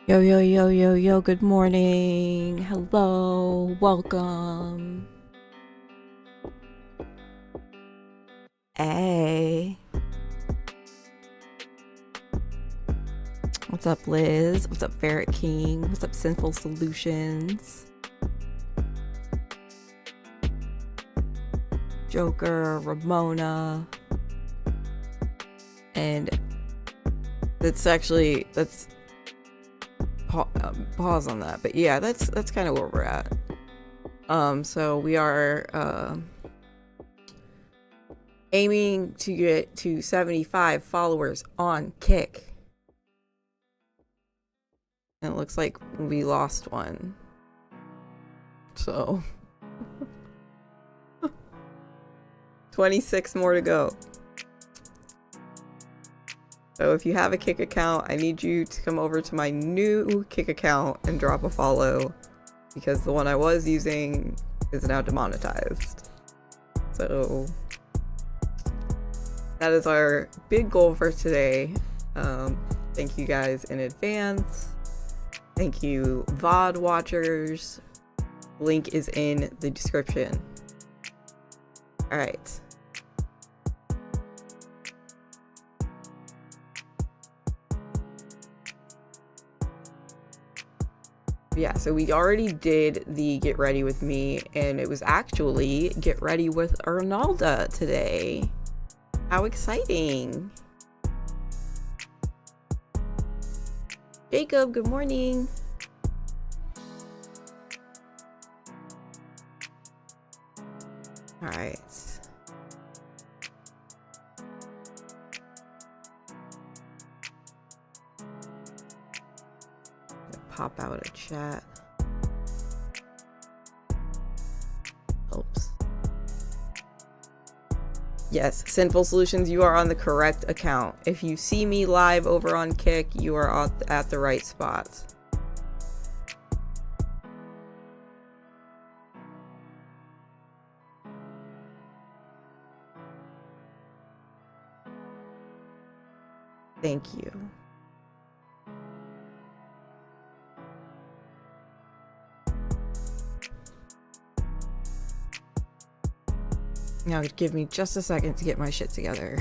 Yo, yo, yo, yo, yo, good morning. Hello, welcome. Hey. What's up, Liz? What's up, Ferret King? What's up, Sinful Solutions? Joker, Ramona. And that's pause on that. But yeah, that's kind of where we're at. So we are aiming to get to 75 followers on Kick. And it looks like we lost one. So 26 more to go. So if you have a Kick account, I need you to come over to my new Kick account and drop a follow, because the one I was using is now demonetized. So that is our big goal for today. Thank you guys in advance. Thank you, VOD watchers. Link is in the description. All right. Yeah, so we already did the get ready with me, and it was actually get ready with Arnalda today. How exciting. Jacob, good morning. All right. Pop out a chat. Oops. Yes, Sinful Solutions, you are on the correct account. If you see me live over on Kick, you are at the right spot. Thank you. Now give me just a second to get my shit together.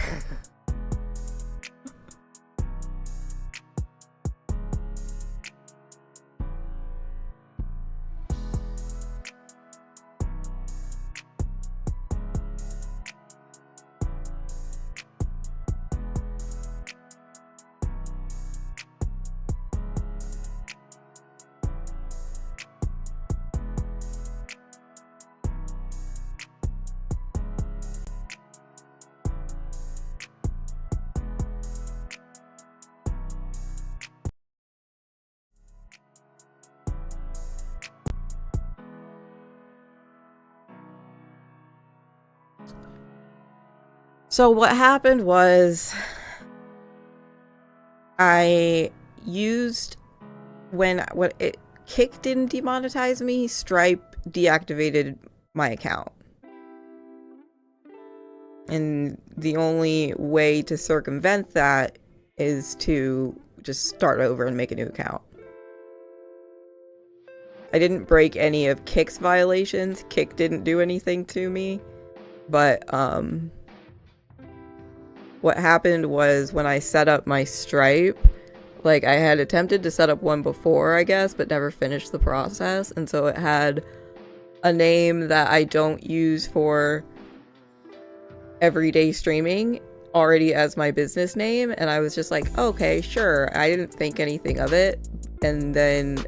So what happened was I used Kick didn't demonetize me, Stripe deactivated my account. And the only way to circumvent that is to just start over and make a new account. I didn't break any of Kick's violations. Kick didn't do anything to me. But what happened was when I set up my Stripe, like I had attempted to set up one before, I guess, but never finished the process. And so it had a name that I don't use for everyday streaming already as my business name. And I was just like, okay, sure. I didn't think anything of it. And then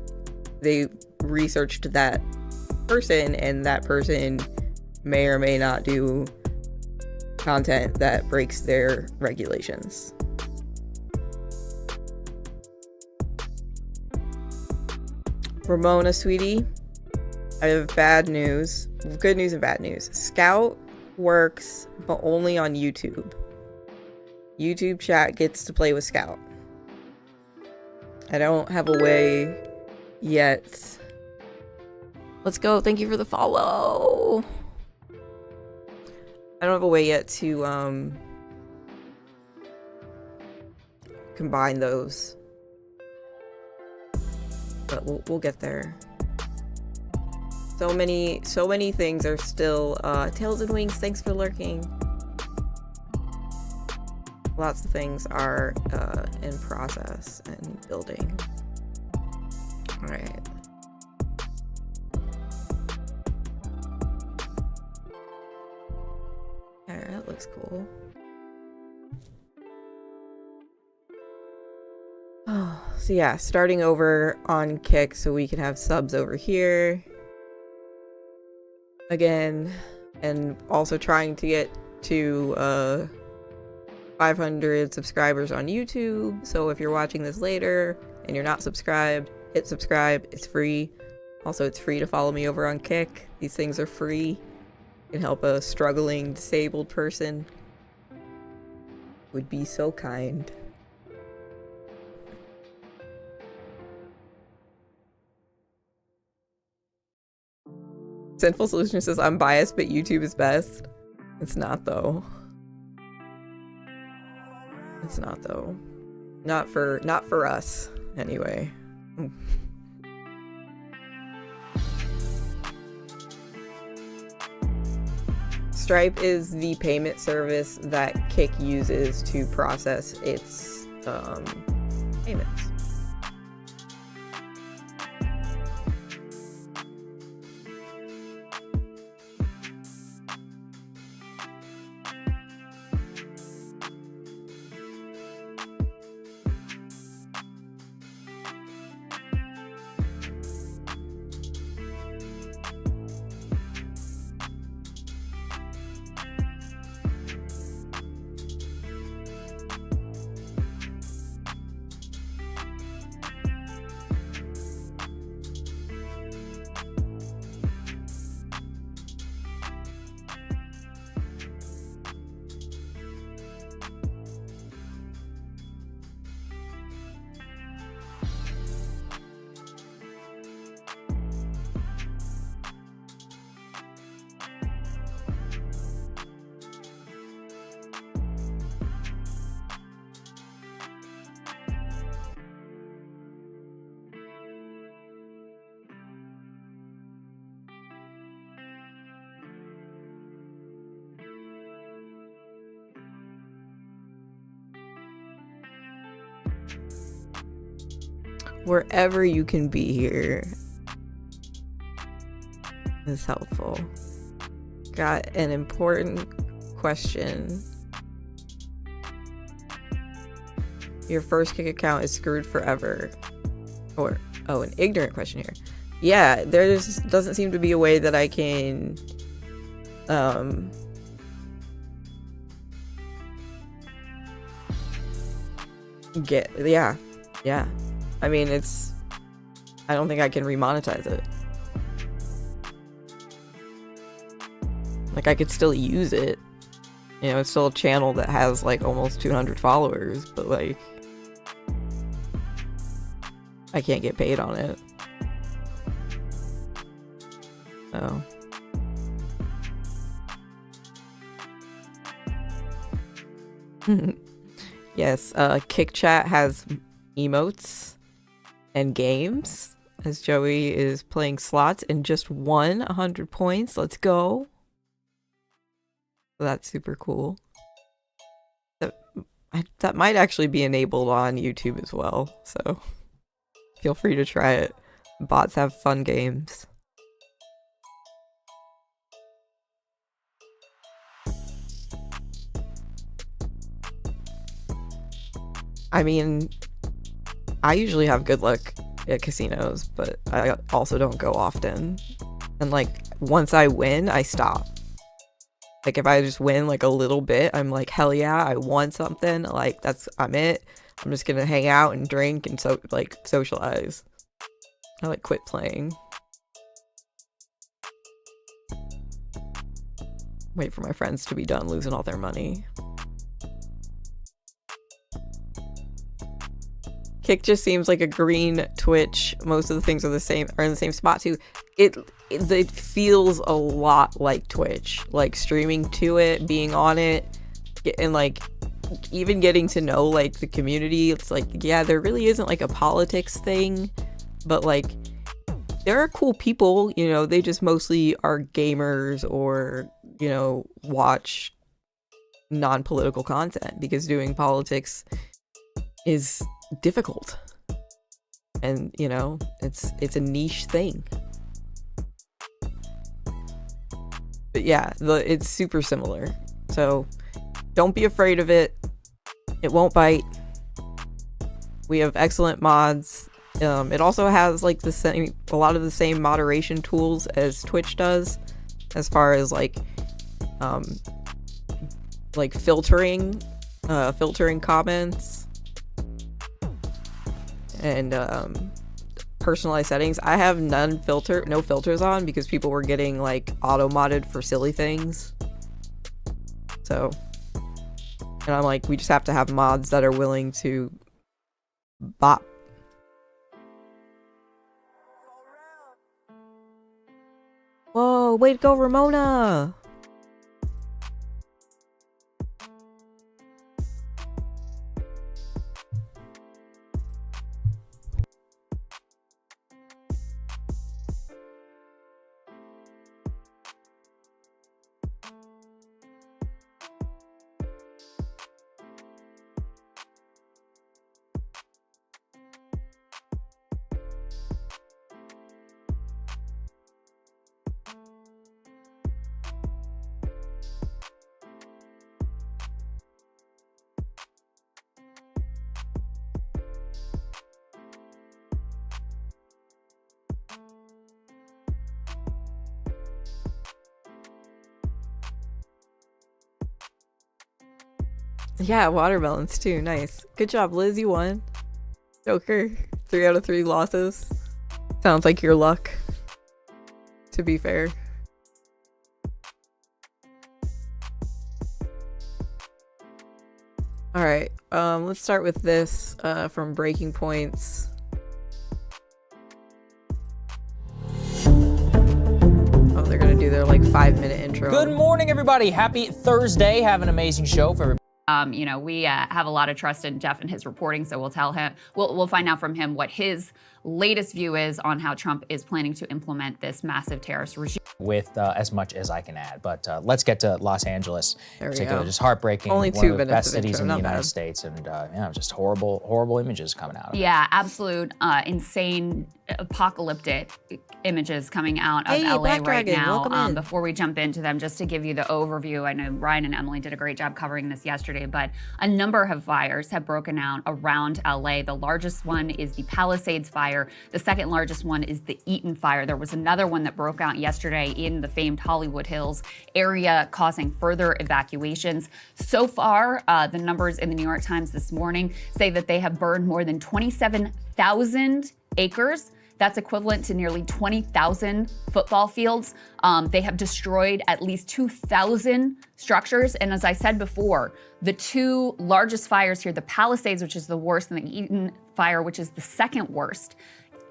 they researched that person, and that person may or may not do content that breaks their regulations. Ramona, sweetie, I have bad news. Good news and bad news. Scout works, but only on YouTube. YouTube chat gets to play with Scout. I don't have a way yet. Let's go. Thank you for the follow. I don't have a way yet to combine those. but we'll get there. So many things are still Tails and Wings, thanks for lurking. Lots of things are in process and building. All right. Alright, that looks cool. Oh, so yeah, starting over on Kick so we can have subs over here again, and also trying to get to 500 subscribers on YouTube. So if you're watching this later and you're not subscribed, hit subscribe. It's free. Also, it's free to follow me over on Kick. These things are free. It can help a struggling disabled person. Would be so kind. Sinful Solution says, I'm biased, but YouTube is best. It's not, though. It's not, though. Not for us, anyway. Stripe is the payment service that Kick uses to process its payments. Wherever you can be here is helpful. Got an important question. Your first Kick account is screwed forever. Or, oh, an ignorant question here. Yeah, there just doesn't seem to be a way that I can get, yeah. I mean, I don't think I can remonetize it. Like, I could still use it. You know, it's still a channel that has, like, almost 200 followers, but, like, I can't get paid on it. So. Yes, Kick Chat has emotes and games, as Joey is playing slots and just won 100 points. Let's go. That's super cool. That might actually be enabled on YouTube as well, so feel free to try it. Bots have fun games. I mean, I usually have good luck at casinos, but I also don't go often. And like, once I win, I stop. Like, if I just win like a little bit, I'm like, hell yeah, I won something. Like, I'm it. I'm just gonna hang out and drink and socialize. I like quit playing. Wait for my friends to be done losing all their money. Kick just seems like a green Twitch. Most of the things are in the same spot too. It feels a lot like Twitch, like streaming to it, being on it, and like even getting to know like the community. It's like, yeah, there really isn't like a politics thing, but like there are cool people, you know, they just mostly are gamers or, you know, watch non-political content because doing politics is difficult. And, you know, it's a niche thing. But yeah, it's super similar. So don't be afraid of it. It won't bite. We have excellent mods. It also has like a lot of the same moderation tools as Twitch does, as far as like filtering comments and personalized settings. I have no filters on because people were getting like auto modded for silly things. So, and I'm like, we just have to have mods that are willing to bop. Whoa, way to go, Ramona! Yeah, watermelons too. Nice. Good job, Liz. You won. Joker. 3 out of 3 losses. Sounds like your luck, to be fair. Alright, let's start with this from Breaking Points. Oh, they're gonna do their like 5-minute intro. Good morning, everybody. Happy Thursday. Have an amazing show for everybody. You know, we have a lot of trust in Jeff and his reporting, so we'll tell him, we'll find out from him what his latest view is on how Trump is planning to implement this massive terrorist regime. With as much as I can add, but let's get to Los Angeles. There we particularly, go. just heartbreaking. Only one 2 of the minutes best of cities intro, in the not United bad. States, and yeah, just horrible images coming out of it. Yeah, absolute insane apocalyptic images coming out of Hey, LA Black right Dragon, now. welcome in. Before we jump into them, just to give you the overview, I know Ryan and Emily did a great job covering this yesterday, but a number of fires have broken out around LA. The largest one is the Palisades fire. The second largest one is the Eaton fire. There was another one that broke out yesterday in the famed Hollywood Hills area, causing further evacuations. So far, the numbers in the New York Times this morning say that they have burned more than 27,000 acres. That's equivalent to nearly 20,000 football fields. They have destroyed at least 2,000 structures. And as I said before, the 2 largest fires here, the Palisades, which is the worst, and the Eaton fire, which is the second worst,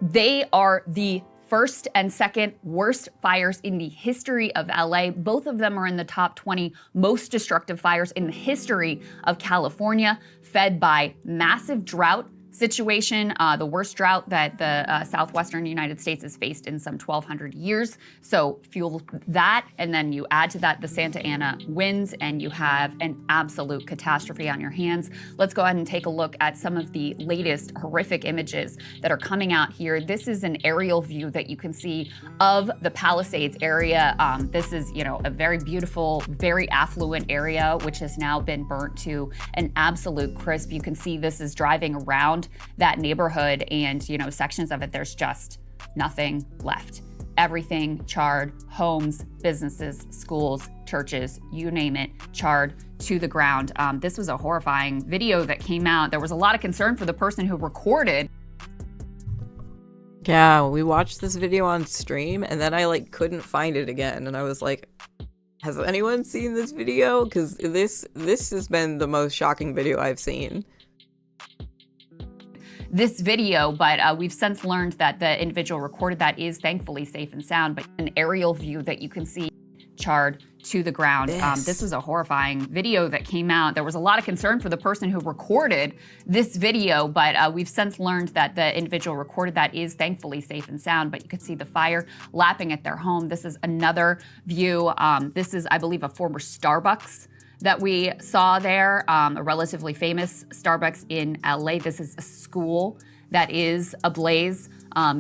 they are the first and second worst fires in the history of LA. Both of them are in the top 20 most destructive fires in the history of California, fed by massive drought situation, the worst drought that the southwestern United States has faced in some 1,200 years. So fuel that, and then you add to that the Santa Ana winds, and you have an absolute catastrophe on your hands. Let's go ahead and take a look at some of the latest horrific images that are coming out here. This is an aerial view that you can see of the Palisades area. This is, you know, a very beautiful, very affluent area, which has now been burnt to an absolute crisp. You can see this is driving around that neighborhood, and, you know, sections of it, there's just nothing left. Everything charred, homes, businesses, schools, churches, you name it, charred to the ground. This was a horrifying video that came out. There was a lot of concern for the person who recorded. Yeah, we watched this video on stream, and then I like couldn't find it again, and I was like, has anyone seen this video? Because this has been the most shocking video I've seen. This video, but we've since learned that the individual recorded that is thankfully safe and sound, but an aerial view that you can see charred to the ground. This was a horrifying video that came out. There was a lot of concern for the person who recorded this video, but we've since learned that the individual recorded that is thankfully safe and sound, but you could see the fire lapping at their home. This is another view. This is, I believe, a former Starbucks that we saw there, a relatively famous Starbucks in LA. This is a school that is ablaze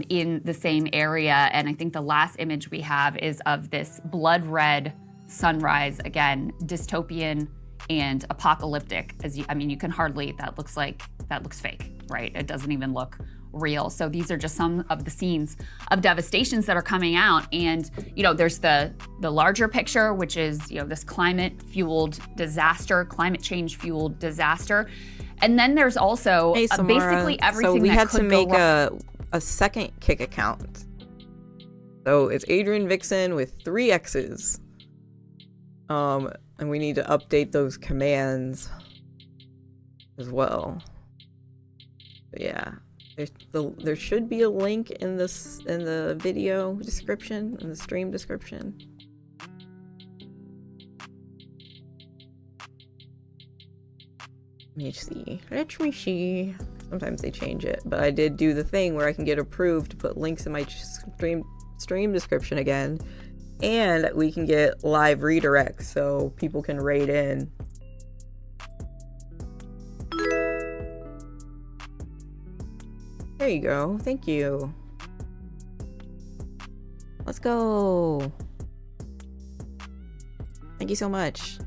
in the same area. And I think the last image we have is of this blood red sunrise, again, dystopian and apocalyptic. I mean, you can hardly, that looks fake, right? It doesn't even look real. So these are just some of the scenes of devastations that are coming out. And, you know, there's the larger picture, which is, you know, this climate change fueled disaster. And then there's also basically everything. So we that had could to make go a second Kick account. So it's Adrienne Vixen with 3 X's. And we need to update those commands as well. But yeah, there should be a link in the video description, in the stream description. Let me see. Sometimes they change it, but I did do the thing where I can get approved to put links in my stream description again, and we can get live redirects so people can rate in. There you go. Thank you. Let's go. Thank you so much.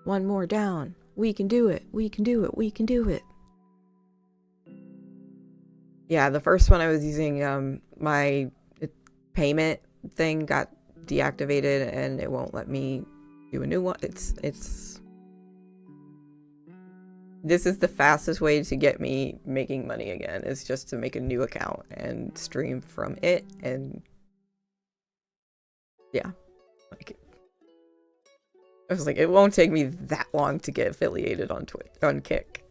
One more down. We can do it. We can do it. We can do it. Yeah, the first one I was using, my payment thing got deactivated and it won't let me do a new one. This is the fastest way to get me making money again, is just to make a new account and stream from it. And yeah, like, I was like, it won't take me that long to get affiliated on Kick.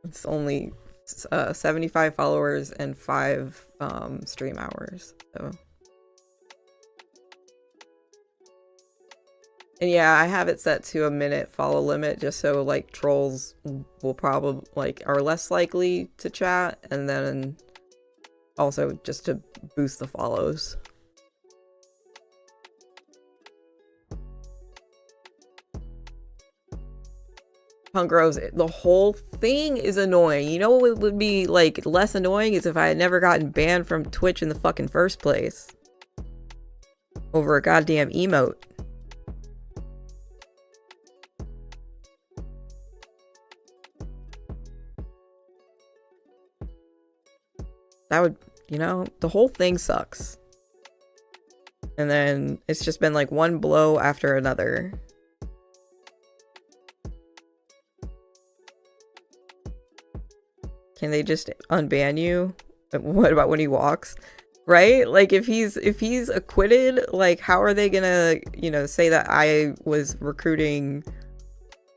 It's only 75 followers and 5 stream hours. So, and yeah, I have it set to a minute follow limit just so like trolls will probably are less likely to chat, and then also just to boost the follows. Punk Rose, the whole thing is annoying. You know what would be like less annoying is if I had never gotten banned from Twitch in the fucking first place over a goddamn emote. That would, you know, the whole thing sucks. And then it's just been like one blow after another. Can they just unban you? What about when he walks? Right? Like if he's acquitted, like how are they gonna, you know, say that I was recruiting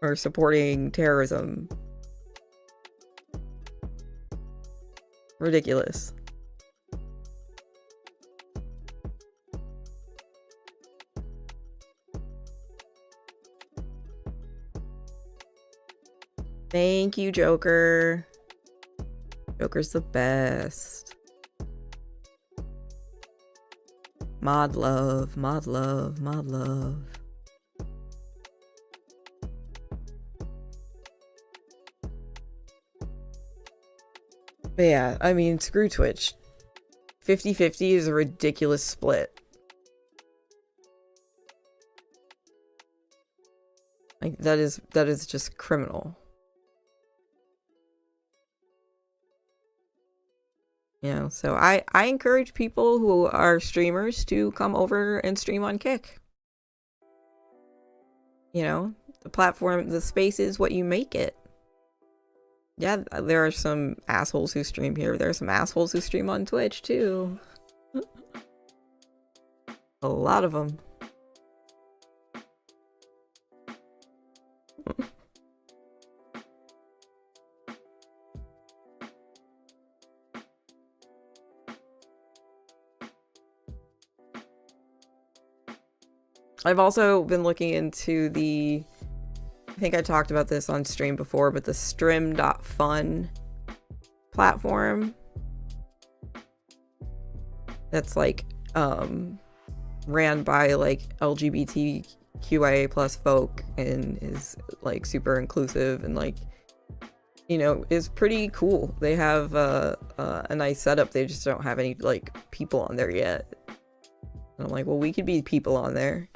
or supporting terrorism? Ridiculous. Thank you, Joker. Joker's the best. Mod love, mod love, mod love. But yeah, I mean, screw Twitch. 50-50 is a ridiculous split. Like, that is just criminal. You know, so I encourage people who are streamers to come over and stream on Kick. You know, the platform, the space is what you make it. Yeah, there are some assholes who stream here. There are some assholes who stream on Twitch, too. A lot of them. I've also been looking into I think I talked about this on stream before, but the strim.fun platform. That's like ran by like LGBTQIA plus folk and is like super inclusive and like, you know, is pretty cool. They have a nice setup. They just don't have any like people on there yet. And I'm like, well, we could be people on there.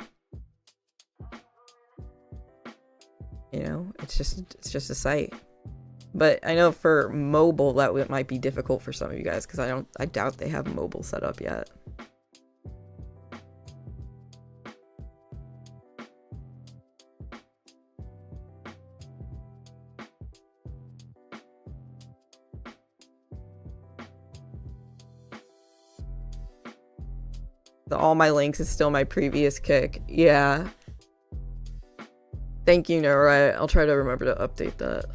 You know, it's just a site. But I know for mobile that might be difficult for some of you guys because I doubt they have mobile set up yet. All my links is still my previous kick. Yeah. Thank you, Nora. I'll try to remember to update that.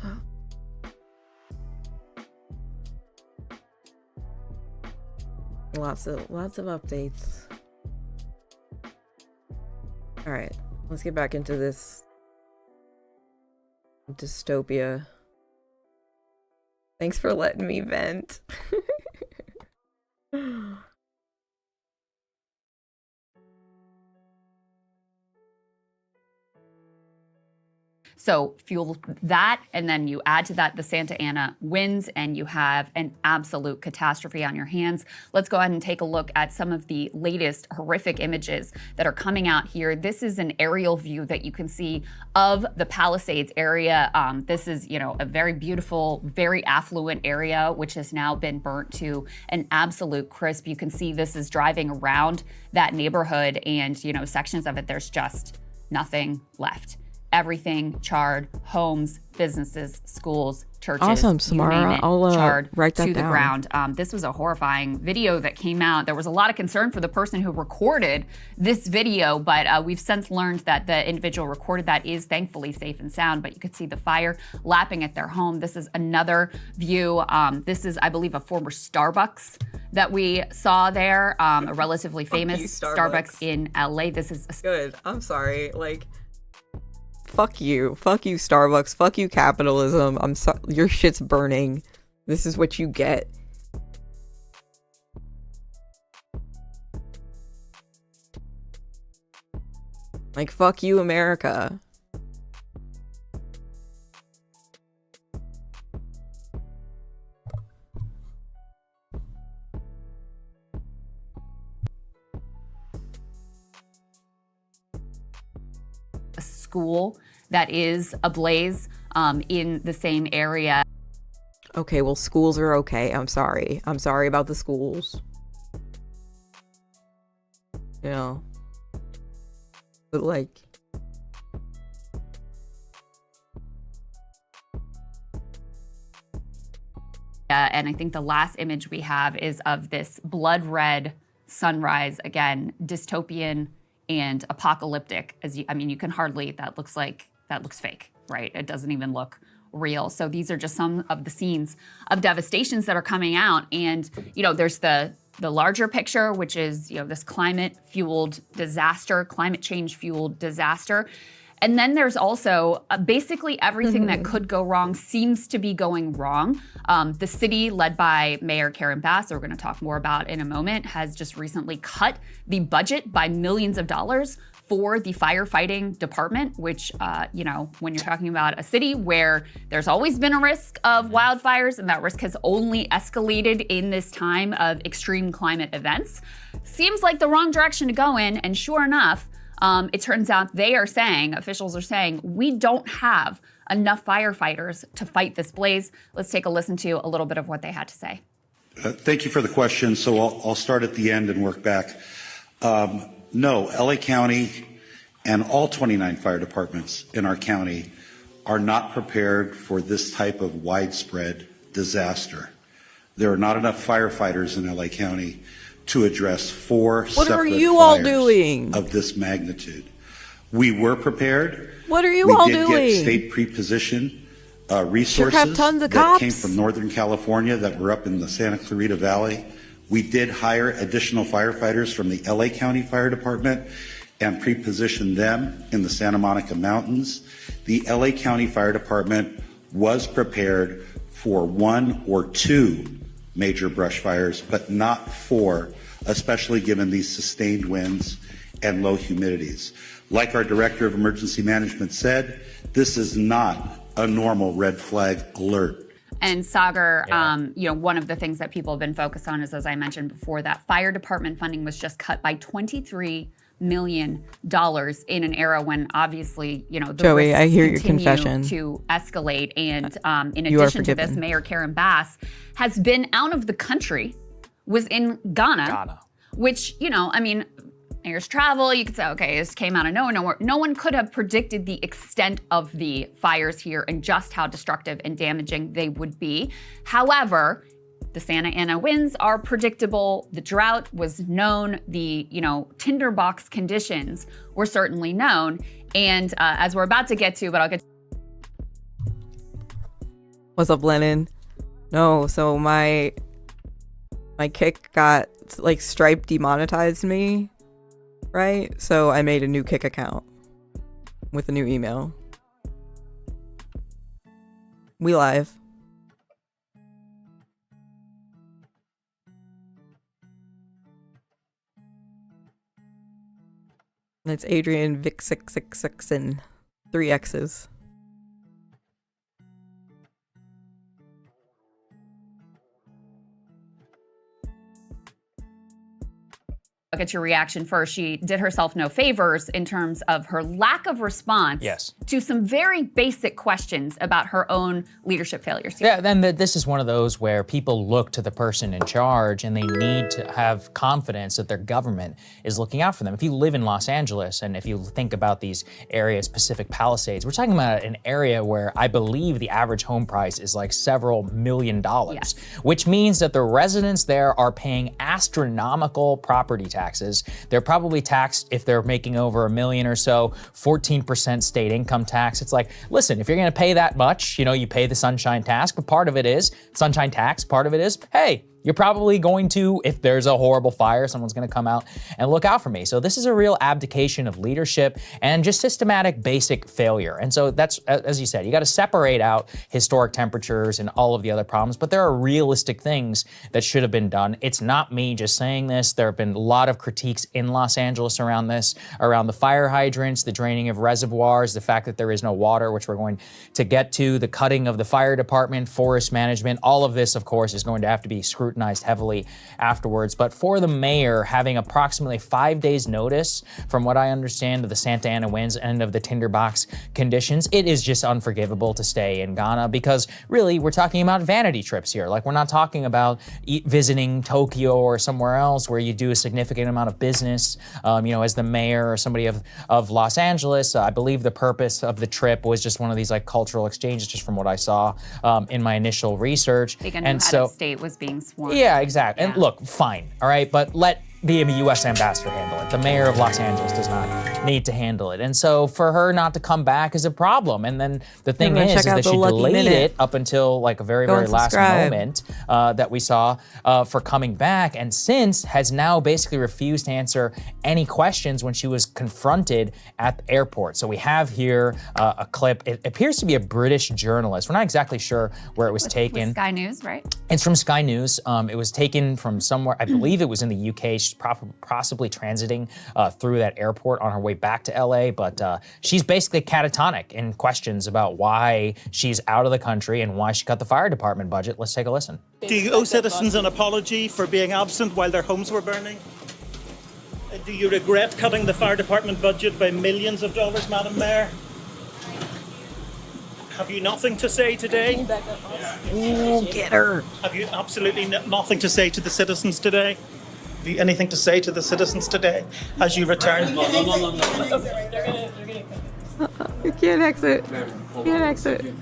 Lots of updates. All right, let's get back into this dystopia. Thanks for letting me vent. So fuel that, and then you add to that the Santa Ana winds, and you have an absolute catastrophe on your hands. Let's go ahead and take a look at some of the latest horrific images that are coming out here. This is an aerial view that you can see of the Palisades area. This is, you know, a very beautiful, very affluent area, which has now been burnt to an absolute crisp. You can see this is driving around that neighborhood, and, you know, sections of it, there's just nothing left. Everything charred, homes, businesses, schools, churches. Awesome, Samara. I'll charred write that to the down. Ground. This was a horrifying video that came out. There was a lot of concern for the person who recorded this video, but we've since learned that the individual recorded that is thankfully safe and sound, but you could see the fire lapping at their home. This is another view. This is, I believe, a former Starbucks that we saw there, a relatively famous Starbucks in LA. This is good. I'm sorry. Like, fuck you, Starbucks, fuck you, capitalism. I'm sorry, your shit's burning. This is what you get. Like, fuck you, America. a school that is ablaze in the same area. Okay, well, schools are okay. I'm sorry. I'm sorry about the schools. You know. But, like... And I think the last image we have is of this blood red sunrise, again, dystopian and apocalyptic. I mean, you can hardly, that looks fake, right? It doesn't even look real. So these are just some of the scenes of devastations that are coming out. And, you know, there's the larger picture, which is, you know, this climate change fueled disaster. And then there's also basically everything that could go wrong seems to be going wrong. The city, led by Mayor Karen Bass, that we're going to talk more about in a moment, has just recently cut the budget by millions of dollars for the firefighting department, which, you know, when you're talking about a city where there's always been a risk of wildfires and that risk has only escalated in this time of extreme climate events, seems like the wrong direction to go in. And sure enough, it turns out officials are saying, we don't have enough firefighters to fight this blaze. Let's take a listen to a little bit of what they had to say. Thank you for the question. So I'll start at the end and work back. No, LA County and all 29 fire departments in our county are not prepared for this type of widespread disaster. There are not enough firefighters in LA County to address four separate fires of this magnitude. We were prepared. What are you all doing? We did get state pre-position resources that came from Northern California that were up in the Santa Clarita Valley. We did hire additional firefighters from the LA County Fire Department and pre-positioned them in the Santa Monica Mountains, the LA County Fire Department was prepared for 1 or 2 major brush fires, but not 4, especially given these sustained winds and low humidities. Like our Director of Emergency Management said, this is not a normal red flag alert. And Sagar, one of the things that people have been focused on is, as I mentioned before, that fire department funding was just cut by $23 million in an era when obviously, the Joey, risks I hear your continue confession. to escalate. And in addition to this, Mayor Karen Bass has been out of the country, was in Ghana. Which, mayor's travel, you could say, okay, this came out of nowhere. No one could have predicted the extent of the fires here and just how destructive and damaging they would be. However, the Santa Ana winds are predictable. The drought was known. The, tinderbox conditions were certainly known. And as we're about to get to, but I'll get to. What's up, Lennon? No, so my kick got, Stripe demonetized me. Right? So I made a new Kick account with a new email. We live. And it's Adrienne Vic 666 and 3 X's. I'll get your reaction first. She did herself no favors in terms of her lack of response to some very basic questions about her own leadership failures. Yeah, then this is one of those where people look to the person in charge and they need to have confidence that their government is looking out for them. If you live in Los Angeles and if you think about these areas, Pacific Palisades, we're talking about an area where I believe the average home price is like several $1 million, which means that the residents there are paying astronomical property taxes. They're probably taxed, if they're making over $1 million or so, 14% state income tax. It's like, listen, if you're gonna pay that much, you pay the sunshine tax, but part of it is, sunshine tax, part of it is, hey, you're probably going to, if there's a horrible fire, someone's gonna come out and look out for me. So this is a real abdication of leadership and just systematic basic failure. And so that's, as you said, you gotta separate out historic temperatures and all of the other problems, but there are realistic things that should have been done. It's not me just saying this. There have been a lot of critiques in Los Angeles around this, around the fire hydrants, the draining of reservoirs, the fact that there is no water, which we're going to get to, the cutting of the fire department, forest management. All of this, of course, is going to have to be scrutinized heavily afterwards. But for the mayor having approximately 5 days notice, from what I understand, of the Santa Ana winds and of the tinderbox conditions, it is just unforgivable to stay in Ghana, because really we're talking about vanity trips here. Like, we're not talking about visiting Tokyo or somewhere else where you do a significant amount of business. As the mayor or somebody of Los Angeles, I believe the purpose of the trip was just one of these like cultural exchanges, just from what I saw in my initial research. Big and so, head of state was being sworn. Yeah, exactly. Yeah. And look, fine, all right, but let the U.S. ambassador handle it. The mayor of Los Angeles does not need to handle it. And so for her not to come back is a problem. And then the thing is that she delayed it up until like a very, very last moment that we saw for coming back. And since has now basically refused to answer any questions when she was confronted at the airport. So we have here a clip. It appears to be a British journalist. We're not exactly sure where it was taken. Sky News, right? It's from Sky News. It was taken from somewhere, I believe it was in the UK. She's possibly transiting through that airport on her way back to LA, but she's basically catatonic in questions about why she's out of the country and why she cut the fire department budget. Let's take a listen. Do you owe citizens an apology for being absent while their homes were burning? Do you regret cutting the fire department budget by millions of dollars, Madam Mayor? Have you nothing to say today? Ooh, get her. Have you absolutely nothing to say to the citizens today? Have you anything to say to the citizens today as you return? You can't exit. You can't exit.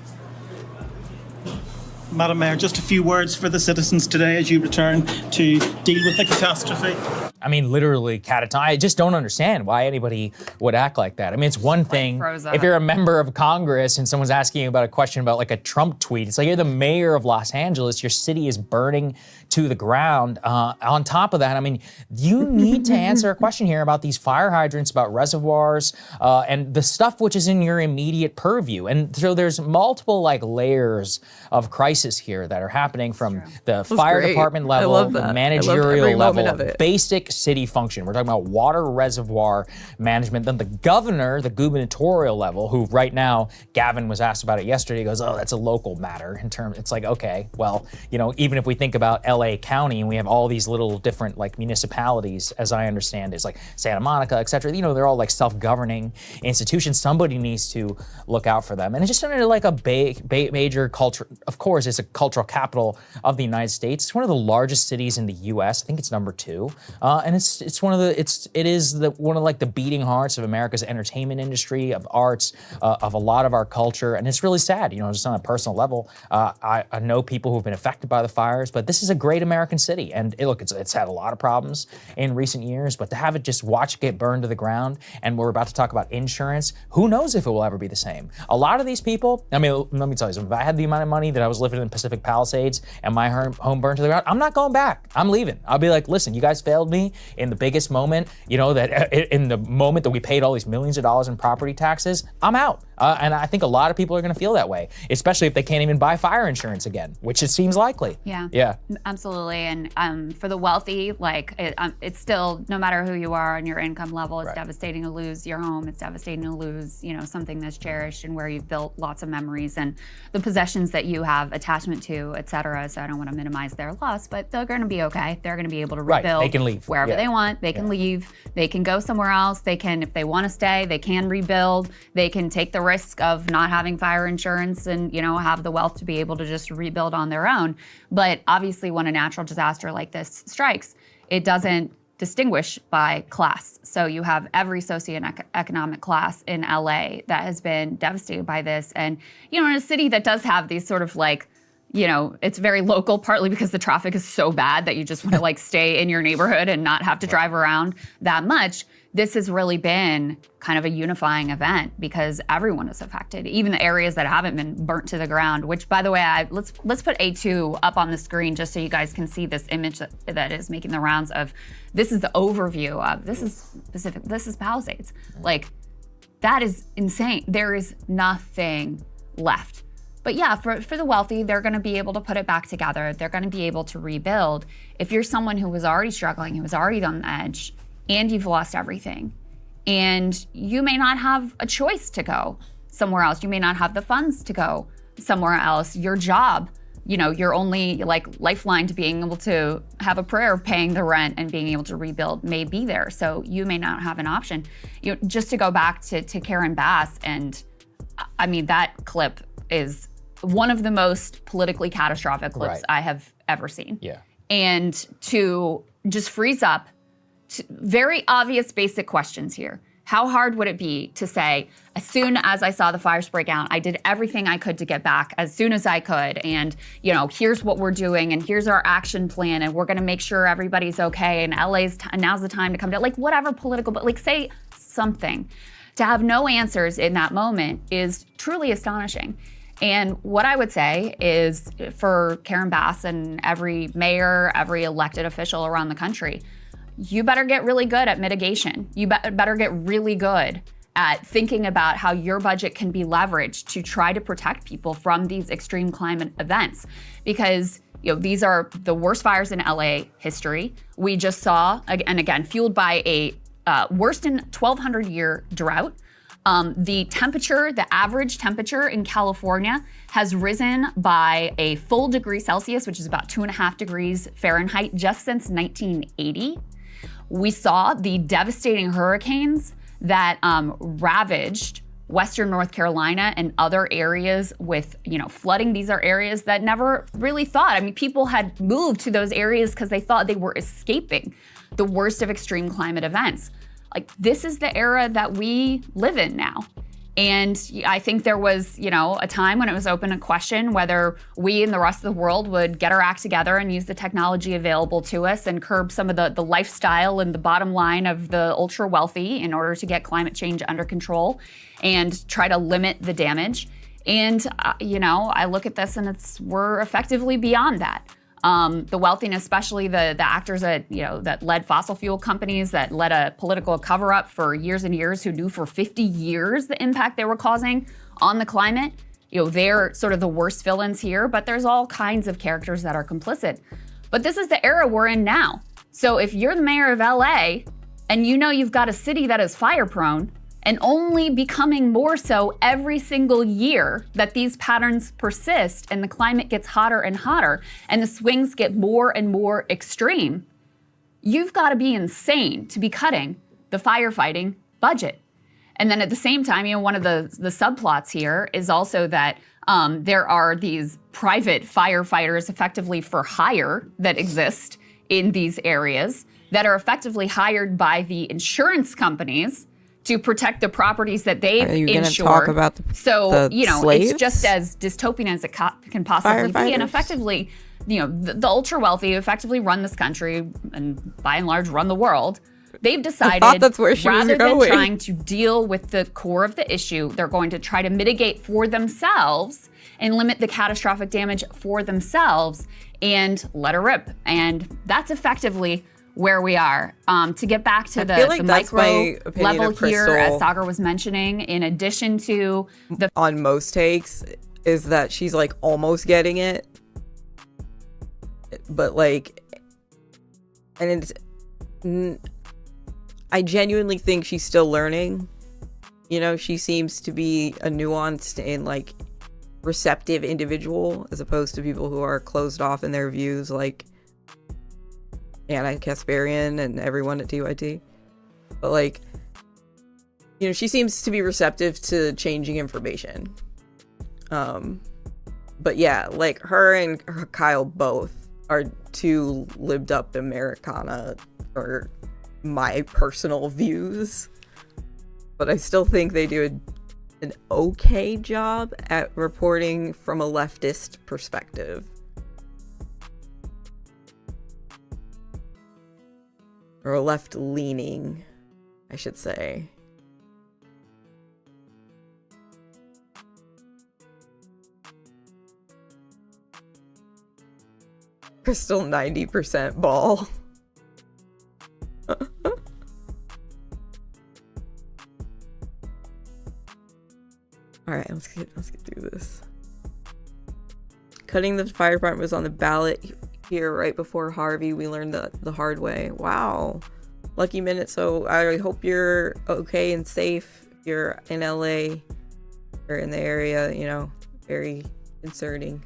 Madam Mayor, just a few words for the citizens today as you return to deal with the catastrophe. I mean, literally catatonic. I just don't understand why anybody would act like that. I mean, it's one thing if you're a member of Congress and someone's asking you about a question about like a Trump tweet. It's like you're the mayor of Los Angeles. Your city is burning to the ground. On top of that, I mean, you need to answer a question here about these fire hydrants, about reservoirs, and the stuff which is in your immediate purview. And so there's multiple like layers of crisis here that are happening from the fire department level, the managerial level, basic city function. We're talking about water reservoir management. Then the governor, the gubernatorial level, who right now, Gavin was asked about it yesterday, he goes, oh, that's a local matter in terms, it's like, okay, well, you know, even if we think about LA County and we have all these little different like municipalities, as I understand, is like Santa Monica, et cetera, you know, they're all like self-governing institutions. Somebody needs to look out for them. And it just sounded like a major culture. Of course, it's a cultural capital of the United States. It's one of the largest cities in the US. I think it's number 2. And it's one of the, one of like the beating hearts of America's entertainment industry, of arts, of a lot of our culture. And it's really sad, you know, just on a personal level. I know people who've been affected by the fires, but this is a great American city. And look, it's had a lot of problems in recent years, but to have it just watch it get burned to the ground, and we're about to talk about insurance, who knows if it will ever be the same. A lot of these people, I mean, let me tell you something, if I had the amount of money that I was living in Pacific Palisades and my home burned to the ground, I'm not going back. I'm leaving. I'll be like, listen, you guys failed me in the biggest moment, you know, that in the moment that we paid all these millions of dollars in property taxes, I'm out. And I think a lot of people are gonna feel that way, especially if they can't even buy fire insurance again, which it seems likely. Yeah, absolutely. And for the wealthy, like it's still, no matter who you are on your income level, it's devastating to lose your home. It's devastating to lose, you know, something that's cherished and where you've built lots of memories and the possessions that you have attachment to, et cetera. So I don't want to minimize their loss, but they're going to be okay. They're going to be able to rebuild. They can leave wherever they want. They can leave. They can go somewhere else. They can, if they want to stay, they can rebuild. They can take the risk of not having fire insurance and, you know, have the wealth to be able to just rebuild on their own. But obviously when a natural disaster like this strikes, it doesn't distinguish by class. So you have every socioeconomic class in LA that has been devastated by this. And, you know, in a city that does have these sort of like, you know, it's very local, partly because the traffic is so bad that you just want to like stay in your neighborhood and not have to drive around that much. This has really been kind of a unifying event because everyone is affected, even the areas that haven't been burnt to the ground, which, by the way, let's put A2 up on the screen just so you guys can see this image that is making the rounds of, this is the overview of, this is Palisades. Like, that is insane. There is nothing left. But yeah, for the wealthy, they're gonna be able to put it back together. They're gonna be able to rebuild. If you're someone who was already struggling, who was already on the edge, and you've lost everything, and you may not have a choice to go somewhere else. You may not have the funds to go somewhere else. Your job, you know, your only like lifeline to being able to have a prayer of paying the rent and being able to rebuild may be there. So you may not have an option. You know, just to go back to Karen Bass, and I mean, that clip is one of the most politically catastrophic clips I have ever seen. Yeah. And to just freeze up, very obvious basic questions here. How hard would it be to say, as soon as I saw the fires break out, I did everything I could to get back as soon as I could, and, you know, here's what we're doing, and here's our action plan, and we're gonna make sure everybody's okay, and now's the time to come down, like whatever political, but like say something. To have no answers in that moment is truly astonishing. And what I would say is for Karen Bass and every mayor, every elected official around the country, you better get really good at mitigation. You better get really good at thinking about how your budget can be leveraged to try to protect people from these extreme climate events. Because, you know, these are the worst fires in LA history. We just saw, and again, fueled by a worst in 1,200-year drought. The temperature, the average temperature in California has risen by a full degree Celsius, which is about 2.5 degrees Fahrenheit, just since 1980. We saw the devastating hurricanes that ravaged Western North Carolina and other areas with, you know, flooding. These are areas that never really thought. I mean, people had moved to those areas because they thought they were escaping the worst of extreme climate events. Like, this is the era that we live in now. And I think there was, a time when it was open to question whether we and the rest of the world would get our act together and use the technology available to us and curb some of the lifestyle and the bottom line of the ultra wealthy in order to get climate change under control and try to limit the damage. And, I look at this and we're effectively beyond that. The wealthy, and especially the actors that led fossil fuel companies, that led a political cover-up for years and years, who knew for 50 years the impact they were causing on the climate. They're sort of the worst villains here, but there's all kinds of characters that are complicit. But this is the era we're in now. So if you're the mayor of LA and you've got a city that is fire-prone, and only becoming more so every single year that these patterns persist and the climate gets hotter and hotter and the swings get more and more extreme, you've got to be insane to be cutting the firefighting budget. And then at the same time, one of the subplots here is also that there are these private firefighters effectively for hire that exist in these areas that are effectively hired by the insurance companies to protect the properties that they've insured. Talk about it's just as dystopian as it can possibly be. And effectively, the ultra wealthy effectively run this country and by and large run the world. They've decided rather than trying to deal with the core of the issue, they're going to try to mitigate for themselves and limit the catastrophic damage for themselves and let her rip. And that's effectively where we are. To get back to the micro level here, as Sagar was mentioning, in addition to the... On most takes, is that she's like almost getting it. But and I genuinely think she's still learning. She seems to be a nuanced and receptive individual, as opposed to people who are closed off in their views, like Anna Kasparian and everyone at TYT. But she seems to be receptive to changing information. But yeah, her and Kyle both are too lived up Americana for my personal views. But I still think they do an okay job at reporting from a leftist perspective. Or a left-leaning, I should say. Crystal 90% ball. Alright, let's get through this. Cutting the fire department was on the ballot here right before Harvey. We learned the hard way. Wow. Lucky minute. So I hope you're okay and safe. If you're in LA or in the area, very concerning.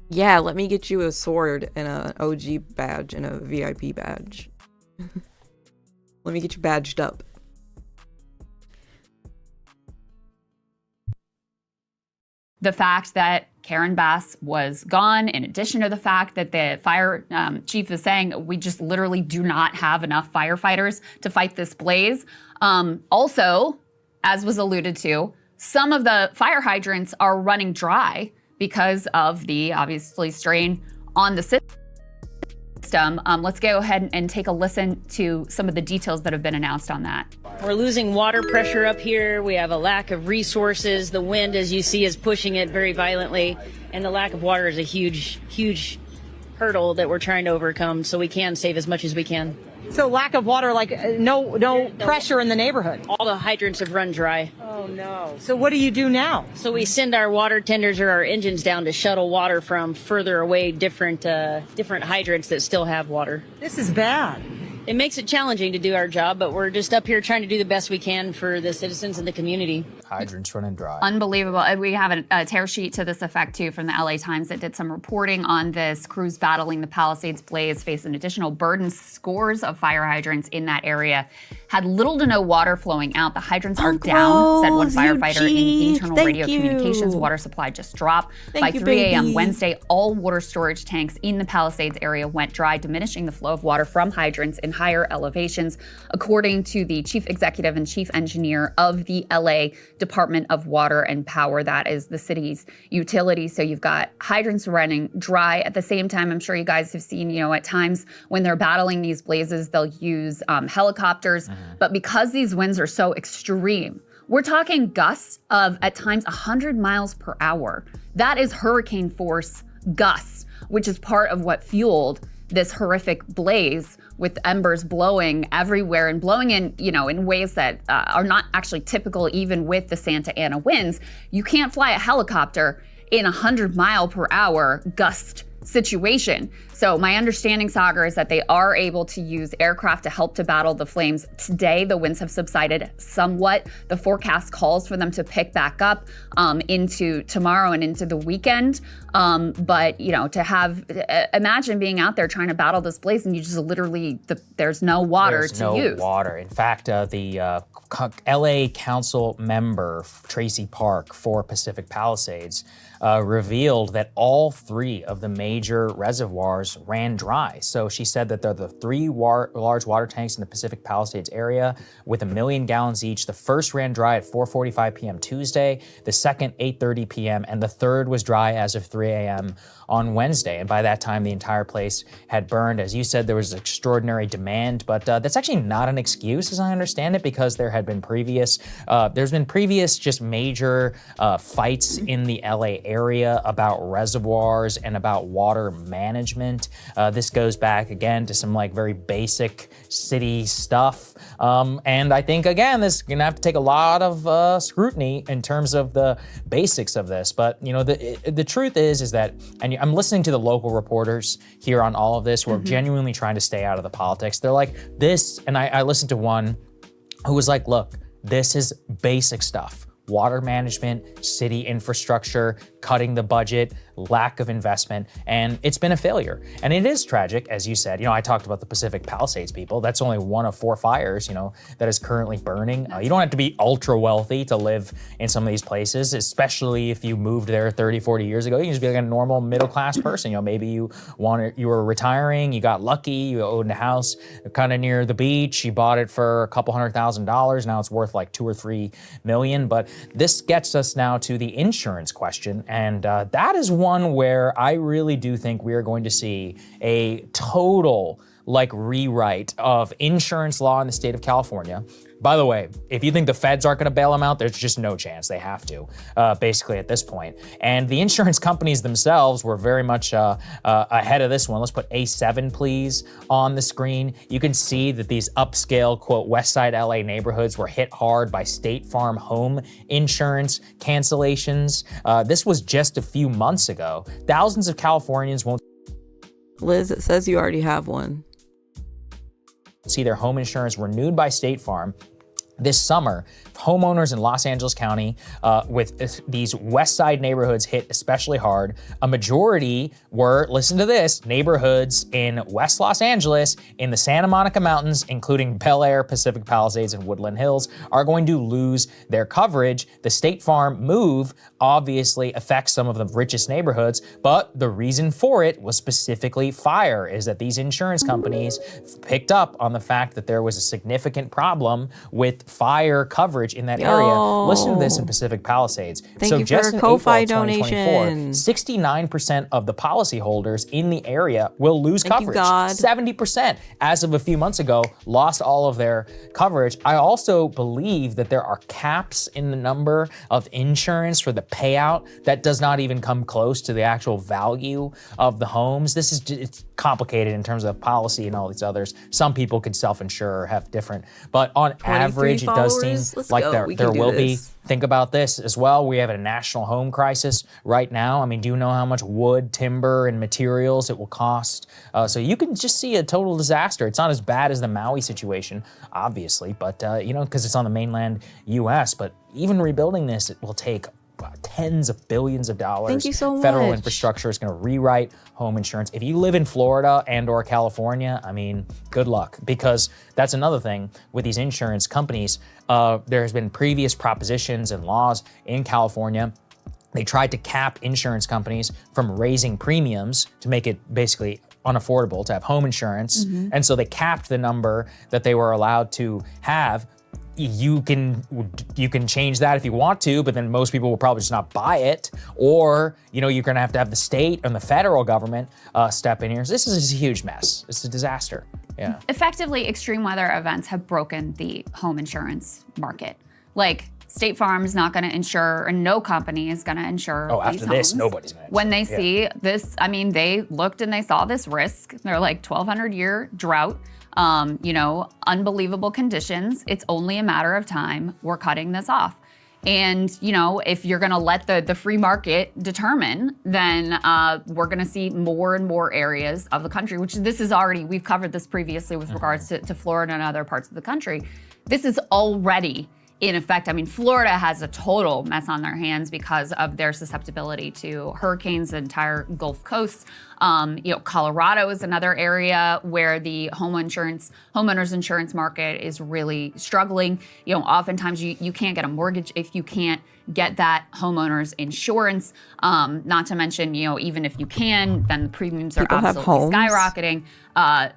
Yeah, let me get you a sword and an OG badge and a VIP badge. Let me get you badged up. The fact that Karen Bass was gone, in addition to the fact that the fire chief is saying we just literally do not have enough firefighters to fight this blaze. Also, as was alluded to, some of the fire hydrants are running dry because of the, obviously, strain on the system. Let's go ahead and take a listen to some of the details that have been announced on that. We're losing water pressure up here. We have a lack of resources. The wind, as you see, is pushing it very violently. And the lack of water is a huge, huge hurdle that we're trying to overcome so we can save as much as we can. So lack of water, no pressure in the neighborhood. All the hydrants have run dry. Oh, no. So what do you do now? So we send our water tenders or our engines down to shuttle water from further away, different hydrants that still have water. This is bad. It makes it challenging to do our job, but we're just up here trying to do the best we can for the citizens and the community. hydrants running dry. Unbelievable. We have a tear sheet to this effect, too, from the LA Times that did some reporting on this. Crews battling the Palisades blaze face an additional burden. Scores of fire hydrants in that area had little to no water flowing out. The hydrants are down, said one firefighter in internal radio communications. Water supply just dropped. By 3 a.m. Wednesday, all water storage tanks in the Palisades area went dry, diminishing the flow of water from hydrants in higher elevations, according to the chief executive and chief engineer of the LA Department of Water and Power. That is the city's utility. So you've got hydrants running dry. At the same time, I'm sure you guys have seen, at times when they're battling these blazes, they'll use helicopters. But because these winds are so extreme, we're talking gusts of at times 100 miles per hour. That is hurricane force gusts, which is part of what fueled this horrific blaze, with embers blowing everywhere and blowing in ways that are not actually typical even with the Santa Ana winds. You can't fly a helicopter in 100 mile per hour gust situation. So my understanding, Sagar, is that they are able to use aircraft to help to battle the flames. Today, the winds have subsided somewhat. The forecast calls for them to pick back up into tomorrow and into the weekend. But, imagine being out there trying to battle this blaze and you just literally, there's no water to use. There's no water. In fact, the LA Council member, Tracy Park for Pacific Palisades, revealed that all 3 of the major reservoirs ran dry. So she said that they're the 3 large water tanks in the Pacific Palisades area with 1 million gallons each. The first ran dry at 4:45 p.m. Tuesday, the second 8:30 p.m., and the third was dry as of 3 a.m. on Wednesday. And by that time, the entire place had burned. As you said, there was extraordinary demand, but that's actually not an excuse, as I understand it, because there's been previous just major fights in the LA area about reservoirs and about water management. This goes back again to some very basic city stuff. And I think, again, this is gonna have to take a lot of scrutiny in terms of the basics of this. But the truth is that, and I'm listening to the local reporters here on all of this who are genuinely trying to stay out of the politics. They're like, this, and I listened to one who was like, look, this is basic stuff. Water management, city infrastructure, cutting the budget, lack of investment, and it's been a failure. And it is tragic, as you said. I talked about the Pacific Palisades people. That's only one of 4 fires, that is currently burning. You don't have to be ultra wealthy to live in some of these places, especially if you moved there 30, 40 years ago. You can just be like a normal middle-class person. Maybe you were retiring, you got lucky, you owned a house kind of near the beach, you bought it for a couple $100,000. Now it's worth like 2 or 3 million. But this gets us now to the insurance question, and that is one where I really do think we are going to see a total rewrite of insurance law in the state of California. By the way, if you think the feds aren't going to bail them out, there's just no chance. They have to, basically, at this point. And the insurance companies themselves were very much ahead of this one. Let's put A7, please, on the screen. You can see that these upscale, quote, West Side LA neighborhoods were hit hard by State Farm home insurance cancellations. This was just a few months ago. Thousands of Californians won't. Liz, it says you already have one. See their home insurance renewed by State Farm. This summer, homeowners in Los Angeles County with these West Side neighborhoods hit especially hard. A majority were, listen to this, neighborhoods in West Los Angeles, in the Santa Monica Mountains, including Bel Air, Pacific Palisades, and Woodland Hills, are going to lose their coverage. The State Farm move obviously affects some of the richest neighborhoods, but the reason for it was specifically fire, is that these insurance companies picked up on the fact that there was a significant problem with fire coverage in that area. Listen to this in Pacific Palisades. Thank you for a Ko-Fi donation. 69% of the policyholders in the area will lose Thank coverage. You, God. 70%, as of a few months ago, lost all of their coverage. I also believe that there are caps in the number of insurance for the payout that does not even come close to the actual value of the homes. This is it's complicated in terms of policy and all these others. Some people could self-insure or have different, but on average, it does seem followers? Let's like go. there We can do will be. this. Think about this as well. We have a national home crisis right now. I mean, do you know how much wood, timber, and materials it will cost? So you can just see a total disaster. It's not as bad as the Maui situation, obviously, but because it's on the mainland U.S. But even rebuilding this, it will take tens of billions of dollars. Thank you so Federal much. infrastructure is going to rewrite home insurance. If you live in Florida and or California, I mean, good luck, because that's another thing with these insurance companies. There has been previous propositions and laws in California. They tried to cap insurance companies from raising premiums to make it basically unaffordable to have home insurance. And so they capped the number that they were allowed to have. You can change that if you want to, but then most people will probably just not buy it. Or, you're gonna have the state and the federal government step in here. So this is a huge mess. It's a disaster. Yeah. Effectively, extreme weather events have broken the home insurance market. Like, State Farm's not gonna insure, and no company is gonna insure after these this, homes. nobody's gonna insure. When they see this, I mean, they looked and they saw this risk. They're like 1,200-year drought. Unbelievable conditions. It's only a matter of time. We're cutting this off. And, if you're going to let the free market determine, then we're going to see more and more areas of the country, which this is already, we've covered this previously with regards to Florida and other parts of the country. This is already in effect. I mean, Florida has a total mess on their hands because of their susceptibility to hurricanes, the entire Gulf Coast. Colorado is another area where the homeowners insurance market is really struggling. Oftentimes you can't get a mortgage if you can't get that homeowner's insurance. Not to mention, even if you can, then the premiums are People have absolutely homes. skyrocketing.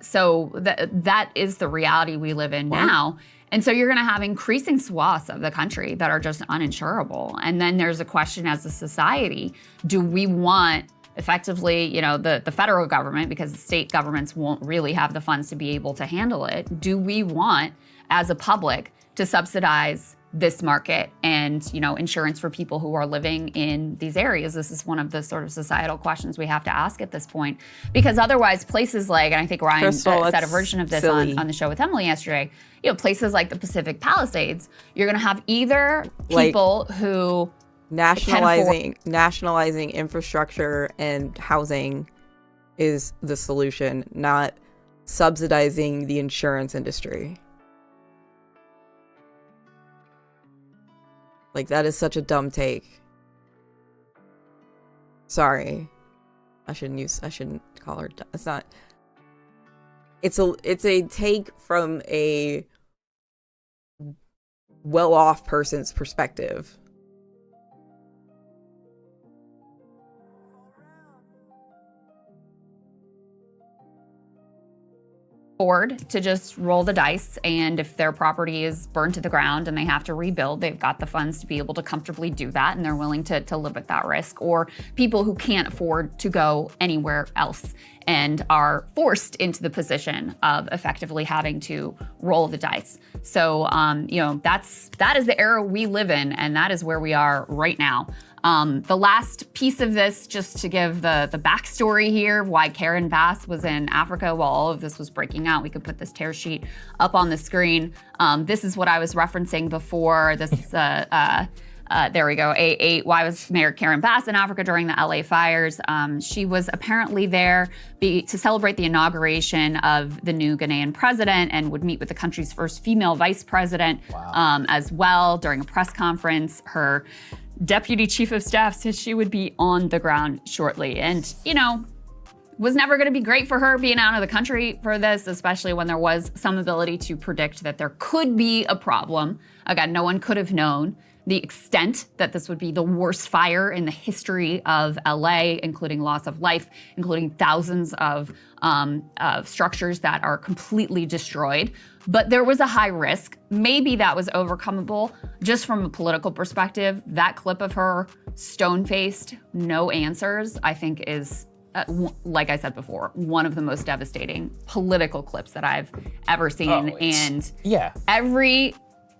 So that is the reality we live in now. And so you're going to have increasing swaths of the country that are just uninsurable. And then there's a question as a society, do we want effectively, the federal government, because the state governments won't really have the funds to be able to handle it, do we want, as a public, to subsidize this market and, insurance for people who are living in these areas? This is one of the sort of societal questions we have to ask at this point. Because otherwise, places like, and I think Ryan Crystal, said a version of this on the show with Emily yesterday, places like the Pacific Palisades, you're going to have either people who nationalizing infrastructure and housing is the solution, not subsidizing the insurance industry. Like, that is such a dumb take. Sorry. I shouldn't call her dumb. It's not. It's a take from a well-off person's perspective. afford to just roll the dice, and if their property is burned to the ground and they have to rebuild, they've got the funds to be able to comfortably do that, and they're willing to live with that risk. Or people who can't afford to go anywhere else and are forced into the position of effectively having to roll the dice. So, that is the era we live in, and that is where we are right now. The last piece of this, just to give the backstory here, why Karen Bass was in Africa while all of this was breaking out. We could put this tear sheet up on the screen. This is what I was referencing before. This is there we go. Why was Mayor Karen Bass in Africa during the LA fires? She was apparently there to celebrate the inauguration of the new Ghanaian president, and would meet with the country's first female vice president. Wow. As well. During a press conference, her deputy chief of staff said she would be on the ground shortly. And, was never going to be great for her being out of the country for this, especially when there was some ability to predict that there could be a problem. Again, no one could have known the extent that this would be the worst fire in the history of LA, including loss of life, including thousands of structures that are completely destroyed. But there was a high risk. Maybe that was overcomable. Just from a political perspective, that clip of her stone-faced, no answers, I think is, like I said before, one of the most devastating political clips that I've ever seen. And every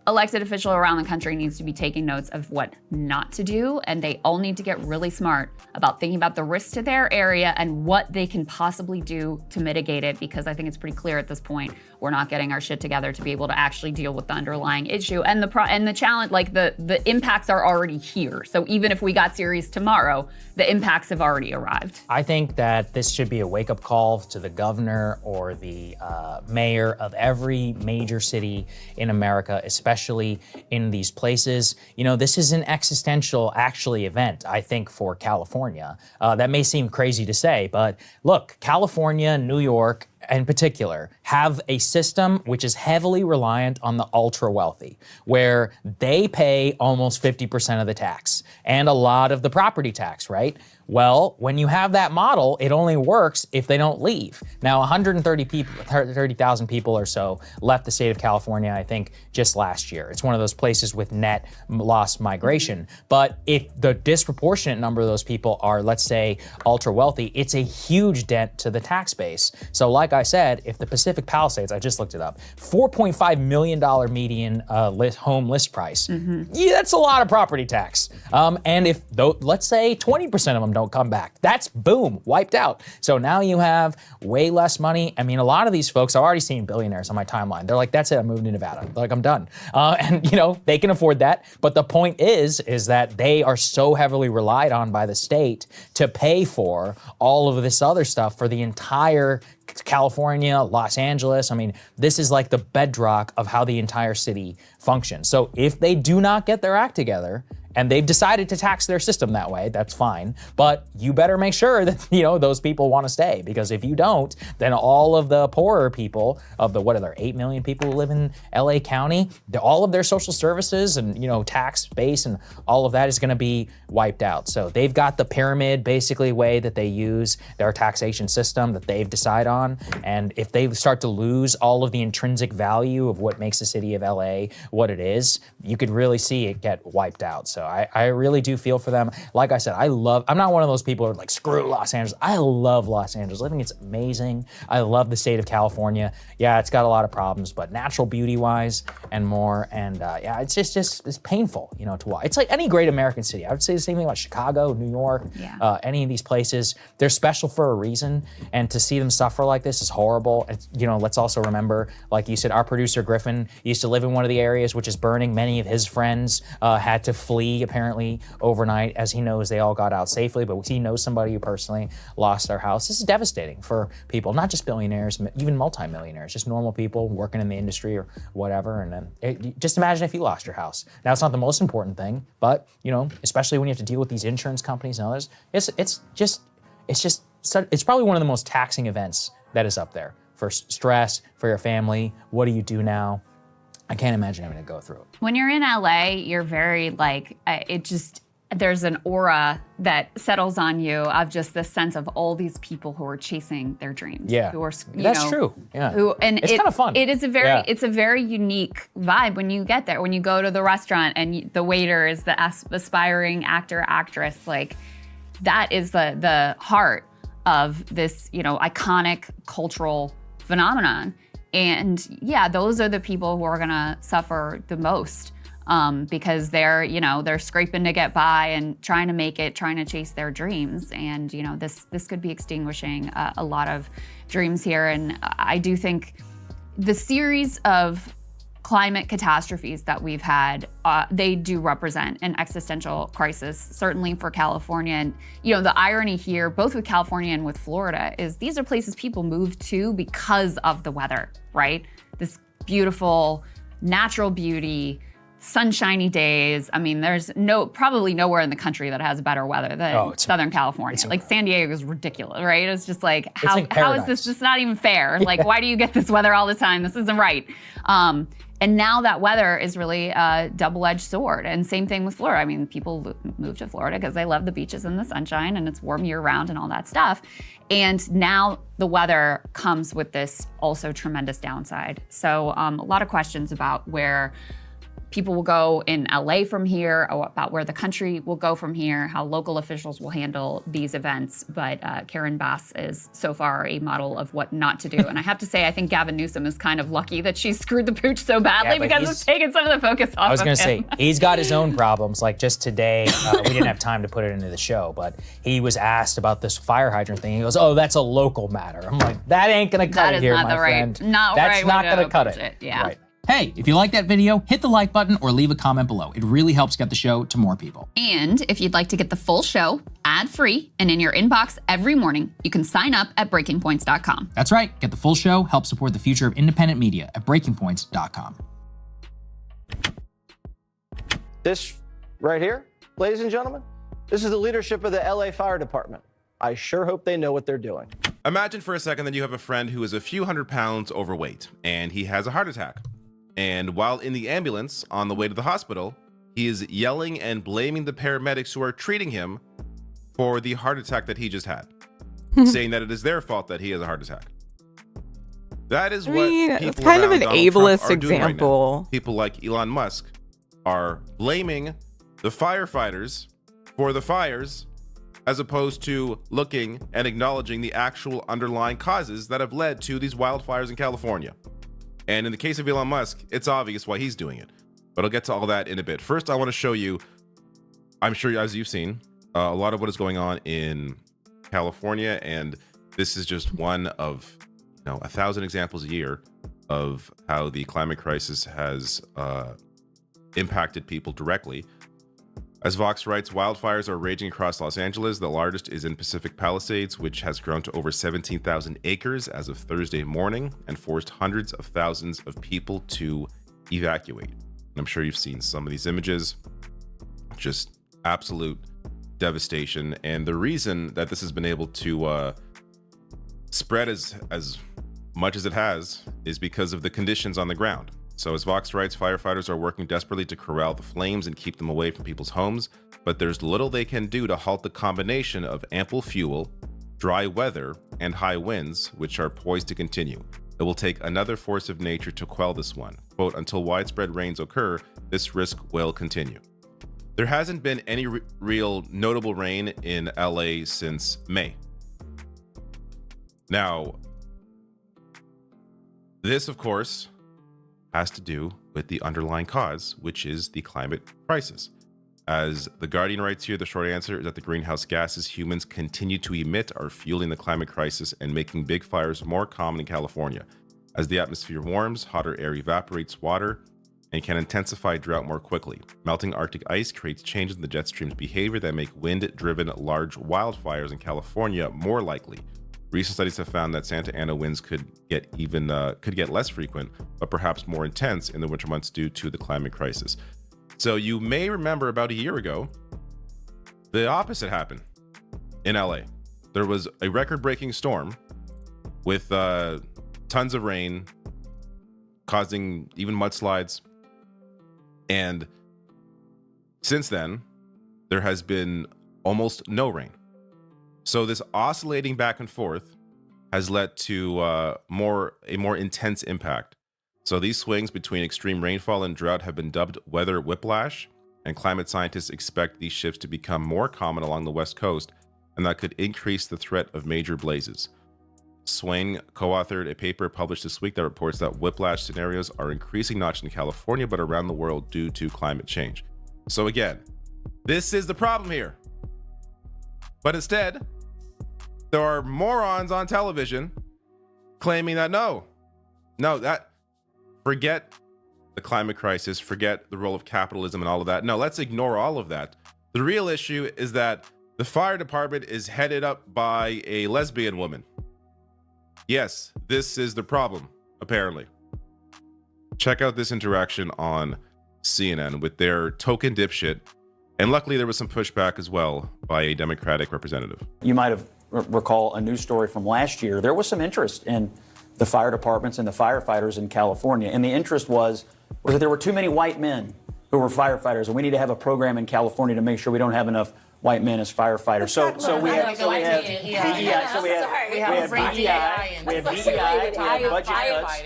elected official around the country needs to be taking notes of what not to do, and they all need to get really smart about thinking about the risks to their area and what they can possibly do to mitigate it, because I think it's pretty clear at this point we're not getting our shit together to be able to actually deal with the underlying issue. And the challenge, like the impacts are already here. So even if we got serious tomorrow, the impacts have already arrived. I think that this should be a wake-up call to the governor or the mayor of every major city in America, especially in these places. You know, this is an existential, actually, event, I think, for California. That may seem crazy to say, but look, California, New York, in particular, have a system which is heavily reliant on the ultra wealthy, where they pay almost 50% of the tax and a lot of the property tax, right? Well, when you have that model, it only works if they don't leave. Now, 130,000 people or so left the state of California, I think, just last year. It's one of those places with net loss migration. But if the disproportionate number of those people are, let's say, ultra wealthy, it's a huge dent to the tax base. So like I said, if the Pacific Palisades, I just looked it up, $4.5 million median home list price, yeah, that's a lot of property tax. And if, let's say 20% of them don't come back, that's boom, wiped out. So now you have way less money. I mean, a lot of these folks, I've already seen billionaires on my timeline. They're like, that's it, I'm moving to Nevada. They're like, I'm done. And you know, they can afford that. But the point is that they are so heavily relied on by the state to pay for all of this other stuff for the entire California, Los Angeles. I mean, this is like the bedrock of how the entire city functions. So if they do not get their act together, and they've decided to tax their system that way, that's fine. But you better make sure that, you know, those people want to stay, because if you don't, then all of the poorer people of the, what are there, 8 million people who live in LA County, all of their social services and, you know, tax base and all of that is gonna be wiped out. So they've got the pyramid basically way that they use their taxation system that they've decided on. And if they start to lose all of the intrinsic value of what makes the city of LA what it is, you could really see it get wiped out. So I really do feel for them. Like I said, I'm not one of those people who are like, screw Los Angeles. I love Los Angeles. I think it's amazing. I love the state of California. Yeah, it's got a lot of problems, but natural beauty-wise and more. And yeah, it's just it's painful, you know, to watch. It's like any great American city. I would say the same thing about Chicago, New York, any of these places. They're special for a reason. And to see them suffer like this is horrible. And, you know, let's also remember, like you said, our producer Griffin used to live in one of the areas which is burning. Many of his friends had to flee apparently overnight, as he knows they all got out safely, but he knows somebody who personally lost their house. This is devastating for people, not just billionaires, even multimillionaires, just normal people working in the industry or whatever. And then just imagine if you lost your house. Now, it's not the most important thing, but you know, especially when you have to deal with these insurance companies and others, it's probably one of the most taxing events that is up there for stress, for your family. What do you do now? I can't imagine having to go through it. When you're in LA, you're very like, there's an aura that settles on you of just this sense of all these people who are chasing their dreams. Yeah, who are, that's true. Yeah, and it's kind of fun. It is it's a very unique vibe when you get there. When you go to the restaurant and the waiter is the aspiring actor, actress, like that is the heart of this, you know, iconic cultural phenomenon. And yeah, those are the people who are gonna suffer the most because they're scraping to get by and trying to make it, trying to chase their dreams. And you know, this could be extinguishing a lot of dreams here. And I do think the series of climate catastrophes that we've had, they do represent an existential crisis, certainly for California. And you know, the irony here, both with California and with Florida, is these are places people move to because of the weather, right? This beautiful natural beauty, sunshiny days. I mean, there's probably nowhere in the country that has better weather than Southern California. Like San Diego is ridiculous, right? It's just like, how is this just not even fair? Like, why do you get this weather all the time? This isn't right. And now that weather is really a double-edged sword. And same thing with Florida. I mean, people move to Florida because they love the beaches and the sunshine and it's warm year-round and all that stuff. And now the weather comes with this also tremendous downside. So a lot of questions about where people will go in LA from here, or about where the country will go from here, how local officials will handle these events. But Karen Bass is so far a model of what not to do. And I have to say, I think Gavin Newsom is kind of lucky that she screwed the pooch so badly because it's taken some of the focus off of him. I was going to say, he's got his own problems. Like just today, we didn't have time to put it into the show, but he was asked about this fire hydrant thing. He goes, "Oh, that's a local matter." I'm like, that ain't going to cut it here, my friend. That's not going to cut it. Yeah. Right. Hey, if you like that video, hit the like button or leave a comment below. It really helps get the show to more people. And if you'd like to get the full show ad-free and in your inbox every morning, you can sign up at breakingpoints.com. That's right. Get the full show. Help support the future of independent media at breakingpoints.com. This right here, ladies and gentlemen, this is the leadership of the LA Fire Department. I sure hope they know what they're doing. Imagine for a second that you have a friend who is a few hundred pounds overweight and he has a heart attack. And while in the ambulance on the way to the hospital, he is yelling and blaming the paramedics who are treating him for the heart attack that he just had, saying that it is their fault that he has a heart attack. That is what it's kind of an ableist example. Right, people like Elon Musk are blaming the firefighters for the fires as opposed to looking and acknowledging the actual underlying causes that have led to these wildfires in California. And in the case of Elon Musk, it's obvious why he's doing it. But I'll get to all that in a bit. First, I want to show you, I'm sure as you've seen, a lot of what is going on in California. And this is just one of 1,000 examples a year of how the climate crisis has impacted people directly. As Vox writes, wildfires are raging across Los Angeles. The largest is in Pacific Palisades, which has grown to over 17,000 acres as of Thursday morning and forced hundreds of thousands of people to evacuate. And I'm sure you've seen some of these images. Just absolute devastation. And the reason that this has been able to spread as much as it has is because of the conditions on the ground. So as Vox writes, firefighters are working desperately to corral the flames and keep them away from people's homes, but there's little they can do to halt the combination of ample fuel, dry weather, and high winds, which are poised to continue. It will take another force of nature to quell this one. Quote, until widespread rains occur, this risk will continue. There hasn't been any real notable rain in LA since May. Now, this, of course, has to do with the underlying cause, which is the climate crisis. As The Guardian writes here, the short answer is that the greenhouse gases humans continue to emit are fueling the climate crisis and making big fires more common in California. As the atmosphere warms, hotter air evaporates water and can intensify drought more quickly. Melting Arctic ice creates changes in the jet stream's behavior that make wind-driven large wildfires in California more likely. Recent studies have found that Santa Ana winds could get less frequent, but perhaps more intense in the winter months due to the climate crisis. So you may remember about a year ago, the opposite happened in LA. There was a record-breaking storm with tons of rain, causing even mudslides. And since then, there has been almost no rain. So this oscillating back and forth has led to a more intense impact. So these swings between extreme rainfall and drought have been dubbed weather whiplash, and climate scientists expect these shifts to become more common along the West Coast, and that could increase the threat of major blazes. Swain co-authored a paper published this week that reports that whiplash scenarios are increasing not just in California, but around the world due to climate change. So again, this is the problem here. But instead, there are morons on television claiming that forget the climate crisis, forget the role of capitalism and all of that. No, let's ignore all of that. The real issue is that the fire department is headed up by a lesbian woman. Yes, this is the problem, apparently. Check out this interaction on CNN with their token dipshit. And luckily, there was some pushback as well by a Democratic representative. You might have recall a news story from last year. There was some interest in the fire departments and the firefighters in California. And the interest was that there were too many white men who were firefighters. And we need to have a program in California to make sure we don't have enough white men as firefighters. So we have DEI, so we have DEI, we have budget cuts,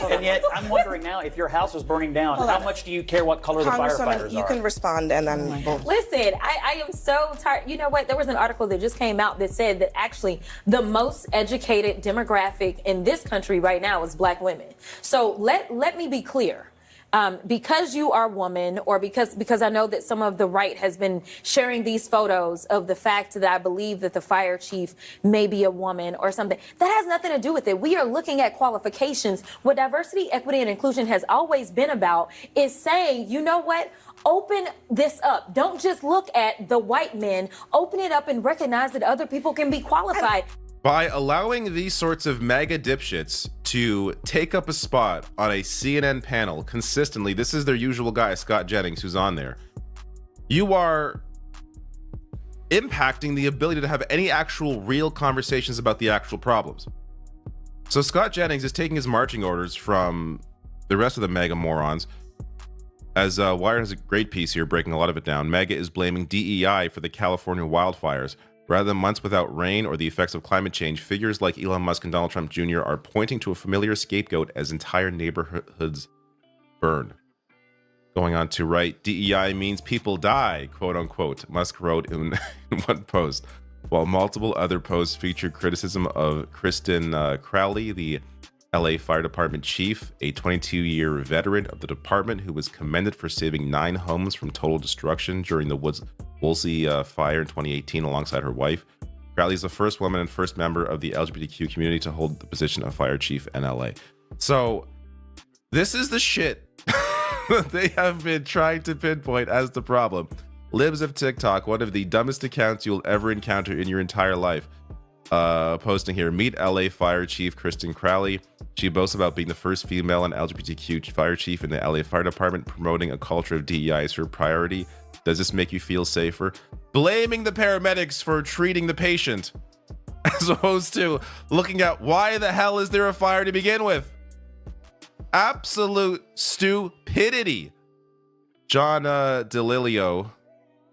and yet I'm wondering now, if your house is burning down, how much do you care what color the firefighters you are? can respond and then Listen, I am so tired. You know what? There was an article that just came out that said that actually the most educated demographic in this country right now is black women. So let me be clear. Because you are a woman, or because I know that some of the right has been sharing these photos of the fact that I believe that the fire chief may be a woman or something, that has nothing to do with it. We are looking at qualifications. What diversity, equity, and inclusion has always been about is saying, you know what? Open this up. Don't just look at the white men. Open it up and recognize that other people can be qualified. By allowing these sorts of mega dipshits to take up a spot on a CNN panel consistently, this is their usual guy, Scott Jennings, who's on there, you are impacting the ability to have any actual real conversations about the actual problems. So Scott Jennings is taking his marching orders from the rest of the mega morons. As Wired has a great piece here breaking a lot of it down, mega is blaming DEI for the California wildfires. Rather than months without rain or the effects of climate change, figures like Elon Musk and Donald Trump Jr. are pointing to a familiar scapegoat as entire neighborhoods burn. Going on to write, DEI means people die, quote unquote, Musk wrote in one post, while multiple other posts featured criticism of Kristen Crowley, the LA Fire Department chief, a 22-year veteran of the department who was commended for saving 9 homes from total destruction during the Woolsey fire in 2018 alongside her wife. Crowley is the first woman and first member of the LGBTQ community to hold the position of fire chief in LA. So this is the shit that they have been trying to pinpoint as the problem. Libs of TikTok, one of the dumbest accounts you'll ever encounter in your entire life. Posting here, meet LA Fire Chief Kristen Crowley. She boasts about being the first female and LGBTQ fire chief in the LA Fire Department, promoting a culture of DEI as her priority. Does this make you feel safer? Blaming the paramedics for treating the patient, as opposed to looking at why the hell is there a fire to begin with? Absolute stupidity. John DeLilio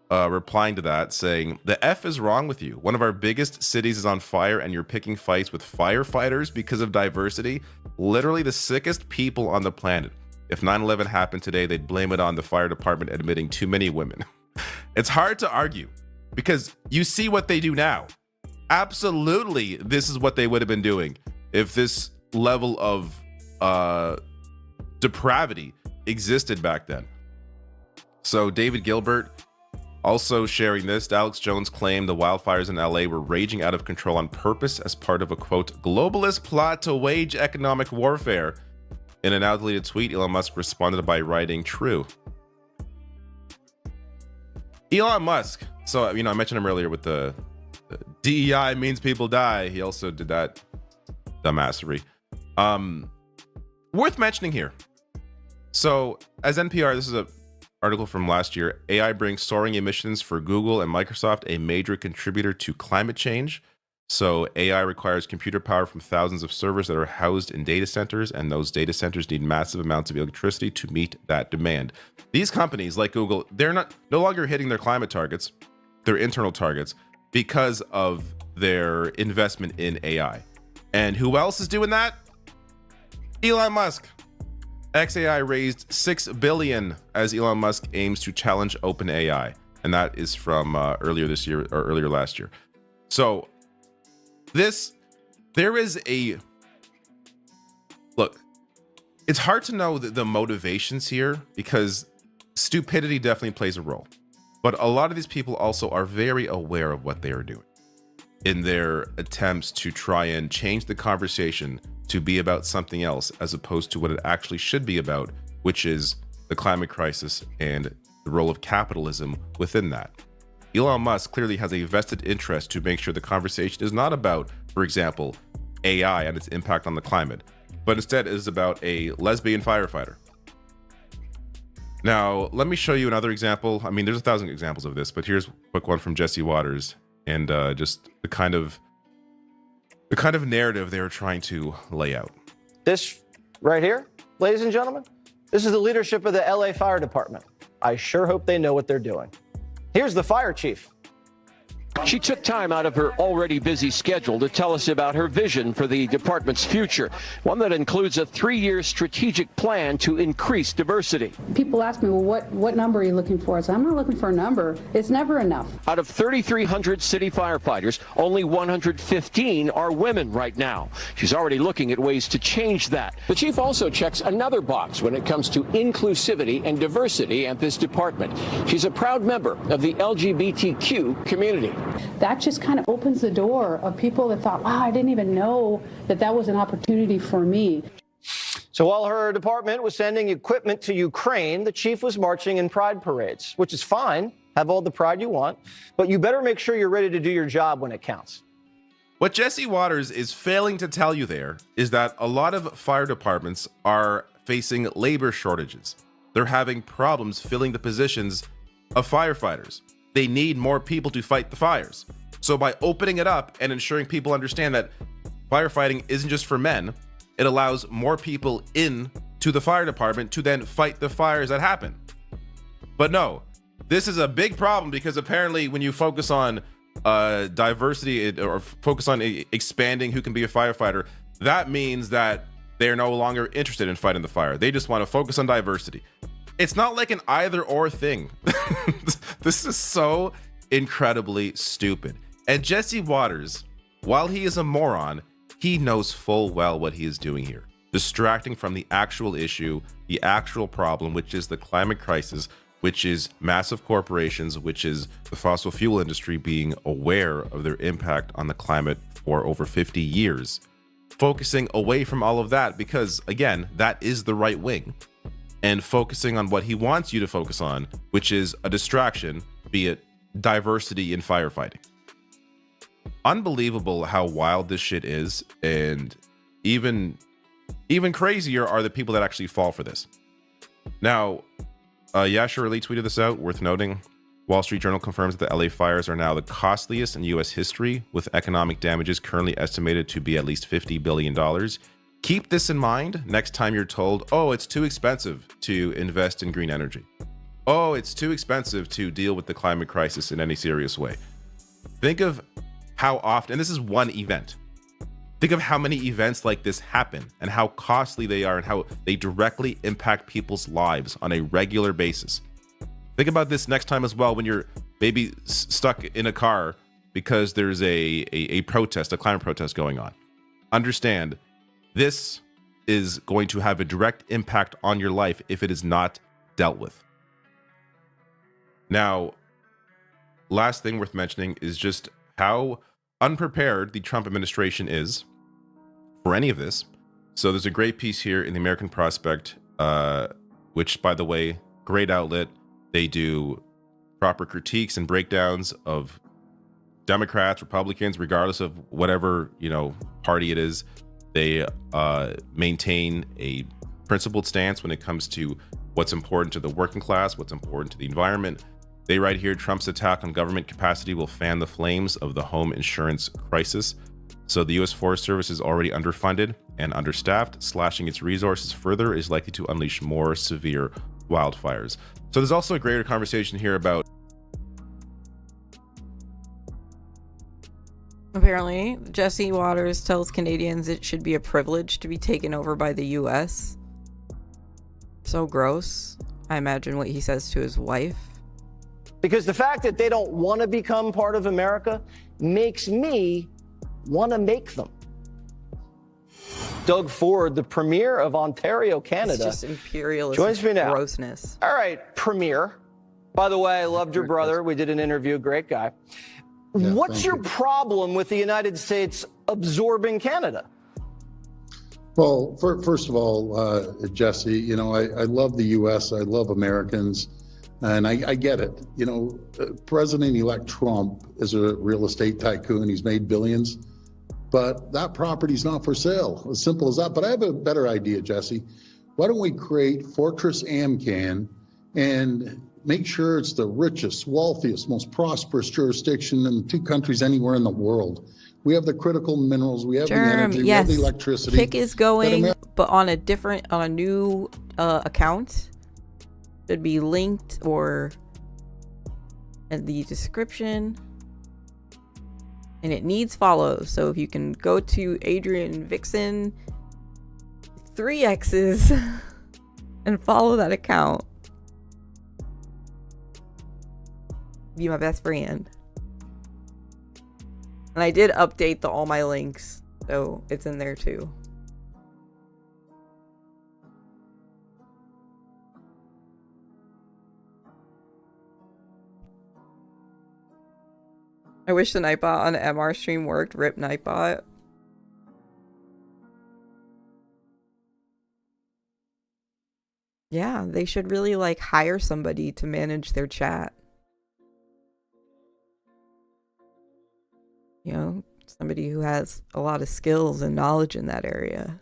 replying to that, saying, the F is wrong with you. One of our biggest cities is on fire and you're picking fights with firefighters because of diversity. Literally the sickest people on the planet. If 9/11 happened today, they'd blame it on the fire department admitting too many women. It's hard to argue because you see what they do now. Absolutely, this is what they would have been doing if this level of depravity existed back then. So David Gilbert also sharing this, Alex Jones claimed the wildfires in LA were raging out of control on purpose as part of a, quote, globalist plot to wage economic warfare. In an now deleted tweet, Elon Musk responded by writing, true. Elon Musk. So, I mentioned him earlier with the DEI means people die. He also did that dumbassery. Worth mentioning here. So, as NPR, this is a article from last year. AI brings soaring emissions for Google and Microsoft, a major contributor to climate change. So AI requires computer power from thousands of servers that are housed in data centers, and those data centers need massive amounts of electricity to meet that demand. These companies like Google, they're no longer hitting their climate targets, their internal targets, because of their investment in AI. And who else is doing that? Elon Musk. XAI raised $6 billion as Elon Musk aims to challenge OpenAI. And that is from earlier this year or earlier last year. So there is a, look, it's hard to know the motivations here because stupidity definitely plays a role. But a lot of these people also are very aware of what they are doing in their attempts to try and change the conversation to be about something else as opposed to what it actually should be about, which is the climate crisis and the role of capitalism within that. Elon Musk clearly has a vested interest to make sure the conversation is not about, for example, AI and its impact on the climate, but instead is about a lesbian firefighter. Now, let me show you another example. I mean, there's 1,000 examples of this, but here's a quick one from Jesse Waters and just the kind of narrative they were trying to lay out. This right here, ladies and gentlemen, this is the leadership of the LA Fire Department. I sure hope they know what they're doing. Here's the fire chief. She took time out of her already busy schedule to tell us about her vision for the department's future, one that includes a 3-year strategic plan to increase diversity. People ask me, well, what number are you looking for? I said, I'm not looking for a number. It's never enough. Out of 3,300 city firefighters, only 115 are women right now. She's already looking at ways to change that. The chief also checks another box when it comes to inclusivity and diversity at this department. She's a proud member of the LGBTQ community. That just kind of opens the door of people that thought, wow, I didn't even know that was an opportunity for me. So while her department was sending equipment to Ukraine, the chief was marching in pride parades, which is fine. Have all the pride you want, but you better make sure you're ready to do your job when it counts. What Jesse Waters is failing to tell you there is that a lot of fire departments are facing labor shortages. They're having problems filling the positions of firefighters. They need more people to fight the fires. So by opening it up and ensuring people understand that firefighting isn't just for men, it allows more people in to the fire department to then fight the fires that happen. But no, this is a big problem because apparently when you focus on diversity or focus on expanding who can be a firefighter, that means that they're no longer interested in fighting the fire. They just want to focus on diversity. It's not like an either or thing. This is so incredibly stupid. And Jesse Waters, while he is a moron, he knows full well what he is doing here. Distracting from the actual issue, the actual problem, which is the climate crisis, which is massive corporations, which is the fossil fuel industry being aware of their impact on the climate for over 50 years. Focusing away from all of that because, again, that is the right wing. And focusing on what he wants you to focus on, which is a distraction, be it diversity in firefighting. Unbelievable how wild this shit is, and even crazier are the people that actually fall for this. Now, Yasher Ali tweeted this out, worth noting. Wall Street Journal confirms that the LA fires are now the costliest in U.S. history, with economic damages currently estimated to be at least $50 billion. Keep this in mind next time you're told, oh, it's too expensive to invest in green energy. Oh, it's too expensive to deal with the climate crisis in any serious way. Think of how often, and this is one event, think of how many events like this happen and how costly they are and how they directly impact people's lives on a regular basis. Think about this next time as well when you're maybe stuck in a car because there's a protest, a climate protest going on. Understand, this is going to have a direct impact on your life if it is not dealt with. Now, last thing worth mentioning is just how unprepared the Trump administration is for any of this. So there's a great piece here in the American Prospect, which, by the way, great outlet. They do proper critiques and breakdowns of Democrats, Republicans, regardless of whatever, party it is. They maintain a principled stance when it comes to what's important to the working class, what's important to the environment. They write here, Trump's attack on government capacity will fan the flames of the home insurance crisis. So the U.S. Forest Service is already underfunded and understaffed. Slashing its resources further is likely to unleash more severe wildfires. So there's also a greater conversation here about apparently, Jesse Waters tells Canadians it should be a privilege to be taken over by the U.S. So gross. I imagine what he says to his wife. Because the fact that they don't want to become part of America makes me want to make them. Doug Ford, the Premier of Ontario, Canada, it's just imperialism, joins me now. Grossness. All right, Premier. By the way, I loved your brother. We did an interview. Great guy. Yeah, what's your problem with the United States absorbing Canada? Well, first of all, Jesse, I love the U.S. I love Americans, and I get it. President-elect Trump is a real estate tycoon. He's made billions, but that property's not for sale. As simple as that. But I have a better idea, Jesse. Why don't we create Fortress Amcan and make sure it's the richest, wealthiest, most prosperous jurisdiction in 2 countries anywhere in the world. We have the critical minerals, we have the energy, we have the electricity. Kick is going, but on a new account. Should be linked or in the description. And it needs follows. So if you can go to Adrienne Vixen, 3 X's, and follow that account. Be my best friend. And I did update all my links, so it's in there too. I wish the Nightbot on the MR stream worked. Rip Nightbot. Yeah, they should really like hire somebody to manage their chat. You know, somebody who has a lot of skills and knowledge in that area.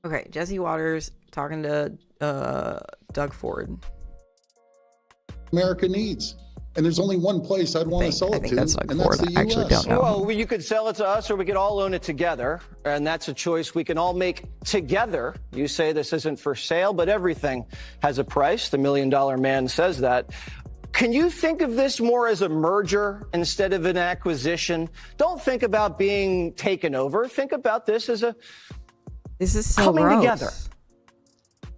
Okay, Jesse Waters talking to Doug Ford. America needs. And there's only one place I'd want to sell it to, that's and that's the I actually U.S. don't know. Well, you could sell it to us or we could all own it together, and that's a choice we can all make together. You say this isn't for sale, but everything has a price. The $1 Million Man says that. Can you think of this more as a merger instead of an acquisition? Don't think about being taken over. Think about this as a this is so coming gross. together.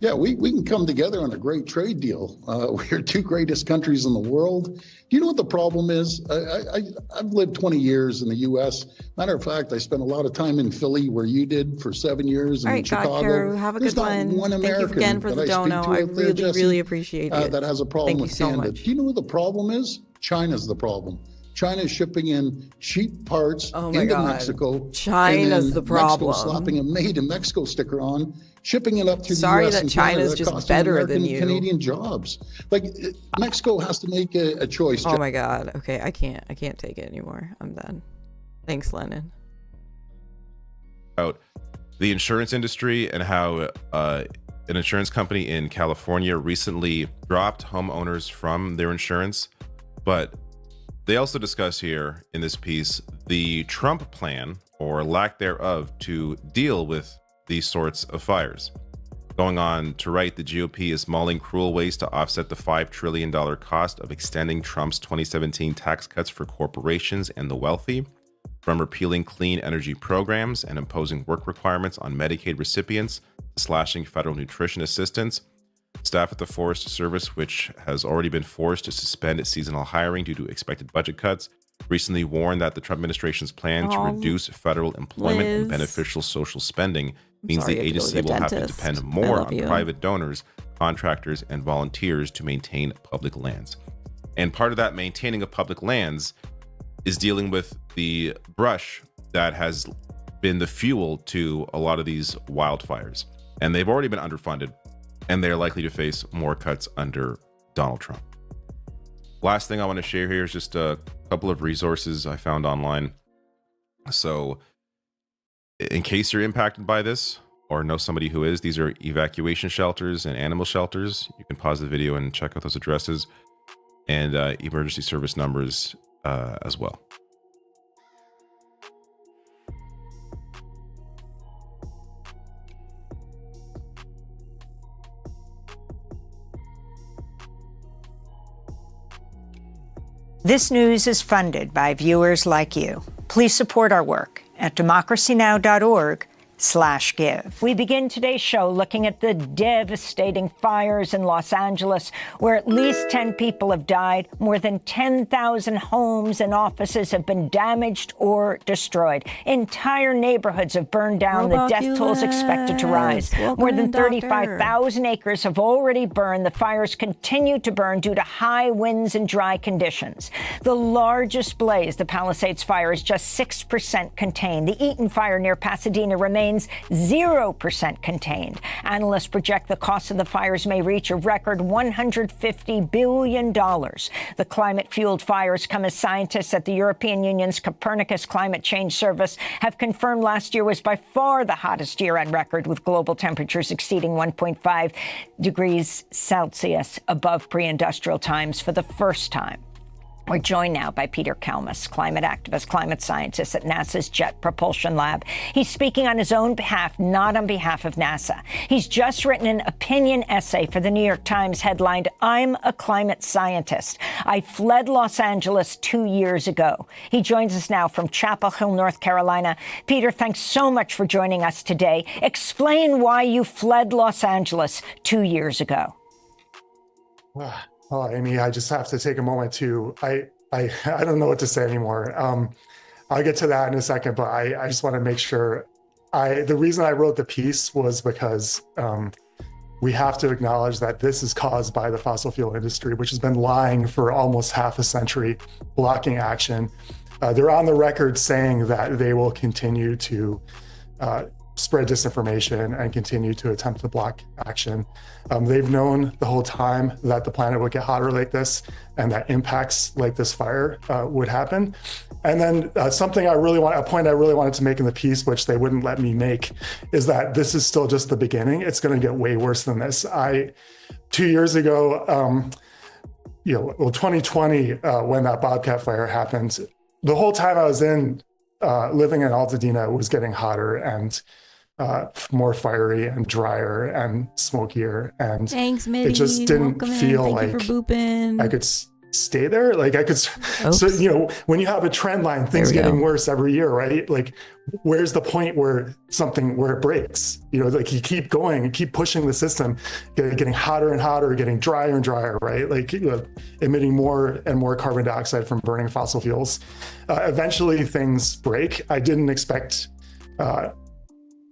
Yeah, we can come together on a great trade deal. We're 2 greatest countries in the world. Do you know what the problem is? I've lived 20 years in the U.S. Matter of fact, I spent a lot of time in Philly, where you did for 7 years, and All in right, Chicago. Godcare, have a There's good not one. one Thank American you again for the that I speak dono. to I out there, really, Jesse, really appreciate it. that has a problem Thank with you so Canada. much. Do you know what the problem is? China's the problem. China's shipping in cheap parts into Mexico. China's the problem. Mexico slapping a Made in Mexico sticker on, shipping it up to Sorry the U.S. that and China's Canada, just costing better American than and you. Canadian jobs. Like, Mexico has to make a choice. Oh my God. Okay, I can't take it anymore. I'm done. Thanks, Lennon. About the insurance industry and how an insurance company in California recently dropped homeowners from their insurance, but they also discuss here in this piece the Trump plan, or lack thereof, to deal with these sorts of fires. Going on to write, the GOP is mulling cruel ways to offset the $5 trillion cost of extending Trump's 2017 tax cuts for corporations and the wealthy, from repealing clean energy programs and imposing work requirements on Medicaid recipients to slashing federal nutrition assistance. Staff at the Forest Service, which has already been forced to suspend its seasonal hiring due to expected budget cuts, recently warned that the Trump administration's plan to reduce federal employment and beneficial social spending means the agency will have to depend more on private donors, contractors, and volunteers to maintain public lands. And part of that maintaining of public lands is dealing with the brush that has been the fuel to a lot of these wildfires. And they've already been underfunded, and they're likely to face more cuts under Donald Trump. Last thing I want to share here is just a couple of resources I found online. So in case you're impacted by this or know somebody who is, these are evacuation shelters and animal shelters. You can pause the video and check out those addresses, and emergency service numbers as well. This news is funded by viewers like you. Please support our work at democracynow.org/give. We begin today's show looking at the devastating fires in Los Angeles, where at least 10 people have died. More than 10,000 homes and offices have been damaged or destroyed. Entire neighborhoods have burned down. The death toll is expected to rise. More than 35,000 acres have already burned. The fires continue to burn due to high winds and dry conditions. The largest blaze, the Palisades fire, is just 6% contained. The Eaton fire near Pasadena remains 0% contained. Analysts project the cost of the fires may reach a record $150 billion. The climate-fueled fires come as scientists at the European Union's Copernicus Climate Change Service have confirmed last year was by far the hottest year on record, with global temperatures exceeding 1.5 degrees Celsius above pre-industrial times for the first time. We're joined now by Peter Kalmus, climate activist, climate scientist at NASA's Jet Propulsion Lab. He's speaking on his own behalf, not on behalf of NASA. He's just written an opinion essay for the New York Times headlined, "I'm a Climate Scientist. I fled Los Angeles 2 years ago." He joins us now from Chapel Hill, North Carolina. Peter, thanks so much for joining us today. Explain why you fled Los Angeles 2 years ago. Oh, Amy, I just have to take a moment to, I don't know what to say anymore. I'll get to that in a second, but I just want to make sure the reason I wrote the piece was because we have to acknowledge that this is caused by the fossil fuel industry, which has been lying for almost half a century, blocking action. They're on the record saying that they will continue to spread disinformation and continue to attempt to block action. They've known the whole time that the planet would get hotter like this and that impacts like this fire would happen. And then a point I really wanted to make in the piece, which they wouldn't let me make, is that this is still just the beginning. It's going to get way worse than this. 2 years ago, 2020, when that Bobcat fire happened, the whole time I was living in Altadena, it was getting hotter and more fiery and drier and smokier, and thanks, Mitty. It just didn't feel like I could stay there. Like I could. Oops. So when you have a trend line, things getting worse every year, right? Like, where's the point where it breaks? Like you keep going, you keep pushing the system, getting hotter and hotter, getting drier and drier, right? Like emitting more and more carbon dioxide from burning fossil fuels. Eventually, things break. I didn't expect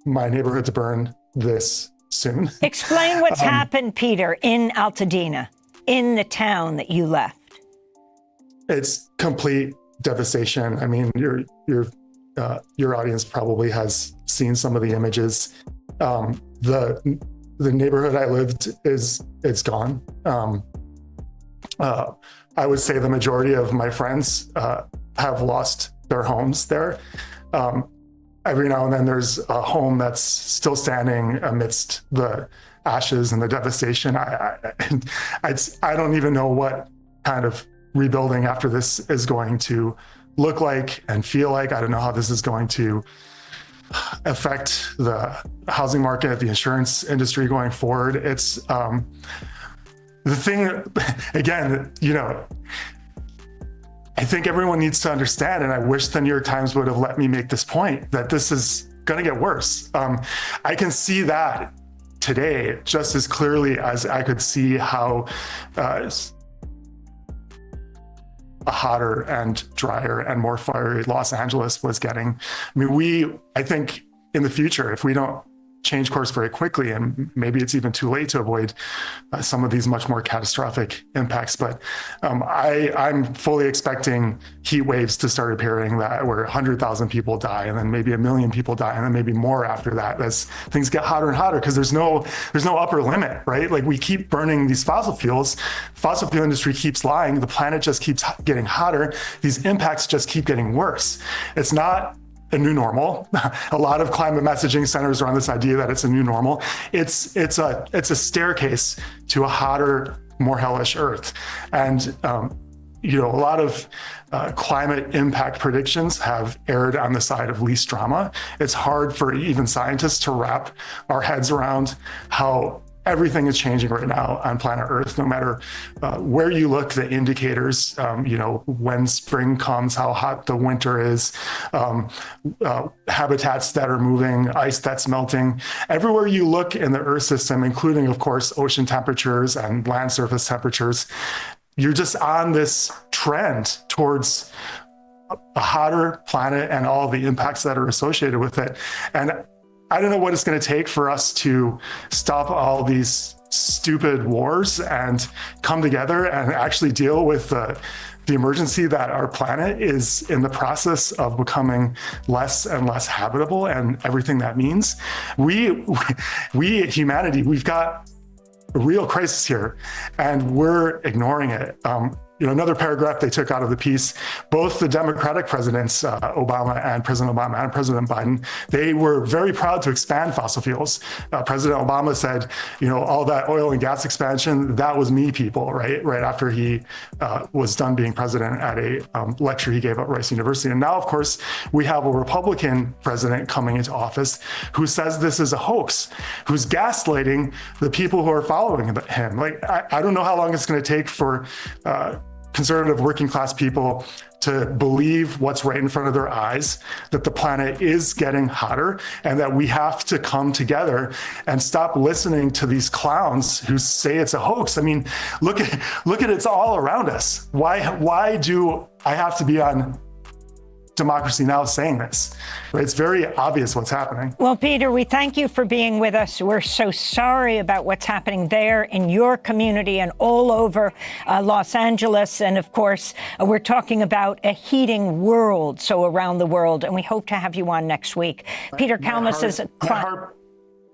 my neighborhood to burn this soon. Explain what's happened, Peter, in Altadena, in the town that you left. It's complete devastation. I mean, your audience probably has seen some of the images. The neighborhood I lived it's gone. I would say the majority of my friends have lost their homes there. Every now and then there's a home that's still standing amidst the ashes and the devastation. I don't even know what kind of rebuilding after this is going to look like and feel like. I don't know how this is going to affect the housing market, the insurance industry going forward. It's the thing, again, I think everyone needs to understand, and I wish the New York Times would have let me make this point, that this is going to get worse. I can see that today just as clearly as I could see how a hotter and drier and more fiery Los Angeles was getting. I mean, I think in the future, if we don't change course very quickly, and maybe it's even too late to avoid some of these much more catastrophic impacts. But I'm fully expecting heat waves to start appearing where 100,000 people die, and then maybe 1 million people die, and then maybe more after that as things get hotter and hotter, because there's no upper limit, right? Like, we keep burning these fossil fuels. Fossil fuel industry keeps lying. The planet just keeps getting hotter. These impacts just keep getting worse. It's not a new normal. A lot of climate messaging centers around this idea that it's a new normal. It's a staircase to a hotter, more hellish Earth. And a lot of climate impact predictions have erred on the side of least drama. It's hard for even scientists to wrap our heads around how everything is changing right now on planet Earth. No matter where you look, the indicators, when spring comes, how hot the winter is, habitats that are moving, ice that's melting. Everywhere you look in the Earth system, including, of course, ocean temperatures and land surface temperatures, you're just on this trend towards a hotter planet and all the impacts that are associated with it. And I don't know what it's going to take for us to stop all these stupid wars and come together and actually deal with the emergency that our planet is in the process of becoming less and less habitable, and everything that means. We humanity, we've got a real crisis here, and we're ignoring it. another paragraph they took out of the piece, both the Democratic presidents, Obama and President Biden, they were very proud to expand fossil fuels. President Obama said, all that oil and gas expansion, that was me, people, right after he was done being president at a lecture he gave at Rice University. And now, of course, we have a Republican president coming into office who says this is a hoax, who's gaslighting the people who are following him. Like, I don't know how long it's going to take for conservative working class people to believe what's right in front of their eyes, that the planet is getting hotter, and that we have to come together and stop listening to these clowns who say it's a hoax. I mean, look at it's all around us. Why do I have to be on Democracy Now! Saying this? Right? It's very obvious what's happening. Well, Peter, we thank you for being with us. We're so sorry about what's happening there in your community and all over Los Angeles. And of course, we're talking about a heating world, so around the world. And we hope to have you on next week. Peter Kalmus is a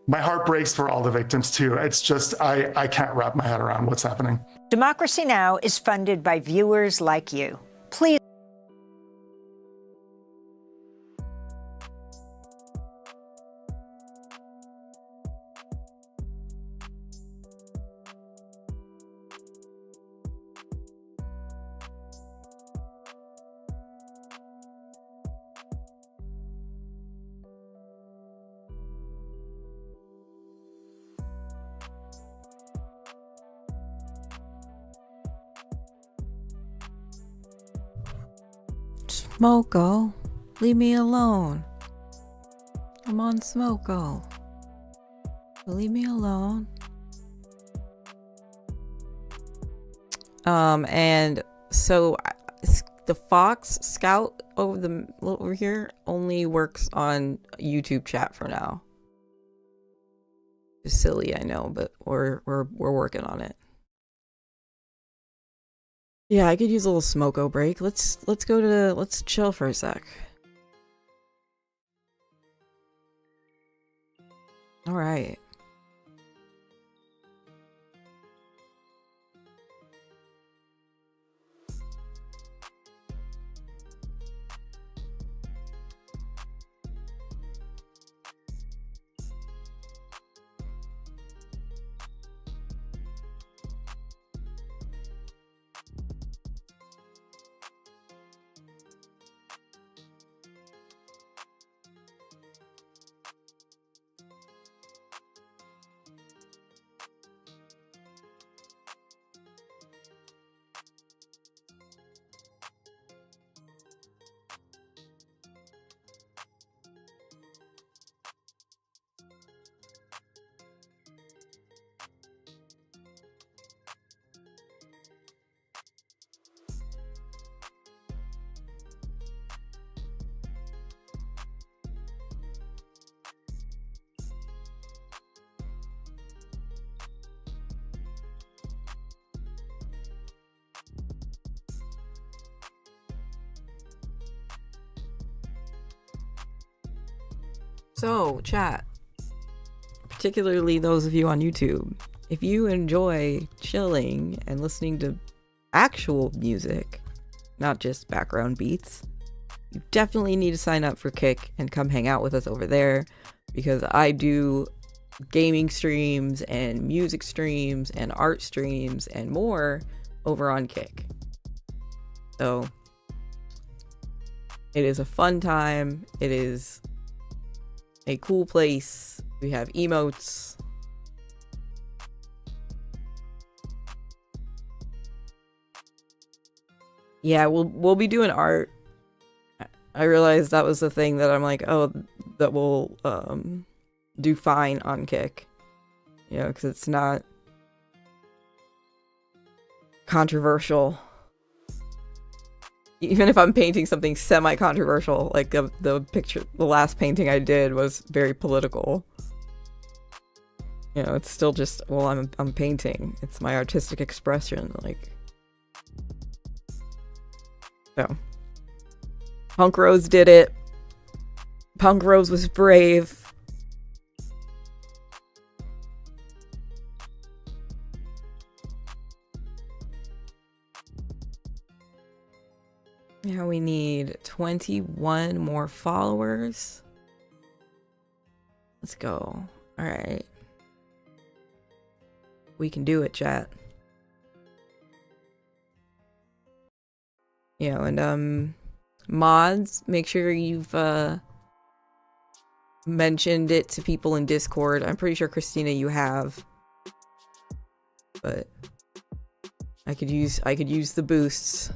my heart breaks for all the victims, too. It's just, I can't wrap my head around what's happening. Democracy Now! Is funded by viewers like you. Please. Smoko, leave me alone. I'm on Smoko. Leave me alone. And so the Fox Scout over here only works on YouTube chat for now. It's silly, I know, but we're working on it. Yeah, I could use a little smoko break. Let's chill for a sec. All right. So, chat, particularly those of you on YouTube, if you enjoy chilling and listening to actual music, not just background beats, you definitely need to sign up for Kick and come hang out with us over there, because I do gaming streams and music streams and art streams and more over on Kick. So it is a fun time. It is a cool place. We have emotes. Yeah, we'll be doing art. I realized that was the thing that I'm like, oh, that will do fine on Kick. You know, because it's not controversial. Even if I'm painting something semi-controversial, like the picture, the last painting I did was very political. You know, it's still just, well, I'm painting. It's my artistic expression, like. So, Punk Rose did it. Punk Rose was brave. Now we need 21 more followers. Let's go. All right. We can do it, chat. You know, and mods, make sure you've mentioned it to people in Discord. I'm pretty sure, Christina, you have. But I could use the boosts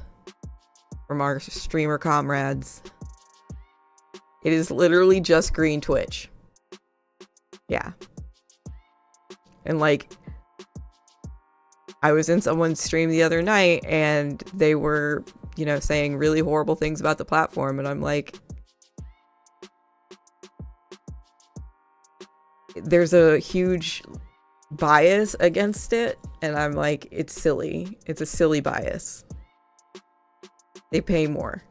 from our streamer comrades. It is literally just green Twitch. Yeah. And like, I was in someone's stream the other night and they were, you know, saying really horrible things about the platform, and I'm like, there's a huge bias against it, and I'm like, it's silly. It's a silly bias. They pay more.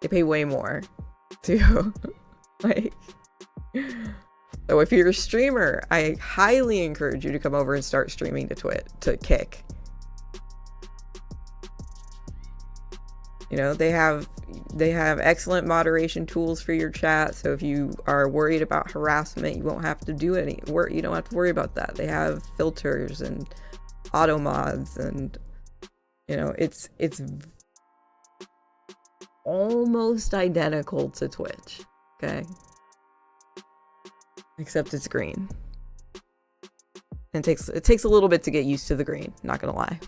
They pay way more to like. So if you're a streamer, I highly encourage you to come over and start streaming to Kick. You know, they have excellent moderation tools for your chat. So if you are worried about harassment, you won't have to do any work. You don't have to worry about that. They have filters and auto mods, and you know, it's almost identical to Twitch. Okay. Except it's green. And it takes a little bit to get used to the green, not gonna lie.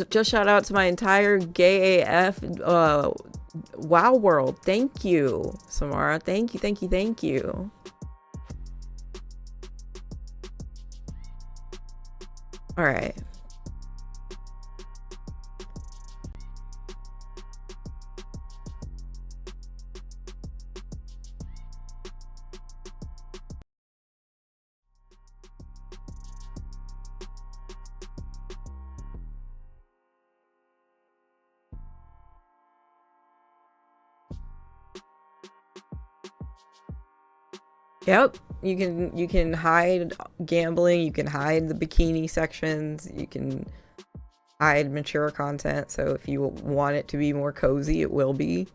Just shout out to my entire gay AF WoW world. Thank you, Samara. Thank you. All right. Yep, you can hide gambling, you can hide the bikini sections, you can hide mature content, so if you want it to be more cozy, it will be.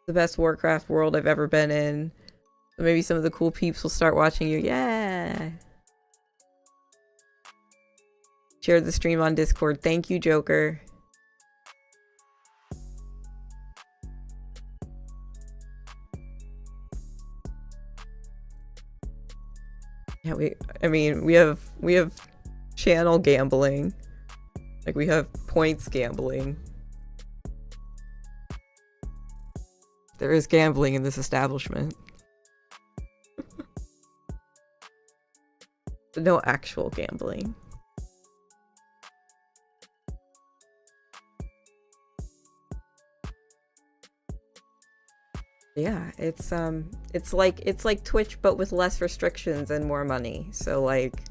The best Warcraft world I've ever been in. So maybe some of the cool peeps will start watching you. Yeah! Share the stream on Discord. Thank you, Joker. Yeah, we have channel gambling. Like, we have points gambling. There is gambling in this establishment. But no actual gambling. Yeah, it's like Twitch but with less restrictions and more money. So like,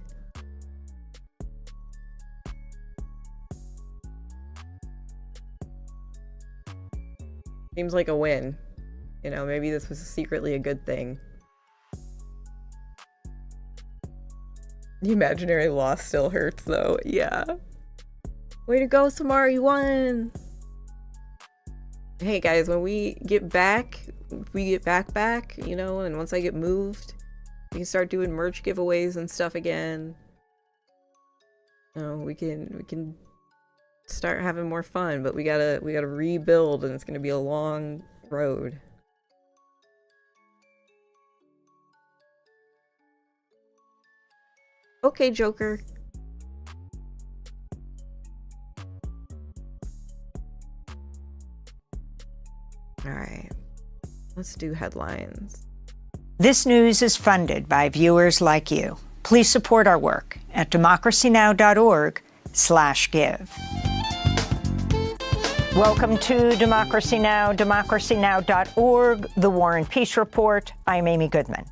seems like a win. You know, maybe this was secretly a good thing. The imaginary loss still hurts though. Yeah. Way to go, Samara, you won. Hey guys, when we get back, you know, and once I get moved, we can start doing merch giveaways and stuff again. You know, we can start having more fun, but we gotta rebuild, and it's gonna be a long road. Okay, Joker. All right, let's do headlines. This news is funded by viewers like you. Please support our work at democracynow.org/give. Welcome to Democracy Now!, democracynow.org, The War and Peace Report. I'm Amy Goodman.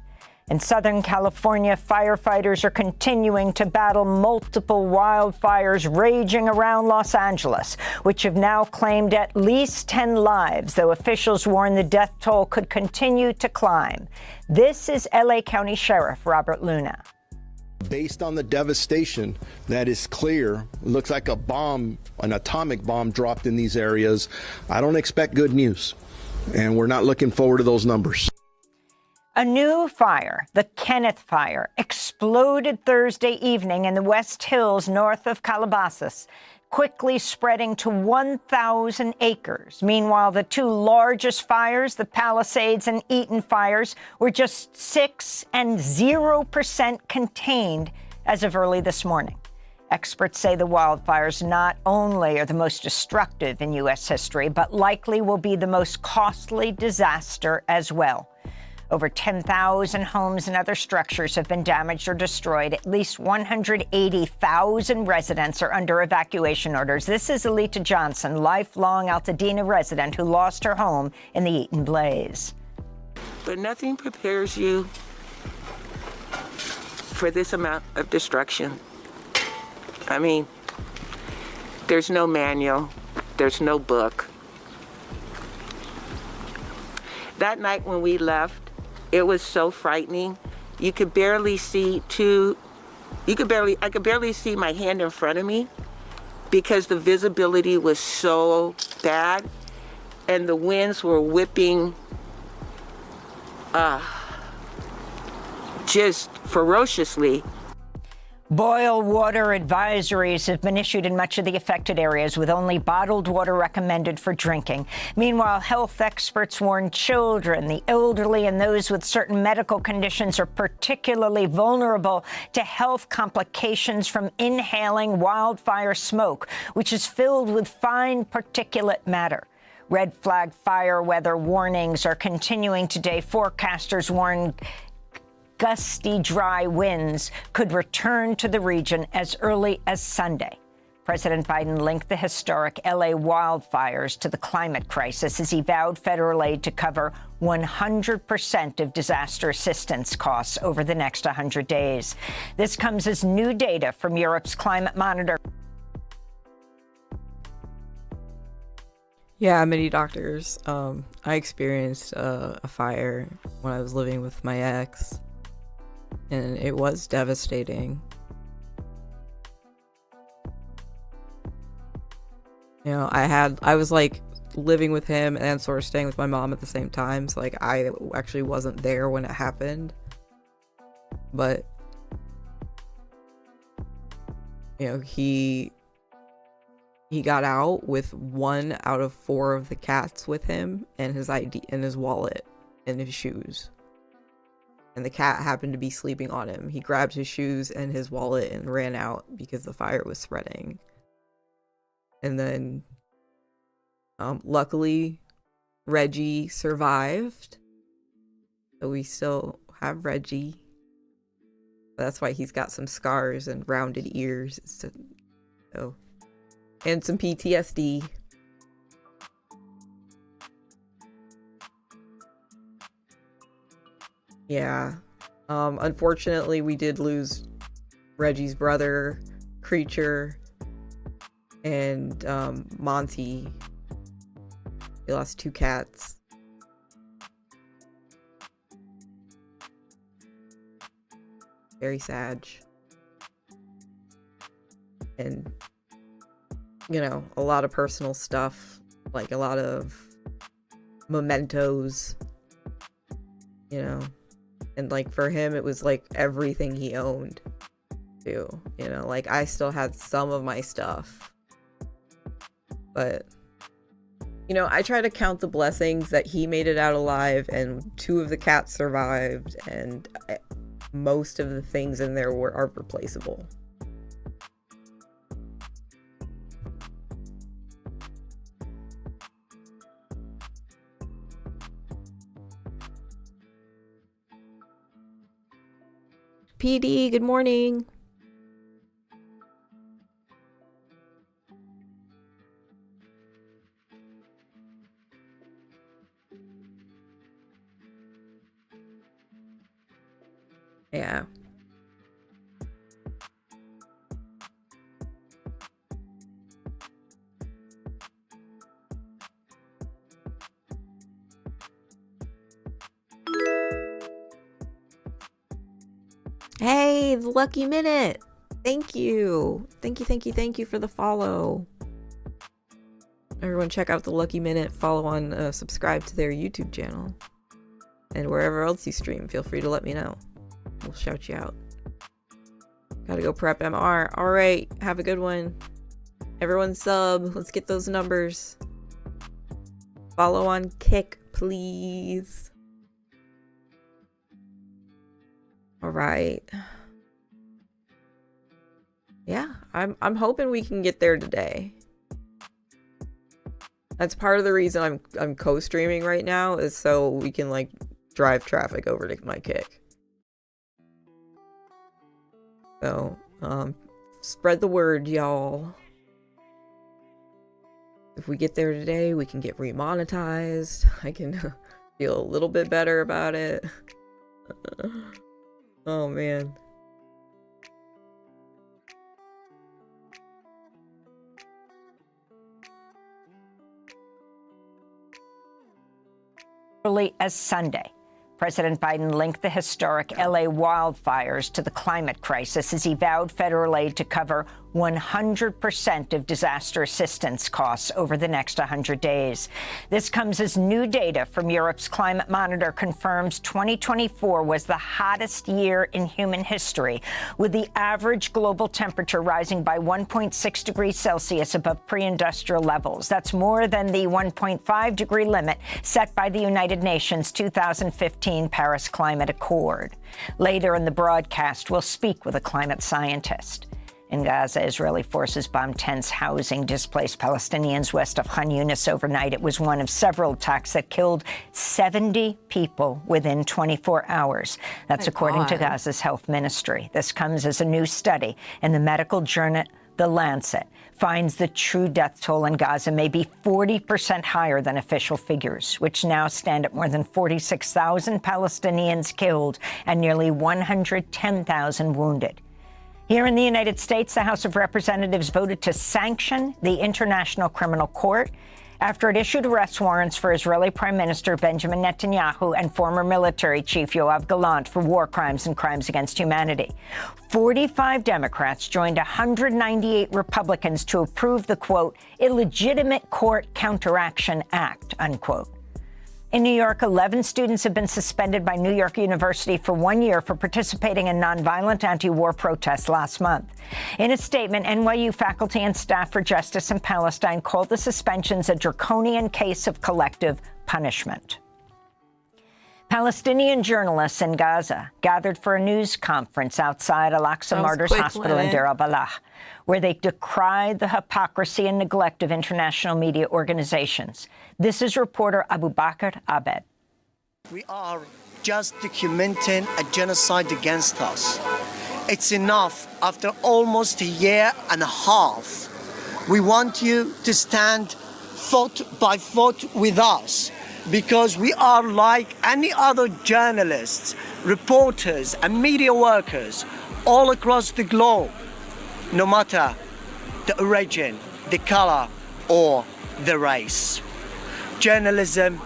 In Southern California, firefighters are continuing to battle multiple wildfires raging around Los Angeles, which have now claimed at least 10 lives, though officials warn the death toll could continue to climb. This is LA County Sheriff Robert Luna. Based on the devastation that is clear, it looks like a bomb, an atomic bomb dropped in these areas. I don't expect good news, and we're not looking forward to those numbers. A new fire, the Kenneth Fire, exploded Thursday evening in the West Hills north of Calabasas, quickly spreading to 1,000 acres. Meanwhile, the two largest fires, the Palisades and Eaton fires, were just 6% and 0% contained as of early this morning. Experts say the wildfires not only are the most destructive in U.S. history, but likely will be the most costly disaster as well. Over 10,000 homes and other structures have been damaged or destroyed. At least 180,000 residents are under evacuation orders. This is Alita Johnson, lifelong Altadena resident who lost her home in the Eaton blaze. But nothing prepares you for this amount of destruction. I mean, there's no manual, there's no book. That night when we left, it was so frightening. I could barely see my hand in front of me because the visibility was so bad and the winds were whipping just ferociously. Boil water advisories have been issued in much of the affected areas, with only bottled water recommended for drinking. Meanwhile, health experts warn children, the elderly, and those with certain medical conditions are particularly vulnerable to health complications from inhaling wildfire smoke, which is filled with fine particulate matter. Red flag fire weather warnings are continuing today. Forecasters warn gusty, dry winds could return to the region as early as Sunday. President Biden linked the historic LA wildfires to the climate crisis as he vowed federal aid to cover 100% of disaster assistance costs over the next 100 days. This comes as new data from Europe's climate monitor. Yeah, many doctors. I experienced a fire when I was living with my ex, and it was devastating. You know, I was like living with him and sort of staying with my mom at the same time, so like I actually wasn't there when it happened. But you know, he got out with 1 out of 4 of the cats with him, and his ID and his wallet and his shoes. And the cat happened to be sleeping on him. He grabbed his shoes and his wallet and ran out because the fire was spreading. And then, luckily, Reggie survived. So we still have Reggie. That's why he's got some scars and rounded ears. So, and some PTSD. Yeah. Unfortunately, we did lose Reggie's brother, Creature, and Monty. We lost 2 cats. Very sad. And, you know, a lot of personal stuff, like a lot of mementos, you know. And like for him, it was like everything he owned too, you know, like I still had some of my stuff, but you know, I try to count the blessings that he made it out alive and 2 of the cats survived, and most of the things in there are replaceable. PD, good morning. Yeah. Hey, the Lucky Minute. Thank you. Thank you for the follow. Everyone check out the Lucky Minute. Follow on, subscribe to their YouTube channel. And wherever else you stream, feel free to let me know. We'll shout you out. Gotta go prep MR. Alright, have a good one. Everyone sub. Let's get those numbers. Follow on Kick, please. Alright. Yeah, I'm hoping we can get there today. That's part of the reason I'm co-streaming right now, is so we can like drive traffic over to my Kick. So, spread the word, y'all. If we get there today, we can get remonetized. I can feel a little bit better about it. Oh man. Early as Sunday, President Biden linked the historic LA wildfires to the climate crisis as he vowed federal aid to cover 100% of disaster assistance costs over the next 100 days. This comes as new data from Europe's climate monitor confirms 2024 was the hottest year in human history, with the average global temperature rising by 1.6 degrees Celsius above pre-industrial levels. That's more than the 1.5 degree limit set by the United Nations 2015 Paris Climate Accord. Later in the broadcast, we'll speak with a climate scientist. In Gaza, Israeli forces bombed tents housing displaced Palestinians west of Khan Yunis overnight. It was one of several attacks that killed 70 people within 24 hours. That's according to Gaza's health ministry. This comes as a new study in the medical journal The Lancet finds the true death toll in Gaza may be 40% higher than official figures, which now stand at more than 46,000 Palestinians killed and nearly 110,000 wounded. Here in the United States, the House of Representatives voted to sanction the International Criminal Court after it issued arrest warrants for Israeli Prime Minister Benjamin Netanyahu and former military chief Yoav Gallant for war crimes and crimes against humanity. 45 Democrats joined 198 Republicans to approve the, quote, illegitimate court counteraction act, unquote. In New York, 11 students have been suspended by New York University for 1 year for participating in nonviolent anti-war protests last month. In a statement, NYU faculty and staff for justice in Palestine called the suspensions a draconian case of collective punishment. Palestinian journalists in Gaza gathered for a news conference outside Al-Aqsa Martyrs Hospital in Deir al-Balah, where they decried the hypocrisy and neglect of international media organizations. This is reporter Abu Bakr Abed. We are just documenting a genocide against us. It's enough. After almost a year and a half, we want you to stand foot by foot with us, because we are like any other journalists, reporters, and media workers all across the globe, no matter the origin, the color, or the race. Journalism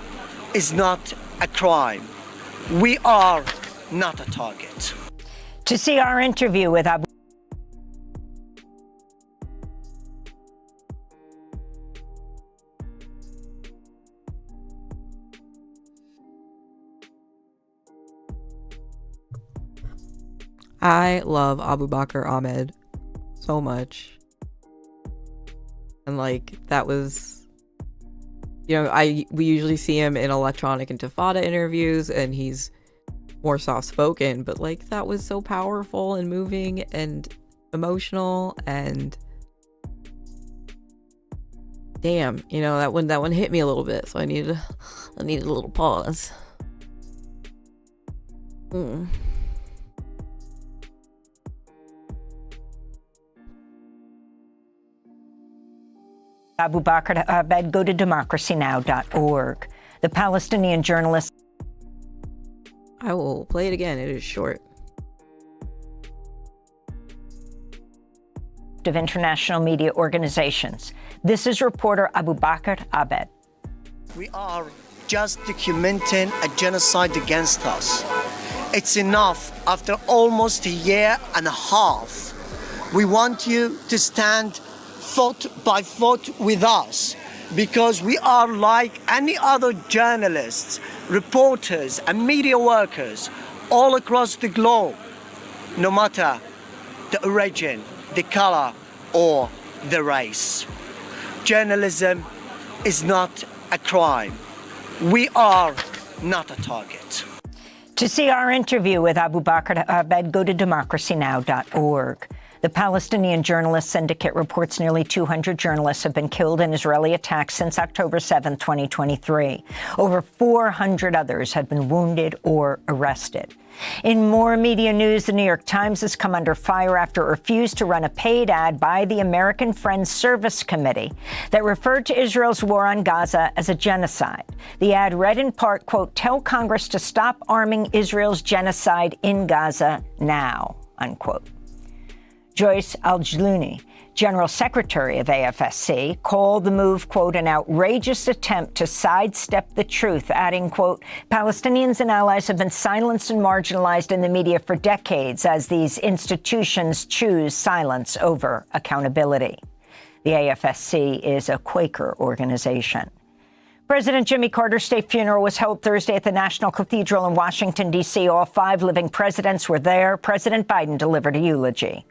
is not a crime. We are not a target. To see our interview with Abu I love Abu Bakr Ahmed so much. And like, that was, you know, we usually see him in Electronic Intifada interviews and he's more soft-spoken, but like, that was so powerful and moving and emotional, and damn, you know, that one hit me a little bit, so I needed a little pause. Abu Bakr Abed, go to democracynow.org. The Palestinian journalist. I will play it again. It is short. of international media organizations. This is reporter Abu Bakr Abed. We are just documenting a genocide against us. It's enough after almost a year and a half. We want you to stand foot by foot with us because we are like any other journalists, reporters, and media workers all across the globe, no matter the origin, the color, or the race. Journalism is not a crime. We are not a target. To see our interview with Abu Bakr Abed, go to democracynow.org. The Palestinian Journalist Syndicate reports nearly 200 journalists have been killed in Israeli attacks since October 7, 2023. Over 400 others have been wounded or arrested. In more media news, the New York Times has come under fire after it refused to run a paid ad by the American Friends Service Committee that referred to Israel's war on Gaza as a genocide. The ad read in part, quote, "Tell Congress to stop arming Israel's genocide in Gaza now," unquote. Joyce Al-Jalouni, General Secretary of AFSC, called the move, quote, "an outrageous attempt to sidestep the truth," adding, quote, "Palestinians and allies have been silenced and marginalized in the media for decades as these institutions choose silence over accountability." The AFSC is a Quaker organization. President Jimmy Carter's state funeral was held Thursday at the National Cathedral in Washington, D.C. All 5 living presidents were there. President Biden delivered a eulogy.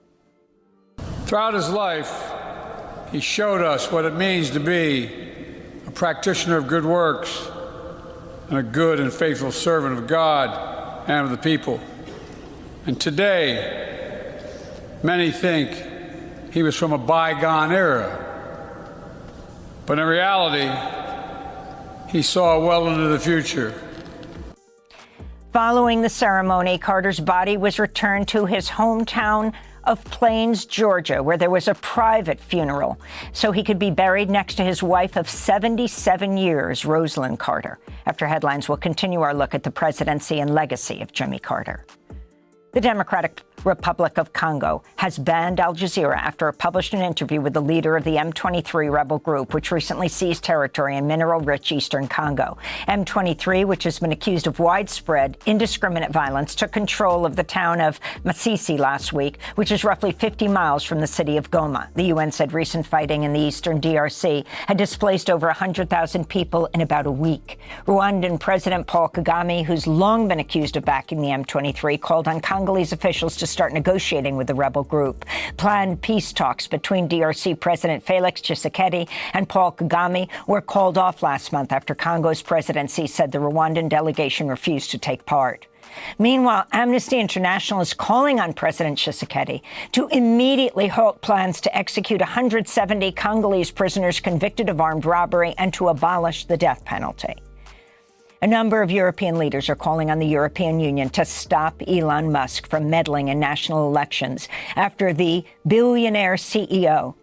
Throughout his life, he showed us what it means to be a practitioner of good works and a good and faithful servant of God and of the people. And today, many think he was from a bygone era. But in reality, he saw well into the future. Following the ceremony, Carter's body was returned to his hometown of Plains, Georgia, where there was a private funeral so he could be buried next to his wife of 77 years, Rosalind Carter. After headlines, we'll continue our look at the presidency and legacy of Jimmy Carter. The Democratic Republic of Congo has banned Al Jazeera after it published an interview with the leader of the M23 rebel group, which recently seized territory in mineral-rich eastern Congo. M23, which has been accused of widespread, indiscriminate violence, took control of the town of Masisi last week, which is roughly 50 miles from the city of Goma. The UN said recent fighting in the eastern DRC had displaced over 100,000 people in about a week. Rwandan President Paul Kagame, who's long been accused of backing the M23, called on Congolese officials to start negotiating with the rebel group. Planned peace talks between DRC President Felix Tshisekedi and Paul Kagame were called off last month after Congo's presidency said the Rwandan delegation refused to take part. Meanwhile, Amnesty International is calling on President Tshisekedi to immediately halt plans to execute 170 Congolese prisoners convicted of armed robbery and to abolish the death penalty. A number of European leaders are calling on the European Union to stop Elon Musk from meddling in national elections after the billionaire CEO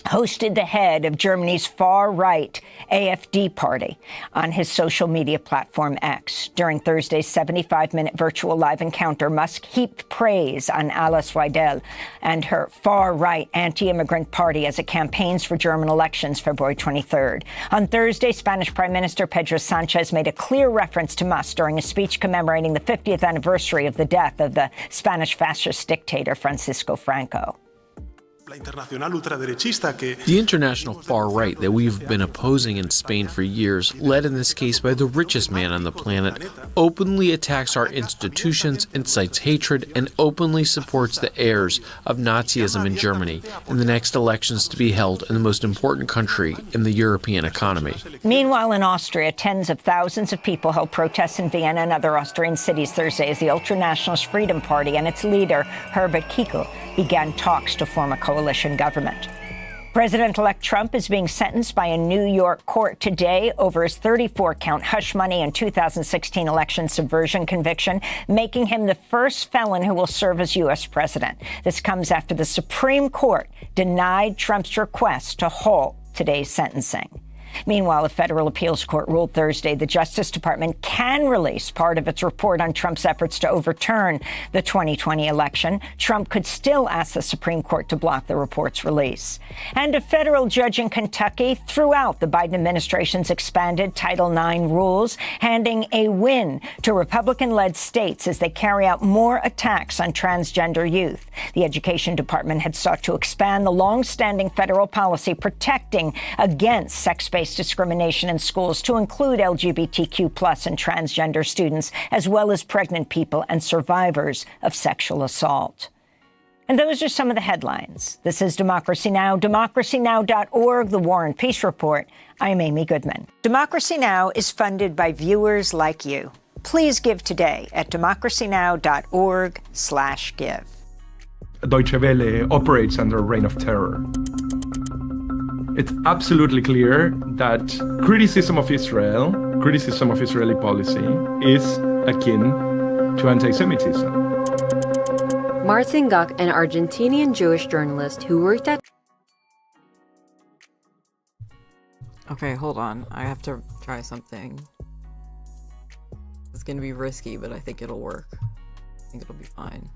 hosted the head of Germany's far-right AfD party on his social media platform X. During Thursday's 75-minute virtual live encounter, Musk heaped praise on Alice Weidel and her far-right anti-immigrant party as it campaigns for German elections February 23rd. On Thursday, Spanish Prime Minister Pedro Sanchez made a clear reference to Musk during a speech commemorating the 50th anniversary of the death of the Spanish fascist dictator Francisco Franco. The international far right that we've been opposing in Spain for years, led in this case by the richest man on the planet, openly attacks our institutions, incites hatred, and openly supports the heirs of Nazism in Germany in the next elections to be held in the most important country in the European economy. Meanwhile, in Austria, tens of thousands of people held protests in Vienna and other Austrian cities Thursday as the ultranationalist Freedom Party and its leader, Herbert Kickl, began talks to form a coalition government. President-elect Trump is being sentenced by a New York court today over his 34-count hush money and 2016 election subversion conviction, making him the first felon who will serve as U.S. president. This comes after the Supreme Court denied Trump's request to halt today's sentencing. Meanwhile, a federal appeals court ruled Thursday the Justice Department can release part of its report on Trump's efforts to overturn the 2020 election. Trump could still ask the Supreme Court to block the report's release. And a federal judge in Kentucky threw out the Biden administration's expanded Title IX rules, handing a win to Republican-led states as they carry out more attacks on transgender youth. The Education Department had sought to expand the long-standing federal policy protecting against sex-based discrimination in schools to include LGBTQ+ and transgender students, as well as pregnant people and survivors of sexual assault. And those are some of the headlines. This is Democracy Now!, democracynow.org, The War and Peace Report. I'm Amy Goodman. Democracy Now! Is funded by viewers like you. Please give today at democracynow.org/give. Deutsche Welle operates under a reign of terror. It's absolutely clear that criticism of Israel, criticism of Israeli policy, is akin to anti-Semitism. Martin Gok, an Argentinian Jewish journalist who worked at... Okay, hold on. I have to try something. It's gonna be risky, but I think it'll work. I think it'll be fine.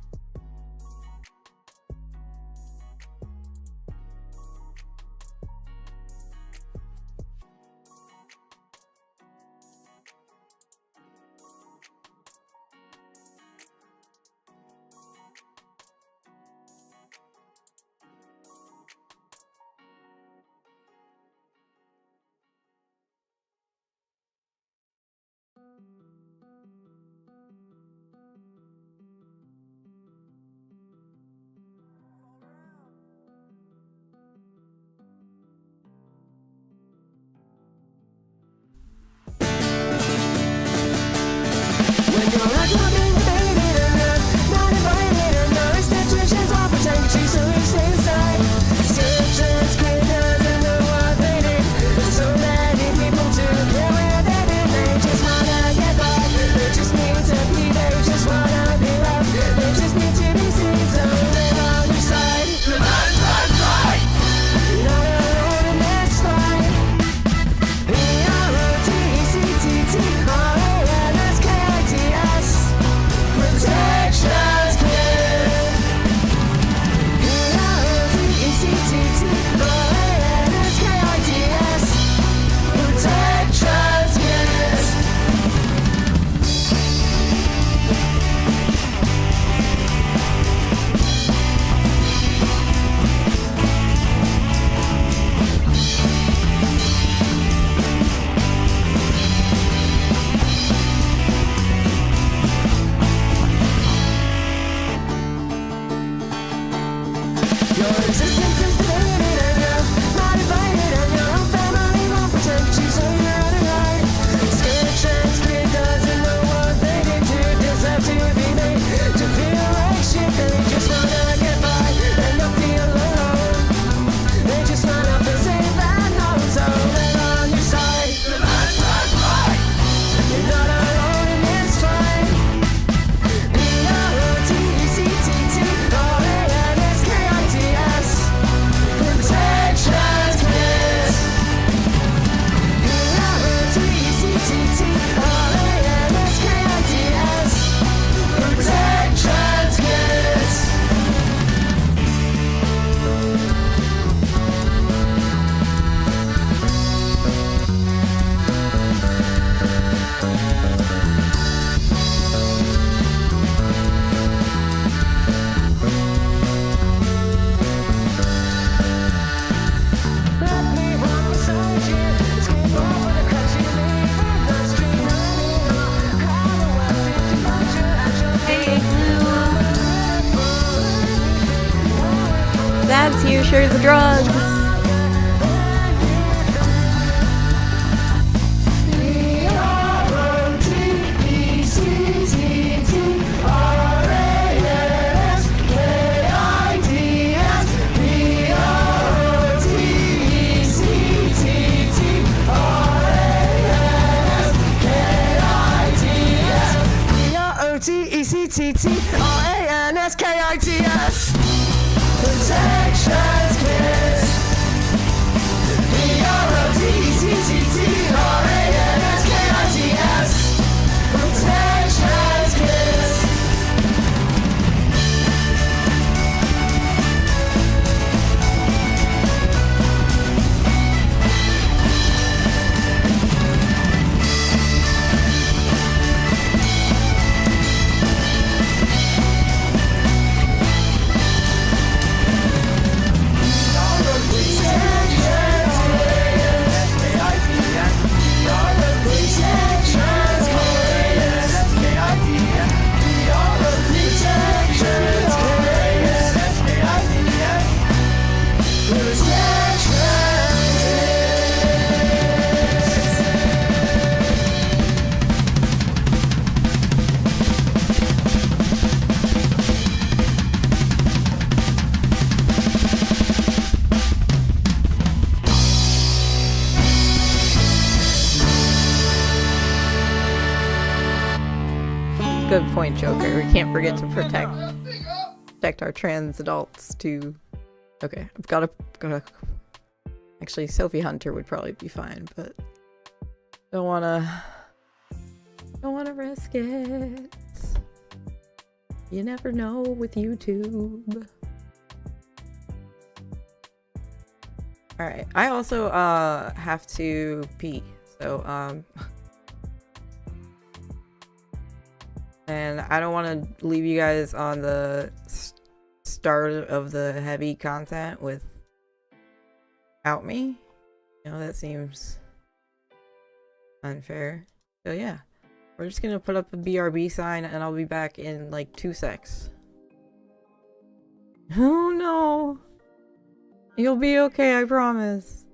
That's you, share the drugs. T-E-C-T-T-R-A-N-S-K-I-T-S. Protections kiss. Good point, Joker. We can't forget to protect our trans adults too. Okay, I've gotta. Actually, Sophie Hunter would probably be fine, but don't wanna risk it. You never know with YouTube. All right, I also have to pee, so and I don't want to leave you guys on the start of the heavy content without me. You know, that seems unfair. So yeah, we're just gonna put up a BRB sign and I'll be back in like 2 secs. Oh no. You'll be okay, I promise.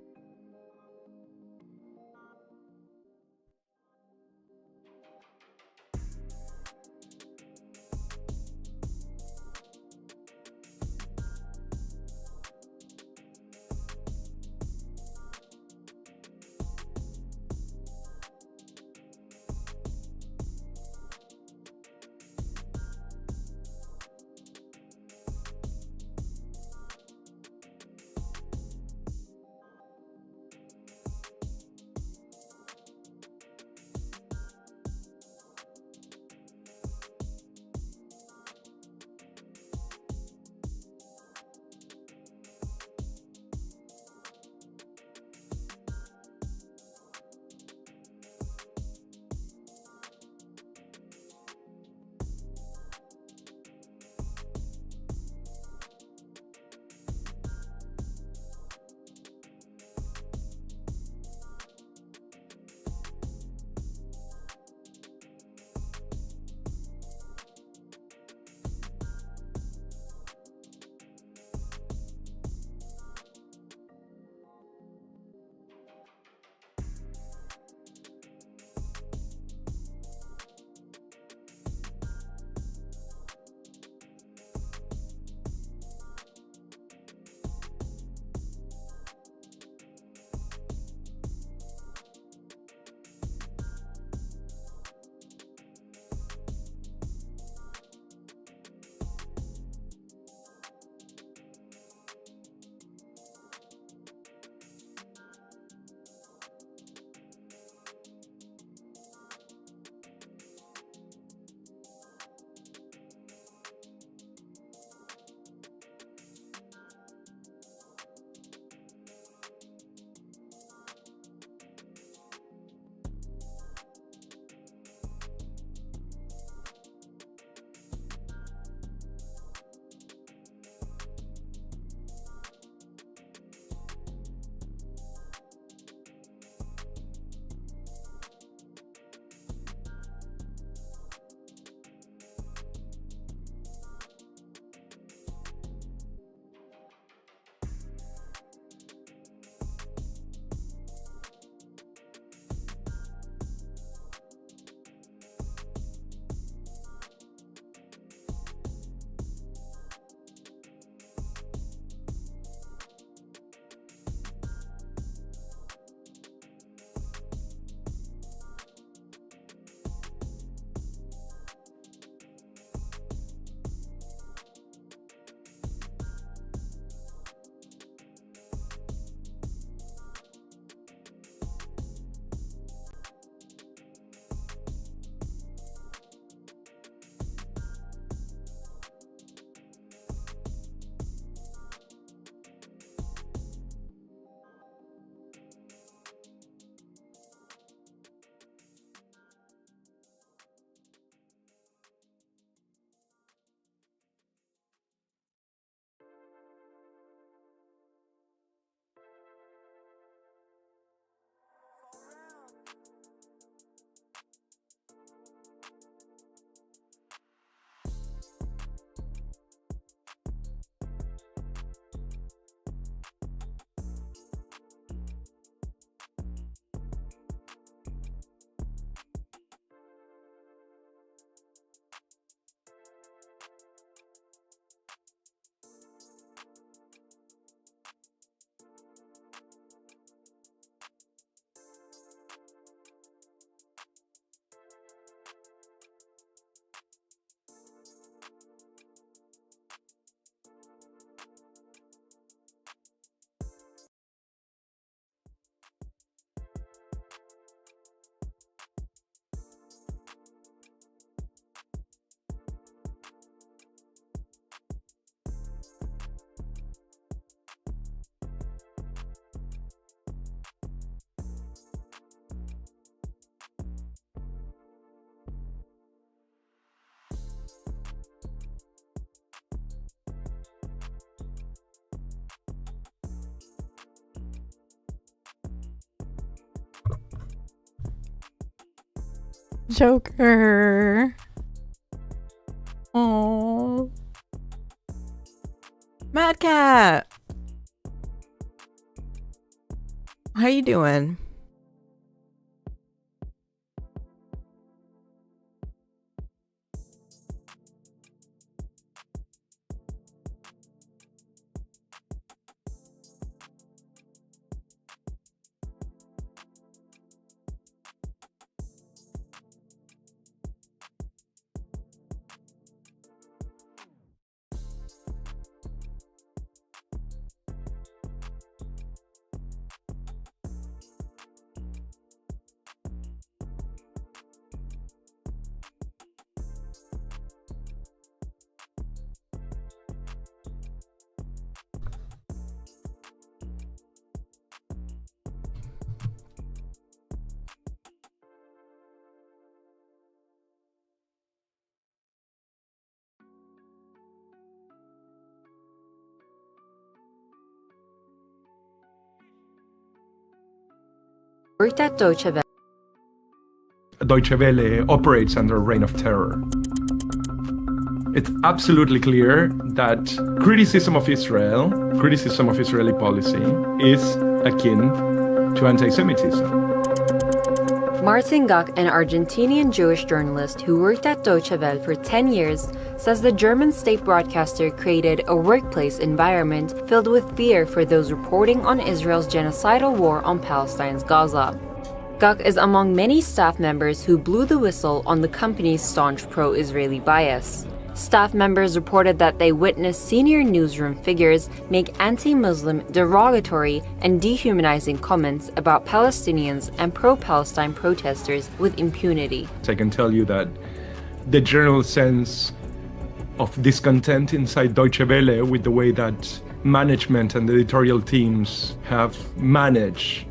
Joker. Oh. Mad Cat. How you doing? Worked at Deutsche Welle. Deutsche Welle operates under a reign of terror. It's absolutely clear that criticism of Israel, criticism of Israeli policy, is akin to anti-Semitism. Martin Gach, an Argentinian Jewish journalist who worked at Deutsche Welle for 10 years, says the German state broadcaster created a workplace environment filled with fear for those reporting on Israel's genocidal war on Palestine's Gaza. Gach is among many staff members who blew the whistle on the company's staunch pro-Israeli bias. Staff members reported that they witnessed senior newsroom figures make anti-Muslim, derogatory, and dehumanizing comments about Palestinians and pro-Palestine protesters with impunity. I can tell you that the general sense of discontent inside Deutsche Welle with the way that management and the editorial teams have managed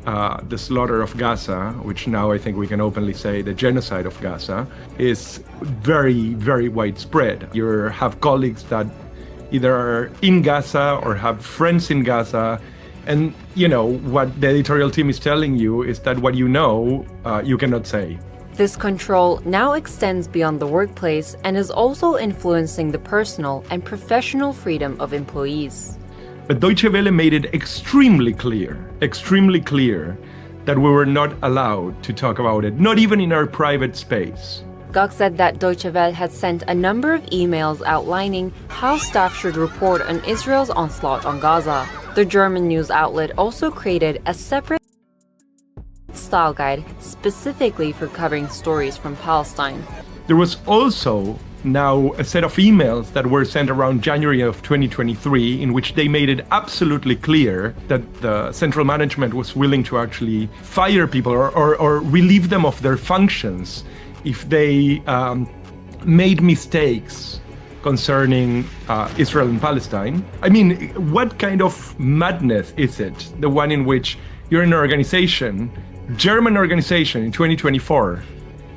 the slaughter of Gaza, which now I think we can openly say the genocide of Gaza, is very, very widespread. You have colleagues that either are in Gaza or have friends in Gaza, and you know what the editorial team is telling you is that what you know, you cannot say. This control now extends beyond the workplace and is also influencing the personal and professional freedom of employees. But Deutsche Welle made it extremely clear that we were not allowed to talk about it, not even in our private space. Gach said that Deutsche Welle had sent a number of emails outlining how staff should report on Israel's onslaught on Gaza. The German news outlet also created a separate style guide specifically for covering stories from Palestine. There was also now a set of emails that were sent around January of 2023 in which they made it absolutely clear that the central management was willing to actually fire people or relieve them of their functions if they made mistakes concerning Israel and Palestine. I mean, what kind of madness is it? The one in which you're in an organization, German organization in 2024,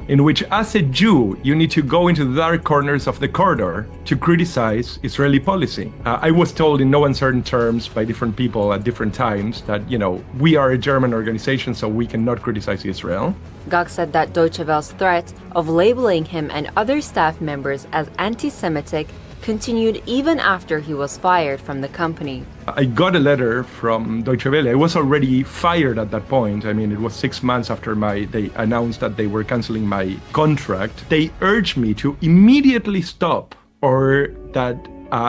in which as a Jew, you need to go into the dark corners of the corridor to criticize Israeli policy. I was told in no uncertain terms by different people at different times that, you know, we are a German organization, so we cannot criticize Israel. Gach said that Deutsche Welle's threat of labeling him and other staff members as anti-Semitic continued even after he was fired from the company. I got a letter from Deutsche Welle. I was already fired at that point. I mean, it was 6 months after they announced that they were canceling my contract. They urged me to immediately stop, or that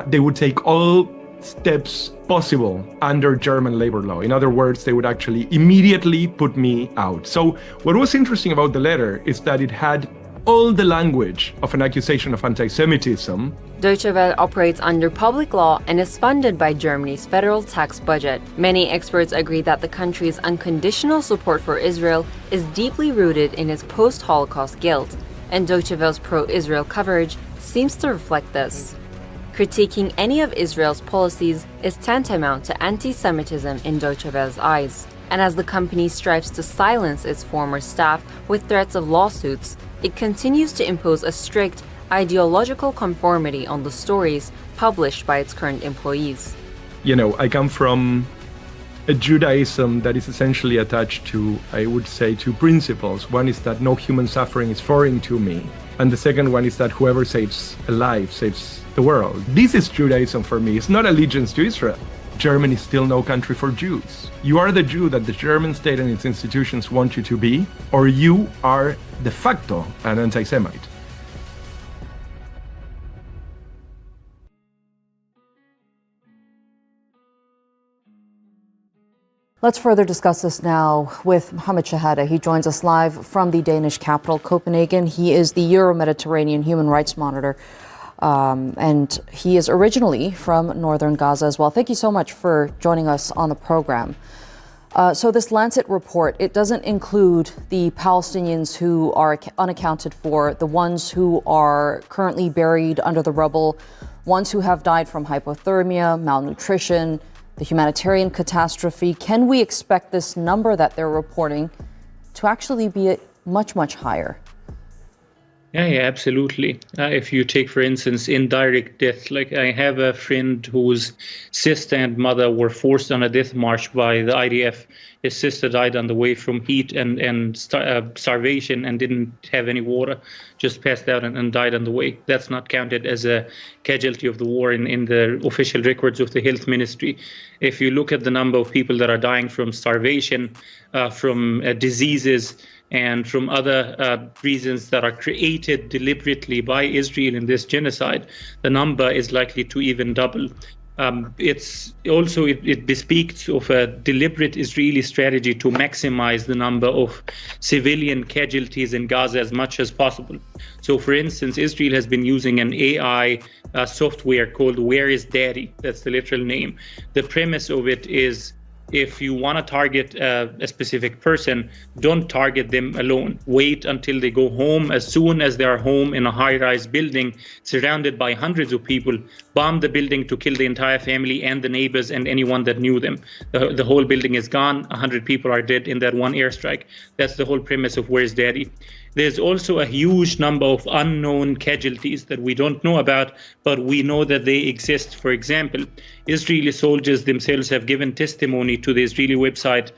they would take all steps possible under German labor law. In other words, they would actually immediately put me out. So what was interesting about the letter is that it had all the language of an accusation of anti-Semitism. Deutsche Welle operates under public law and is funded by Germany's federal tax budget. Many experts agree that the country's unconditional support for Israel is deeply rooted in its post-Holocaust guilt, and Deutsche Welle's pro-Israel coverage seems to reflect this. Critiquing any of Israel's policies is tantamount to anti-Semitism in Deutsche Welle's eyes. And as the company strives to silence its former staff with threats of lawsuits, it continues to impose a strict ideological conformity on the stories published by its current employees. You know, I come from a Judaism that is essentially attached to, I would say, two principles. One is that no human suffering is foreign to me. And the second one is that whoever saves a life saves the world. This is Judaism for me. It's not allegiance to Israel. Germany is still no country for Jews. You are the Jew that the German state and its institutions want you to be, or you are de facto an anti-Semite. Let's further discuss this now with Mohammed Shahada. He joins us live from the Danish capital, Copenhagen. He is the Euro-Mediterranean Human Rights Monitor, and he is originally from northern Gaza as well. Thank you so much for joining us on the program. So this Lancet report, it doesn't include the Palestinians who are unaccounted for, the ones who are currently buried under the rubble, ones who have died from hypothermia, malnutrition, the humanitarian catastrophe. Can we expect this number that they're reporting to actually be much, much higher? Yeah, absolutely. If you take, for instance, indirect death, like I have a friend whose sister and mother were forced on a death march by the IDF. His sister died on the way from heat and starvation and didn't have any water, just passed out and died on the way. That's not counted as a casualty of the war in the official records of the health ministry. If you look at the number of people that are dying from starvation, from diseases, and from other reasons that are created deliberately by Israel in this genocide, the number is likely to even double. It's also, it bespeaks of a deliberate Israeli strategy to maximize the number of civilian casualties in Gaza as much as possible. So, for instance, Israel has been using an AI software called Where is Daddy? That's the literal name. The premise of it is, if you want to target a specific person, don't target them alone. Wait until they go home. As soon as they are home in a high-rise building surrounded by hundreds of people, bomb the building to kill the entire family and the neighbors and anyone that knew them. The whole building is gone. 100 people are dead in that one airstrike. That's the whole premise of Where's Daddy? There's also a huge number of unknown casualties that we don't know about, but we know that they exist. For example, Israeli soldiers themselves have given testimony to the Israeli website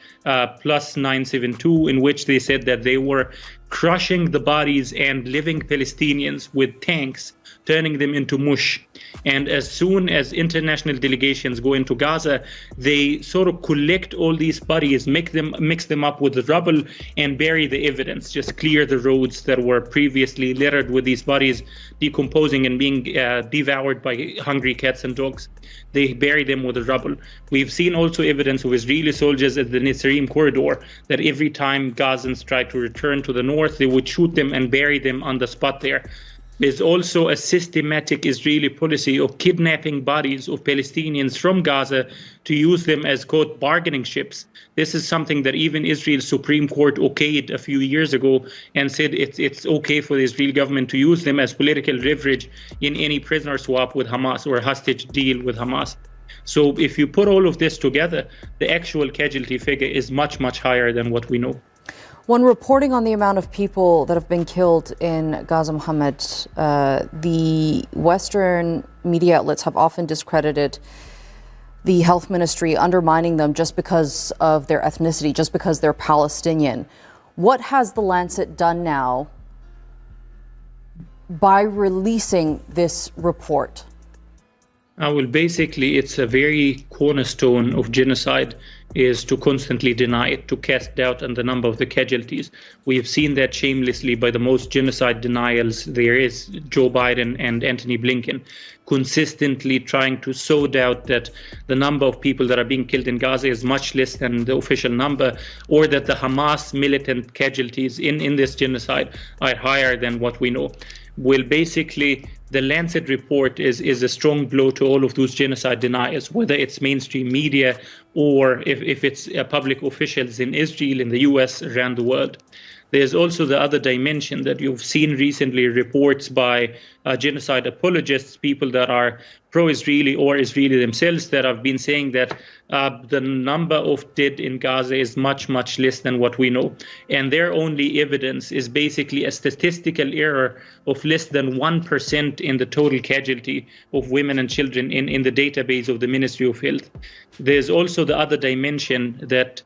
Plus 972, in which they said that they were crushing the bodies and living Palestinians with tanks, turning them into mush. And as soon as international delegations go into Gaza, they sort of collect all these bodies, mix them up with the rubble and bury the evidence, just clear the roads that were previously littered with these bodies decomposing and being devoured by hungry cats and dogs. They bury them with the rubble. We've seen also evidence of Israeli soldiers at the Netzarim corridor, that every time Gazans tried to return to the north, they would shoot them and bury them on the spot there. There's also a systematic Israeli policy of kidnapping bodies of Palestinians from Gaza to use them as, quote, bargaining chips. This is something that even Israel's Supreme Court okayed a few years ago and said it's okay for the Israeli government to use them as political leverage in any prisoner swap with Hamas or hostage deal with Hamas. So if you put all of this together, the actual casualty figure is much, much higher than what we know. When reporting on the amount of people that have been killed in Gaza, Mohammed, the Western media outlets have often discredited the health ministry, undermining them just because of their ethnicity, just because they're Palestinian. What has the Lancet done now by releasing this report? Well, basically, it's a very cornerstone of genocide is to constantly deny it, to cast doubt on the number of the casualties. We have seen that shamelessly by the most genocide denials there is, Joe Biden and Antony Blinken, consistently trying to sow doubt that the number of people that are being killed in Gaza is much less than the official number, or that the Hamas militant casualties in this genocide are higher than what we know. Well, basically, the Lancet report is a strong blow to all of those genocide deniers, whether it's mainstream media or if it's public officials in Israel, in the US, around the world. There's also the other dimension that you've seen recently, reports by genocide apologists, people that are pro-Israeli or Israeli themselves, that have been saying that the number of dead in Gaza is much, much less than what we know. And their only evidence is basically a statistical error of less than 1% in the total casualty of women and children in the database of the Ministry of Health. There's also the other dimension that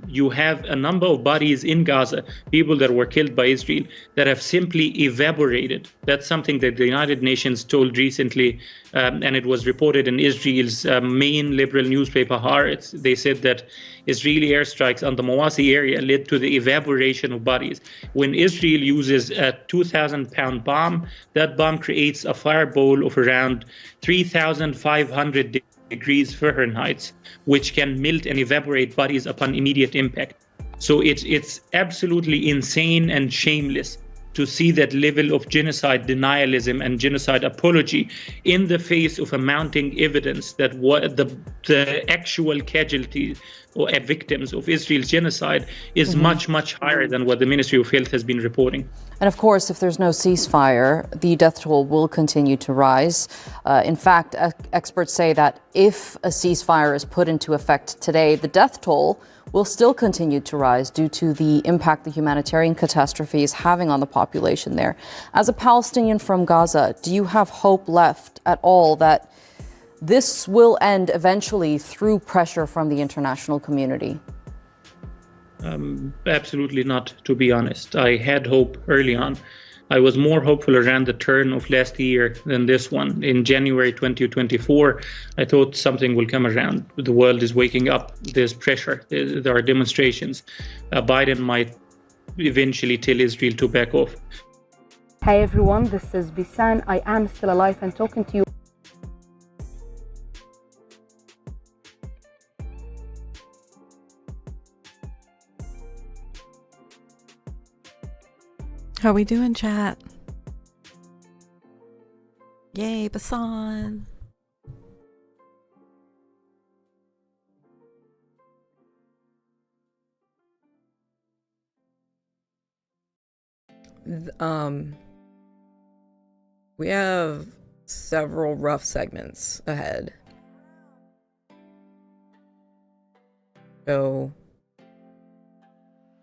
you have a number of bodies in Gaza, people that were killed by Israel, that have simply evaporated. That's something that the United Nations told recently, and it was reported in Israel's main liberal newspaper, Haaretz. They said that Israeli airstrikes on the Mawasi area led to the evaporation of bodies. When Israel uses a 2,000-pound bomb, that bomb creates a fireball of around 3,500 degrees Fahrenheit, which can melt and evaporate bodies upon immediate impact. So it's absolutely insane and shameless to see that level of genocide denialism and genocide apology in the face of a mounting evidence that what the actual casualties or victims of Israel's genocide is much, much higher than what the Ministry of Health has been reporting. And of course, if there's no ceasefire, the death toll will continue to rise. In fact, experts say that if a ceasefire is put into effect today, the death toll will still continue to rise due to the impact the humanitarian catastrophe is having on the population there. As a Palestinian from Gaza, do you have hope left at all that this will end eventually through pressure from the international community? Absolutely not, to be honest. I had hope early on. I was more hopeful around the turn of last year than this one. In January 2024, I thought something will come around. The world is waking up. There's pressure. There are demonstrations. Biden might eventually tell Israel to back off. Hi everyone, this is Bisan. I am still alive and talking to you. How we doing, chat? Yay, Basan. We have several rough segments ahead. So,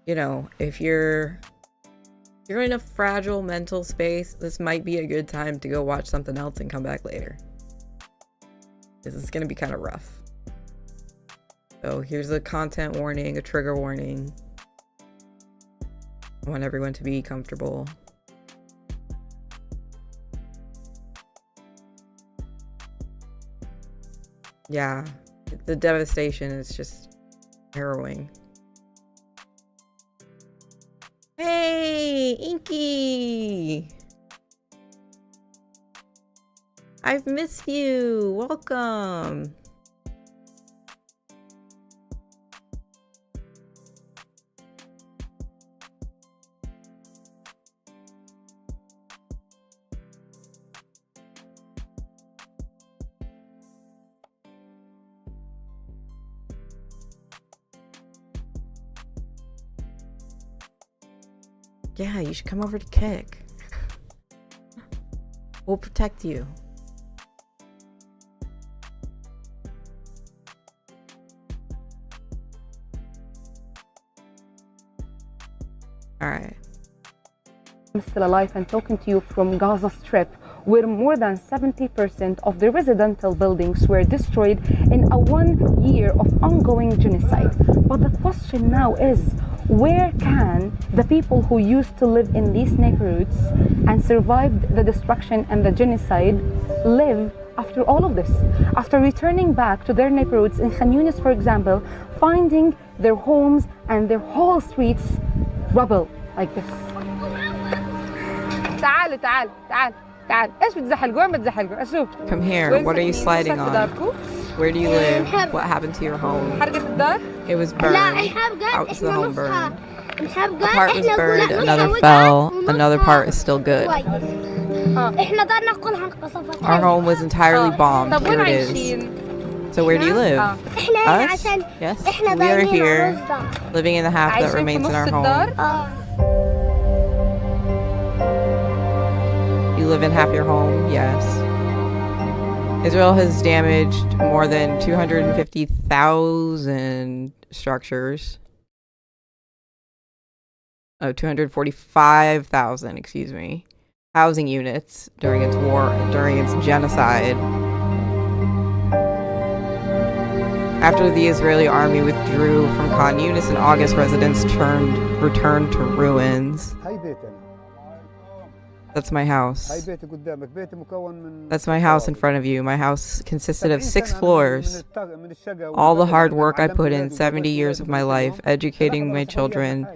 you know, if you're in a fragile mental space, this might be a good time to go watch something else and come back later. This is going to be kind of rough. So here's a content warning, a trigger warning. I want everyone to be comfortable. Yeah, the devastation is just harrowing. Hey, Inky! I've missed you. Welcome. Yeah, you should come over to Kick. We'll protect you. Alright. I'm still alive and talking to you from Gaza Strip, where more than 70% of the residential buildings were destroyed in a 1 year of ongoing genocide. But the question now is, where can the people who used to live in these neighborhoods and survived the destruction and the genocide live after all of this? After returning back to their neighborhoods in Khan Yunis, for example, finding their homes and their whole streets rubble like this. تعالوا تعالوا تعالوا تعالوا ايش بتزحلقوا وين بتزحلقوا اشوف Come here. What are you sliding on? Where do you live? What happened to your home? It was burned out to the home burn. A part was burned, another fell, another part is still good. Our home was entirely bombed. Here it is. So where do you live? Us? Yes. We are here, living in the half that remains in our home. You live in half your home? Yes. Israel has damaged more than 250,000 structures. Oh, 245,000, excuse me. Housing units during its genocide. After the Israeli army withdrew from Khan Yunis in August, residents returned to ruins. That's my house. That's my house in front of you. My house consisted of 6 floors. All the hard work I put in, 70 years of my life, educating my children,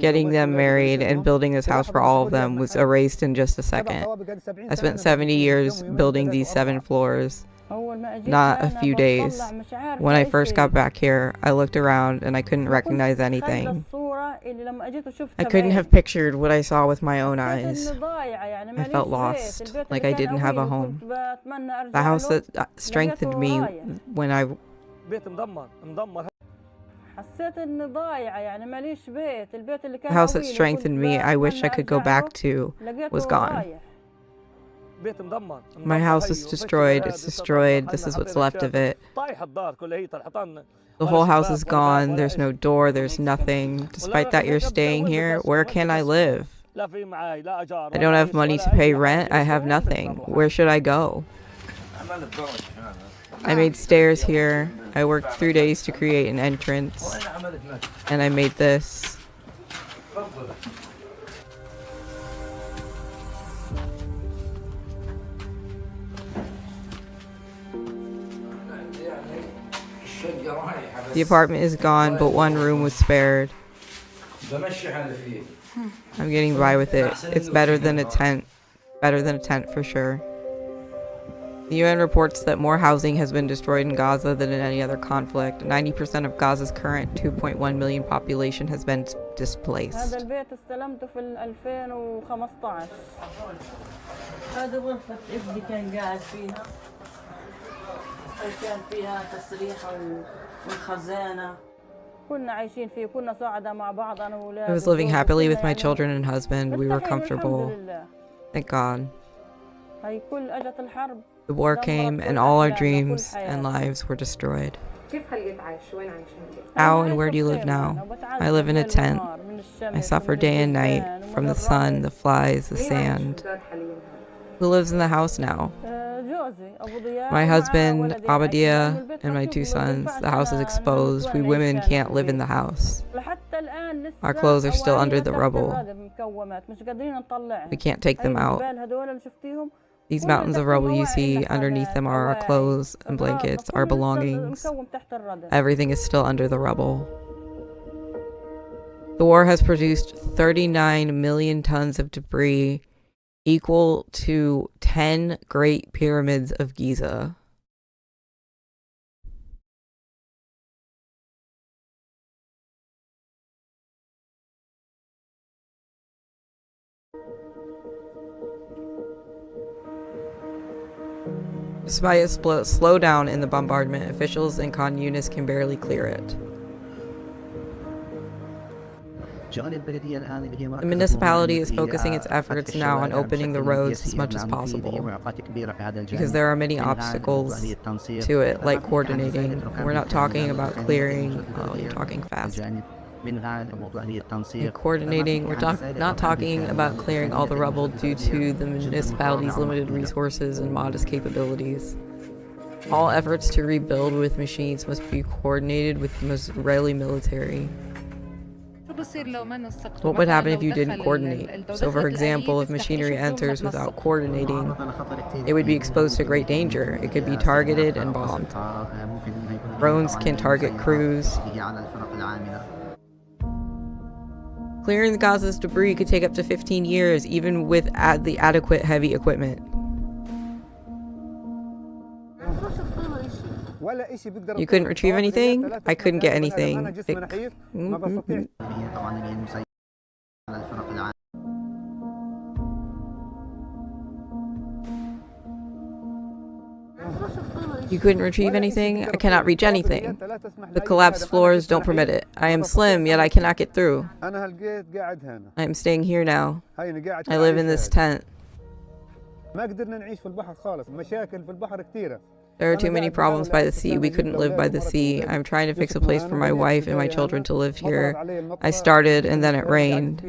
getting them married and building this house for all of them was erased in just a second. I spent 70 years building these 7 floors, not a few days. When I first got back here, I looked around and I couldn't recognize anything. I couldn't have pictured what I saw with my own eyes. I felt lost, like I didn't have a home. The house that strengthened me when I The house that strengthened me, I wish I could go back to, was gone. My house is destroyed. It's destroyed. This is what's left of it. The whole house is gone. There's no door. There's nothing. Despite that, you're staying here. Where can I live? I don't have money to pay rent. I have nothing. Where should I go? I made stairs here. I worked 3 days to create an entrance. And I made this. The apartment is gone, but one room was spared. I'm getting by with it. It's better than a tent. Better than a tent for sure. The UN reports that more housing has been destroyed in Gaza than in any other conflict. 90% of Gaza's current 2.1 million population has been displaced. I was living happily with my children and husband. We were comfortable. Thank God. The war came and all our dreams and lives were destroyed. How and where do you live now? I live in a tent. I suffer day and night from the sun, the flies, the sand. Who lives in the house now? My husband, Abadia, and my 2 sons. The house is exposed. We women can't live in the house. Our clothes are still under the rubble. We can't take them out. These mountains of rubble you see, underneath them are our clothes and blankets, our belongings. Everything is still under the rubble. The war has produced 39 million tons of debris, equal to 10 Great Pyramids of Giza. Despite a slowdown in the bombardment, officials in Khan Yunis can barely clear it. The municipality is focusing its efforts now on opening the roads as much as possible, because there are many obstacles to it, like coordinating. We're not talking about clearing. Oh, you're talking fast. Coordinating, we're not talking about clearing all the rubble due to the municipality's limited resources and modest capabilities. All efforts to rebuild with machines must be coordinated with the Israeli military. What would happen if you didn't coordinate? So, for example, if machinery enters without coordinating, it would be exposed to great danger. It could be targeted and bombed. Drones can target crews. Clearing Gaza's debris could take up to 15 years, even with the adequate heavy equipment. You couldn't retrieve anything? I couldn't get anything. You couldn't retrieve anything? I cannot reach anything. The collapsed floors don't permit it. I am slim, yet I cannot get through. I am staying here now. I live in this tent. There are too many problems by the sea. We couldn't live by the sea. I'm trying to fix a place for my wife and my children to live here. I started and then it rained.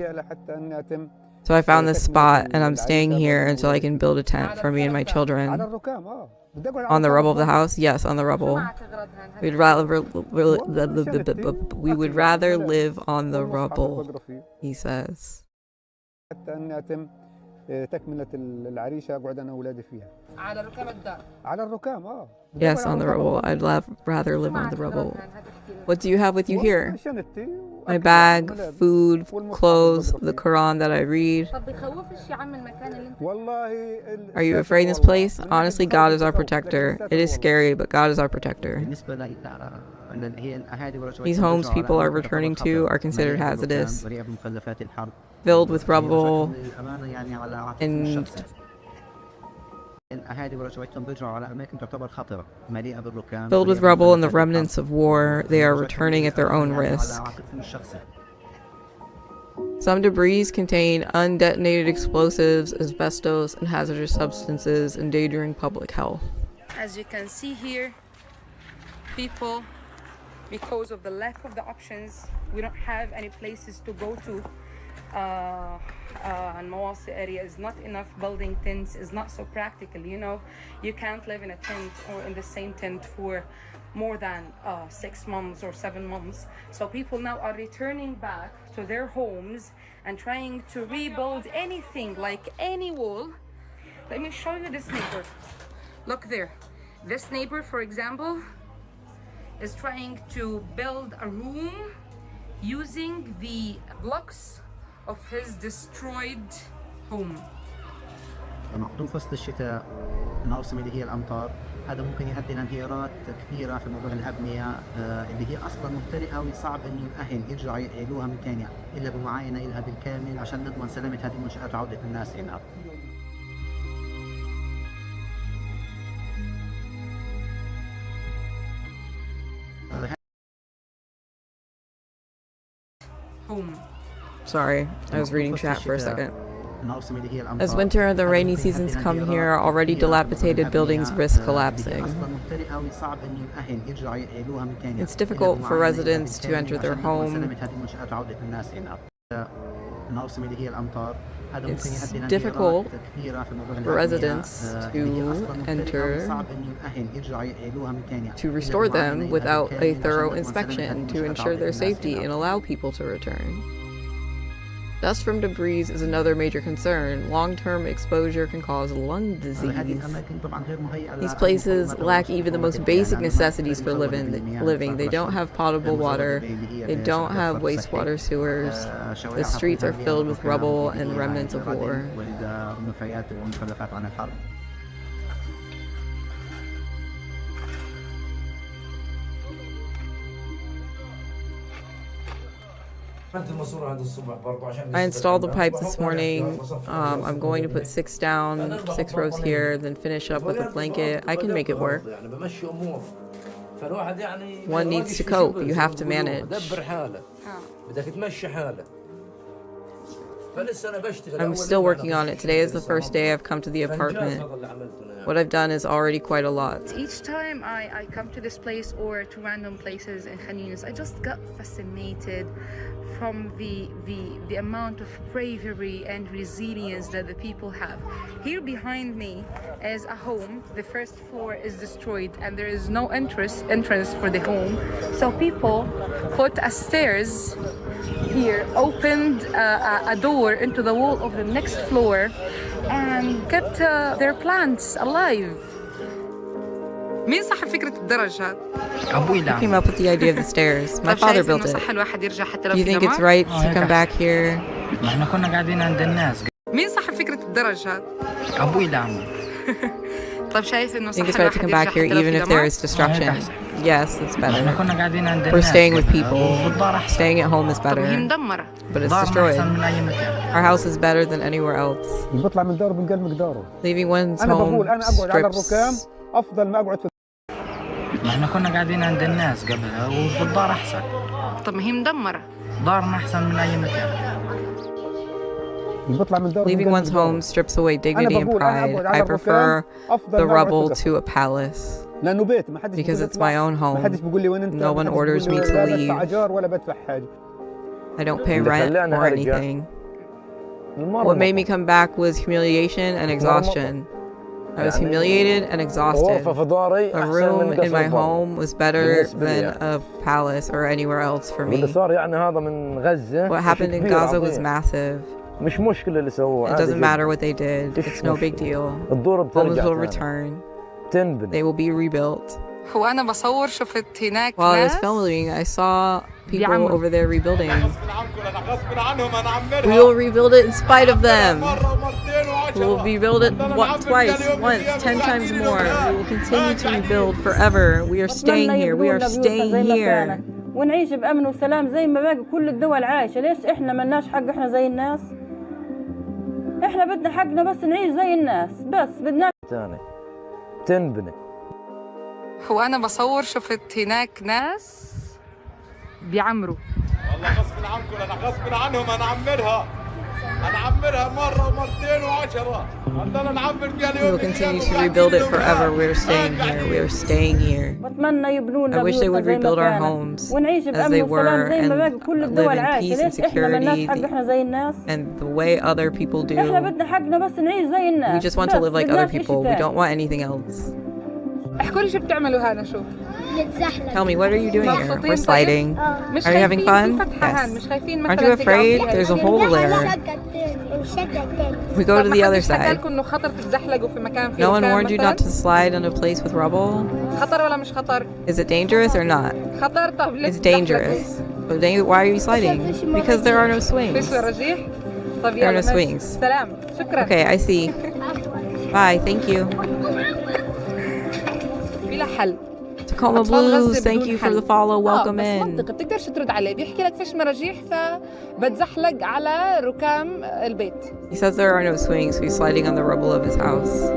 So I found this spot and I'm staying here until I can build a tent for me and my children. On the rubble of the house? Yes, on the rubble. We would rather live on the rubble, he says. Yes, on the rubble. I'd rather live on the rubble. What do you have with you here? My bag, food, clothes, the Quran that I read. Are you afraid in this place? Honestly, God is our protector. It is scary, but God is our protector. These homes people are returning to are considered hazardous, filled with rubble and filled with rubble and the remnants of war. They are returning at their own risk. Some debris contain undetonated explosives, asbestos, and hazardous substances endangering public health. As you can see here, people, because of the lack of the options, we don't have any places to go to. And Mawasi area is not enough. Building tents is not so practical, you know. You can't live in a tent or in the same tent for more than 6 months or 7 months. So people now are returning back to their homes and trying to rebuild anything, like any wall. Let me show you this neighbor. Look there. This neighbor, for example, is trying to build a room using the blocks of his destroyed home. مقطوع فصل الشتاء، الموسم اللي هي الأمطار، هذا ممكن يؤدي لانهيارات كبيرة في موضوع الأبنية اللي هي أصلا ممتلئة وصعب إنه الأهل يرجعوا يعيدوها من ثاني إلا بمعاينة لها بالكامل عشان نضمن سلامة هذه المنشآت وعودة الناس إلها. Home. Sorry, I was reading chat for a second. As winter and the rainy seasons come here, already dilapidated buildings risk collapsing. It's difficult for residents to enter their home. It's difficult for residents to enter, to restore them without a thorough inspection to ensure their safety and allow people to return. Dust from debris is another major concern. Long-term exposure can cause lung disease. These places lack even the most basic necessities for living. They don't have potable water. They don't have wastewater sewers. The streets are filled with rubble and remnants of war. I installed the pipe this morning. I'm going to put 6 down, 6 rows here, then finish up with a blanket. I can make it work. One needs to cope. You have to manage. I'm still working on it. Today is the first day I've come to the apartment. What I've done is already quite a lot. Each time I come to this place or to random places in Khan Yunis, I just got fascinated from the amount of bravery and resilience that the people have. Here behind me is a home. The first floor is destroyed and there is no entrance for the home. So people put a stairs here, opened a door into the wall of the next floor and kept their plants alive. مين صاحب فكرة الدرج هذا؟ I came up with the idea of the stairs. My father built it. Do you think it's right to come back here? احنا كنا قاعدين عند الناس. مين صاحب فكرة الدرج هذا؟ أبوي اللي عمل. طيب شايف إنه I think it's right to come back here even if there is destruction. Yes, it's better. We're staying with people. Staying at home is better. But it's destroyed. Our house is better than anywhere else. Leaving one's home strips ما احنا كنا قاعدين عند الناس قبلها وفي الدار احسن. طب ما هي مدمرة. دارنا احسن من اي مكان. Leaving one's home strips away dignity and pride. I prefer the rubble to a palace because it's my own home. No one orders me to leave. I don't pay rent or anything. What made me come back was humiliation and exhaustion. I was humiliated and exhausted. A room in my home was better than a palace or anywhere else for me. What happened in Gaza was massive. It doesn't matter what they did. It's no big deal. Homes will return. They will be rebuilt. While I was filming, I saw people over there rebuilding. We will rebuild it in spite of them. We will rebuild it twice, once, 10 times more. We will continue to rebuild forever. We are staying here. We are staying here. ونعيش بأمن وسلام زي ما باقي كل الدول عايشة. ليش إحنا ملناش حق إحنا زي الناس؟ إحنا بدنا حقنا بس نعيش زي الناس. بس بدنا تنبني. وأنا بصور شفت هناك ناس بيعمروا. والله غصب عنكم أنا غصب عنهم هنعمرها مرة ومرتين وعشرة. عندنا نعمر فيها اليوم. We will continue to rebuild it forever. We are staying here. We are staying here. I wish they would rebuild our homes as they were and live in peace and security and the way other people do. We just want to live like other people. We don't want anything else. احكوا لي شو بتعملوا هنا شو؟ Tell me, what are you doing here? We're sliding. Are you having fun? Yes. Aren't you afraid? There's a hole there. We go to the other side. No one warned you not to slide on a place with rubble? Is it dangerous or not? It's dangerous. But why are you sliding? Because there are no swings. There are no swings. Okay, I see. Bye, thank you. Tacoma Blues, thank you for the follow. Welcome in. بتقدرش ترد عليه بيحكي لك فيش مراجيح فبتزحلق على ركام البيت. He says there are no swings, so he's sliding on the rubble of his house.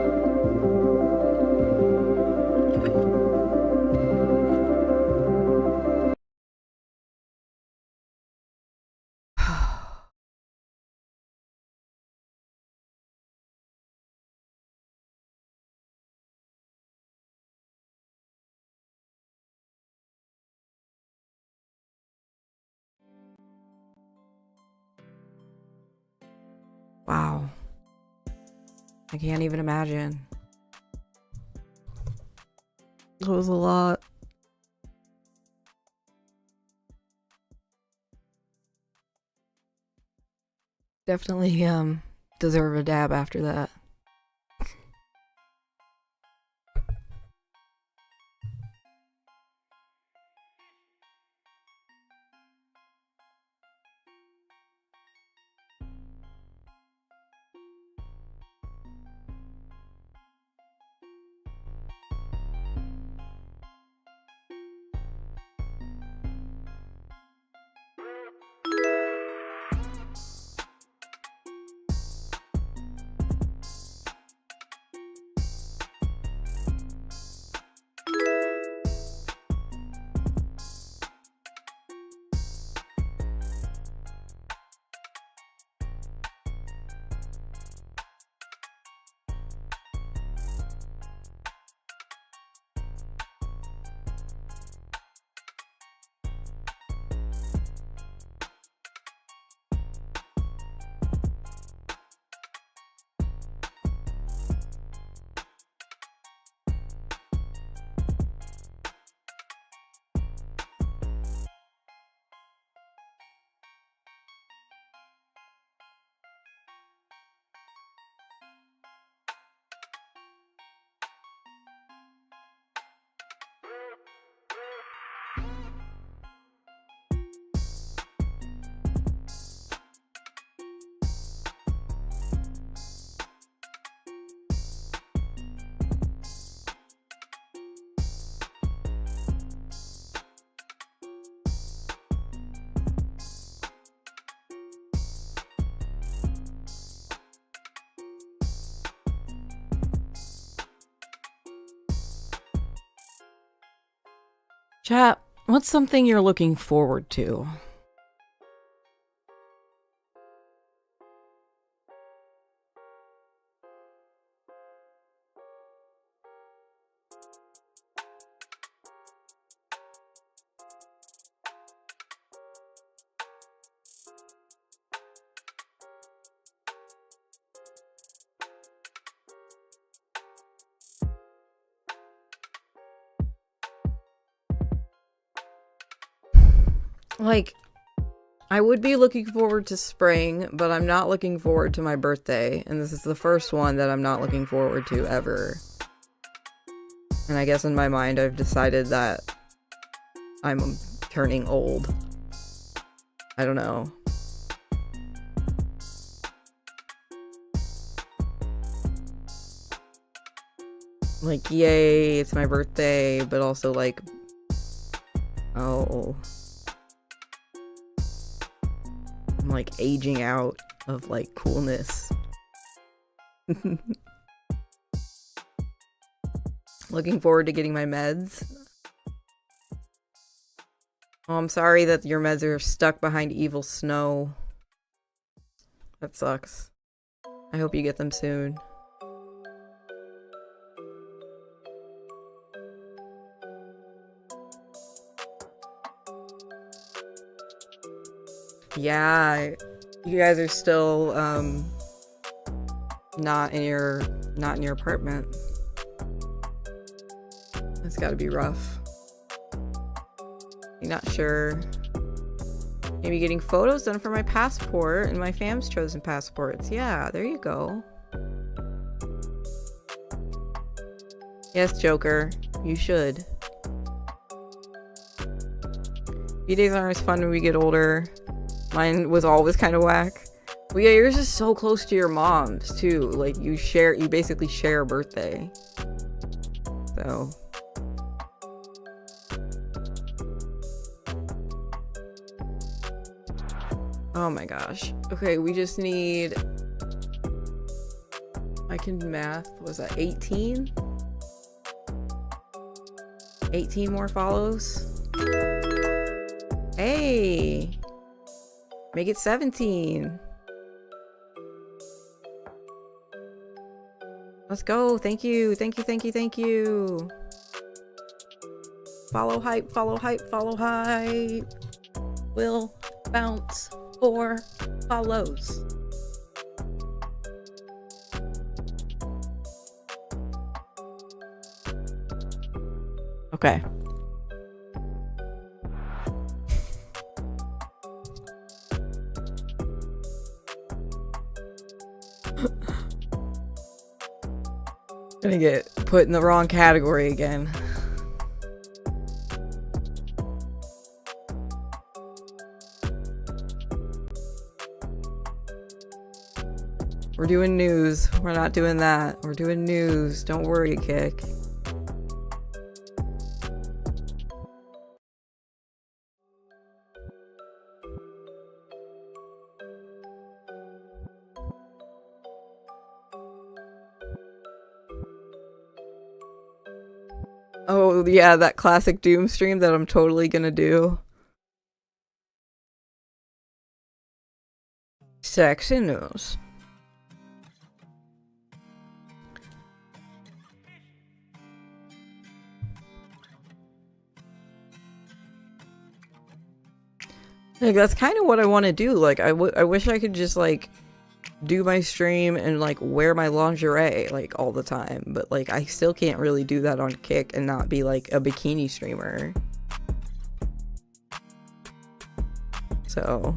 Wow. I can't even imagine. It was a lot. Definitely deserve a dab after that. Chat, what's something you're looking forward to? Like, I would be looking forward to spring, but I'm not looking forward to my birthday, and this is the first one that I'm not looking forward to ever. And I guess in my mind I've decided that I'm turning old. I don't know. Like, yay, it's my birthday, but also like, oh, I'm like aging out of like coolness. Looking forward to getting my meds. Oh, I'm sorry that your meds are stuck behind evil snow. That sucks. I hope you get them soon. Yeah, you guys are still not in your apartment. That's got to be rough. You're not sure. Maybe getting photos done for my passport and my fam's chosen passports. Yeah, there you go. Yes, Joker, you should. B-days aren't as fun when we get older. Mine was always kind of whack. Well, yeah, yours is so close to your mom's too. Like you basically share a birthday. So. Oh my gosh. Okay, we just need. I can math. Was that 18? 18 more follows. Hey. Make it 17. Let's go. Thank you. Thank you. Thank you. Thank you. Follow hype. Follow hype. Follow hype. Will bounce for follows. Okay. Gonna get put in the wrong category again. We're doing news. We're not doing that. We're doing news. Don't worry, Kick. Oh, yeah, that classic Doom stream that I'm totally gonna do. Sexy news. Like, that's kind of what I want to do. Like, I wish I could just, like, do my stream and, like, wear my lingerie, like, all the time. But, like, I still can't really do that on Kick and not be, like, a bikini streamer. So...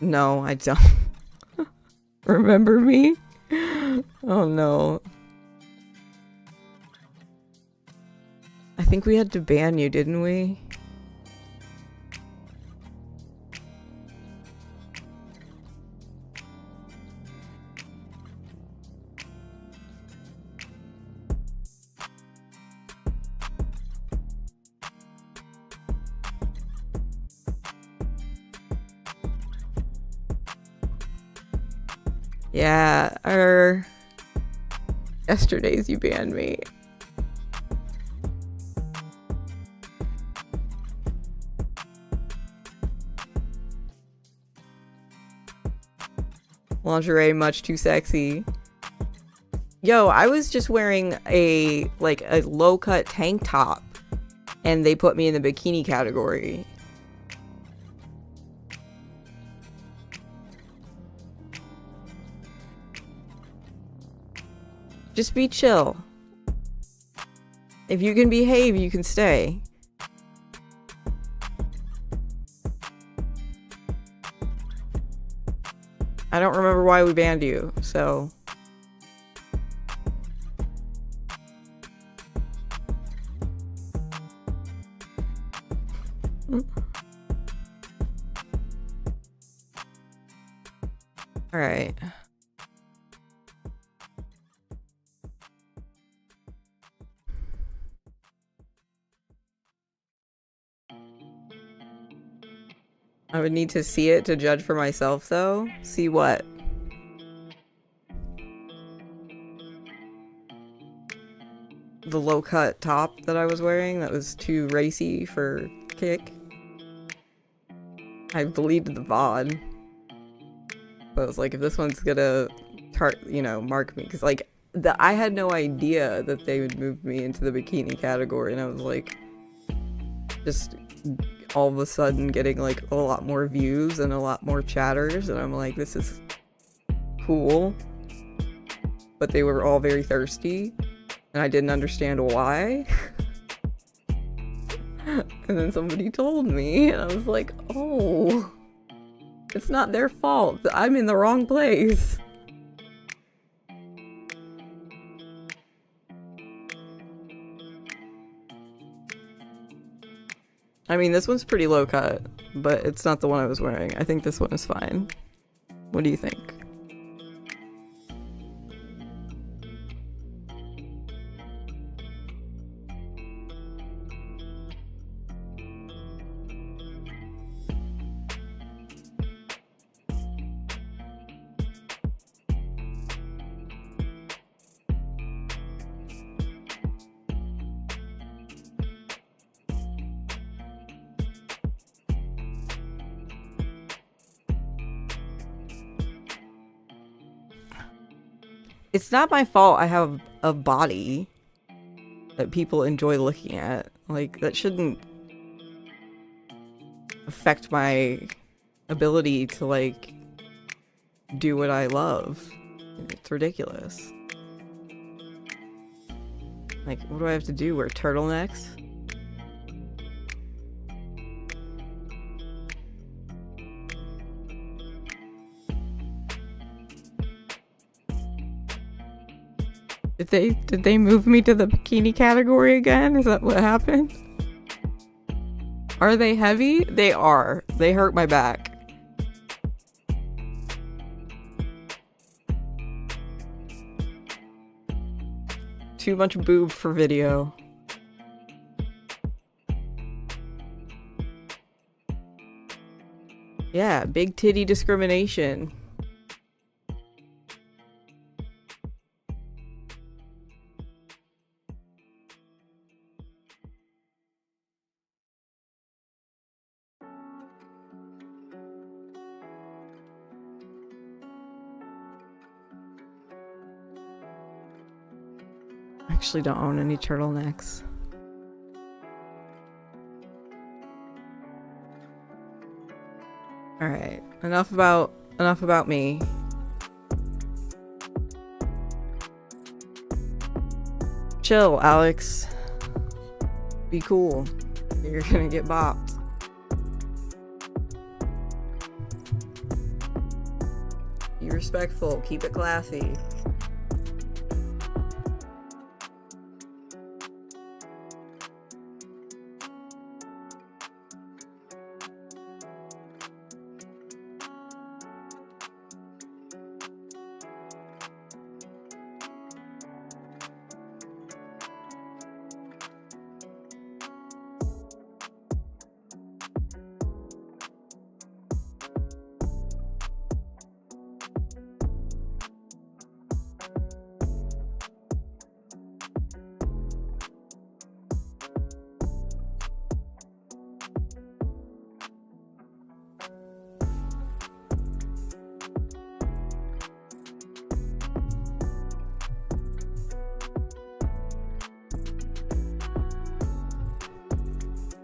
No, I don't. Remember me? Oh no. I think we had to ban you, didn't we? Yeah, yesterday's you banned me. Lingerie much too sexy. Yo, I was just wearing a low-cut tank top and they put me in the bikini category. Just be chill. If you can behave, you can stay. I don't remember why we banned you, so... Alright. I would need to see it to judge for myself, though. See what? The low-cut top that I was wearing that was too racy for kick. I deleted the VOD. But I was like, if this one's gonna, mark me. Because, like, I had no idea that they would move me into the bikini category. And I was like, just... all of a sudden getting like a lot more views and a lot more chatters, and I'm like, this is cool. But they were all very thirsty and I didn't understand why. And then somebody told me and I was like, oh, it's not their fault. I'm in the wrong place. I mean, this one's pretty low cut, but it's not the one I was wearing. I think this one is fine. What do you think? It's not my fault I have a body that people enjoy looking at. Like, that shouldn't affect my ability to, like, do what I love. It's ridiculous. Like, what do I have to do? Wear turtlenecks? Did they move me to the bikini category again? Is that what happened? Are they heavy? They are. They hurt my back. Too much boob for video. Yeah, big titty discrimination. Actually don't own any turtlenecks. All right, enough about me. Chill, Alex. Be cool. You're gonna get bopped. Be respectful. Keep it classy.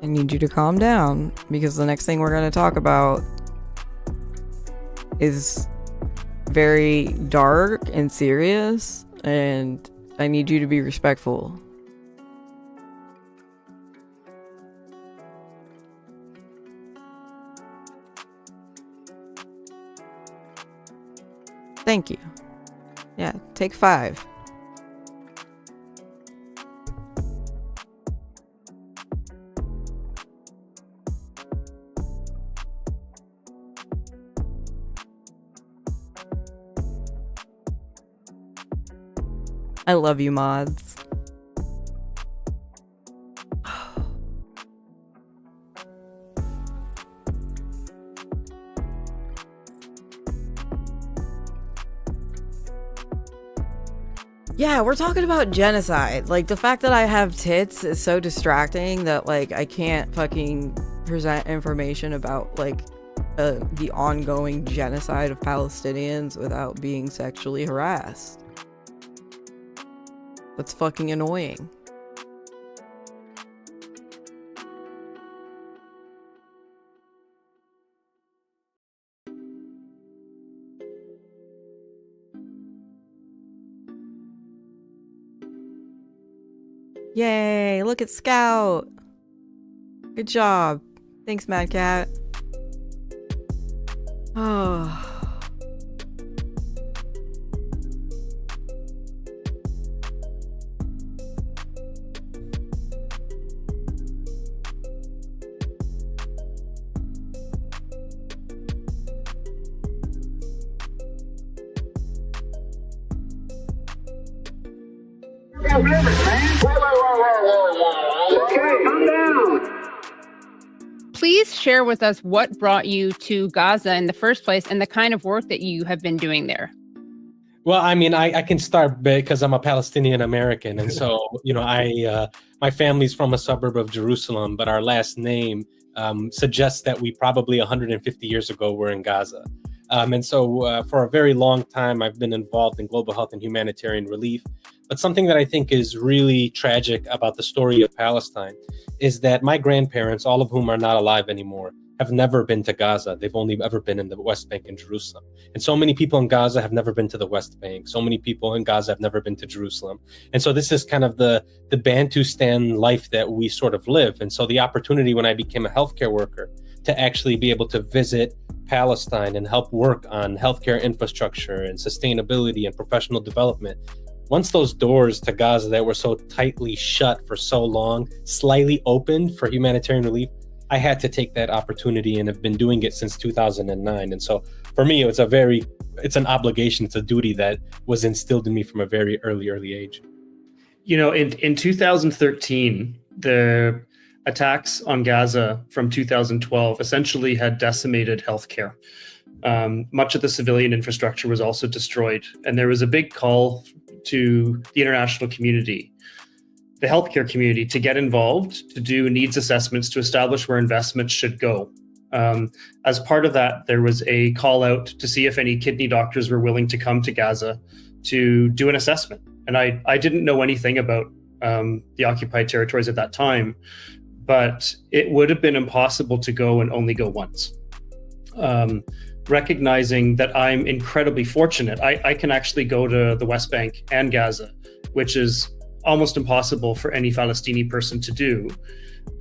I need you to calm down, because the next thing we're going to talk about is very dark and serious, and I need you to be respectful. Thank you. Yeah, take 5. I love you, mods. Yeah, we're talking about genocide. Like, the fact that I have tits is so distracting that, like, I can't fucking present information about, like, the ongoing genocide of Palestinians without being sexually harassed. That's fucking annoying. Yay, look at Scout. Good job. Thanks, Mad Cat. Oh. Please share with us what brought you to Gaza in the first place and the kind of work that you have been doing there. Well, I mean, I can start because I'm a Palestinian American. And so, you know, my family's from a suburb of Jerusalem, but our last name suggests that we probably 150 years ago were in Gaza. And so for a very long time, I've been involved in global health and humanitarian relief. But something that I think is really tragic about the story of Palestine is that my grandparents, all of whom are not alive anymore, have never been to Gaza. They've only ever been in the West Bank and Jerusalem. And so many people in Gaza have never been to the West Bank. So many people in Gaza have never been to Jerusalem. And so this is kind of the Bantustan life that we sort of live. And so the opportunity when I became a healthcare worker to actually be able to visit Palestine and help work on healthcare infrastructure and sustainability and professional development, once those doors to Gaza that were so tightly shut for so long slightly opened for humanitarian relief, I had to take that opportunity and have been doing it since 2009. And so for me, it's an obligation, it's a duty that was instilled in me from a very early age. You know, in 2013, the attacks on Gaza from 2012 essentially had decimated healthcare. Much of the civilian infrastructure was also destroyed. And there was a big call to the international community, the healthcare community, to get involved, to do needs assessments, to establish where investments should go. As part of that, there was a call out to see if any kidney doctors were willing to come to Gaza to do an assessment. And I didn't know anything about the occupied territories at that time, but it would have been impossible to go and only go once. Recognizing that I'm incredibly fortunate, I can actually go to the West Bank and Gaza, which is almost impossible for any Palestinian person to do.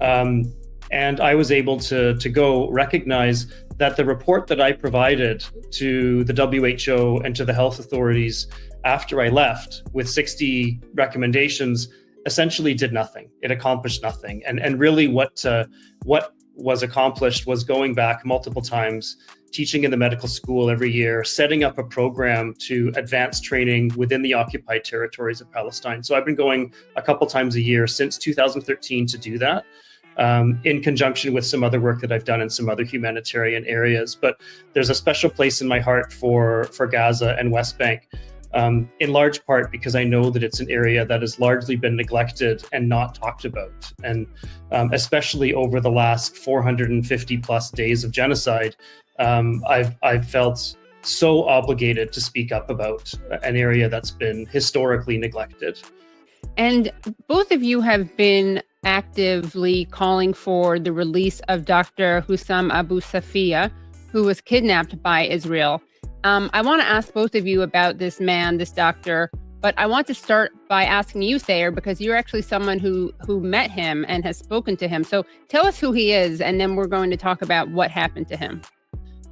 And I was able to go recognize that the report that I provided to the WHO and to the health authorities after I left with 60 recommendations essentially did nothing. It accomplished nothing. And really what was accomplished was going back multiple times, teaching in the medical school every year, setting up a program to advance training within the occupied territories of Palestine. So I've been going a couple times a year since 2013 to do that, in conjunction with some other work that I've done in some other humanitarian areas. But there's a special place in my heart for Gaza and West Bank, in large part because I know that it's an area that has largely been neglected and not talked about. And especially over the last 450 plus days of genocide, I've felt so obligated to speak up about an area that's been historically neglected. And both of you have been actively calling for the release of Dr. Hussam Abu Safia, who was kidnapped by Israel. I want to ask both of you about this man, this doctor, but I want to start by asking you, Thayer, because you're actually someone who met him and has spoken to him. So tell us who he is, and then we're going to talk about what happened to him.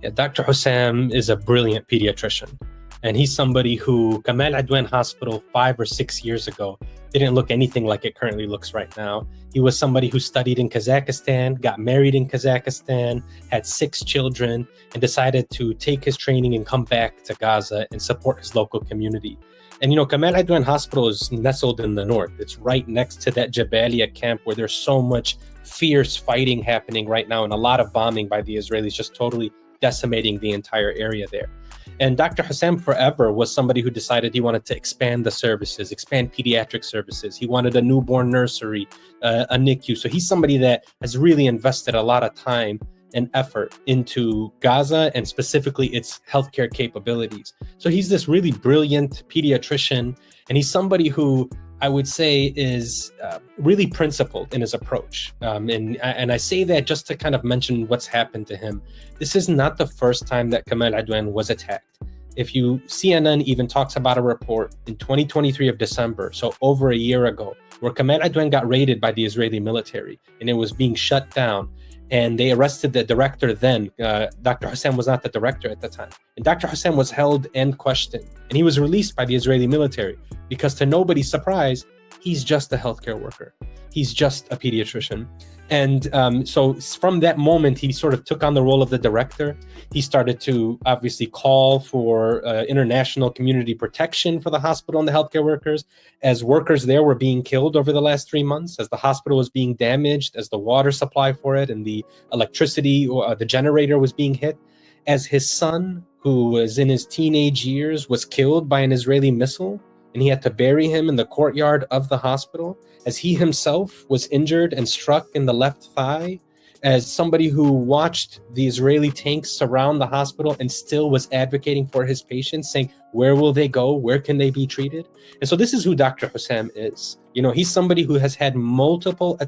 Yeah, Dr. Hussam is a brilliant pediatrician. And he's somebody who Kamal Adwan Hospital 5 or 6 years ago didn't look anything like it currently looks right now. He was somebody who studied in Kazakhstan, got married in Kazakhstan, had 6 children, and decided to take his training and come back to Gaza and support his local community. And, you know, Kamal Adwan Hospital is nestled in the north. It's right next to that Jabalia camp where there's so much fierce fighting happening right now and a lot of bombing by the Israelis, just totally decimating the entire area there. And Dr. Hussam forever was somebody who decided he wanted to expand the services, expand pediatric services. He wanted a newborn nursery, a NICU. So he's somebody that has really invested a lot of time and effort into Gaza and specifically its healthcare capabilities. So he's this really brilliant pediatrician, and he's somebody who I would say is really principled in his approach. And I say that just to kind of mention what's happened to him. This is not the first time that Kamal Adwan was attacked. If you, CNN even talks about a report in 2023 of December, so over a year ago, where Kamal Adwan got raided by the Israeli military and it was being shut down. And they arrested the director then. Dr. Hussam was not the director at the time. And Dr. Hussam was held and questioned. And he was released by the Israeli military because, to nobody's surprise, he's just a healthcare worker. He's just a pediatrician. And so from that moment, he sort of took on the role of the director. He started to obviously call for international community protection for the hospital and the healthcare workers, as workers there were being killed over the last 3 months, as the hospital was being damaged, as the water supply for it and the electricity or the generator was being hit, as his son, who was in his teenage years, was killed by an Israeli missile, and he had to bury him in the courtyard of the hospital, as he himself was injured and struck in the left thigh, as somebody who watched the Israeli tanks surround the hospital and still was advocating for his patients, saying, where will they go? Where can they be treated? And so this is who Dr. Hussam is. You know, he's somebody who has had multiple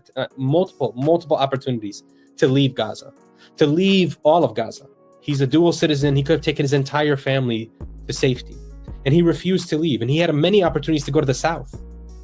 opportunities to leave Gaza, to leave all of Gaza. He's a dual citizen. He could have taken his entire family to safety, and he refused to leave. And he had many opportunities to go to the south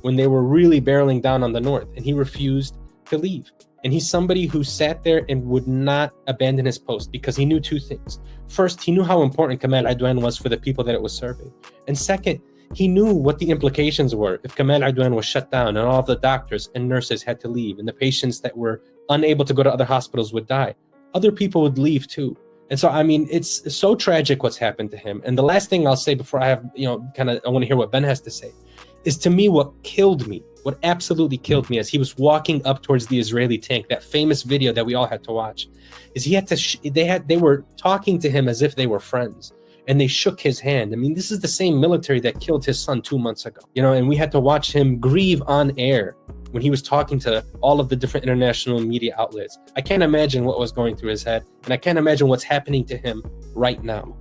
when they were really barreling down on the north, and he refused to leave. And he's somebody who sat there and would not abandon his post because he knew 2 things. First, he knew how important Kamal Adwan was for the people that it was serving. And second, he knew what the implications were if Kamal Adwan was shut down and all the doctors and nurses had to leave and the patients that were unable to go to other hospitals would die. Other people would leave too. And so, I mean, it's so tragic what's happened to him. And the last thing I'll say before I have, I want to hear what Ben has to say, is to me what absolutely killed me as he was walking up towards the Israeli tank, that famous video that we all had to watch, is they were talking to him as if they were friends, and they shook his hand. I mean, this is the same military that killed his son 2 months ago, and we had to watch him grieve on air when he was talking to all of the different international media outlets. I can't imagine what was going through his head, and I can't imagine what's happening to him right now.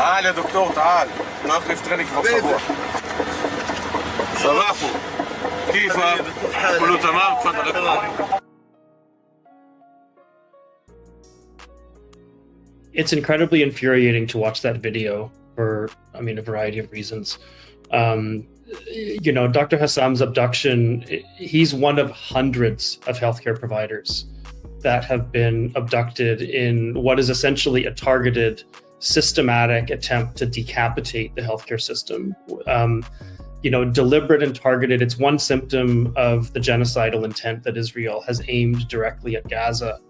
تعال يا دكتور تعال ناخذ افتغنك في الصباح صباحو كيفك كله تمام تفضل. It's incredibly infuriating to watch that video for, a variety of reasons. Dr. Hussam's abduction, he's one of hundreds of healthcare providers that have been abducted in what is essentially a targeted, systematic attempt to decapitate the healthcare system. Deliberate and targeted, it's one symptom of the genocidal intent that Israel has aimed directly at Gaza.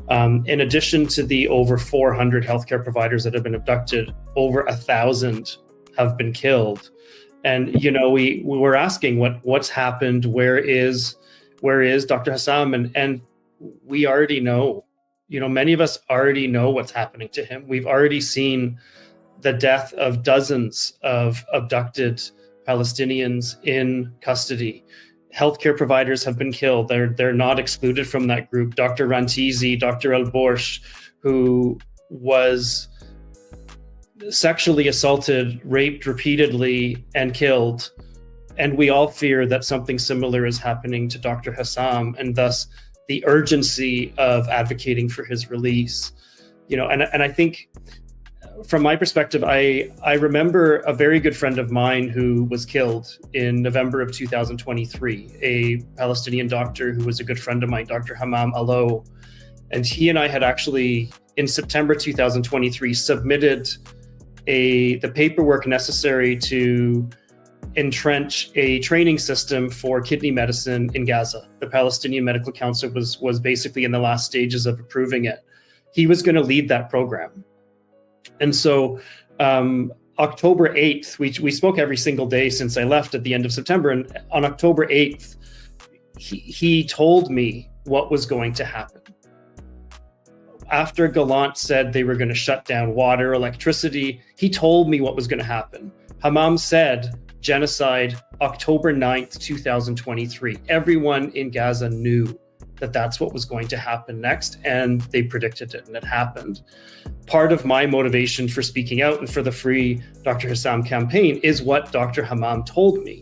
In addition to the over 400 healthcare providers that have been abducted, over 1,000 have been killed. And, we were asking what's happened, where is Dr. Hussam? And we already know, many of us already know what's happening to him. We've already seen the death of dozens of abducted Palestinians in custody. Healthcare providers have been killed. They're not excluded from that group. Dr. Rantizi, Dr. El Borsh, who was sexually assaulted, raped repeatedly, and killed. And we all fear that something similar is happening to Dr. Hussam, and thus the urgency of advocating for his release. You know, and I think from my perspective, I remember a very good friend of mine who was killed in November of 2023, a Palestinian doctor who was a good friend of mine, Dr. Hammam Allo. And he and I had actually, in September 2023, submitted the paperwork necessary to entrench a training system for kidney medicine in Gaza. The Palestinian Medical Council was basically in the last stages of approving it. He was going to lead that program. And so October 8th, we spoke every single day since I left at the end of September. And on October 8th, he told me what was going to happen. After Gallant said they were going to shut down water, electricity, he told me what was going to happen. Hammam said genocide October 9th, 2023. Everyone in Gaza knew that that's what was going to happen next, and they predicted it, and it happened. Part of my motivation for speaking out and for the Free Dr. Hussam campaign is what Dr. Hammam told me.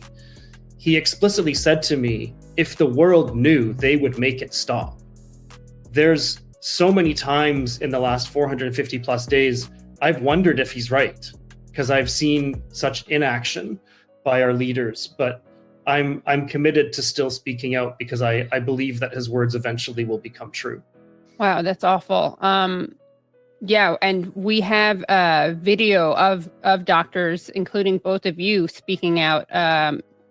He explicitly said to me, if the world knew, they would make it stop. There's so many times in the last 450 plus days, I've wondered if he's right, because I've seen such inaction by our leaders, but I'm committed to still speaking out because I believe that his words eventually will become true. Wow, that's awful. Yeah, and we have a video of doctors, including both of you, speaking out,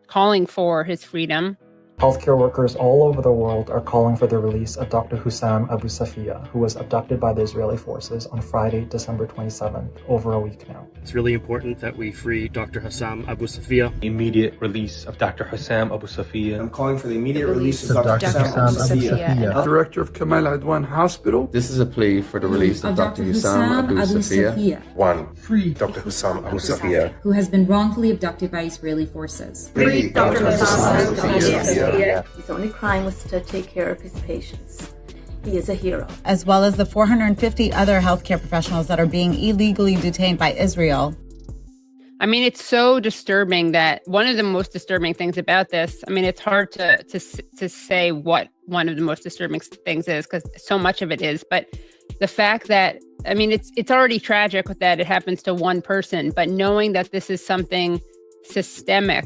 calling for his freedom. Healthcare workers all over the world are calling for the release of Dr. Hussam Abu Safiya, who was abducted by the Israeli forces on Friday, December 27th, over a week now. It's really important that we free Dr. Hussam Abu Safiya. Immediate release of Dr. Hussam Abu Safiya. I'm calling for the immediate release of Dr. Hussam Abu Safiya. Director of Kamal Adwan Hospital. This is a plea for the release of Dr. Hussam Abu Safiya. One, free Dr. Hussam Abu Safiya, who has been wrongfully abducted by Israeli forces. Free Dr. Hussam Abu Safiya. His only crime was to take care of his patients. He is a hero. As well as the 450 other healthcare professionals that are being illegally detained by Israel. I mean, it's so disturbing that one of the most disturbing things about this, I mean, it's hard to say what one of the most disturbing things is because so much of it is, but the fact that, I mean, it's already tragic that it happens to one person, but knowing that this is something systemic,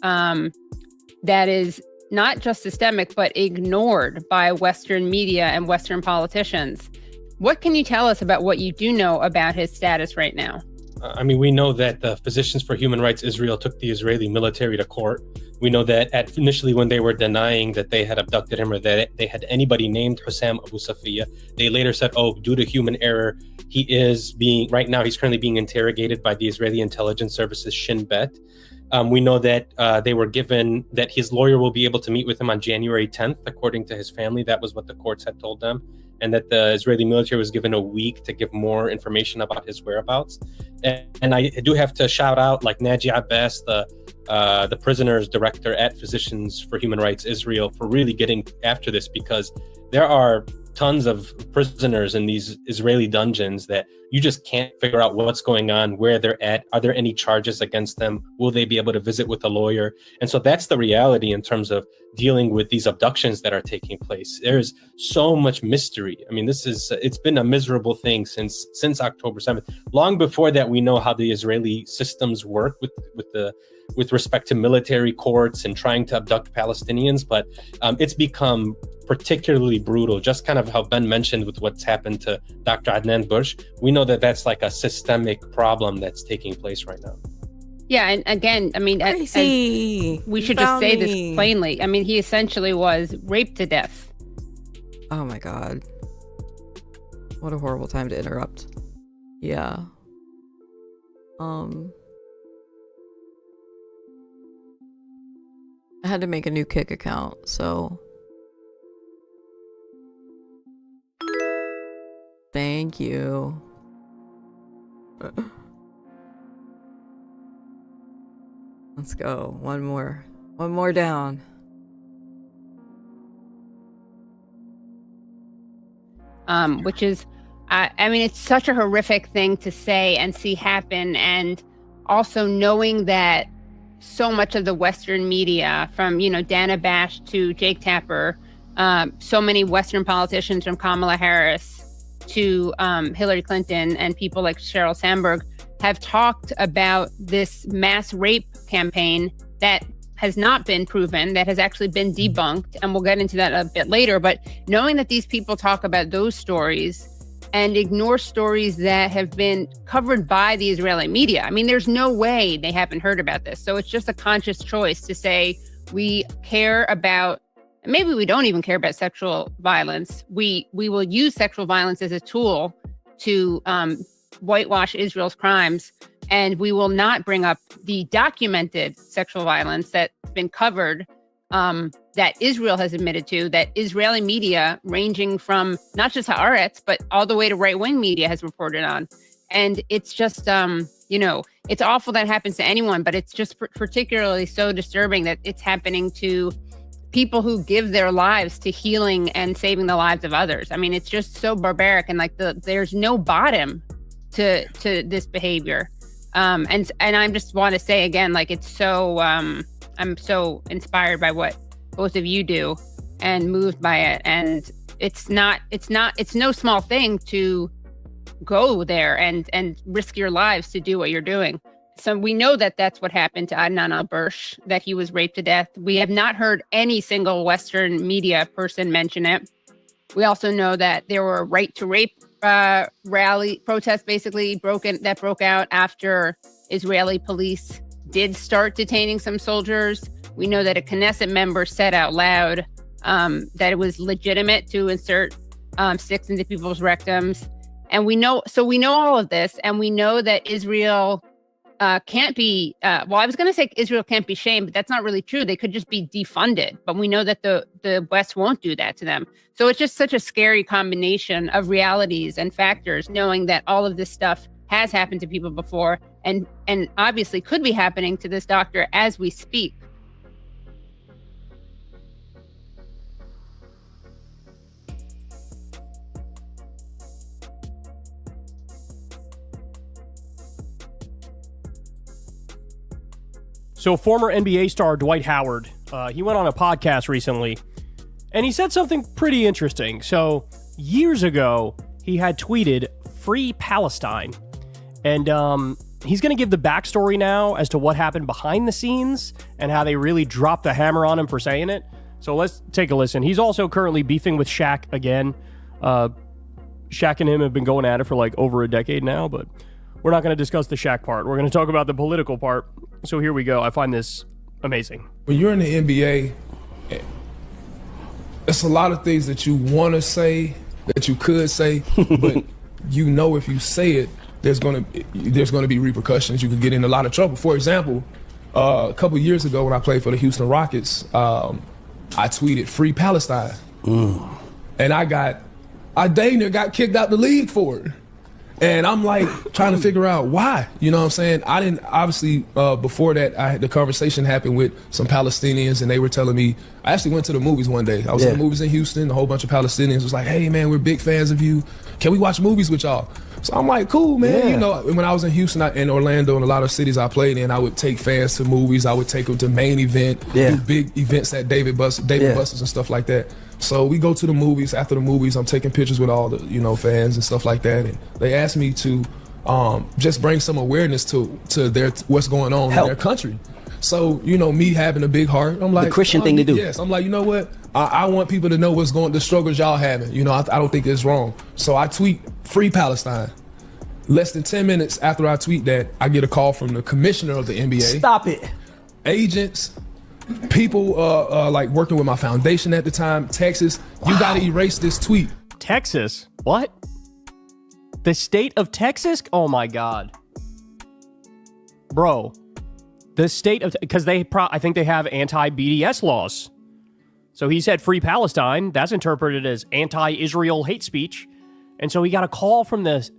that is not just systemic, but ignored by Western media and Western politicians. What can you tell us about what you do know about his status right now? I mean, we know that the Physicians for Human Rights Israel took the Israeli military to court. We know that initially when they were denying that they had abducted him or that they had anybody named Hussam Abu Safiya, they later said, oh, due to human error, he's currently being interrogated by the Israeli intelligence services Shin Bet. We know that they were given that his lawyer will be able to meet with him on January 10th, according to his family. That was what the courts had told them. And that the Israeli military was given a week to give more information about his whereabouts. And I do have to shout out like Naji Abbas, the prisoners director at Physicians for Human Rights Israel, for really getting after this, because there are tons of prisoners in these Israeli dungeons that you just can't figure out what's going on, where they're at. Are there any charges against them? Will they be able to visit with a lawyer? And so that's the reality in terms of dealing with these abductions that are taking place. There's so much mystery. I mean, it's been a miserable thing since October 7th. Long before that, we know how the Israeli systems work with respect to military courts and trying to abduct Palestinians, but it's become particularly brutal. Just kind of how Ben mentioned with what's happened to Dr. Adnan Bush, we know that that's like a systemic problem that's taking place right now. Yeah, and again, I mean, we should just say this plainly. I mean, he essentially was raped to death. Oh my God. What a horrible time to interrupt. Yeah. I had to make a new Kick account, so thank you. Let's go. One more down. Which is I mean, it's such a horrific thing to say and see happen. And also knowing that so much of the Western media, from, Dana Bash to Jake Tapper, so many Western politicians, from Kamala Harris to Hillary Clinton, and people like Sheryl Sandberg, have talked about this mass rape campaign that has not been proven, that has actually been debunked. And we'll get into that a bit later. But knowing that these people talk about those stories and ignore stories that have been covered by the Israeli media, I mean, there's no way they haven't heard about this. So it's just a conscious choice to say we care about, maybe we don't even care about sexual violence. We will use sexual violence as a tool to whitewash Israel's crimes, and we will not bring up the documented sexual violence that's been covered, that Israel has admitted to, that Israeli media, ranging from not just Haaretz, but all the way to right-wing media, has reported on. And it's just, it's awful that happens to anyone, but it's just particularly so disturbing that it's happening to people who give their lives to healing and saving the lives of others. I mean, it's just so barbaric, and there's no bottom to this behavior. And I just want to say again, it's so, I'm so inspired by what both of you do and moved by it. And it's no small thing to go there and risk your lives to do what you're doing. So we know that that's what happened to Adnan al-Bursh, that he was raped to death. We have not heard any single Western media person mention it. We also know that there were right to rape rally protests basically broke out after Israeli police did start detaining some soldiers. We know that a Knesset member said out loud that it was legitimate to insert sticks into people's rectums. And we know all of this, and we know that Israel can't be, I was going to say Israel can't be shamed, but that's not really true. They could just be defunded. But we know that the West won't do that to them. So it's just such a scary combination of realities and factors, knowing that all of this stuff has happened to people before, and obviously could be happening to this doctor as we speak. So former NBA star Dwight Howard, he went on a podcast recently, and he said something pretty interesting. So years ago, he had tweeted "Free Palestine," and he's going to give the backstory now as to what happened behind the scenes and how they really dropped the hammer on him for saying it. So let's take a listen. He's also currently beefing with Shaq again. Shaq and him have been going at it for over a decade now, but we're not going to discuss the Shaq part. We're going to talk about the political part. So here we go. I find this amazing. When you're in the NBA, it's a lot of things that you want to say, that you could say, but if you say it, there's going to be repercussions. You could get in a lot of trouble. For example, a couple years ago when I played for the Houston Rockets, I tweeted "Free Palestine," and I dang near got kicked out the league for it. And I'm trying to figure out why, you know what I'm saying? I didn't, obviously, before that, the conversation happened with some Palestinians, and they were telling me, I actually went to the movies one day. I was in the movies in Houston, a whole bunch of Palestinians was like, "Hey man, we're big fans of you. Can we watch movies with y'all?" So I'm like, cool, man. Yeah. When I was in Houston, in Orlando, and a lot of cities I played in, I would take fans to movies. I would take them to main event, do big events at David Buster's and stuff like that. So we go to the movies. After the movies, I'm taking pictures with all the fans and stuff like that. And they asked me to just bring some awareness to what's going on in their country. So me having a big heart, I'm like, the Christian thing to do. Yes, I'm like, you know what? I want people to know the struggles y'all having. I don't think it's wrong. So I tweet "Free Palestine." Less than 10 minutes after I tweet that, I get a call from the commissioner of the NBA. Stop it. Agents, people working with my foundation at the time, Texas, you got to erase this tweet. Texas? What? The state of Texas? Oh my God. Bro, the state of, because I think they have anti-BDS laws. So he said "Free Palestine." That's interpreted as anti-Israel hate speech. And so he got a call from the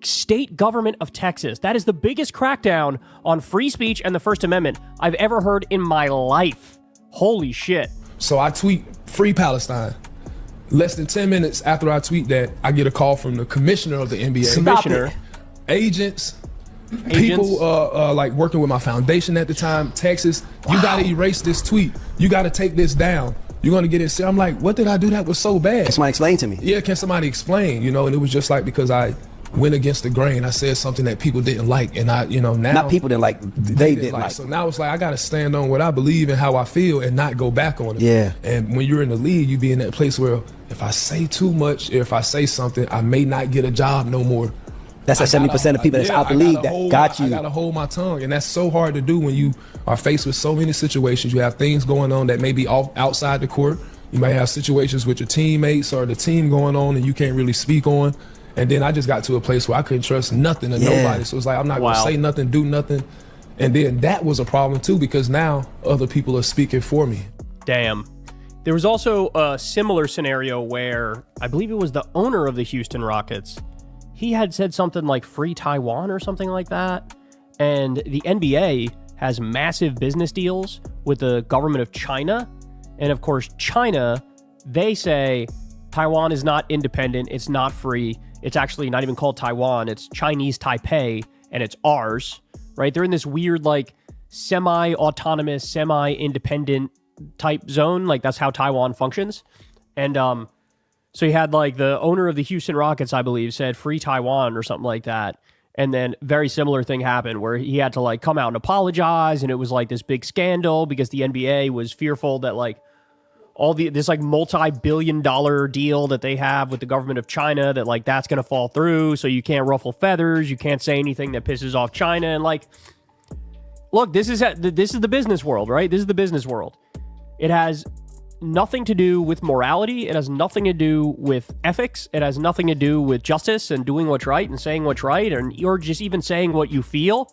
state government of Texas. That is the biggest crackdown on free speech and the First Amendment I've ever heard in my life. Holy shit. So I tweet "Free Palestine." Less than 10 minutes after I tweet that, I get a call from the commissioner of the NBA. Commissioner. Agents, people like working with my foundation at the time, Texas, you got to erase this tweet. You got to take this down. You're going to get it. I'm like, what did I do that was so bad? Can somebody explain to me? Yeah, can somebody explain? You know, and it was just like because I went against the grain. I said something that people didn't like, and I, you know, now not people didn't like, they didn't like. So now it's like I got to stand on what I believe and how I feel, and not go back on it. Yeah. And when you're in the league, you be in that place where if I say too much, if I say something, I may not get a job no more. That's like 70% of people that's out the league that got you. I gotta hold my tongue, and that's so hard to do when you are faced with so many situations. You have things going on that may be outside the court. You might have situations with your teammates or the team going on, and you can't really speak on. And then I just got to a place where I couldn't trust nothing to nobody. So it's like I'm not gonna say nothing, do nothing. And then that was a problem too, because now other people are speaking for me. Damn. There was also a similar scenario where I believe it was the owner of the Houston Rockets. He had said something like free Taiwan or something like that. And the NBA has massive business deals with the government of China. And of course, China, they say Taiwan is not independent. It's not free. It's actually not even called Taiwan. It's Chinese Taipei, and it's ours, right? They're in this weird, like, semi-autonomous, semi-independent type zone. Like, that's how Taiwan functions. And, so you had like the owner of the Houston Rockets, I believe, said free Taiwan or something like that. And then very similar thing happened where he had to like come out and apologize. And it was like this big scandal because the NBA was fearful that like this like multi-billion-dollar deal that they have with the government of China, that like that's going to fall through. So you can't ruffle feathers. You can't say anything that pisses off China. And like, look, this is the business world, right? This is the business world. It has nothing to do with morality. It has nothing to do with ethics. It has nothing to do with justice and doing what's right and saying what's right, or just even saying what you feel.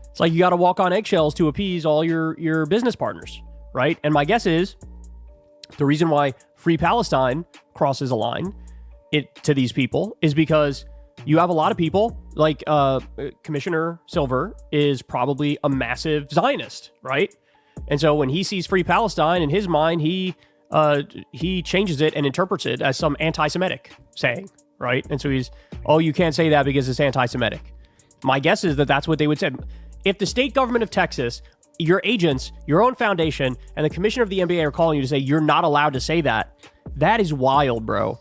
It's like you got to walk on eggshells to appease all your business partners, right? And my guess is the reason why Free Palestine crosses a line to these people is because you have a lot of people like Commissioner Silver is probably a massive Zionist, right? And so when he sees Free Palestine, in his mind, he changes it and interprets it as some anti-Semitic saying, right? And so you can't say that because it's anti-Semitic. My guess is that that's what they would say. If the state government of Texas, your agents, your own foundation, and the commissioner of the NBA are calling you to say you're not allowed to say that, that is wild, bro.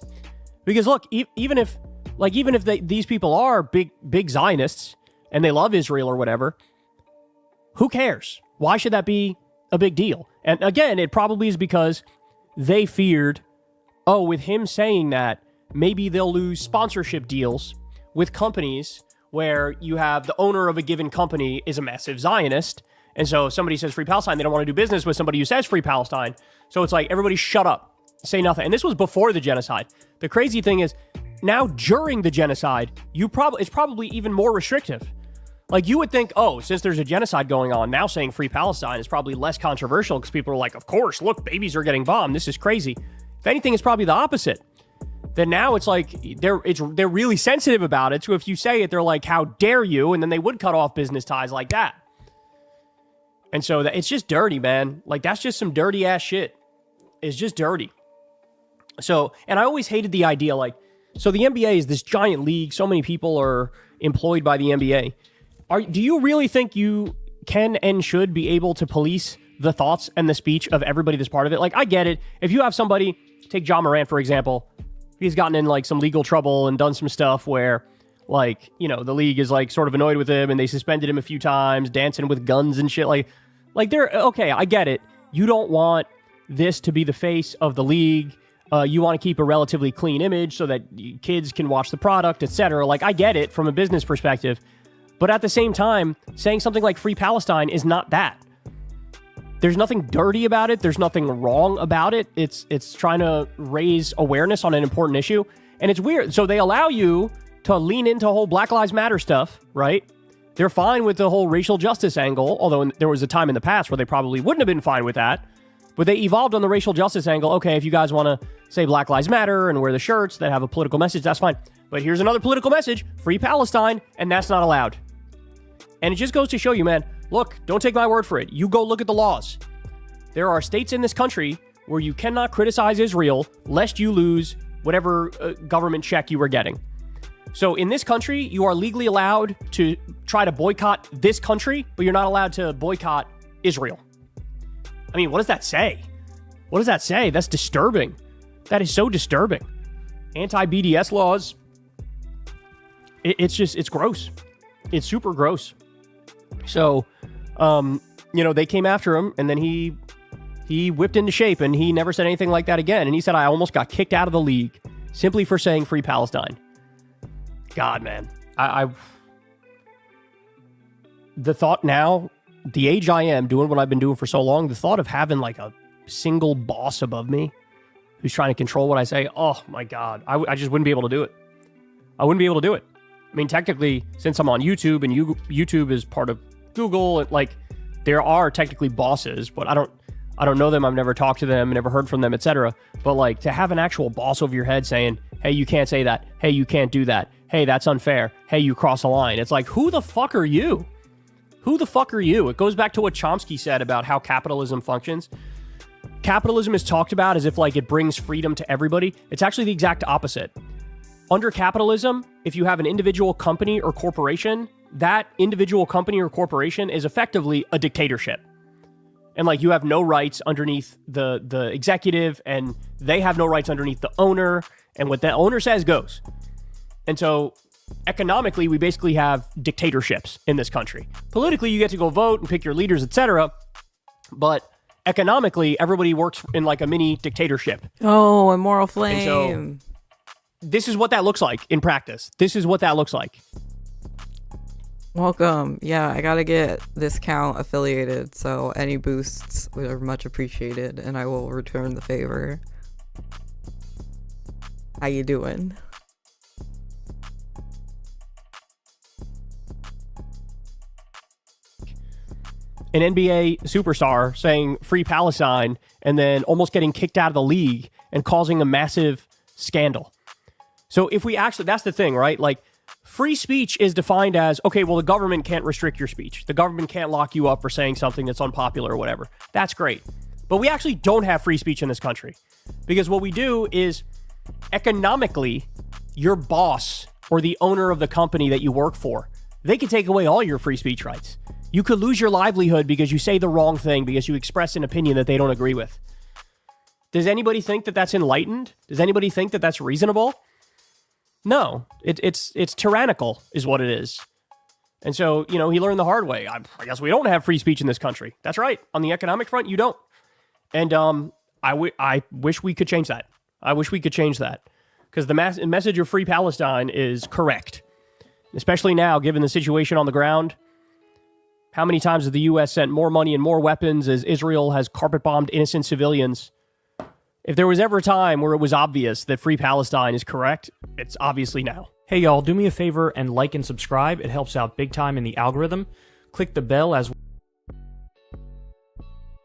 Because look, even if these people are big Zionists and they love Israel or whatever, who cares? Why should that be a big deal? And again, it probably is because they feared, with him saying that, maybe they'll lose sponsorship deals with companies where you have the owner of a given company is a massive Zionist. And so if somebody says Free Palestine, they don't want to do business with somebody who says Free Palestine. So it's like, everybody shut up, say nothing. And this was before the genocide. The crazy thing is, now during the genocide, it's probably even more restrictive. Like, you would think, since there's a genocide going on, now saying Free Palestine is probably less controversial because people are like, of course, look, babies are getting bombed. This is crazy. If anything, it's probably the opposite. Then now it's like they're really sensitive about it. So if you say it, they're like, how dare you? And then they would cut off business ties like that. And so it's just dirty, man. Like, that's just some dirty ass shit. It's just dirty. So, and I always hated the idea, like, so the NBA is this giant league. So many people are employed by the NBA. Do you really think you can and should be able to police the thoughts and the speech of everybody that's part of it? Like, I get it. If you have somebody, take John Morant, for example, he's gotten in like some legal trouble and done some stuff where, like, you know, the league is like sort of annoyed with him and they suspended him a few times, dancing with guns and shit. Like they're okay. I get it. You don't want this to be the face of the league. You want to keep a relatively clean image so that kids can watch the product, etc. Like, I get it from a business perspective. But at the same time, saying something like Free Palestine is not that. There's nothing dirty about it. There's nothing wrong about it. It's trying to raise awareness on an important issue. And it's weird. So they allow you to lean into whole Black Lives Matter stuff, right? They're fine with the whole racial justice angle, although there was a time in the past where they probably wouldn't have been fine with that. But they evolved on the racial justice angle. Okay, if you guys want to say Black Lives Matter and wear the shirts that have a political message, that's fine. But here's another political message, Free Palestine, and that's not allowed. And it just goes to show you, man, look, don't take my word for it. You go look at the laws. There are states in this country where you cannot criticize Israel lest you lose whatever government check you were getting. So in this country, you are legally allowed to try to boycott this country, but you're not allowed to boycott Israel. I mean, what does that say? What does that say? That's disturbing. That is so disturbing. Anti-BDS laws. It's gross. It's super gross. So, they came after him, and then he whipped into shape, and he never said anything like that again. And he said, I almost got kicked out of the league simply for saying free Palestine. God, man. The thought now, the age I am, doing what I've been doing for so long, the thought of having like a single boss above me who's trying to control what I say, oh my God, I just wouldn't be able to do it. I wouldn't be able to do it. I mean, technically, since I'm on YouTube and YouTube is part of Google, there are technically bosses, but I don't know them. I've never talked to them, never heard from them, etc. But to have an actual boss over your head saying, hey, you can't say that. Hey, you can't do that. Hey, that's unfair. Hey, you cross a line. It's like, who the fuck are you? Who the fuck are you? It goes back to what Chomsky said about how capitalism functions. Capitalism is talked about as if it brings freedom to everybody. It's actually the exact opposite. Under capitalism, if you have an individual company or corporation, that individual company or corporation is effectively a dictatorship. And you have no rights underneath the executive, and they have no rights underneath the owner, and what the owner says goes. And so economically, we basically have dictatorships in this country. Politically, you get to go vote and pick your leaders, etc. But economically, everybody works in a mini dictatorship. Oh, a moral flame. And so this is what that looks like in practice. This is what that looks like. Welcome. Yeah, I gotta get this account affiliated, so any boosts are much appreciated, and I will return the favor. How you doing? An NBA superstar saying free Palestine and then almost getting kicked out of the league and causing a massive scandal. So if we actually, that's the thing, right? Free speech is defined as, okay, well, the government can't restrict your speech. The government can't lock you up for saying something that's unpopular or whatever. That's great. But we actually don't have free speech in this country, because what we do is economically, your boss or the owner of the company that you work for, they can take away all your free speech rights. You could lose your livelihood because you say the wrong thing, because you express an opinion that they don't agree with. Does anybody think that that's enlightened? Does anybody think that that's reasonable? No, it's tyrannical is what it is. And so, he learned the hard way. I guess we don't have free speech in this country. That's right. On the economic front, you don't. And I wish we could change that. I wish we could change that, because the message of free Palestine is correct, especially now, given the situation on the ground. How many times has the U.S. sent more money and more weapons as Israel has carpet bombed innocent civilians? If there was ever a time where it was obvious that free Palestine is correct, it's obviously now. Hey y'all, do me a favor and like and subscribe. It helps out big time in the algorithm. Click the bell as well.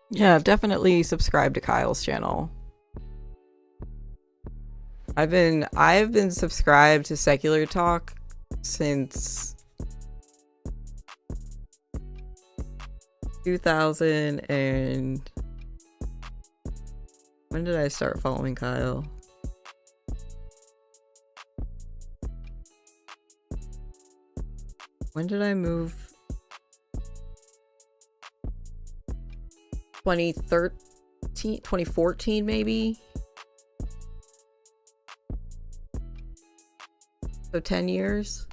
Yeah, definitely subscribe to Kyle's channel. I've been subscribed to Secular Talk since 2000 and when did I start following Kyle? When did I move? 2014 maybe? So 10 years?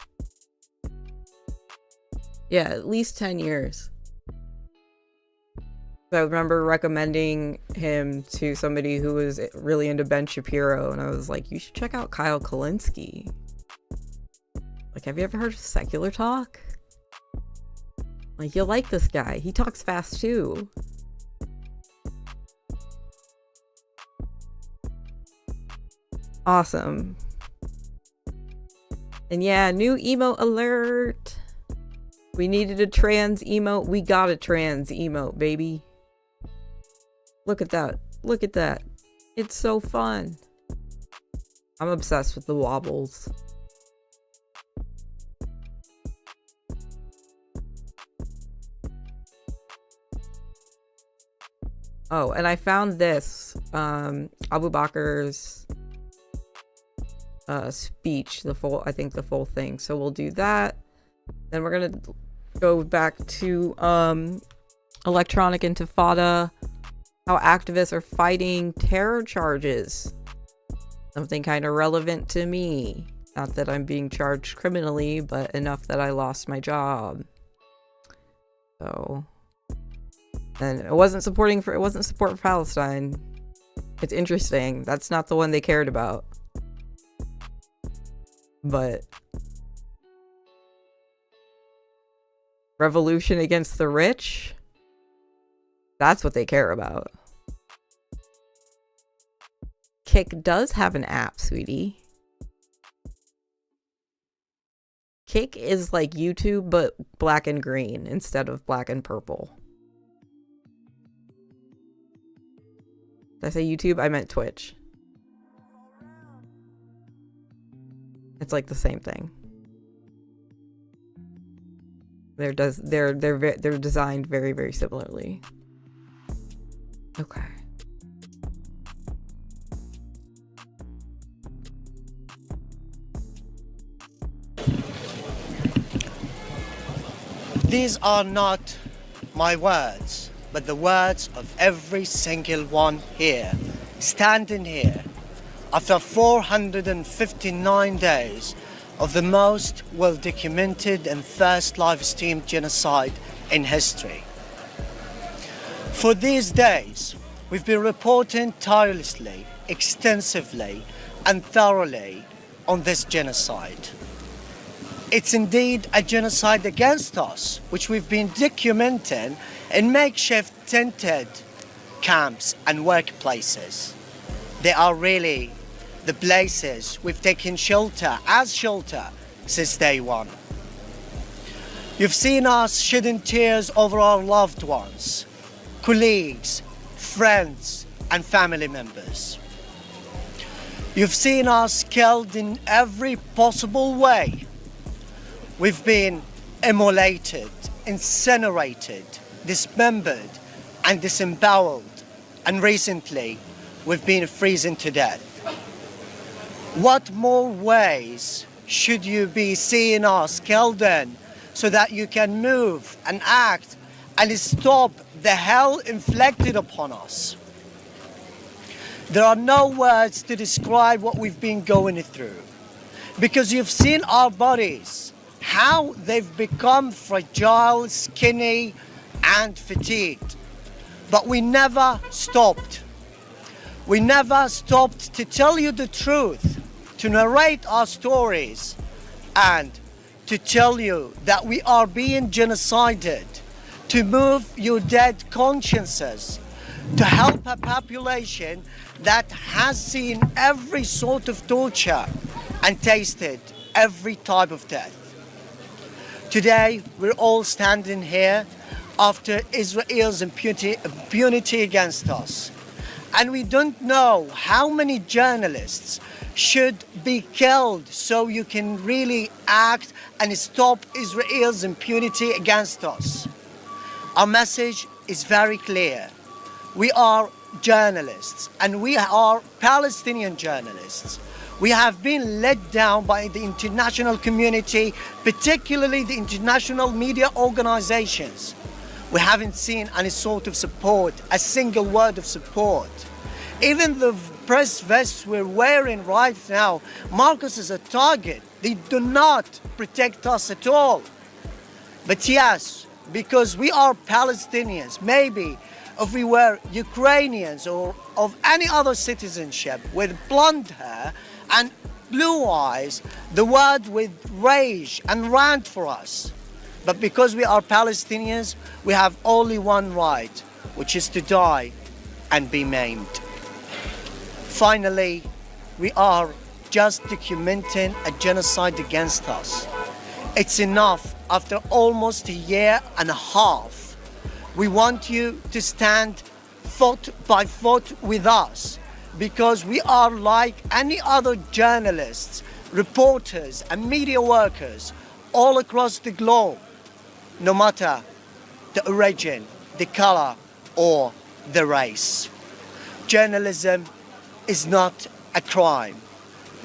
Yeah, at least 10 years. I remember recommending him to somebody who was really into Ben Shapiro, and I was like, you should check out Kyle Kulinski. Have you ever heard of Secular Talk? You'll like this guy. He talks fast too. Awesome. And yeah, new emote alert. We needed a trans emote. We got a trans emote, baby. Look at that. Look at that. It's so fun. I'm obsessed with the wobbles. Oh, and I found this Abu Bakr's speech, the full thing. So we'll do that. Then we're gonna go back to electronic intifada, how activists are fighting terror charges. Something kind of relevant to me. Not that I'm being charged criminally, but enough that I lost my job. So, and it wasn't support for Palestine. It's interesting. That's not the one they cared about. But revolution against the rich, that's what they care about. Kick does have an app, sweetie. Kick is like YouTube, but black and green instead of black and purple. Did I say YouTube? I meant Twitch. It's like the same thing. They're designed very, very similarly. Okay. These are not my words, but the words of every single one here, standing here, after 459 days of the most well-documented and first live-streamed genocide in history. For these days, we've been reporting tirelessly, extensively, and thoroughly on this genocide. It's indeed a genocide against us, which we've been documenting in makeshift tented camps and workplaces. They are really the places we've taken shelter since day one. You've seen us shedding tears over our loved ones, colleagues, friends, and family members. You've seen us killed in every possible way. We've been immolated, incinerated, dismembered, and disemboweled. And recently, we've been freezing to death. What more ways should you be seeing us killed in so that you can move and act and stop the hell inflicted upon us? There are no words to describe what we've been going through, because you've seen our bodies, how they've become fragile, skinny, and fatigued. But we never stopped. We never stopped to tell you the truth, to narrate our stories, and to tell you that we are being genocided, to move your dead consciences, to help a population that has seen every sort of torture and tasted every type of death. Today, we're all standing here after Israel's impunity against us. And we don't know how many journalists should be killed so you can really act and stop Israel's impunity against us. Our message is very clear. We are journalists, and we are Palestinian journalists. We have been let down by the international community, particularly the international media organizations. We haven't seen any sort of support, a single word of support. Even the press vests we're wearing right now mark us as a target. They do not protect us at all. But yes, because we are Palestinians, maybe if we were Ukrainians or of any other citizenship with blonde hair and blue eyes, the word would rage and rant for us. But because we are Palestinians, we have only one right, which is to die and be maimed. Finally, we are just documenting a genocide against us. It's enough after almost a year and a half. We want you to stand foot by foot with us, because we are like any other journalists, reporters, and media workers all across the globe, no matter the origin, the color, or the race. Journalism is not a crime.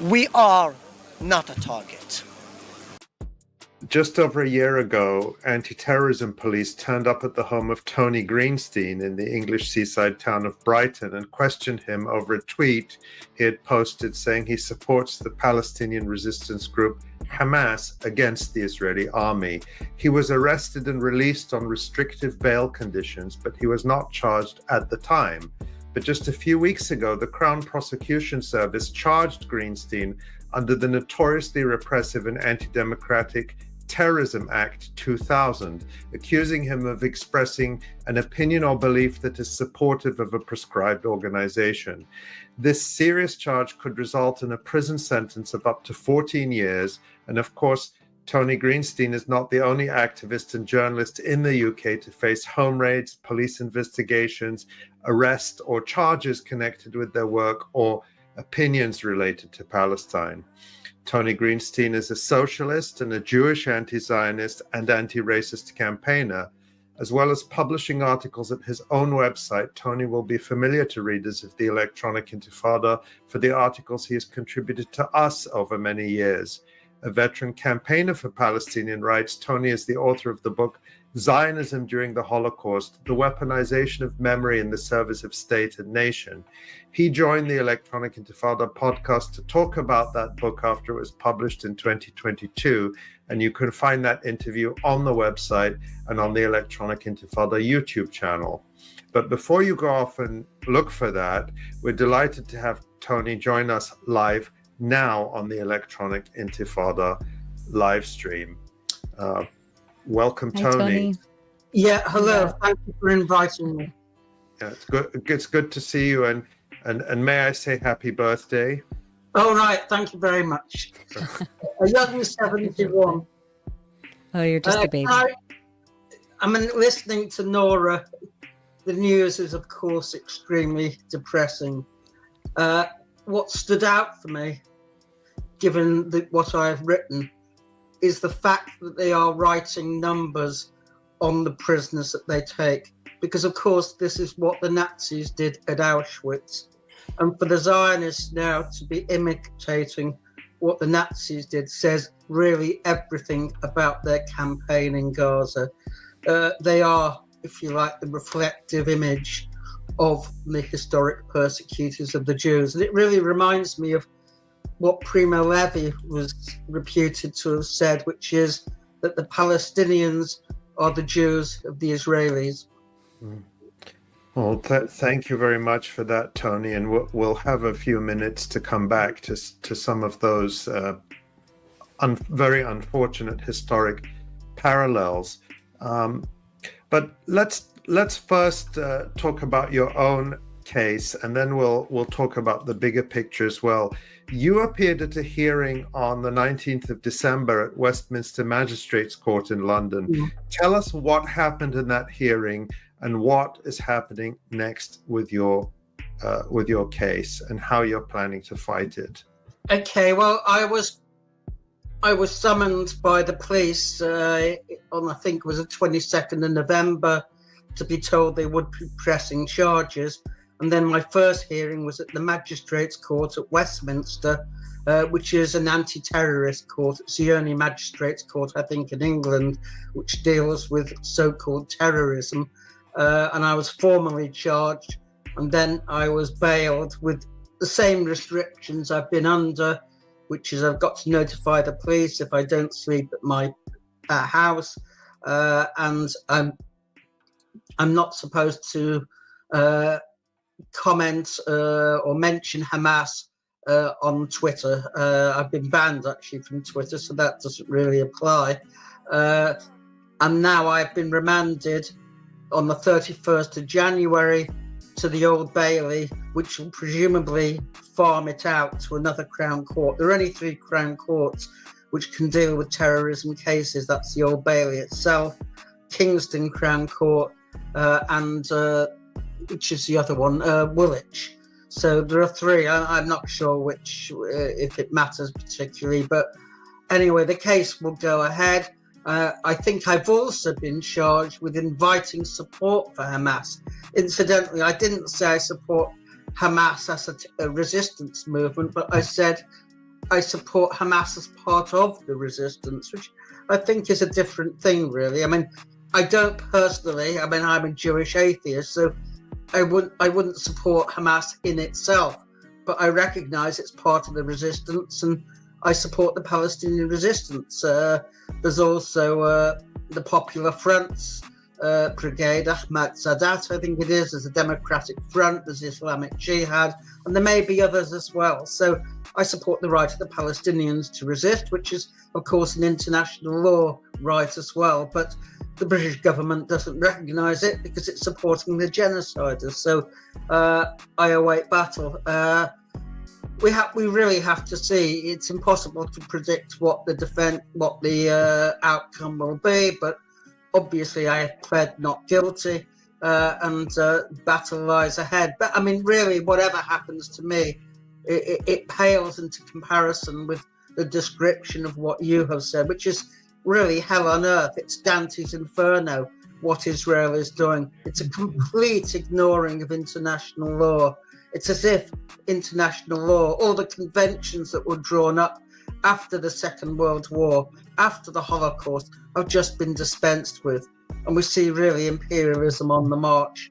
We are not a target. Just over a year ago, anti-terrorism police turned up at the home of Tony Greenstein in the English seaside town of Brighton and questioned him over a tweet he had posted saying he supports the Palestinian resistance group Hamas against the Israeli army. He was arrested and released on restrictive bail conditions, but he was not charged at the time. But just a few weeks ago, the Crown Prosecution Service charged Greenstein under the notoriously repressive and anti-democratic Terrorism Act 2000, accusing him of expressing an opinion or belief that is supportive of a prescribed organization. This serious charge could result in a prison sentence of up to 14 years. And of course, Tony Greenstein is not the only activist and journalist in the UK to face home raids, police investigations, arrest, or charges connected with their work or opinions related to Palestine. Tony Greenstein is a socialist and a Jewish anti-Zionist and anti-racist campaigner. As well as publishing articles at his own website, Tony will be familiar to readers of the Electronic Intifada for the articles he has contributed to us over many years. A veteran campaigner for Palestinian rights, Tony is the author of the book Zionism During the Holocaust, the Weaponization of Memory in the Service of State and Nation. He joined the Electronic Intifada podcast to talk about that book after it was published in 2022, and you can find that interview on the website and on the Electronic Intifada YouTube channel. But before you go off and look for that, we're delighted to have Tony join us live now on the Electronic Intifada live stream. Welcome, Tony. Yeah, hello. Thank you for inviting me. Yeah, it's good. It's good to see you, and may I say happy birthday? All right, thank you very much. A young 71. Oh, you're just a baby. I'm listening to Nora. The news is, of course, extremely depressing. What stood out for me, given what I've written, is the fact that they are writing numbers on the prisoners that they take. Because, of course, this is what the Nazis did at Auschwitz. And for the Zionists now to be imitating what the Nazis did says really everything about their campaign in Gaza. They are, if you like, the reflective image of the historic persecutors of the Jews. And it really reminds me of what Primo Levi was reputed to have said, which is that the Palestinians are the Jews of the Israelis. Well, thank you very much for that, Tony. And we'll have a few minutes to come back to some of those very unfortunate historic parallels. But let's first talk about your own case, and then we'll talk about the bigger picture as well. You appeared at a hearing on the 19th of December at Westminster Magistrates Court in London. Mm. Tell us what happened in that hearing and what is happening next with your case and how you're planning to fight it. Okay, well, I was summoned by the police on, I think it was the 22nd of November, to be told they would be pressing charges. And then my first hearing was at the Magistrates Court at Westminster, which is an anti-terrorist court. It's the only magistrates court, I think, in England, which deals with so-called terrorism. And I was formally charged, and then I was bailed with the same restrictions I've been under, which is I've got to notify the police if I don't sleep at my house, and I'm not supposed to comment or mention Hamas on Twitter. I've been banned actually from Twitter, so that doesn't really apply. And now I've been remanded on the 31st of January to the Old Bailey, which will presumably farm it out to another Crown Court. There are only 3 Crown Courts which can deal with terrorism cases. That's the Old Bailey itself, Kingston Crown Court, and which is the other one, Woolwich. So there are 3. I'm not sure which, if it matters particularly, but anyway, the case will go ahead. I think I've also been charged with inviting support for Hamas. Incidentally, I didn't say I support Hamas as a resistance movement, but I said I support Hamas as part of the resistance, which I think is a different thing, really. I mean, I don't personally. I mean, I'm a Jewish atheist, so I wouldn't support Hamas in itself, but I recognise it's part of the resistance, and I support the Palestinian resistance. There's also the Popular Front's brigade, Ahmad Sadat, I think it is. There's a Democratic Front, there's Islamic Jihad, and there may be others as well. So I support the right of the Palestinians to resist, which is, of course, an international law right as well. But the British government doesn't recognise it because it's supporting the genociders. So I await battle. We really have to see. It's impossible to predict what the outcome will be, but obviously I have pled not guilty, and battle lies ahead. But I mean, really, whatever happens to me, it pales into comparison with the description of what you have said, which is really hell on earth. It's Dante's Inferno, what Israel is doing. It's a complete ignoring of international law. It's as if international law, all the conventions that were drawn up after the Second World War, after the Holocaust, have just been dispensed with. And we see really imperialism on the march.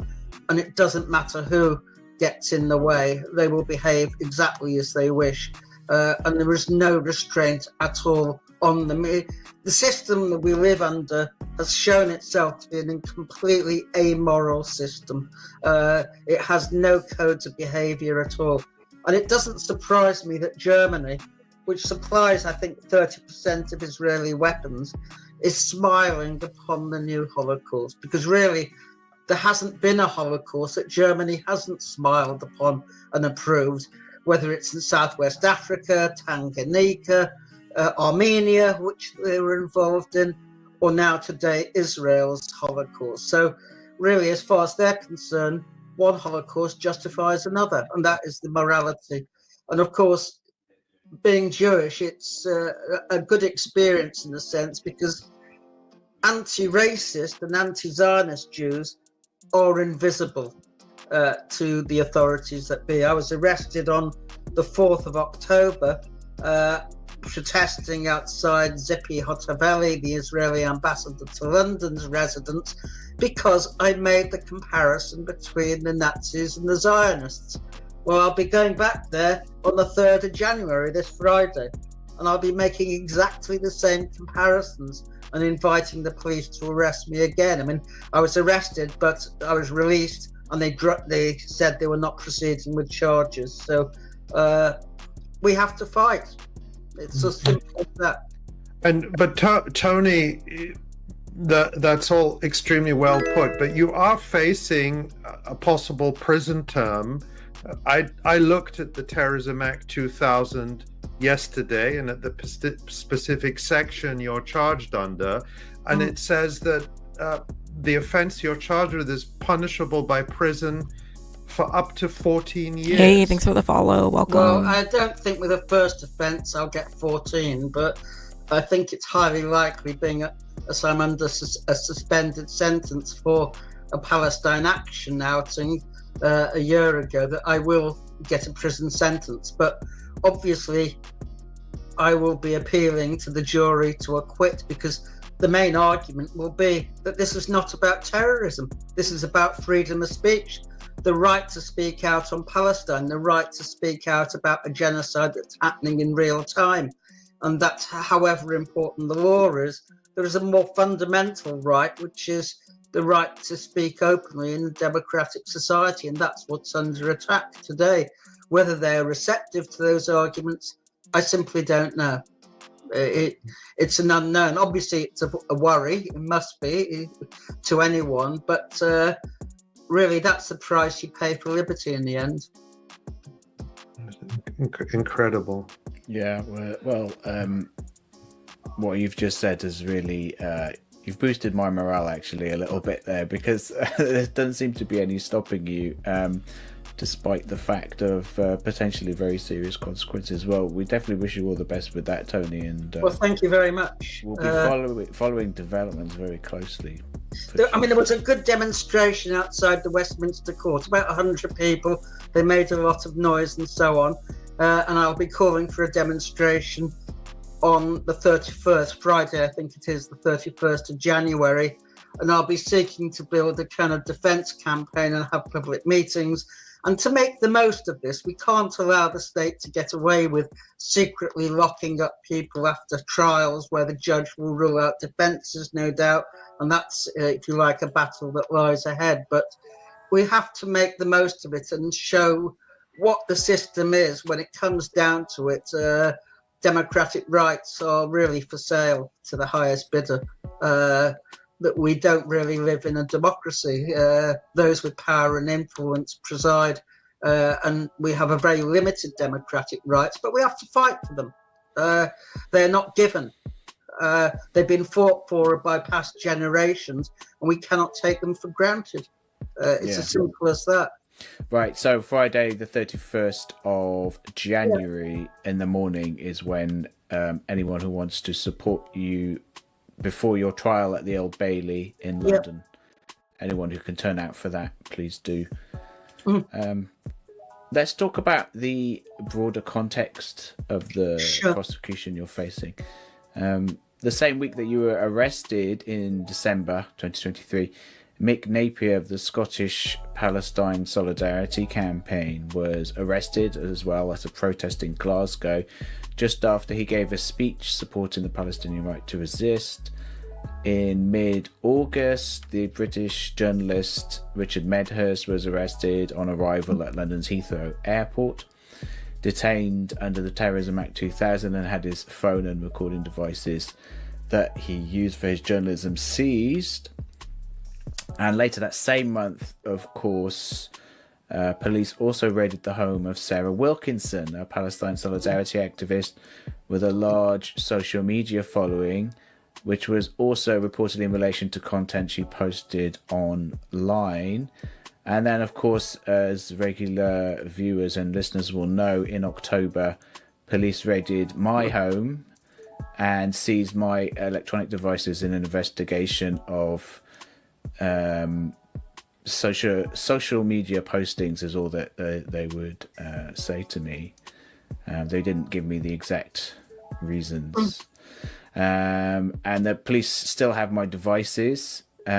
And it doesn't matter who gets in the way, they will behave exactly as they wish. And there is no restraint at all on them. The system that we live under has shown itself to be a completely amoral system. It has no codes of behaviour at all. And it doesn't surprise me that Germany, which supplies, I think, 30% of Israeli weapons, is smiling upon the new Holocaust. Because really, there hasn't been a Holocaust that Germany hasn't smiled upon and approved, whether it's in Southwest Africa, Tanganyika, Armenia, which they were involved in, or now today, Israel's Holocaust. So really, as far as they're concerned, one Holocaust justifies another, and that is the morality. And of course, being Jewish, it's a good experience in a sense, because anti-racist and anti-Zionist Jews are invisible to the authorities that be. I was arrested on the 4th of October, protesting outside Zippy Hotovely, the Israeli ambassador to London's residence, because I made the comparison between the Nazis and the Zionists. Well, I'll be going back there on the 3rd of January, this Friday, and I'll be making exactly the same comparisons and inviting the police to arrest me again. I mean, I was arrested, but I was released, and they said they were not proceeding with charges. So we have to fight. It's as simple as that. But Tony, that's all extremely well put. But you are facing a possible prison term. I looked at the Terrorism Act 2000 yesterday, and at the specific section you're charged under, and it says that the offence you're charged with is punishable by prison for up to 14 years. Hey, thanks for the follow. Welcome. Well, I don't think with a first offence I'll get 14, but I think it's highly likely, being as I'm under a suspended sentence for a Palestine Action outing a year ago, that I will get a prison sentence. But obviously I will be appealing to the jury to acquit, because the main argument will be that this is not about terrorism. This is about freedom of speech, the right to speak out on Palestine, the right to speak out about a genocide that's happening in real time. And that's, however important the law is, there is a more fundamental right, which is the right to speak openly in a democratic society. And that's what's under attack today. Whether they're receptive to those arguments, I simply don't know. It's an unknown. Obviously, it's a worry. It must be to anyone. But really, that's the price you pay for liberty in the end. Incredible. Yeah, well, what you've just said is really, you've boosted my morale actually a little bit there, because there doesn't seem to be any stopping you. despite the fact of potentially very serious consequences. Well, we definitely wish you all the best with that, Tony. And well, thank you very much. We'll be following developments very closely. I mean, there was a good demonstration outside the Westminster Court, about 100 people. They made a lot of noise and so on. And I'll be calling for a demonstration on the 31st, Friday, I think it is, the 31st of January. And I'll be seeking to build a kind of defence campaign and have public meetings. And to make the most of this, we can't allow the state to get away with secretly locking up people after trials where the judge will rule out defences, no doubt. And that's, if you like, a battle that lies ahead. But we have to make the most of it and show what the system is when it comes down to it. Democratic rights are really for sale to the highest bidder. That we don't really live in a democracy. Those with power and influence preside, and we have a very limited democratic rights, but we have to fight for them. They're not given. They've been fought for by past generations, and we cannot take them for granted. It's as simple as that. Right, so Friday the 31st of January in the morning is when anyone who wants to support you before your trial at the Old Bailey in London, anyone who can turn out for that, please do. Let's talk about the broader context of the prosecution you're facing. The same week that you were arrested in December 2023, Mick Napier of the Scottish Palestine Solidarity Campaign was arrested as well as a protest in Glasgow just after he gave a speech supporting the Palestinian right to resist. In mid-August, the British journalist Richard Medhurst was arrested on arrival at London's Heathrow Airport, detained under the Terrorism Act 2000, and had his phone and recording devices that he used for his journalism seized. And later that same month, of course, police also raided the home of Sarah Wilkinson, a Palestine Solidarity activist with a large social media following, which was also reported in relation to content she posted online. And then, of course, as regular viewers and listeners will know, in October, police raided my home and seized my electronic devices in an investigation of social media postings is all that they would say to me. They didn't give me the exact reasons. And the police still have my devices. But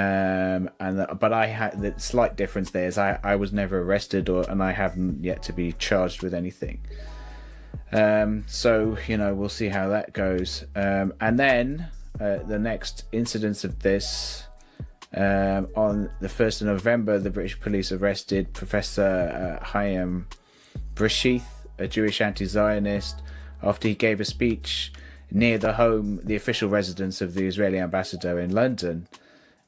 I had the slight difference there is I was never arrested and I haven't yet to be charged with anything. So, we'll see how that goes. And then the next incidence of this, on the 1st of November, the British police arrested Professor Chaim Brishith, a Jewish anti-Zionist, after he gave a speech near the official residence of the Israeli ambassador in London.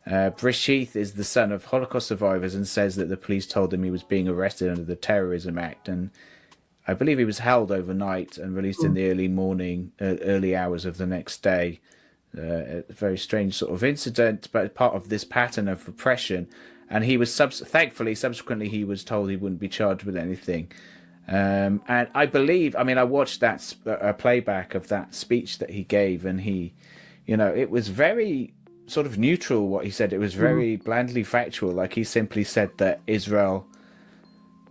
Brishith is the son of Holocaust survivors and says that the police told him he was being arrested under the Terrorism Act, and I believe he was held overnight and released in the early hours of the next day. A very strange sort of incident, but part of this pattern of repression. And he was thankfully, subsequently, he was told he wouldn't be charged with anything. And I believe, I watched a playback of that speech that he gave, and he, it was very sort of neutral what he said. It was very blandly factual. Like, he simply said that Israel,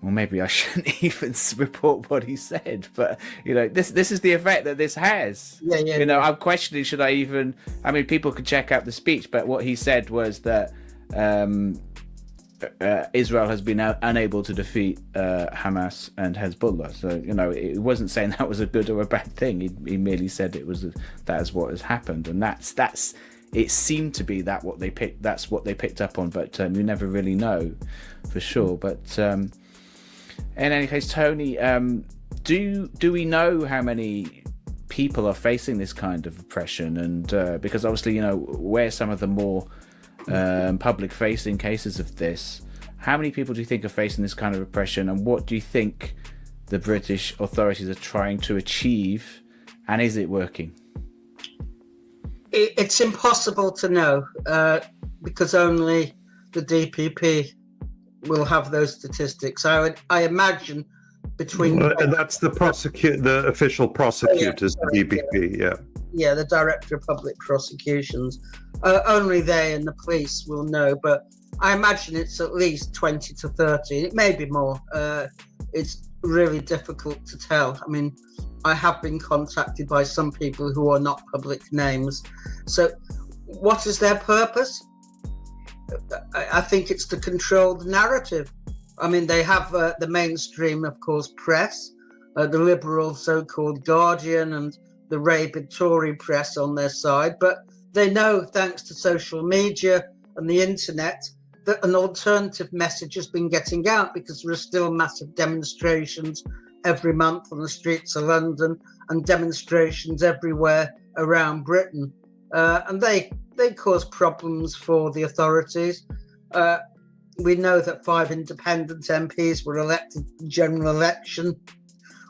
well, maybe I shouldn't even report what he said, but this is the effect that this has. I'm questioning, should I even? People could check out the speech, but what he said was that Israel has been unable to defeat Hamas and Hezbollah. So it wasn't saying that was a good or a bad thing. He merely said that is what has happened, and that's. It seemed to be that's what they picked up on, but you never really know for sure. But in any case, Tony, do we know how many people are facing this kind of oppression? And because obviously, where some of the more public-facing cases of this, how many people do you think are facing this kind of oppression? And what do you think the British authorities are trying to achieve? And is it working? It's impossible to know because only the DPP will have those statistics. I imagine between and that's the official prosecutors, the DPP, yeah, the Director of Public Prosecutions. Only they and the police will know, but I imagine it's at least 20 to 30. It may be more. It's really difficult to tell. I mean, I have been contacted by some people who are not public names. So what is their purpose? I think it's to control the narrative. I mean, they have the mainstream, of course, press, the liberal so-called Guardian and the rabid Tory press on their side, but they know, thanks to social media and the internet, that an alternative message has been getting out, because there are still massive demonstrations every month on the streets of London and demonstrations everywhere around Britain. And they cause problems for the authorities. We know that 5 independent MPs were elected in general election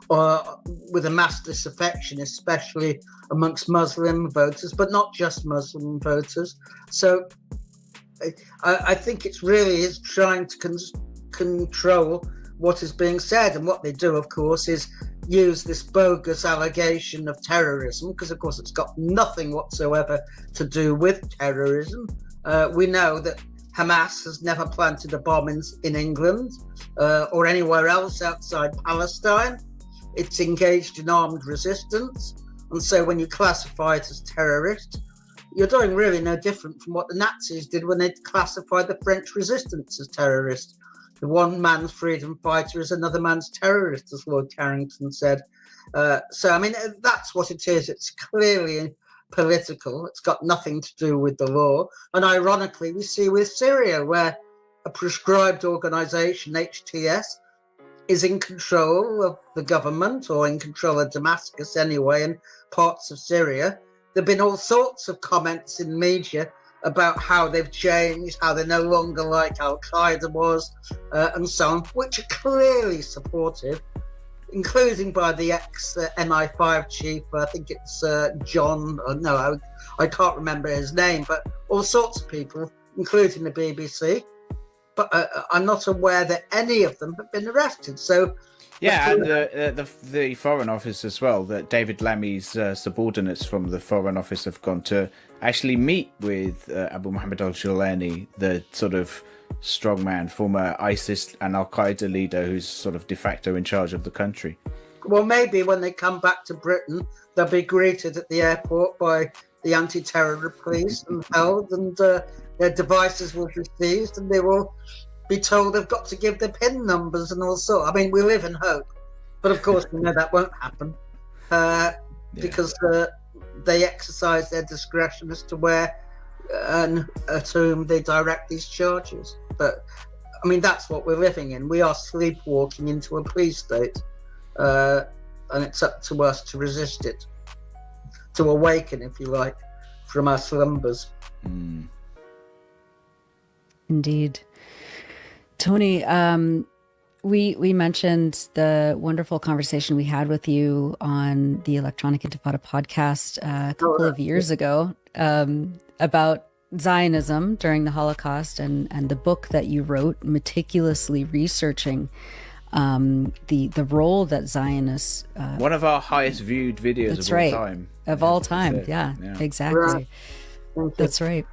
with a mass disaffection, especially amongst Muslim voters, but not just Muslim voters. So I think it really is trying to control what is being said. And what they do, of course, is use this bogus allegation of terrorism, because, of course, it's got nothing whatsoever to do with terrorism. We know that Hamas has never planted a bomb in England or anywhere else outside Palestine. It's engaged in armed resistance. And so when you classify it as terrorist, you're doing really no different from what the Nazis did when they classified the French resistance as terrorist. The one man's freedom fighter is another man's terrorist, as Lord Carrington said. So, I mean, that's what it is. It's clearly political. It's got nothing to do with the law. And ironically, we see with Syria, where a proscribed organization, HTS, is in control of the government, or in control of Damascus anyway, and parts of Syria. There have been all sorts of comments in media about how they've changed, how they're no longer like Al-Qaeda was, and so on, which are clearly supportive, including by the ex-MI5 chief. I think it's John, I can't remember his name, but all sorts of people, including the BBC. But I'm not aware that any of them have been arrested. So, yeah, and the Foreign Office as well, that David Lammy's subordinates from the Foreign Office have gone to actually meet with Abu Muhammad al-Jilani, the sort of strongman, former ISIS and Al-Qaeda leader who's sort of de facto in charge of the country. Well, maybe when they come back to Britain, they'll be greeted at the airport by the anti-terror police and held, and their devices will be seized, and they will be told they've got to give their PIN numbers and all sorts. I mean, we live in hope, but of course we know that won't happen because they exercise their discretion as to where and at whom they direct these charges. But I mean, that's what we're living in. We are sleepwalking into a police state, and it's up to us to resist it, to awaken, if you like, from our slumbers. Indeed. Tony, we mentioned the wonderful conversation we had with you on the Electronic Intifada podcast a couple of years ago about Zionism during the Holocaust, and the book that you wrote, meticulously researching the role that Zionists... one of our highest viewed videos of all time. Of all time, yeah, exactly. Right. That's right.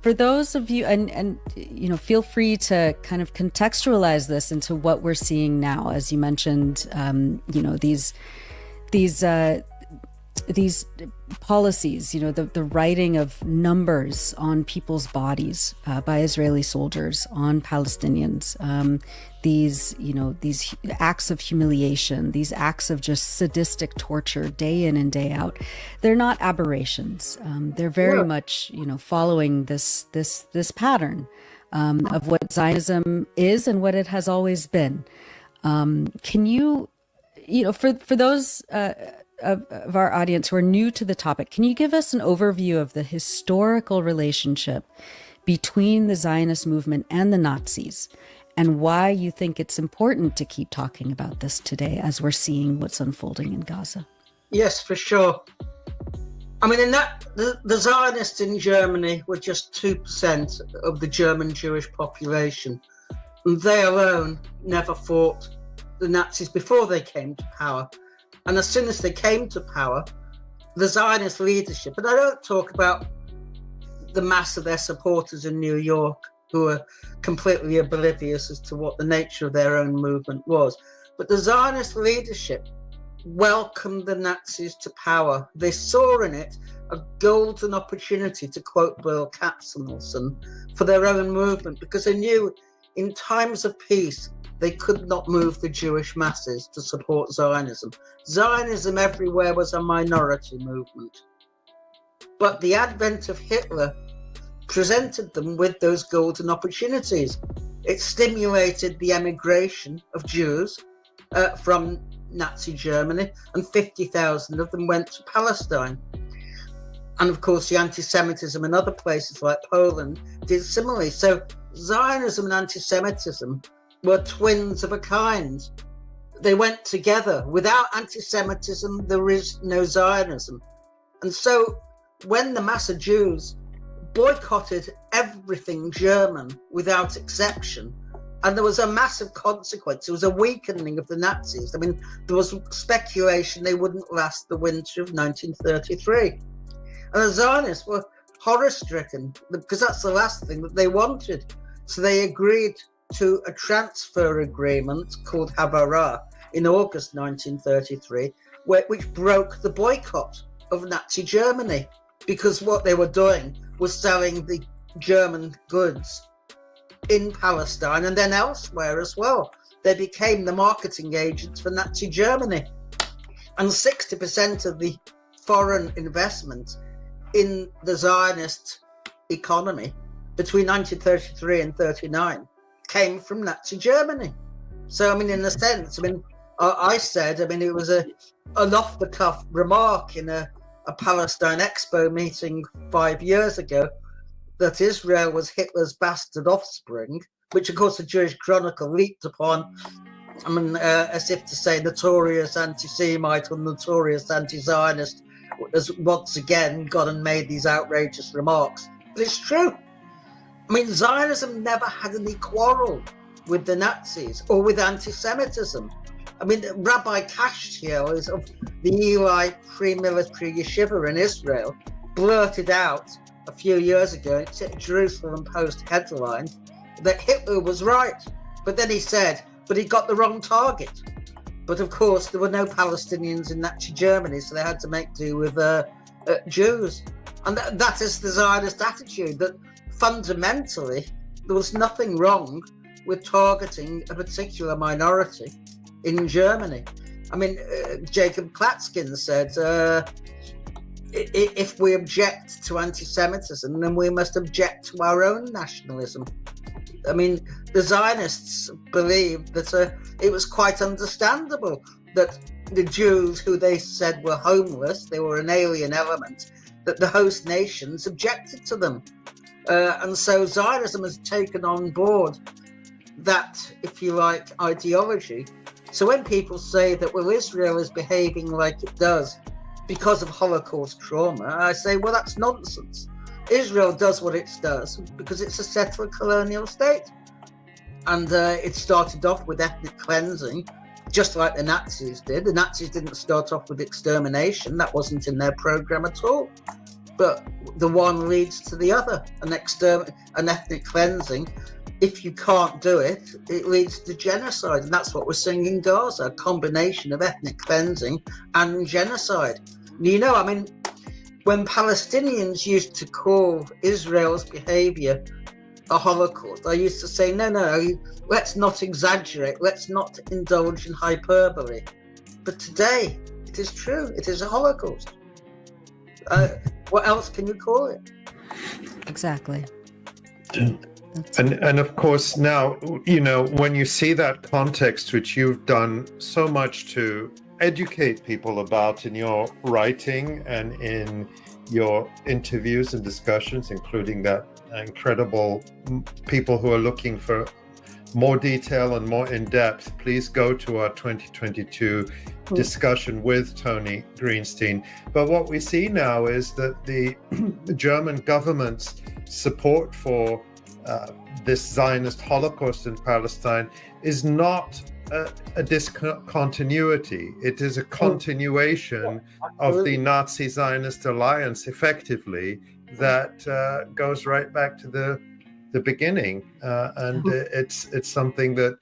For those of you, and you know, feel free to kind of contextualize this into what we're seeing now. As you mentioned, you know, these policies, you know, the writing of numbers on people's bodies by Israeli soldiers on Palestinians, these acts of humiliation, these acts of just sadistic torture day in and day out. They're not aberrations. They're very much, you know, following this pattern of what Zionism is and what it has always been. Can you know, for those of our audience who are new to the topic, can you give us an overview of the historical relationship between the Zionist movement and the Nazis, and why you think it's important to keep talking about this today as we're seeing what's unfolding in Gaza? Yes, for sure. I mean, in that the Zionists in Germany were just 2% of the German Jewish population, and they alone never fought the Nazis before they came to power. And as soon as they came to power, the Zionist leadership, and I don't talk about the mass of their supporters in New York who are completely oblivious as to what the nature of their own movement was, but the Zionist leadership welcomed the Nazis to power. They saw in it a golden opportunity, to quote Bill Katznelson, for their own movement, because they knew in times of peace they could not move the Jewish masses to support Zionism. Zionism everywhere was a minority movement. But the advent of Hitler presented them with those golden opportunities. It stimulated the emigration of Jews from Nazi Germany, and 50,000 of them went to Palestine. And of course, the anti-Semitism in other places like Poland did similarly. So Zionism and anti-Semitism were twins of a kind. They went together. Without anti-Semitism, there is no Zionism. And so when the mass of Jews boycotted everything German without exception, and there was a massive consequence. There was a weakening of the Nazis. I mean, there was speculation they wouldn't last the winter of 1933. And the Zionists were horror-stricken because that's the last thing that they wanted. So they agreed to a transfer agreement called Havara in August 1933, which broke the boycott of Nazi Germany, because what they were doing was selling the German goods in Palestine and then elsewhere as well. They became the marketing agents for Nazi Germany. And 60% of the foreign investment in the Zionist economy between 1933 and 39 came from Nazi Germany. So, I mean, in a sense, I mean, I said, I mean, it was an off-the-cuff remark in a Palestine Expo meeting 5 years ago, that Israel was Hitler's bastard offspring, which of course the Jewish Chronicle leaped upon, I mean, as if to say notorious anti-Semite or notorious anti-Zionist has once again gone and made these outrageous remarks. But it's true. I mean, Zionism never had any quarrel with the Nazis or with anti-Semitism. I mean, Rabbi Kashtiel is of the Eli pre-military yeshiva in Israel, blurted out a few years ago, it's a Jerusalem Post headline, that Hitler was right. But then he said, but he got the wrong target. But of course, there were no Palestinians in Nazi Germany, so they had to make do with Jews. And that is the Zionist attitude, that fundamentally, there was nothing wrong with targeting a particular minority in Germany. I mean, Jacob Klatskin said, if we object to anti-Semitism, then we must object to our own nationalism. I mean, the Zionists believed that it was quite understandable that the Jews, who they said were homeless, they were an alien element, that the host nations objected to them. And so Zionism has taken on board that, if you like, ideology. So when people say that, well, Israel is behaving like it does because of Holocaust trauma, I say, well, that's nonsense. Israel does what it does because it's a settler colonial state. And it started off with ethnic cleansing, just like the Nazis did. The Nazis didn't start off with extermination. That wasn't in their program at all. But the one leads to the other, an ethnic cleansing. If you can't do it, it leads to genocide. And that's what we're seeing in Gaza, a combination of ethnic cleansing and genocide. You know, I mean, when Palestinians used to call Israel's behavior a Holocaust, I used to say, no, let's not exaggerate. Let's not indulge in hyperbole. But today, it is true. It is a Holocaust. What else can you call it? Exactly. And of course, now, you know, when you see that context, which you've done so much to educate people about in your writing and in your interviews and discussions, including that incredible people who are looking for more detail and more in depth, please go to our 2022 discussion with Tony Greenstein. But what we see now is that the German government's support for this Zionist Holocaust in Palestine is not a discontinuity. It is a continuation of the Nazi Zionist alliance, effectively, that goes right back to the beginning. And it's something that,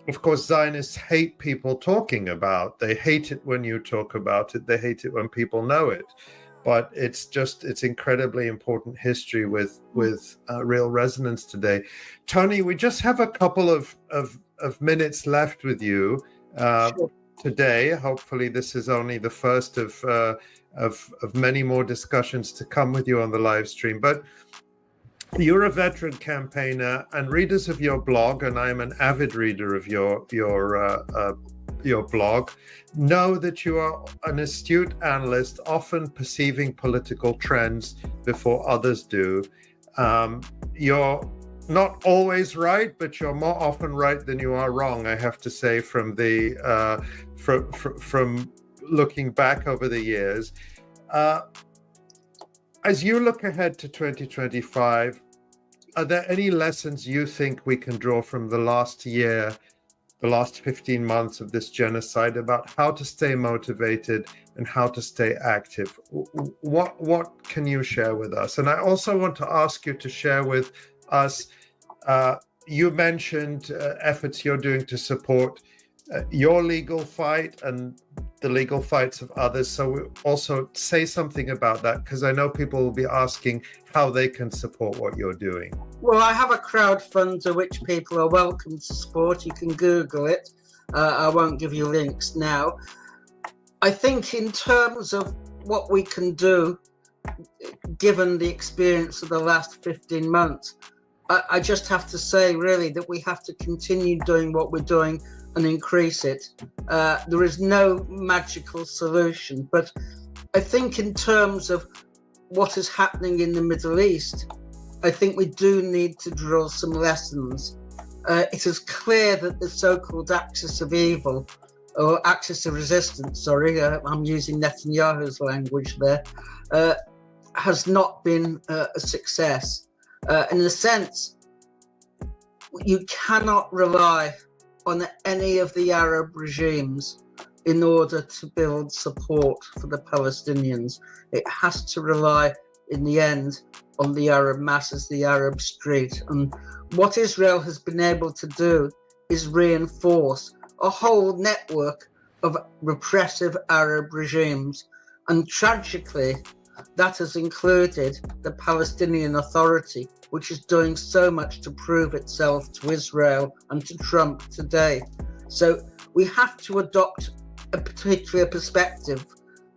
of course, Zionists hate people talking about. They hate it when you talk about it. They hate it when people know it. But it's incredibly important history with real resonance today. Tony, we just have a couple of minutes left with you today. Hopefully, this is only the first of many more discussions to come with you on the live stream. But you're a veteran campaigner and readers of your blog, and I'm an avid reader of your blog, know that you are an astute analyst, often perceiving political trends before others do. You're not always right, but you're more often right than you are wrong, I have to say, from looking back over the years. As you look ahead to 2025, are there any lessons you think we can draw from the last year, the last 15 months of this genocide, about how to stay motivated and how to stay active? What can you share with us? And I also want to ask you to share with us, you mentioned efforts you're doing to support your legal fight and the legal fights of others. So also say something about that, because I know people will be asking how they can support what you're doing. Well, I have a crowdfunder which people are welcome to support. You can Google it. I won't give you links now. I think in terms of what we can do, given the experience of the last 15 months, I just have to say really that we have to continue doing what we're doing and increase it. There is no magical solution, but I think in terms of what is happening in the Middle East, I think we do need to draw some lessons. It is clear that the so-called axis of evil, or axis of resistance, I'm using Netanyahu's language there, has not been a success. In a sense, you cannot rely on any of the Arab regimes in order to build support for the Palestinians. It has to rely, in the end, on the Arab masses, the Arab street. And what Israel has been able to do is reinforce a whole network of repressive Arab regimes. And tragically, that has included the Palestinian Authority, which is doing so much to prove itself to Israel and to Trump today. So we have to adopt a particular perspective.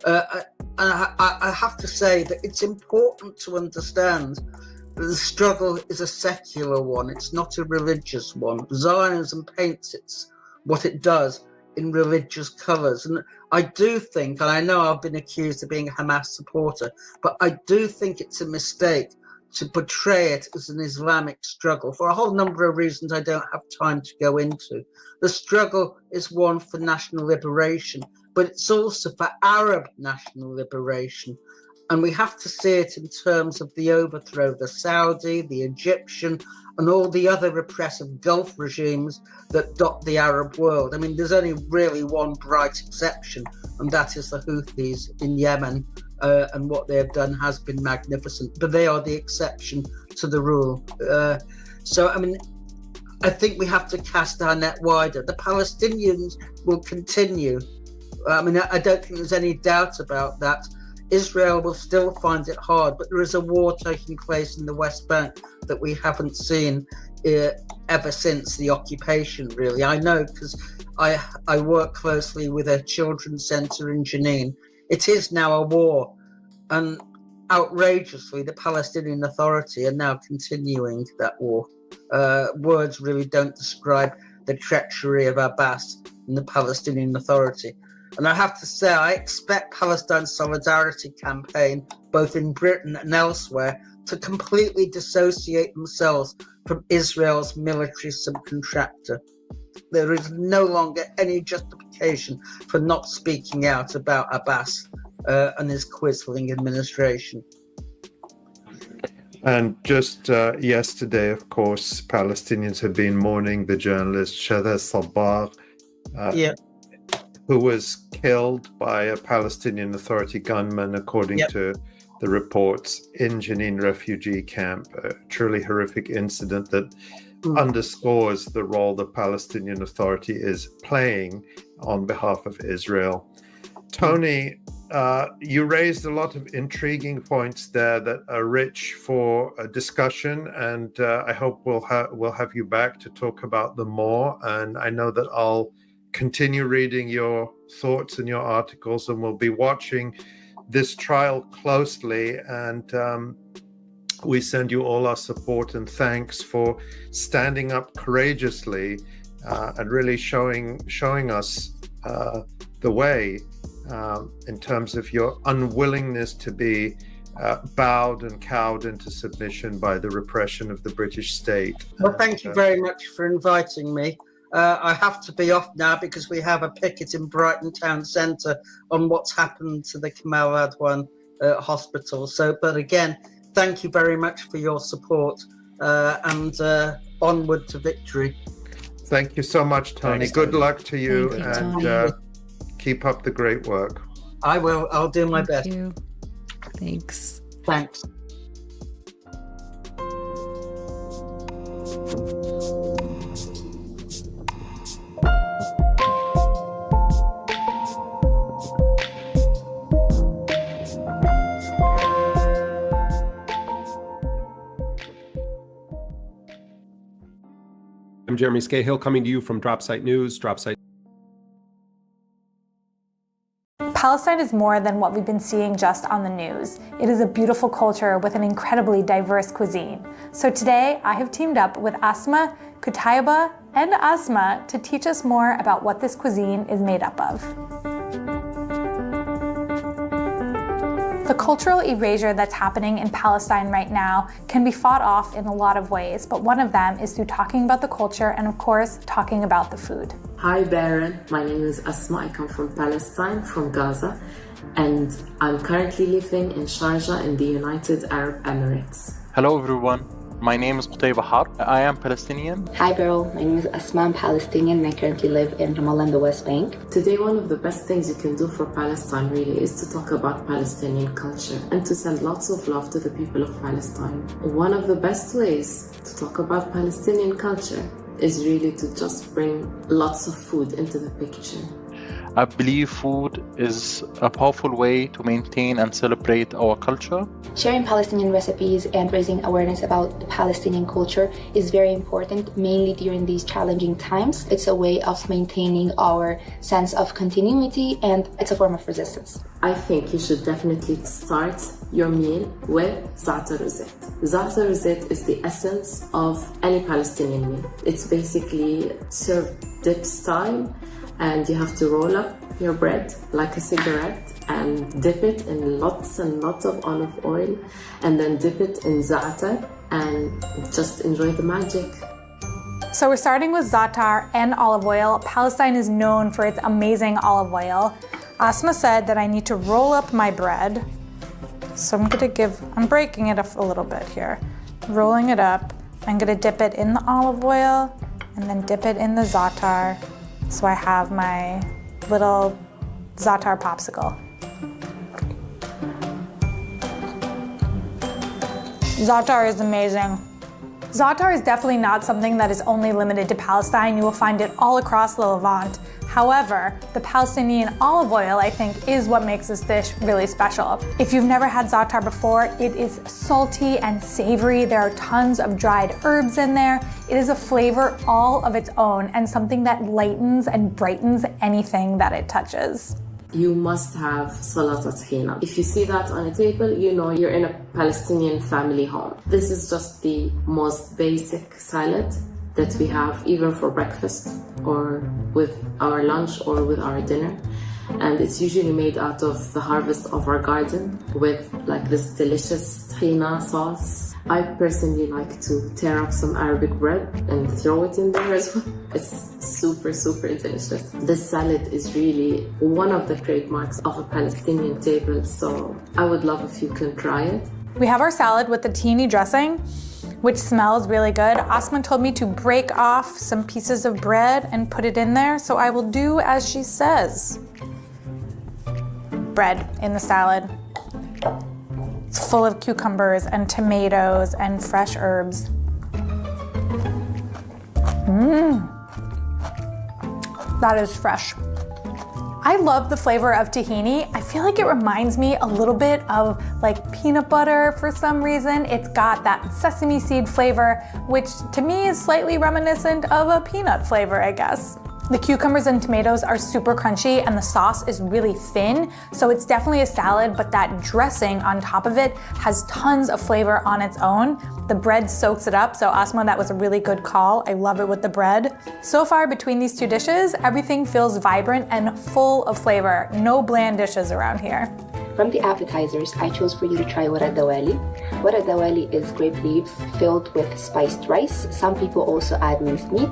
And I have to say that it's important to understand that the struggle is a secular one. It's not a religious one. Zionism paints what it does in religious colours. And I do think, and I know I've been accused of being a Hamas supporter, but I do think it's a mistake to portray it as an Islamic struggle for a whole number of reasons I don't have time to go into. The struggle is one for national liberation, but it's also for Arab national liberation. And we have to see it in terms of the overthrow of the Saudi, the Egyptian, and all the other repressive Gulf regimes that dot the Arab world. I mean, there's only really one bright exception, and that is the Houthis in Yemen. And what they have done has been magnificent, but they are the exception to the rule. So, I mean, I think we have to cast our net wider. The Palestinians will continue. I mean, I don't think there's any doubt about that. Israel will still find it hard, but there is a war taking place in the West Bank that we haven't seen ever since the occupation, really. I know because I work closely with a children's centre in Jenin. It is now a war, and outrageously, the Palestinian Authority are now continuing that war. Words really don't describe the treachery of Abbas and the Palestinian Authority. And I have to say, I expect Palestine Solidarity Campaign, both in Britain and elsewhere, to completely dissociate themselves from Israel's military subcontractor. There is no longer any justification disqualification for not speaking out about Abbas and his quisling administration. And just yesterday, of course, Palestinians have been mourning the journalist Shada Sabah, who was killed by a Palestinian Authority gunman, according to the reports, in Jenin refugee camp. A truly horrific incident that underscores the role the Palestinian Authority is playing on behalf of Israel. Tony, you raised a lot of intriguing points there that are rich for a discussion, and I hope we'll have you back to talk about them more. And I know that I'll continue reading your thoughts and your articles, and we'll be watching this trial closely. And we send you all our support and thanks for standing up courageously and really showing us the way in terms of your unwillingness to be bowed and cowed into submission by the repression of the British state. Well, thank you very much for inviting me. I have to be off now because we have a picket in Brighton Town Centre on what's happened to the Kamal Adwan hospital. But again, thank you very much for your support and onward to victory. Thank you so much, Tony. Thanks, Good Tony. luck to you, and keep up the great work. I will. I'll do my best. You. Thanks. Thanks. I'm Jeremy Scahill, coming to you from Dropsite News. Dropsite. Palestine is more than what we've been seeing just on the news. It is a beautiful culture with an incredibly diverse cuisine. So today, I have teamed up with Asma, Kutaiba, and Asma to teach us more about what this cuisine is made up of. The cultural erasure that's happening in Palestine right now can be fought off in a lot of ways, but one of them is through talking about the culture and, of course, talking about the food. Hi Baron, my name is Asma. I come from Palestine, from Gaza, and I'm currently living in Sharjah in the United Arab Emirates. Hello everyone, my name is Qutayba Harb. I am Palestinian. Hi Beryl, my name is Asma. I'm Palestinian and I currently live in Ramallah in the West Bank. Today one of the best things you can do for Palestine really is to talk about Palestinian culture and to send lots of love to the people of Palestine. One of the best ways to talk about Palestinian culture is really to just bring lots of food into the picture. I believe food is a powerful way to maintain and celebrate our culture. Sharing Palestinian recipes and raising awareness about the Palestinian culture is very important, mainly during these challenging times. It's a way of maintaining our sense of continuity and it's a form of resistance. I think you should definitely start your meal with za'atar rosette. Za'atar rosette is the essence of any Palestinian meal. It's basically served dip style, and you have to roll up your bread like a cigarette and dip it in lots and lots of olive oil and then dip it in za'atar and just enjoy the magic. So we're starting with za'atar and olive oil. Palestine is known for its amazing olive oil. Asma said that I need to roll up my bread. So I'm breaking it up a little bit here. Rolling it up. I'm gonna dip it in the olive oil and then dip it in the za'atar. So I have my little za'atar popsicle. Za'atar is amazing. Za'atar is definitely not something that is only limited to Palestine. You will find it all across the Levant. However, the Palestinian olive oil, I think, is what makes this dish really special. If you've never had za'atar before, it is salty and savory. There are tons of dried herbs in there. It is a flavor all of its own and something that lightens and brightens anything that it touches. You must have salata tahina. If you see that on a table, you know you're in a Palestinian family home. This is just the most basic salad that we have even for breakfast or with our lunch or with our dinner. And it's usually made out of the harvest of our garden with like this delicious tahina sauce. I personally like to tear up some Arabic bread and throw it in there as well. It's super, super delicious. This salad is really one of the trademarks of a Palestinian table, so I would love if you can try it. We have our salad with the tahini dressing, which smells really good. Asma told me to break off some pieces of bread and put it in there, so I will do as she says. Bread in the salad. It's full of cucumbers and tomatoes and fresh herbs. That is fresh. I love the flavor of tahini. I feel like it reminds me a little bit of like peanut butter for some reason. It's got that sesame seed flavor, which to me is slightly reminiscent of a peanut flavor, I guess. The cucumbers and tomatoes are super crunchy and the sauce is really thin, so it's definitely a salad, but that dressing on top of it has tons of flavor on its own. The bread soaks it up, so Asma, that was a really good call. I love it with the bread. So far between these two dishes, everything feels vibrant and full of flavor. No bland dishes around here. From the appetizers, I chose for you to try wara dawali. Wara dawali is grape leaves filled with spiced rice. Some people also add minced meat.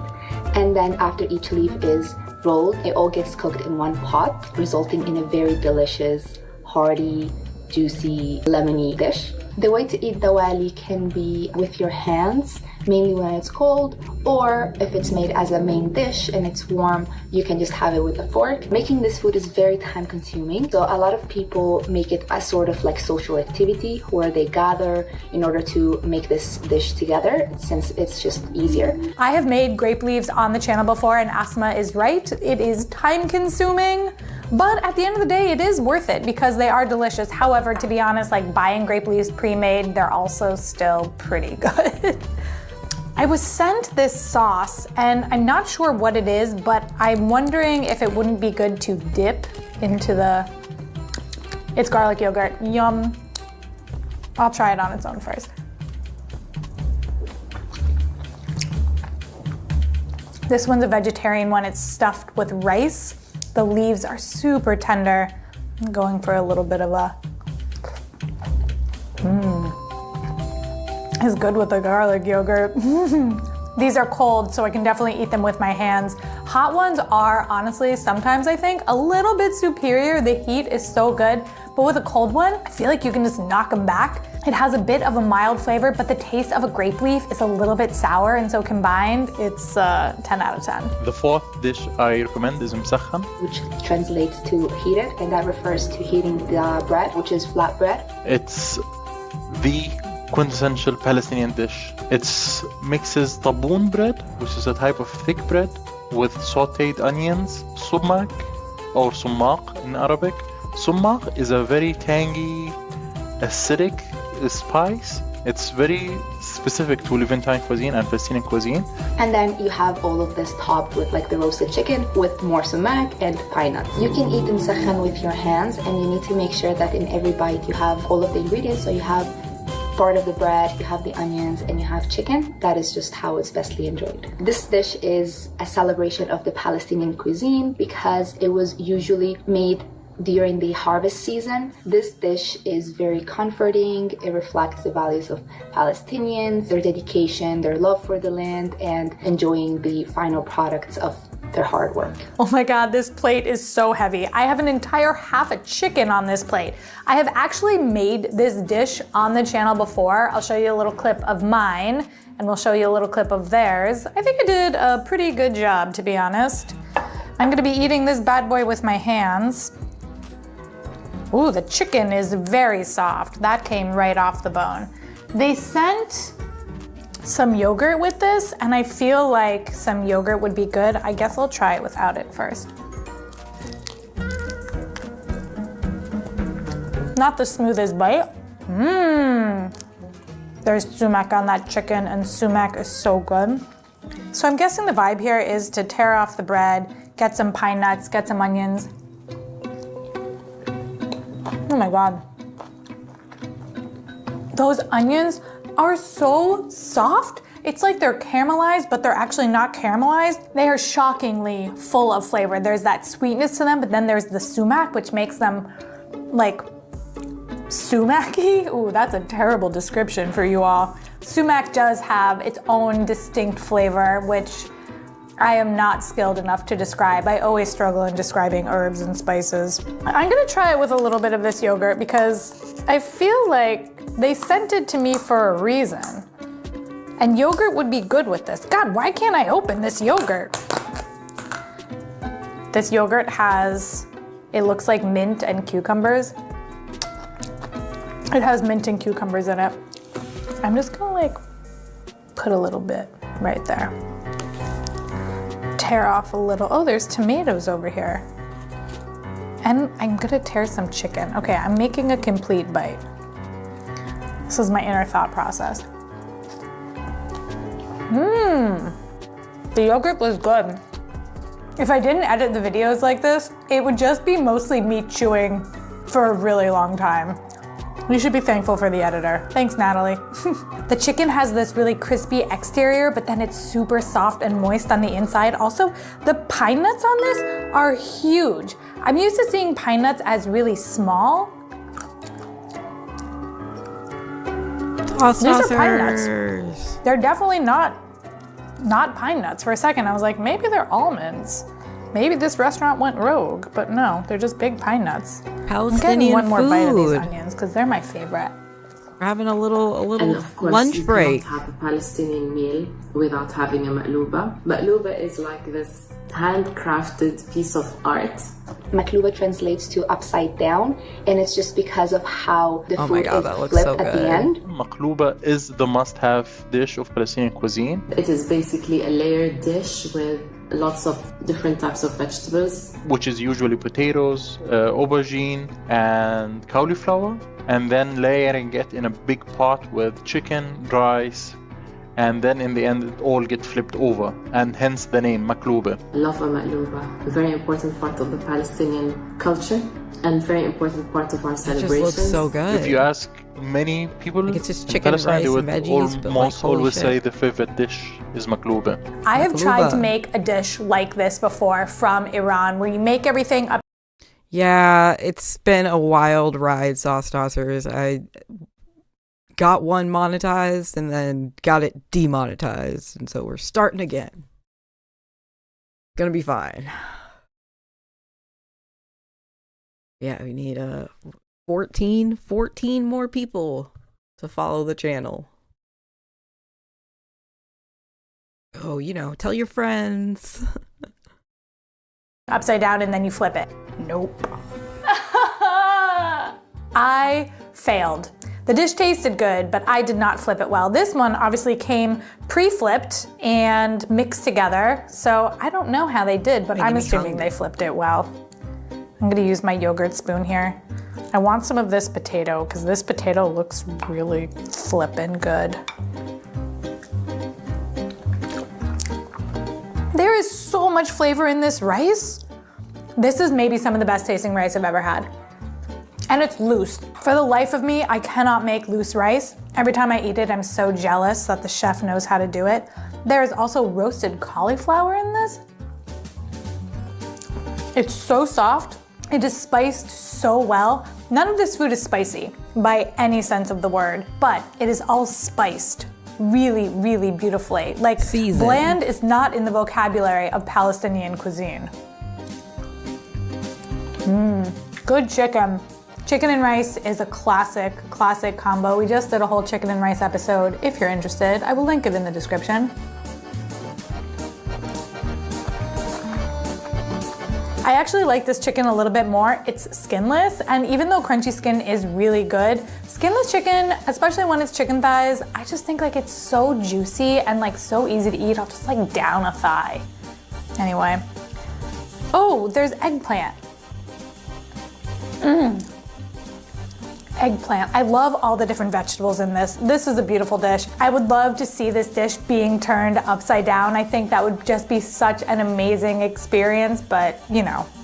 And then after each leaf is rolled, it all gets cooked in one pot, resulting in a very delicious, hearty, juicy, lemony dish. The way to eat dawali can be with your hands, mainly when it's cold, or if it's made as a main dish and it's warm, you can just have it with a fork. Making this food is very time consuming, so a lot of people make it a sort of like social activity where they gather in order to make this dish together, since it's just easier. I have made grape leaves on the channel before and Asma is right. It is time consuming, but at the end of the day, it is worth it because they are delicious. However, to be honest, like buying grape leaves pre-made, they're also still pretty good. I was sent this sauce and I'm not sure what it is, but I'm wondering if it wouldn't be good to dip into it's garlic yogurt. Yum. I'll try it on its own first. This one's a vegetarian one. It's stuffed with rice. The leaves are super tender. I'm going for a little bit of a, It's good with the garlic yogurt. These are cold, so I can definitely eat them with my hands. Hot ones are, honestly, sometimes I think, a little bit superior. The heat is so good, but with a cold one, I feel like you can just knock them back. It has a bit of a mild flavor, but the taste of a grape leaf is a little bit sour, and so combined, it's 10 out of 10. The fourth dish I recommend is مسخن, which translates to heated, and that refers to heating the bread, which is flat bread. It's the quintessential Palestinian dish. It mixes taboon bread, which is a type of thick bread, with sauteed onions, sumak or sumaq in Arabic. Sumaq is a very tangy, acidic spice. It's very specific to Levantine cuisine and Palestinian cuisine. And then you have all of this topped with like the roasted chicken with more sumac and pine nuts. You can eat مسخن with your hands, and you need to make sure that in every bite you have all of the ingredients. So you have part of the bread, you have the onions, and you have chicken. That is just how it's bestly enjoyed. This dish is a celebration of the Palestinian cuisine because it was usually made during the harvest season. This dish is very comforting. It reflects the values of Palestinians, their dedication, their love for the land, and enjoying the final products of their hard work. Oh my God, this plate is so heavy. I have an entire half a chicken on this plate. I have actually made this dish on the channel before. I'll show you a little clip of mine, and we'll show you a little clip of theirs. I think I did a pretty good job, to be honest. I'm gonna be eating this bad boy with my hands. Ooh, the chicken is very soft. That came right off the bone. They sent some yogurt with this, and I feel like some yogurt would be good. I guess I'll try it without it first. Not the smoothest bite. There's sumac on that chicken, and sumac is so good. So I'm guessing the vibe here is to tear off the bread, get some pine nuts, get some onions. Oh my God. Those onions are so soft. It's like they're caramelized, but they're actually not caramelized. They are shockingly full of flavor. There's that sweetness to them, but then there's the sumac, which makes them like Sumac-y? Ooh, that's a terrible description for you all. Sumac does have its own distinct flavor, which I am not skilled enough to describe. I always struggle in describing herbs and spices. I'm gonna try it with a little bit of this yogurt because I feel like they sent it to me for a reason. And yogurt would be good with this. God, why can't I open this yogurt? This yogurt has, it looks like mint and cucumbers. It has mint and cucumbers in it. I'm just gonna like put a little bit right there. Tear off a little, oh, there's tomatoes over here. And I'm gonna tear some chicken. Okay, I'm making a complete bite. This is my inner thought process. The yogurt was good. If I didn't edit the videos like this, it would just be mostly me chewing for a really long time. You should be thankful for the editor. Thanks, Natalie. The chicken has this really crispy exterior, but then it's super soft and moist on the inside. Also, the pine nuts on this are huge. I'm used to seeing pine nuts as really small. These are pine nuts. They're definitely not pine nuts. For a second, I was like, maybe they're almonds. Maybe this restaurant went rogue, but no, they're just big pine nuts. I'm getting one more bite of these onions because they're my favorite. We're having a little And of course, lunch you break. cannot have a Palestinian meal without having a maqluba. Maqluba is like this handcrafted piece of art. Maqluba translates to upside down, and it's just because of how the food is flipped at the end. Maqluba is the must-have dish of Palestinian cuisine. It is basically a layered dish with lots of different types of vegetables, which is usually potatoes, aubergine, and cauliflower, and then layering it in a big pot with chicken, rice, and then in the end it all gets flipped over, and hence the name maqluba. Love a maqluba, a very important part of the Palestinian culture and very important part of our celebrations. Looks so good. If you ask many people it's just in chicken, Palestine, rice, they would and veggies, but almost holy always shit. say the favorite dish is maqluba. I have tried to make a dish like this before from Iran, where you make everything up. Yeah, it's been a wild ride, Sauce Tossers. I got one monetized and then got it demonetized, and so we're starting again. Gonna be fine. Yeah, we need 14 more people to follow the channel. Oh, tell your friends. Upside down and then you flip it. Nope. I failed. The dish tasted good, but I did not flip it well. This one obviously came pre-flipped and mixed together, so I don't know how they did, but I'm assuming they flipped it well. I'm gonna use my yogurt spoon here. I want some of this potato, because this potato looks really flippin' good. There is so much flavor in this rice. This is maybe some of the best tasting rice I've ever had. And it's loose. For the life of me, I cannot make loose rice. Every time I eat it, I'm so jealous that the chef knows how to do it. There is also roasted cauliflower in this. It's so soft. It is spiced so well. None of this food is spicy by any sense of the word, but it is all spiced really, really beautifully. Like, bland is not in the vocabulary of Palestinian cuisine. Good chicken. Chicken and rice is a classic combo. We just did a whole chicken and rice episode. If you're interested, I will link it in the description. I actually like this chicken a little bit more. It's skinless, and even though crunchy skin is really good, skinless chicken, especially when it's chicken thighs, I just think like it's so juicy and like so easy to eat. I'll just like down a thigh. Anyway. Oh, there's eggplant. Eggplant. I love all the different vegetables in this. This is a beautiful dish. I would love to see this dish being turned upside down. I think that would just be such an amazing experience, but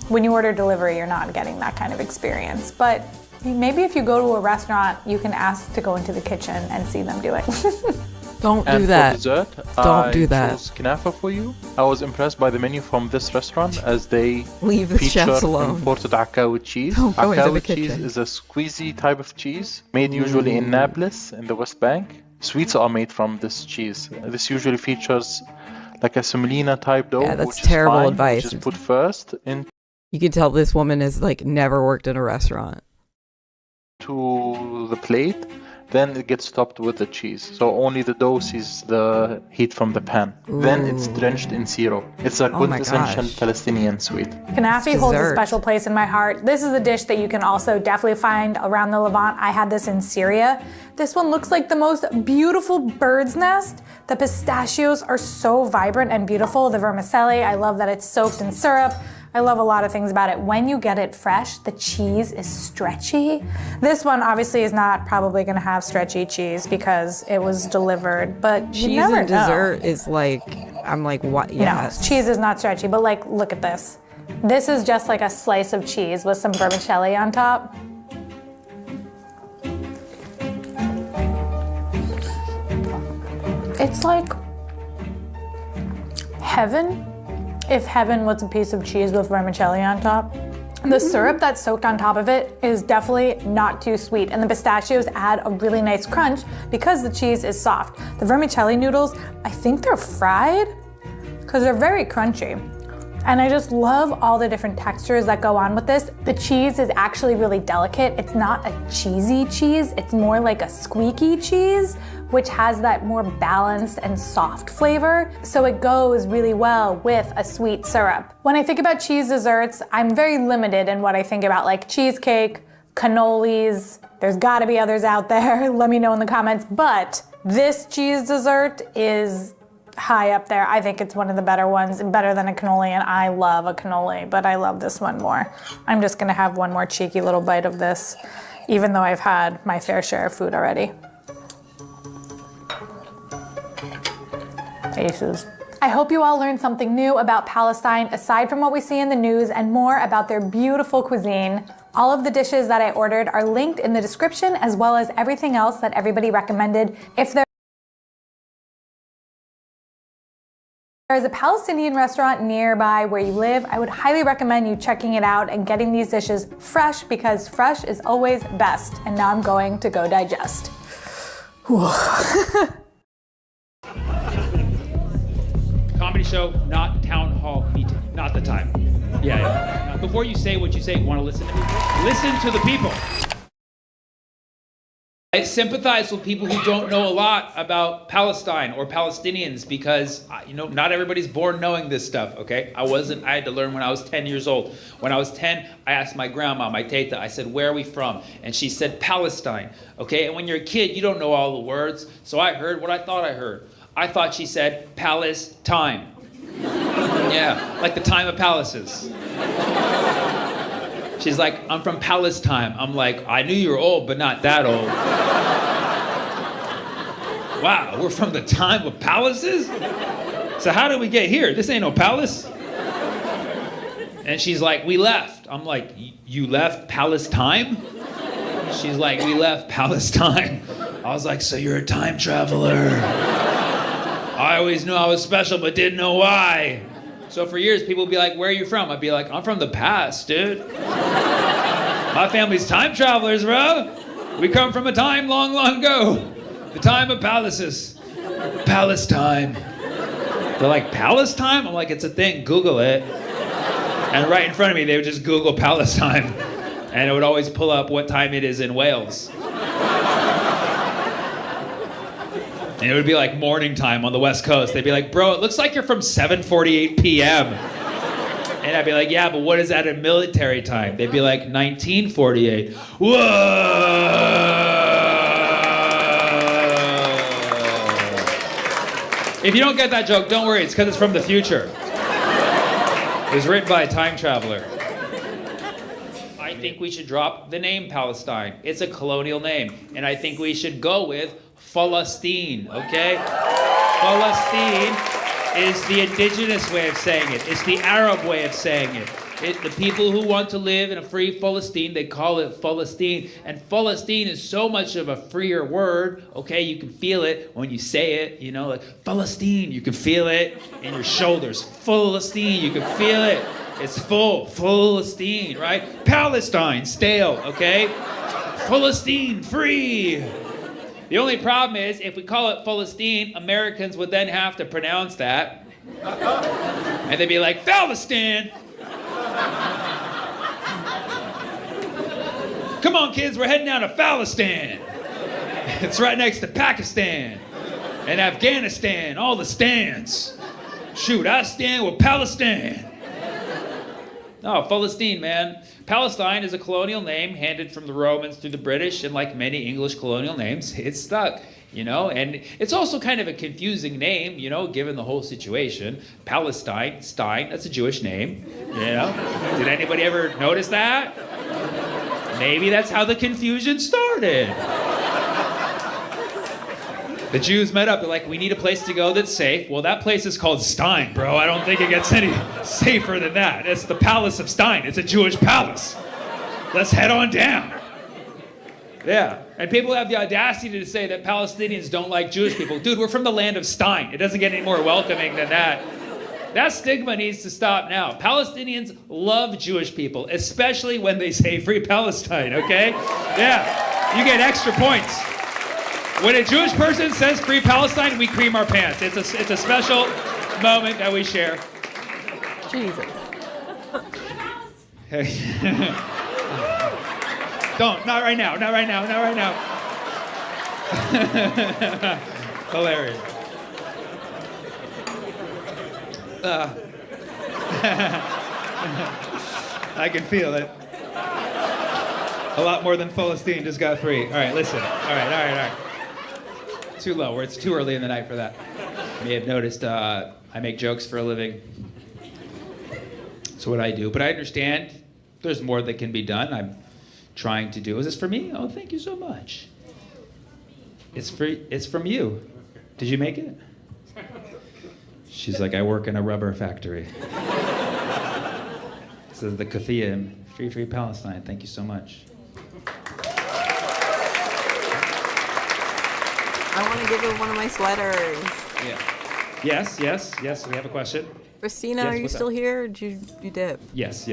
when you order delivery, you're not getting that kind of experience. But maybe if you go to a restaurant, you can ask to go into the kitchen and see them do it. Don't and do that. For dessert, Don't do that. I chose knafa for you. I was impressed by the menu from this restaurant as they Leave the feature chefs alone. imported Akawi cheese. Don't go into the Akawi cheese kitchen. is a squeezy type of cheese made usually in Nablus in the West Bank. Sweets are made from this cheese. This usually features like a semolina type dough, Yeah, that's which terrible is fine, advice. which is put first into You can tell this woman has like never worked in a restaurant. the plate. Then it gets topped with the cheese. So only the dough sees the heat from the pan. Then it's drenched in syrup. It's a Oh my quintessential gosh. Palestinian sweet. Kanafi holds a Dessert. special place in my heart. This is a dish that you can also definitely find around the Levant. I had this in Syria. This one looks like the most beautiful bird's nest. The pistachios are so vibrant and beautiful. The vermicelli, I love that it's soaked in syrup. I love a lot of things about it. When you get it fresh, the cheese is stretchy. This one obviously is not probably gonna have stretchy cheese because it was delivered, but you Cheese never and know. dessert is like, I'm like, what? Yes. No, cheese is not stretchy, but like, look at this. This is just like a slice of cheese with some vermicelli on top. It's like heaven if heaven was a piece of cheese with vermicelli on top. The syrup that's soaked on top of it is definitely not too sweet, and the pistachios add a really nice crunch because the cheese is soft. The vermicelli noodles, I think they're fried because they're very crunchy. And I just love all the different textures that go on with this. The cheese is actually really delicate. It's not a cheesy cheese, it's more like a squeaky cheese, which has that more balanced and soft flavor. So it goes really well with a sweet syrup. When I think about cheese desserts, I'm very limited in what I think about, like cheesecake, cannolis. There's gotta be others out there. Let me know in the comments. But this cheese dessert is high up there. I think it's one of the better ones and better than a cannoli, and I love a cannoli, but I love this one more. I'm just gonna have one more cheeky little bite of this, even though I've had my fair share of food already. Aces. I hope you all learned something new about Palestine aside from what we see in the news and more about their beautiful cuisine. All of the dishes that I ordered are linked in the description, as well as everything else that everybody recommended. If there is a Palestinian restaurant nearby where you live, I would highly recommend you checking it out and getting these dishes fresh, because fresh is always best. And now I'm going to go digest. Comedy show, not town hall meeting. Not the time. Yeah. Now, before you say what you say, you want to listen to people? Listen to the people. I sympathize with people who don't know a lot about Palestine or Palestinians because, not everybody's born knowing this stuff, okay? I had to learn when I was 10 years old. When I was 10, I asked my grandma, my teta, I said, where are we from? And she said, Palestine, okay? And when you're a kid, you don't know all the words, so I heard what I thought I heard. I thought she said, palace time. Yeah, like the time of palaces. She's like, I'm from Palestine. I'm like, I knew you were old, but not that old. Wow, we're from the time of palaces? So how did we get here? This ain't no palace. And she's like, we left. I'm like, you left Palestine? She's like, we left Palestine. I was like, so you're a time traveler. I always knew I was special, but didn't know why. So for years, people would be like, where are you from? I'd be like, I'm from the past, dude. My family's time travelers, bro. We come from a time long, long ago. The time of palaces. Palestine. They're like, Palestine? I'm like, it's a thing, Google it. And right in front of me, they would just Google Palestine. And it would always pull up what time it is in Wales. And it would be like morning time on the West Coast. They'd be like, bro, it looks like you're from 7:48 p.m. And I'd be like, yeah, but what is that in military time? They'd be like, 1948. Whoa! If you don't get that joke, don't worry, it's because it's from the future. It was written by a time traveler. I think we should drop the name Palestine. It's a colonial name. And I think we should go with Palestine, okay? Palestine is the indigenous way of saying it. It's the Arab way of saying it. The people who want to live in a free Palestine, they call it Palestine. And Palestine is so much of a freer word, okay? You can feel it when you say it, you know, like Palestine, you can feel it in your shoulders. Palestine, you can feel it. It's Palestine, right? Palestine, stale, okay? Palestine, free. The only problem is, if we call it Palestine, Americans would then have to pronounce that. And they'd be like, Palestine! Come on, kids, we're heading down to Palestine. It's right next to Pakistan and Afghanistan, all the stands. Shoot, I stand with Palestine. No, Palestine, man. Palestine is a colonial name handed from the Romans through the British, and like many English colonial names, it stuck, you know? And it's also kind of a confusing name, you know, given the whole situation. Palestine, Stein, that's a Jewish name, you know? Did anybody ever notice that? Maybe that's how the confusion started. The Jews met up, they're like, we need a place to go that's safe. Well, that place is called Stein, bro. I don't think it gets any safer than that. It's the Palace of Stein. It's a Jewish palace. Let's head on down. Yeah, and people have the audacity to say that Palestinians don't like Jewish people. Dude, we're from the land of Stein. It doesn't get any more welcoming than that. That stigma needs to stop now. Palestinians love Jewish people, especially when they say free Palestine, okay? Yeah, you get extra points. When a Jewish person says free Palestine, we cream our pants. It's a special moment that we share. Jesus. Don't, not right now, not right now, not right now. Hilarious. I can feel it. A lot more than Palestine just got free. All right, listen. All right. Too low. It's too early in the night for that. You may have noticed I make jokes for a living. That's what I do. But I understand there's more that can be done. I'm trying to do. Is this for me? Oh, thank you so much. It's free. It's from you. Did you make it? She's like, I work in a rubber factory. This is the Kathia, free Palestine. Thank you so much. I want to give her one of my sweaters. Yeah. Yes. We have a question. Christina, Yes, are you what's still up? here? Or did you dip? Yes.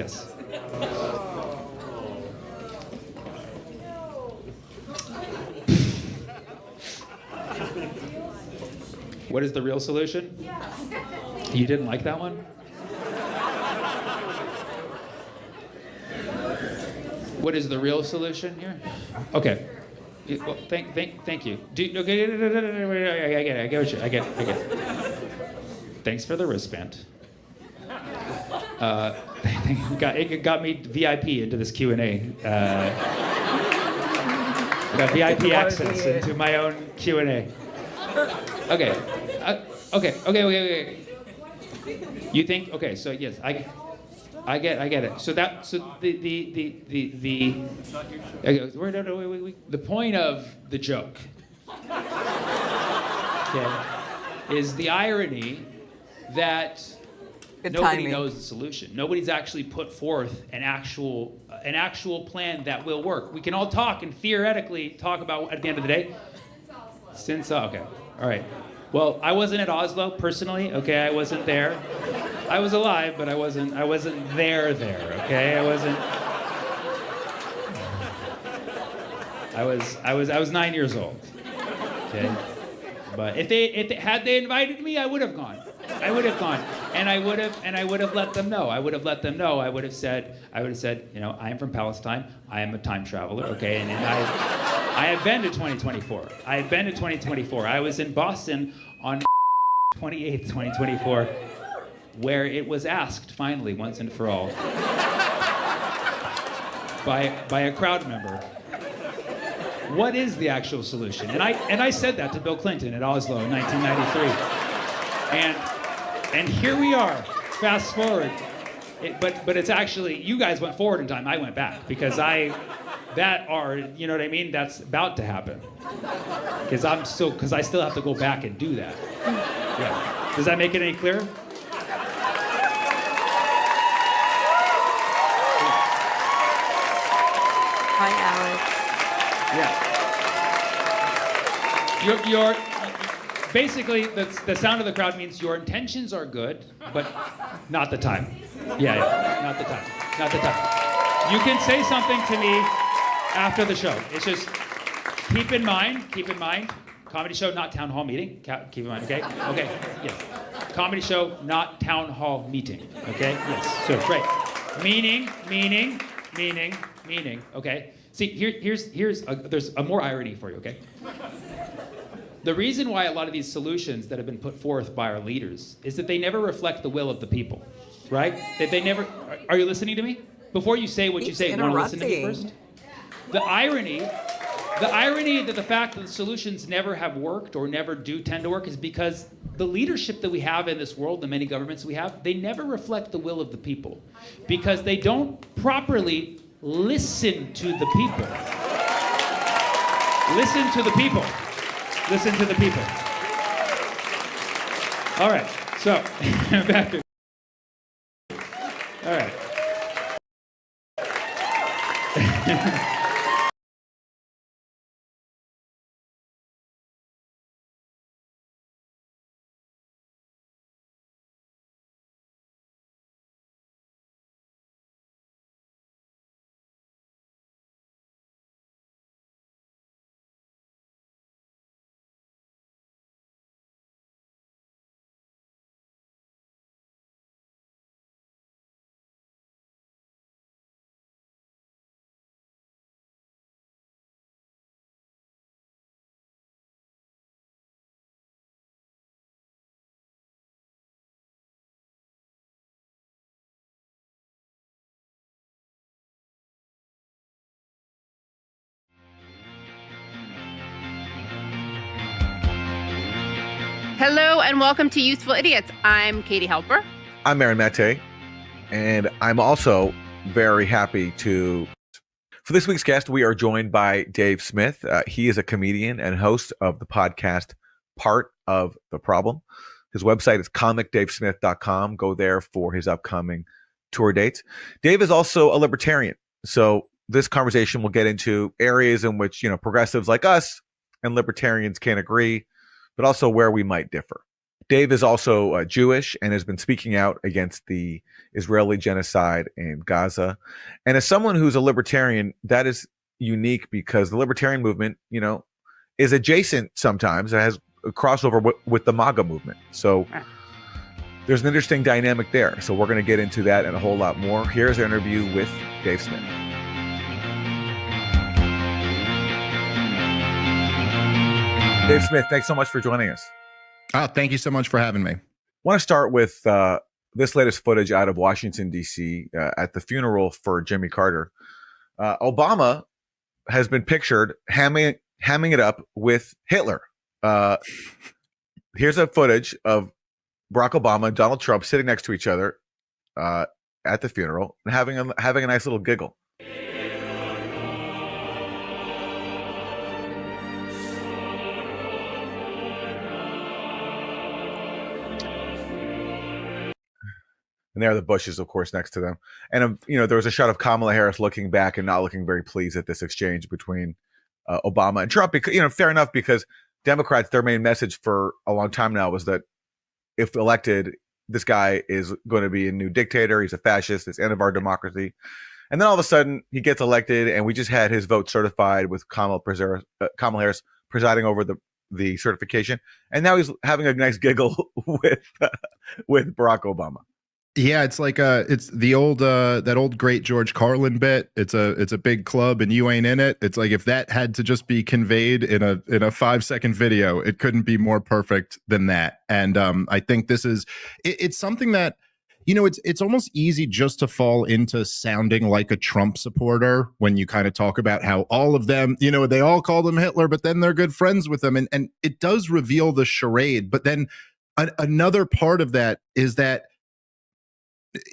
What is the real solution? You didn't like that one? What is the real solution here? Okay. Well, thank you. Okay, I get it. Thanks for the wristband. It got me VIP into this Q&A. Got VIP access into my own Q&A. Okay. You think? Okay. So yes, I get it. So the point of the joke, okay, is the irony that nobody knows the solution. Nobody's actually put forth an actual plan that will work. We can all talk and theoretically talk about at the end of the day. Okay. All right. Well, I wasn't at Oslo personally. Okay, I wasn't there. I was alive, but I wasn't there. Okay, I was 9 years old. Okay, but if they had invited me, I would have gone. And I would have let them know. I would have said, you know, I am from Palestine. I am a time traveler. Okay, and I have been to 2024. I was in Boston on 28th, 2024, where it was asked finally, once and for all, by a crowd member, what is the actual solution? And I said that to Bill Clinton at Oslo in 1993. And here we are, fast forward. But it's actually, you guys went forward in time, I went back, because you know what I mean? That's about to happen. Because I still have to go back and do that. Yeah. Does that make it any clearer? Hi, Alex. Yeah. You're basically the sound of the crowd means your intentions are good, but not the time. Yeah, not the time. Not the time. You can say something to me after the show. It's just keep in mind, comedy show, not town hall meeting. Keep in mind, okay? Okay, yes. Comedy show, not town hall meeting, okay? Yes, so great. Meaning, okay? See, there's a more irony for you, okay? The reason why a lot of these solutions that have been put forth by our leaders is that they never reflect the will of the people, right? That they never, are you listening to me? Before you say what you say, want to listen to me first? The irony that the fact that the solutions never have worked or never do tend to work is because the leadership that we have in this world, the many governments we have, they never reflect the will of the people because they don't properly listen to the people. Listen to the people. Listen to the people. All right, so back to. All right. Hello and welcome to Useful Idiots. I'm Katie Helper. I'm Aaron Mate, and I'm also very happy to. For this week's guest, we are joined by Dave Smith. He is a comedian and host of the podcast Part of the Problem. His website is comicdavesmith.com. Go there for his upcoming tour dates. Dave is also a libertarian. So this conversation will get into areas in which, progressives like us and libertarians can't agree, but also where we might differ. Dave is also Jewish and has been speaking out against the Israeli genocide in Gaza. And as someone who's a libertarian, that is unique because the libertarian movement, is adjacent sometimes. It has a crossover with the MAGA movement. So there's an interesting dynamic there. So we're going to get into that and a whole lot more. Here's our interview with Dave Smith. Dave Smith, thanks so much for joining us. Oh, thank you so much for having me. I want to start with this latest footage out of Washington, D.C. At the funeral for Jimmy Carter. Obama has been pictured hamming it up with Hitler. Here's a footage of Barack Obama and Donald Trump sitting next to each other at the funeral and having a nice little giggle. And there are the Bushes, of course, next to them. And, there was a shot of Kamala Harris looking back and not looking very pleased at this exchange between Obama and Trump. Because, fair enough, because Democrats, their main message for a long time now was that if elected, this guy is going to be a new dictator. He's a fascist. It's the end of our democracy. And then all of a sudden, he gets elected, and we just had his vote certified with Kamala Harris presiding over the certification. And now he's having a nice giggle with Barack Obama. Yeah, it's like it's the old that old great George Carlin bit. It's a big club and you ain't in it. It's like if that had to just be conveyed in a 5-second video, it couldn't be more perfect than that. And I think this is it's something that it's almost easy just to fall into sounding like a Trump supporter when you kind of talk about how all of them, they all call him Hitler, but then they're good friends with him, and it does reveal the charade. But then another part of that is that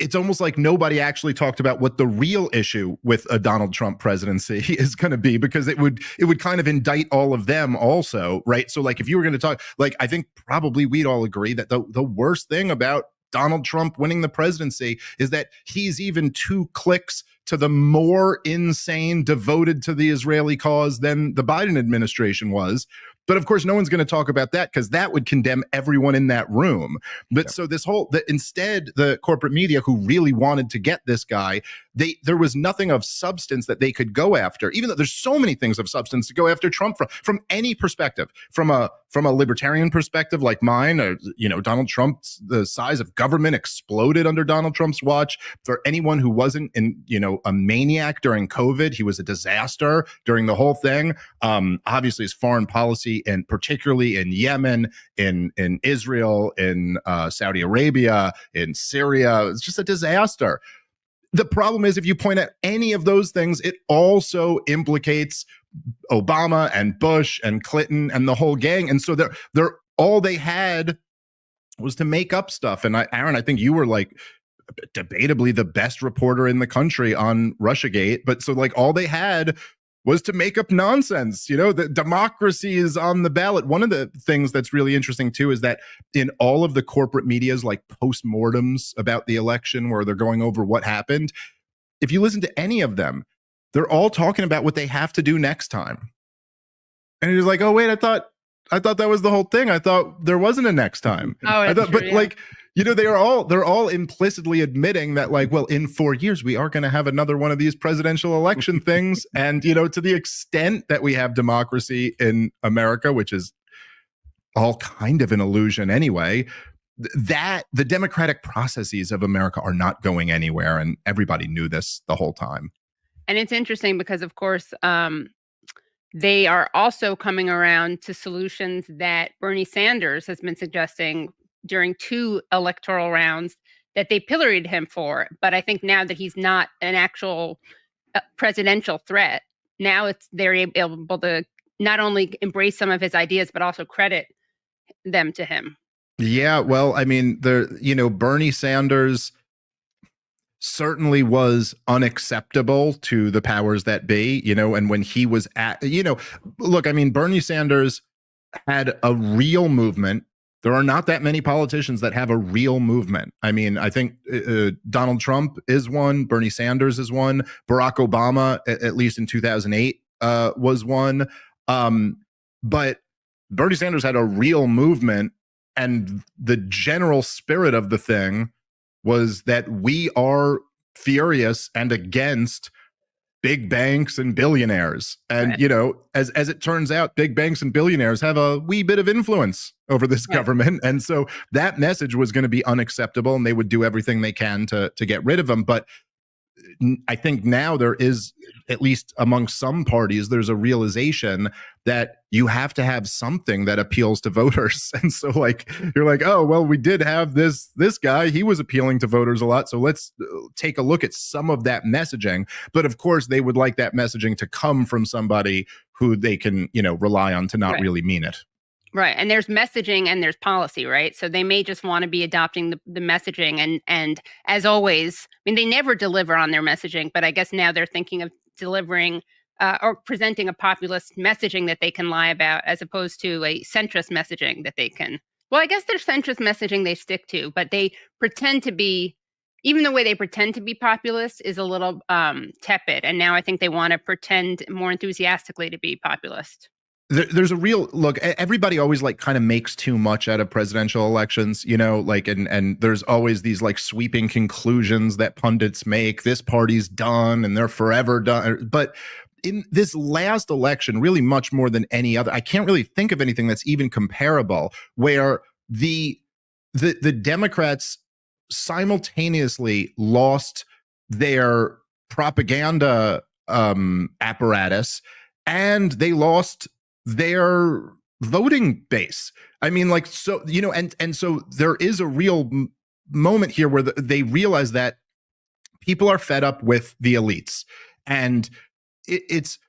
it's almost like nobody actually talked about what the real issue with a Donald Trump presidency is going to be, because it would kind of indict all of them also, right? So like if you were going to talk, like I think probably we'd all agree that the worst thing about Donald Trump winning the presidency is that he's even 2 clicks to the more insane, devoted to the Israeli cause than the Biden administration was. But of course, no one's going to talk about that because that would condemn everyone in that room. But so this whole, instead, the corporate media who really wanted to get this guy, there was nothing of substance that they could go after, even though there's so many things of substance to go after Trump from any perspective, from a libertarian perspective like mine, or, Donald Trump's, the size of government exploded under Donald Trump's watch. For anyone who wasn't a maniac during COVID, he was a disaster during the whole thing. Obviously his foreign policy, and particularly in Yemen, in Israel, in Saudi Arabia, in Syria, it's just a disaster. The problem is, if you point at any of those things, it also implicates Obama and Bush and Clinton and the whole gang. And so they're all they had was to make up stuff. And Aaron, I think you were like debatably the best reporter in the country on Russiagate. But so like all they had was to make up nonsense. The democracy is on the ballot. One of the things that's really interesting too is that in all of the corporate media's like postmortems about the election, where they're going over what happened, if you listen to any of them, they're all talking about what they have to do next time. And it's like, oh wait, I thought that was the whole thing. I thought there wasn't a next time. They're all implicitly admitting that, like, well, in 4 years we are going to have another one of these presidential election things. And to the extent that we have democracy in America, which is all kind of an illusion anyway, that the democratic processes of America are not going anywhere, and everybody knew this the whole time. And it's interesting because, of course, they are also coming around to solutions that Bernie Sanders has been suggesting during 2 electoral rounds that they pilloried him for. But I think now that he's not an actual presidential threat, now they're able to not only embrace some of his ideas, but also credit them to him. Yeah, well, I mean, Bernie Sanders certainly was unacceptable to the powers that be, and when he was look, I mean, Bernie Sanders had a real movement. There are not that many politicians that have a real movement. I mean, I think Donald Trump is one, Bernie Sanders is one, Barack Obama, at least in 2008, was one. But Bernie Sanders had a real movement, and the general spirit of the thing was that we are furious and against big banks and billionaires. And, right. As it turns out, big banks and billionaires have a wee bit of influence over this government. And so that message was going to be unacceptable, and they would do everything they can to get rid of them. But I think now there is, at least among some parties, there's a realization that you have to have something that appeals to voters. And so like, you're like, oh, well, we did have this guy, he was appealing to voters a lot. So let's take a look at some of that messaging. But of course, they would like that messaging to come from somebody who they can, rely on to not really mean it. Right. And there's messaging and there's policy, right? So they may just want to be adopting the messaging. And as always, I mean, they never deliver on their messaging, but I guess now they're thinking of delivering or presenting a populist messaging that they can lie about, as opposed to a centrist messaging that they can. Well, I guess there's centrist messaging they stick to, but they pretend to be, even the way they pretend to be populist is a little tepid. And now I think they want to pretend more enthusiastically to be populist. There's a real look. Everybody always like kind of makes too much out of presidential elections, and there's always these like sweeping conclusions that pundits make. This party's done and they're forever done. But in this last election, really much more than any other, I can't really think of anything that's even comparable, where the Democrats simultaneously lost their propaganda apparatus, and they lost their voting base. I mean, like, so, and so there is a real moment here where they realize that people are fed up with the elites. And it's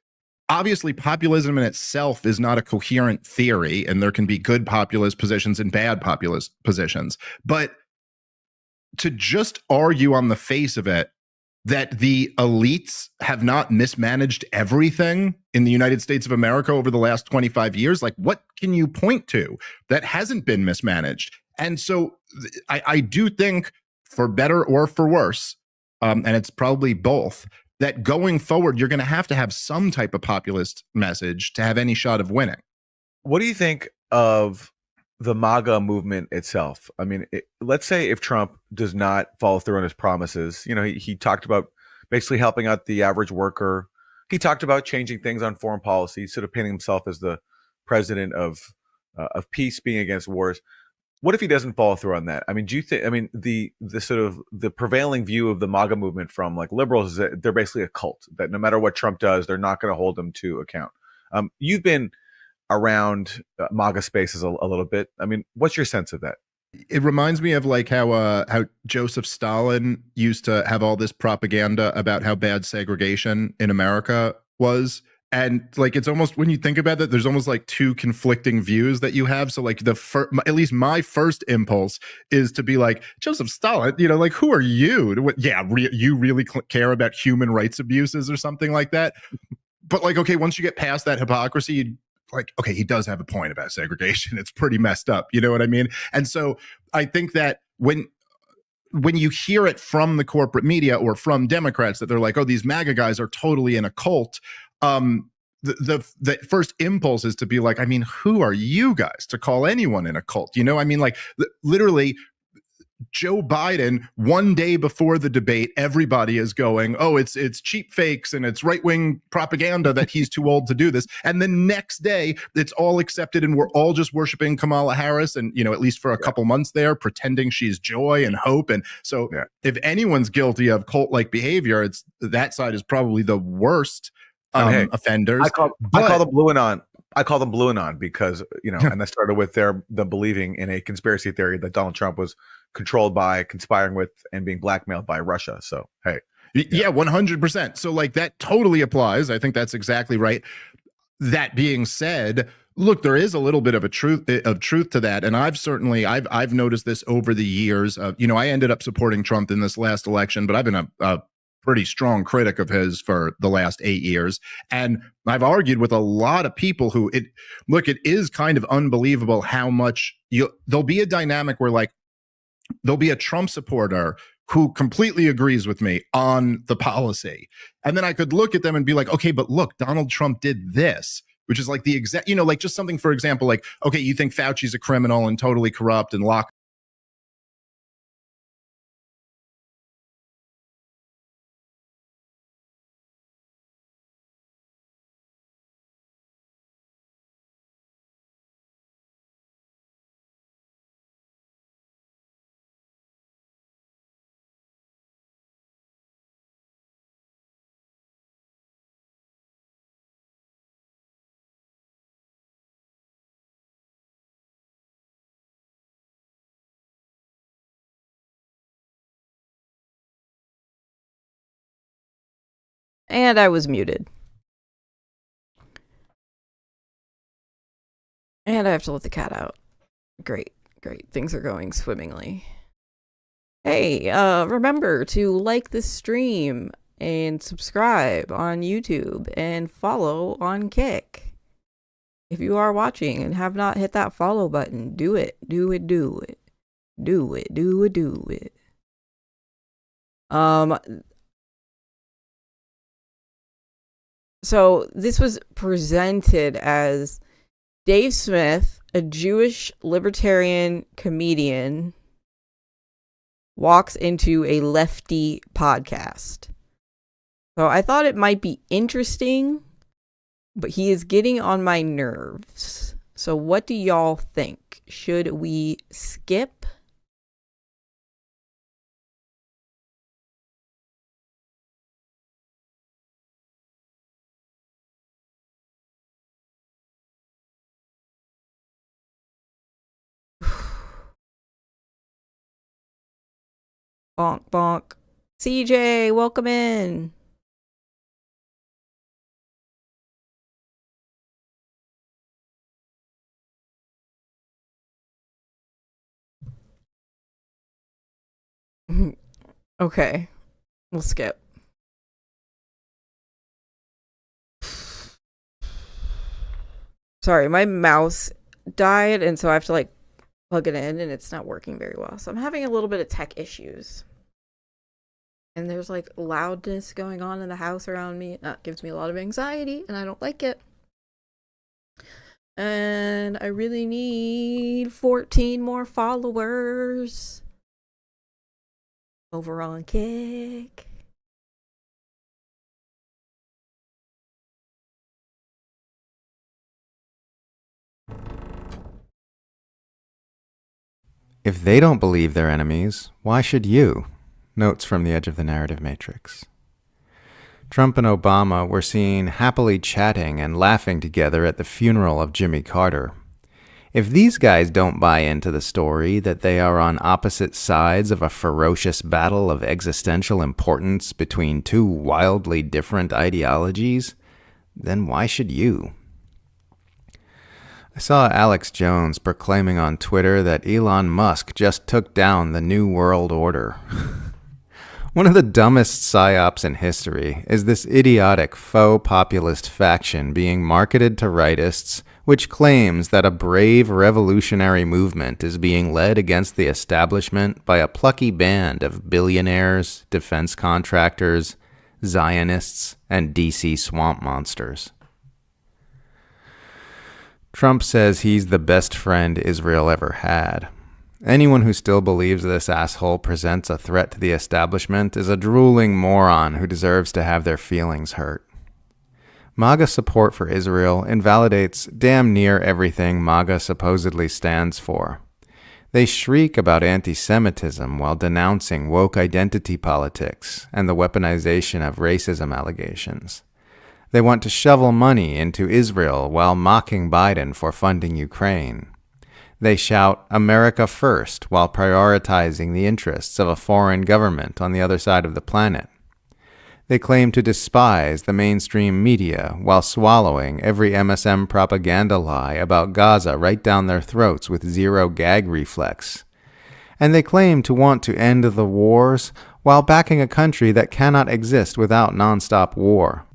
obviously, populism in itself is not a coherent theory, and there can be good populist positions and bad populist positions. But to just argue on the face of it that the elites have not mismanaged everything in the United States of America over the last 25 years, like, what can you point to that hasn't been mismanaged? And so I do think, for better or for worse, and it's probably both, that going forward, you're going to have some type of populist message to have any shot of winning. What do you think of the MAGA movement itself? I mean, let's say if Trump does not follow through on his promises, you know, he talked about basically helping out the average worker. He talked about changing things on foreign policy, sort of painting himself as the president of peace, being against wars. What if he doesn't follow through on that? I mean, do you think? I mean, the sort of the prevailing view of the MAGA movement from like liberals is that they're basically a cult. That no matter what Trump does, they're not going to hold him to account. You've been around MAGA spaces a little bit. I mean, what's your sense of that? It reminds me of like how Joseph Stalin used to have all this propaganda about how bad segregation in America was. And like, it's almost, when you think about it, there's almost like two conflicting views that you have. So like at least my first impulse is to be like, Joseph Stalin, you know, like, who are you? You really care about human rights abuses or something like that? But like, okay, once you get past that hypocrisy, like, okay, he does have a point about segregation. It's pretty messed up. You know what I mean? And so I think that when you hear it from the corporate media or from Democrats that they're like, oh, these MAGA guys are totally in a cult, the first impulse is to be like, I mean, who are you guys to call anyone in a cult? You know, I mean, like literally Joe Biden, one day before the debate, everybody is going, oh, it's cheap fakes and it's right-wing propaganda that he's too old to do this. And the next day, it's all accepted and we're all just worshiping Kamala Harris and, you know, at least for a couple months there, pretending she's joy and hope. And so if anyone's guilty of cult-like behavior, it's that side is probably the worst offenders. I call them blue anon. I call them blue anon because, you know, and that started with them believing in a conspiracy theory that Donald Trump was controlled by, conspiring with, and being blackmailed by Russia. So, hey. Yeah, 100%. So like that totally applies. I think that's exactly right. That being said, look, there is a little bit of truth to that. And I've noticed this over the years. You know, I ended up supporting Trump in this last election, but I've been a pretty strong critic of his for the last 8 years. And I've argued with a lot of people who it is kind of unbelievable how much there'll be a dynamic where like there'll be a Trump supporter who completely agrees with me on the policy. And then I could look at them and be like, okay, but look, Donald Trump did this, which is like the exact, you know, like just something, for example, like, okay, you think Fauci's a criminal and totally corrupt and locked. And I was muted. And I have to let the cat out. Great. Things are going swimmingly. Hey, remember to like this stream and subscribe on YouTube and follow on Kick. If you are watching and have not hit that follow button, do it. Do it. So this was presented as Dave Smith, a Jewish libertarian comedian, walks into a lefty podcast. So I thought it might be interesting, but he is getting on my nerves. So what do y'all think? Should we skip? Bonk, bonk. CJ, welcome in. Okay, we'll skip. Sorry, my mouse died, and so I have to like plug it in and it's not working very well. So I'm having a little bit of tech issues. And there's like loudness going on in the house around me. That gives me a lot of anxiety and I don't like it. And I really need 14 more followers over on Kick. If they don't believe they're enemies, why should you? Notes from the edge of the narrative matrix. Trump and Obama were seen happily chatting and laughing together at the funeral of Jimmy Carter. If these guys don't buy into the story that they are on opposite sides of a ferocious battle of existential importance between two wildly different ideologies, then why should you? I saw Alex Jones proclaiming on Twitter that Elon Musk just took down the New World Order. One of the dumbest psyops in history is this idiotic faux populist faction being marketed to rightists, which claims that a brave revolutionary movement is being led against the establishment by a plucky band of billionaires, defense contractors, Zionists, and DC swamp monsters. Trump says he's the best friend Israel ever had. Anyone who still believes this asshole presents a threat to the establishment is a drooling moron who deserves to have their feelings hurt. MAGA support for Israel invalidates damn near everything MAGA supposedly stands for. They shriek about anti-Semitism while denouncing woke identity politics and the weaponization of racism allegations. They want to shovel money into Israel while mocking Biden for funding Ukraine. They shout America first while prioritizing the interests of a foreign government on the other side of the planet. They claim to despise the mainstream media while swallowing every MSM propaganda lie about Gaza right down their throats with zero gag reflex. And they claim to want to end the wars while backing a country that cannot exist without nonstop war.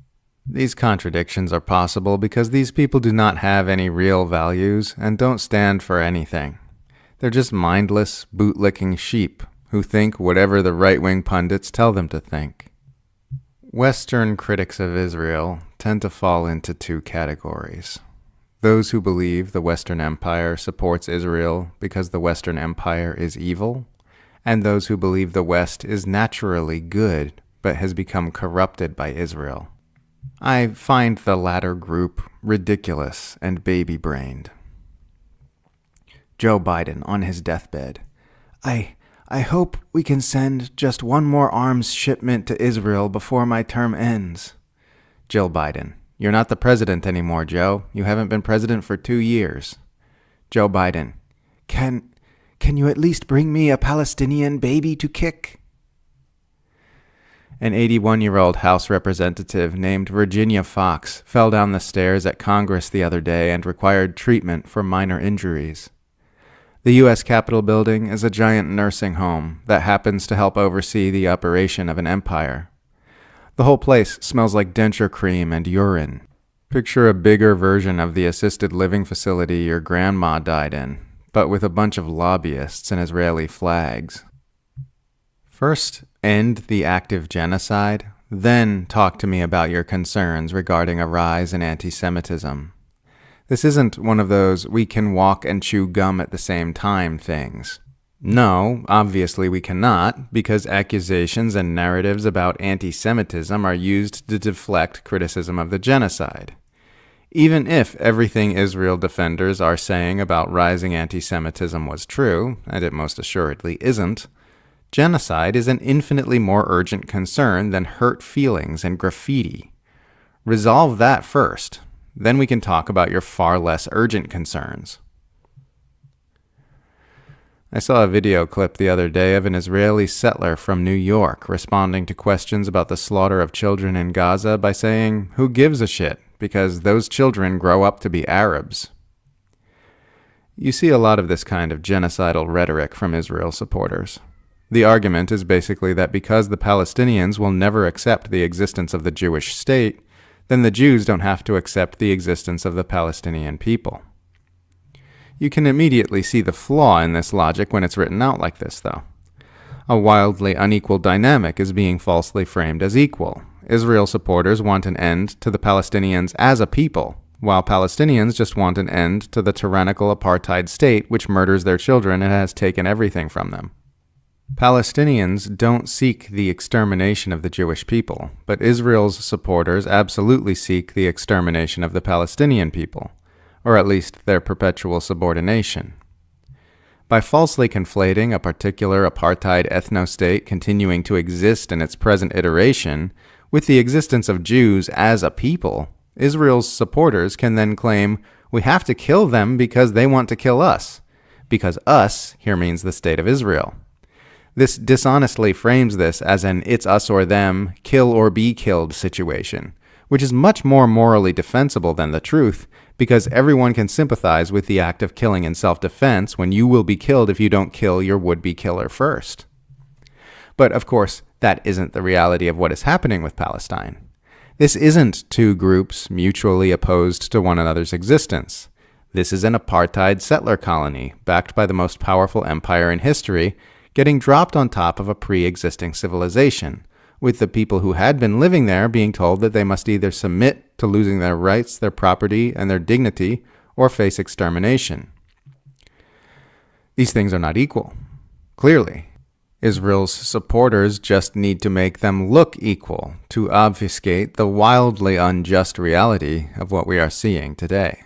These contradictions are possible because these people do not have any real values and don't stand for anything. They're just mindless, bootlicking sheep who think whatever the right-wing pundits tell them to think. Western critics of Israel tend to fall into two categories. Those who believe the Western Empire supports Israel because the Western Empire is evil, and those who believe the West is naturally good but has become corrupted by Israel. I find the latter group ridiculous and baby-brained. Joe Biden on his deathbed. I hope we can send just one more arms shipment to Israel before my term ends. Jill Biden. You're not the president anymore, Joe. You haven't been president for 2 years. Joe Biden. Can you at least bring me a Palestinian baby to kick? An 81-year-old House representative named Virginia Fox fell down the stairs at Congress the other day and required treatment for minor injuries. The U.S. Capitol building is a giant nursing home that happens to help oversee the operation of an empire. The whole place smells like denture cream and urine. Picture a bigger version of the assisted living facility your grandma died in, but with a bunch of lobbyists and Israeli flags. First, end the active genocide, then talk to me about your concerns regarding a rise in anti-Semitism. This isn't one of those we can walk and chew gum at the same time things. No, obviously we cannot, because accusations and narratives about anti-Semitism are used to deflect criticism of the genocide. Even if everything Israel defenders are saying about rising anti-Semitism was true, and it most assuredly isn't, genocide is an infinitely more urgent concern than hurt feelings and graffiti. Resolve that first. Then we can talk about your far less urgent concerns. I saw a video clip the other day of an Israeli settler from New York responding to questions about the slaughter of children in Gaza by saying, "Who gives a shit? Because those children grow up to be Arabs." You see a lot of this kind of genocidal rhetoric from Israel supporters. The argument is basically that because the Palestinians will never accept the existence of the Jewish state, then the Jews don't have to accept the existence of the Palestinian people. You can immediately see the flaw in this logic when it's written out like this, though. A wildly unequal dynamic is being falsely framed as equal. Israel supporters want an end to the Palestinians as a people, while Palestinians just want an end to the tyrannical apartheid state which murders their children and has taken everything from them. Palestinians don't seek the extermination of the Jewish people, but Israel's supporters absolutely seek the extermination of the Palestinian people, or at least their perpetual subordination. By falsely conflating a particular apartheid ethno-state continuing to exist in its present iteration with the existence of Jews as a people, Israel's supporters can then claim, we have to kill them because they want to kill us, because us here means the state of Israel. This dishonestly frames this as an it's us or them, kill or be killed situation, which is much more morally defensible than the truth, because everyone can sympathize with the act of killing in self-defense when you will be killed if you don't kill your would-be killer first. But of course, that isn't the reality of what is happening with Palestine. This isn't two groups mutually opposed to one another's existence. This is an apartheid settler colony, backed by the most powerful empire in history, getting dropped on top of a pre-existing civilization, with the people who had been living there being told that they must either submit to losing their rights, their property, and their dignity, or face extermination. These things are not equal. Clearly, Israel's supporters just need to make them look equal to obfuscate the wildly unjust reality of what we are seeing today.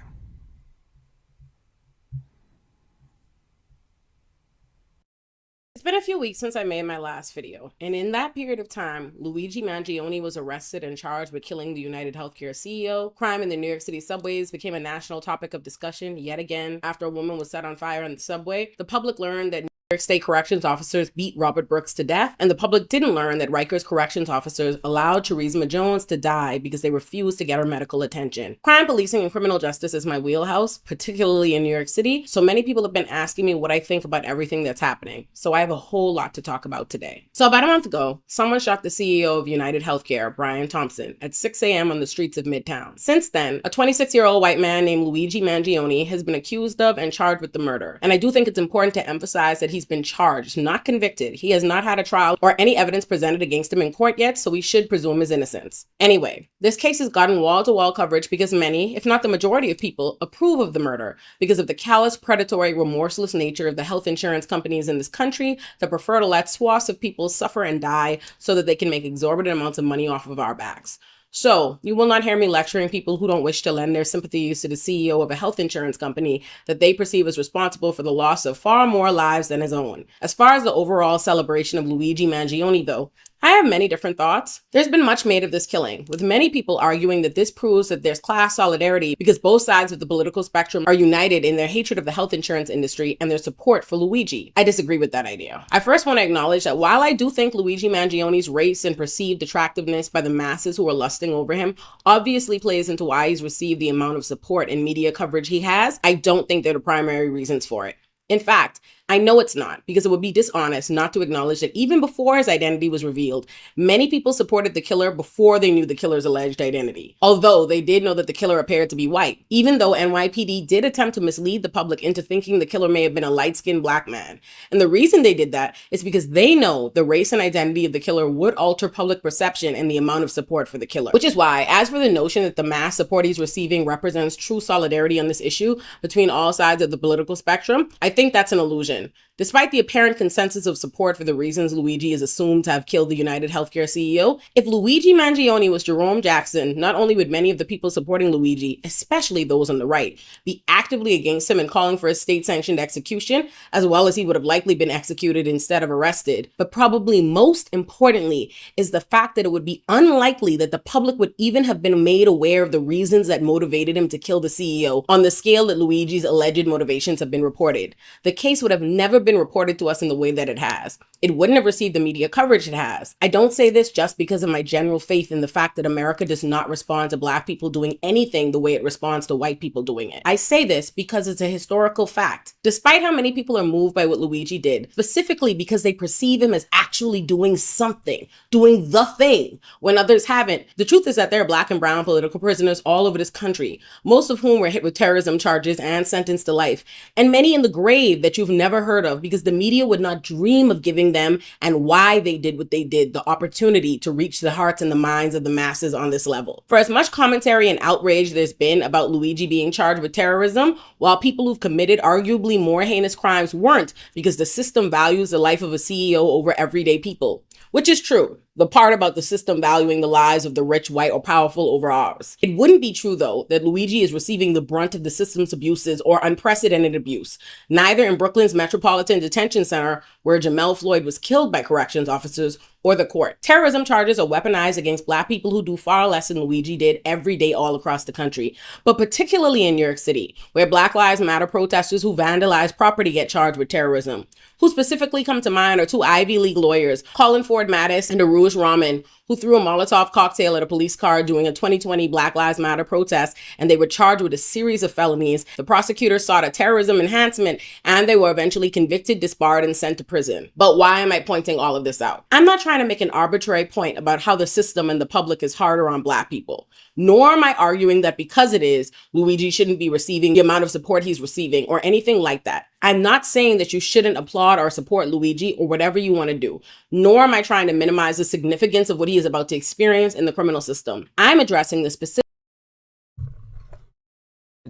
It's been a few weeks since I made my last video, and in that period of time, Luigi Mangione was arrested and charged with killing the United Healthcare CEO. Crime in the New York City subways became a national topic of discussion yet again after a woman was set on fire on the subway. The public learned that New York State corrections officers beat Robert Brooks to death, and the public didn't learn that Rikers corrections officers allowed Charisma Jones to die because they refused to get her medical attention. Crime policing and criminal justice is my wheelhouse, particularly in New York City, so many people have been asking me what I think about everything that's happening. So I have a whole lot to talk about today. So about a month ago, someone shot the CEO of United Healthcare, Brian Thompson, at 6 a.m. on the streets of Midtown. Since then, a 26-year-old white man named Luigi Mangione has been accused of and charged with the murder. And I do think it's important to emphasize that he's been charged, not convicted. He has not had a trial or any evidence presented against him in court yet, so we should presume his innocence. Anyway, this case has gotten wall-to-wall coverage because many, if not the majority of people, approve of the murder because of the callous, predatory, remorseless nature of the health insurance companies in this country that prefer to let swaths of people suffer and die so that they can make exorbitant amounts of money off of our backs. So, you will not hear me lecturing people who don't wish to lend their sympathies to the CEO of a health insurance company that they perceive as responsible for the loss of far more lives than his own. As far as the overall celebration of Luigi Mangione, though, I have many different thoughts. There's been much made of this killing, with many people arguing that this proves that there's class solidarity because both sides of the political spectrum are united in their hatred of the health insurance industry and their support for Luigi. I disagree with that idea. I first want to acknowledge that while I do think Luigi Mangione's race and perceived attractiveness by the masses who are lusting over him obviously plays into why he's received the amount of support and media coverage he has, I don't think they're the primary reasons for it. In fact, I know it's not, because it would be dishonest not to acknowledge that even before his identity was revealed, many people supported the killer before they knew the killer's alleged identity. Although they did know that the killer appeared to be white, even though NYPD did attempt to mislead the public into thinking the killer may have been a light-skinned black man. And the reason they did that is because they know the race and identity of the killer would alter public perception and the amount of support for the killer. Which is why, as for the notion that the mass support he's receiving represents true solidarity on this issue between all sides of the political spectrum, I think that's an illusion. Despite the apparent consensus of support for the reasons Luigi is assumed to have killed the United Healthcare CEO, if Luigi Mangione was Jerome Jackson, not only would many of the people supporting Luigi, especially those on the right, be actively against him and calling for a state-sanctioned execution, as well as he would have likely been executed instead of arrested, but probably most importantly is the fact that it would be unlikely that the public would even have been made aware of the reasons that motivated him to kill the CEO on the scale that Luigi's alleged motivations have been reported. The case would have never been reported to us in the way that it has. It wouldn't have received the media coverage it has. I don't say this just because of my general faith in the fact that America does not respond to Black people doing anything the way it responds to white people doing it. I say this because it's a historical fact. Despite how many people are moved by what Luigi did, specifically because they perceive him as actually doing something, doing the thing, when others haven't, the truth is that there are Black and brown political prisoners all over this country, most of whom were hit with terrorism charges and sentenced to life, and many in the grave that you've never heard of because the media would not dream of giving them and why they did what they did the opportunity to reach the hearts and the minds of the masses on this level. For as much commentary and outrage there's been about Luigi being charged with terrorism, while people who've committed arguably more heinous crimes weren't, because the system values the life of a CEO over everyday people. Which is true. The part about the system valuing the lives of the rich, white, or powerful over ours. It wouldn't be true, though, that Luigi is receiving the brunt of the system's abuses or unprecedented abuse. Neither in Brooklyn's Metropolitan Detention Center, where Jamel Floyd was killed by corrections officers, or the court. Terrorism charges are weaponized against Black people who do far less than Luigi did every day all across the country, but particularly in New York City, where Black Lives Matter protesters who vandalize property get charged with terrorism. Who specifically come to mind are two Ivy League lawyers, Colin Ford Mattis and Aruj Rahman, who threw a Molotov cocktail at a police car during a 2020 Black Lives Matter protest, and they were charged with a series of felonies. The prosecutors sought a terrorism enhancement, and they were eventually convicted, disbarred, and sent to prison. But why am I pointing all of this out? I'm not trying to make an arbitrary point about how the system and the public is harder on Black people, nor am I arguing that because it is, Luigi shouldn't be receiving the amount of support he's receiving or anything like that. I'm not saying that you shouldn't applaud or support Luigi or whatever you want to do, nor am I trying to minimize the significance of what he is about to experience in the criminal system. I'm addressing the specific.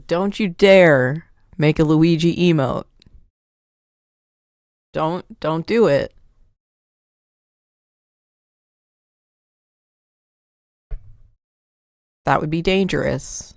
Don't you dare make a Luigi emote. Don't do it. That would be dangerous.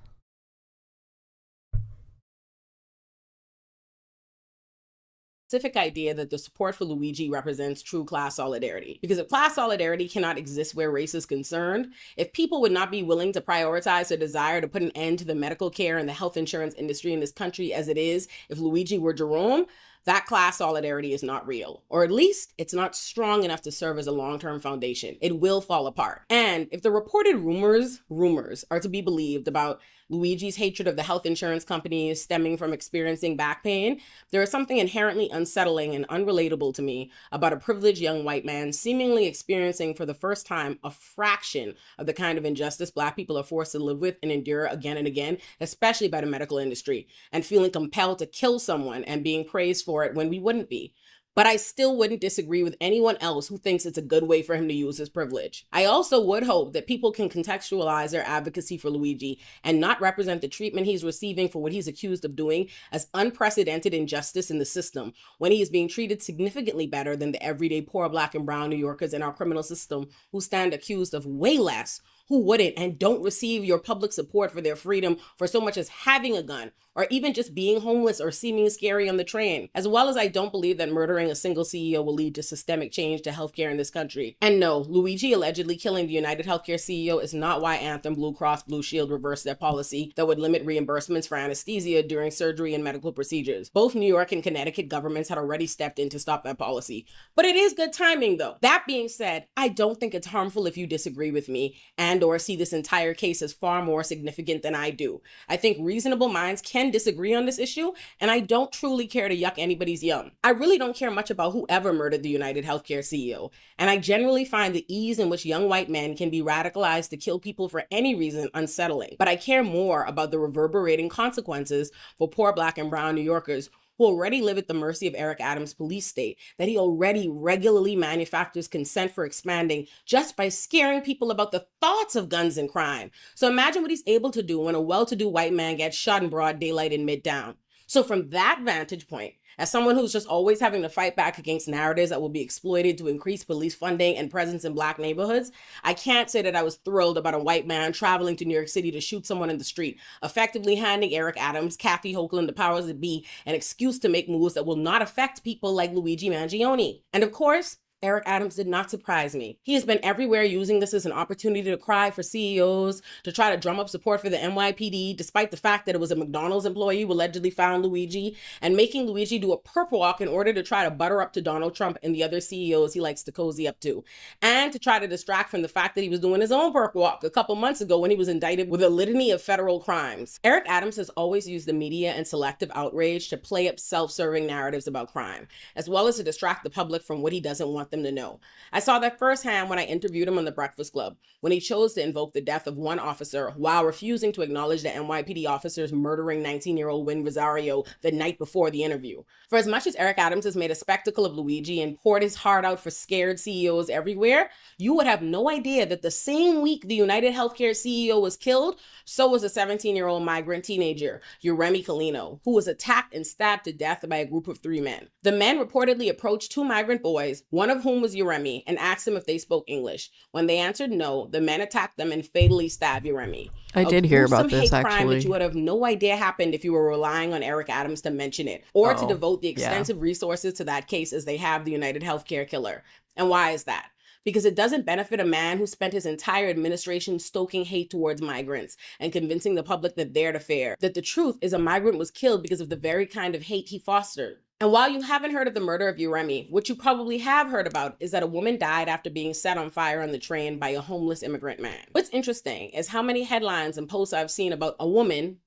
Specific idea that the support for Luigi represents true class solidarity. Because if class solidarity cannot exist where race is concerned, if people would not be willing to prioritize their desire to put an end to the medical care and the health insurance industry in this country as it is if Luigi were Jerome, that class solidarity is not real. Or at least it's not strong enough to serve as a long-term foundation. It will fall apart. And if the reported rumors are to be believed about Luigi's hatred of the health insurance companies stemming from experiencing back pain, there is something inherently unsettling and unrelatable to me about a privileged young white man seemingly experiencing for the first time a fraction of the kind of injustice Black people are forced to live with and endure again and again, especially by the medical industry, and feeling compelled to kill someone and being praised for it when we wouldn't be. But I still wouldn't disagree with anyone else who thinks it's a good way for him to use his privilege. I also would hope that people can contextualize their advocacy for Luigi and not represent the treatment he's receiving for what he's accused of doing as unprecedented injustice in the system, when he is being treated significantly better than the everyday poor Black and brown New Yorkers in our criminal system who stand accused of way less, who wouldn't and don't receive your public support for their freedom for so much as having a gun, or even just being homeless or seeming scary on the train. As well as I don't believe that murdering a single CEO will lead to systemic change to healthcare in this country. And no, Luigi allegedly killing the United Healthcare CEO is not why Anthem, Blue Cross, Blue Shield reversed their policy that would limit reimbursements for anesthesia during surgery and medical procedures. Both New York and Connecticut governments had already stepped in to stop that policy. But it is good timing though. That being said, I don't think it's harmful if you disagree with me and or see this entire case as far more significant than I do. I think reasonable minds can disagree on this issue, and I don't truly care to yuck anybody's yum. I really don't care much about whoever murdered the United Healthcare CEO, and I generally find the ease in which young white men can be radicalized to kill people for any reason unsettling. But I care more about the reverberating consequences for poor Black and brown New Yorkers who already live at the mercy of Eric Adams' police state, that he already regularly manufactures consent for expanding just by scaring people about the thoughts of guns and crime. So imagine what he's able to do when a well-to-do white man gets shot in broad daylight in Midtown. So from that vantage point, as someone who's just always having to fight back against narratives that will be exploited to increase police funding and presence in Black neighborhoods, I can't say that I was thrilled about a white man traveling to New York City to shoot someone in the street, effectively handing Eric Adams, Kathy Hochul, the powers that be an excuse to make moves that will not affect people like Luigi Mangione. And of course, Eric Adams did not surprise me. He has been everywhere using this as an opportunity to cry for CEOs, to try to drum up support for the NYPD, despite the fact that it was a McDonald's employee who allegedly found Luigi, and making Luigi do a perp walk in order to try to butter up to Donald Trump and the other CEOs he likes to cozy up to, and to try to distract from the fact that he was doing his own perp walk a couple months ago when he was indicted with a litany of federal crimes. Eric Adams has always used the media and selective outrage to play up self-serving narratives about crime, as well as to distract the public from what he doesn't want them to know. I saw that firsthand when I interviewed him on The Breakfast Club, when he chose to invoke the death of one officer while refusing to acknowledge the NYPD officers murdering 19-year-old Wynn Rosario the night before the interview. For as much as Eric Adams has made a spectacle of Luigi and poured his heart out for scared CEOs everywhere, you would have no idea that the same week the United Healthcare CEO was killed, so was a 17-year-old migrant teenager, Uremi Colino, who was attacked and stabbed to death by a group of 3 men. The men reportedly approached 2 migrant boys, one of whom was Uremi, and asked them if they spoke English. When they answered no, the men attacked them and fatally stabbed Uremi. I did hear about this, hate crime actually. that you would have no idea happened if you were relying on Eric Adams to mention it, or to devote the extensive resources to that case as they have the United Healthcare killer. And why is that? Because it doesn't benefit a man who spent his entire administration stoking hate towards migrants and convincing the public that they're the fair, that the truth is a migrant was killed because of the very kind of hate he fostered. And while you haven't heard of the murder of Uremi, what you probably have heard about is that a woman died after being set on fire on the train by a homeless immigrant man. What's interesting is how many headlines and posts I've seen about a woman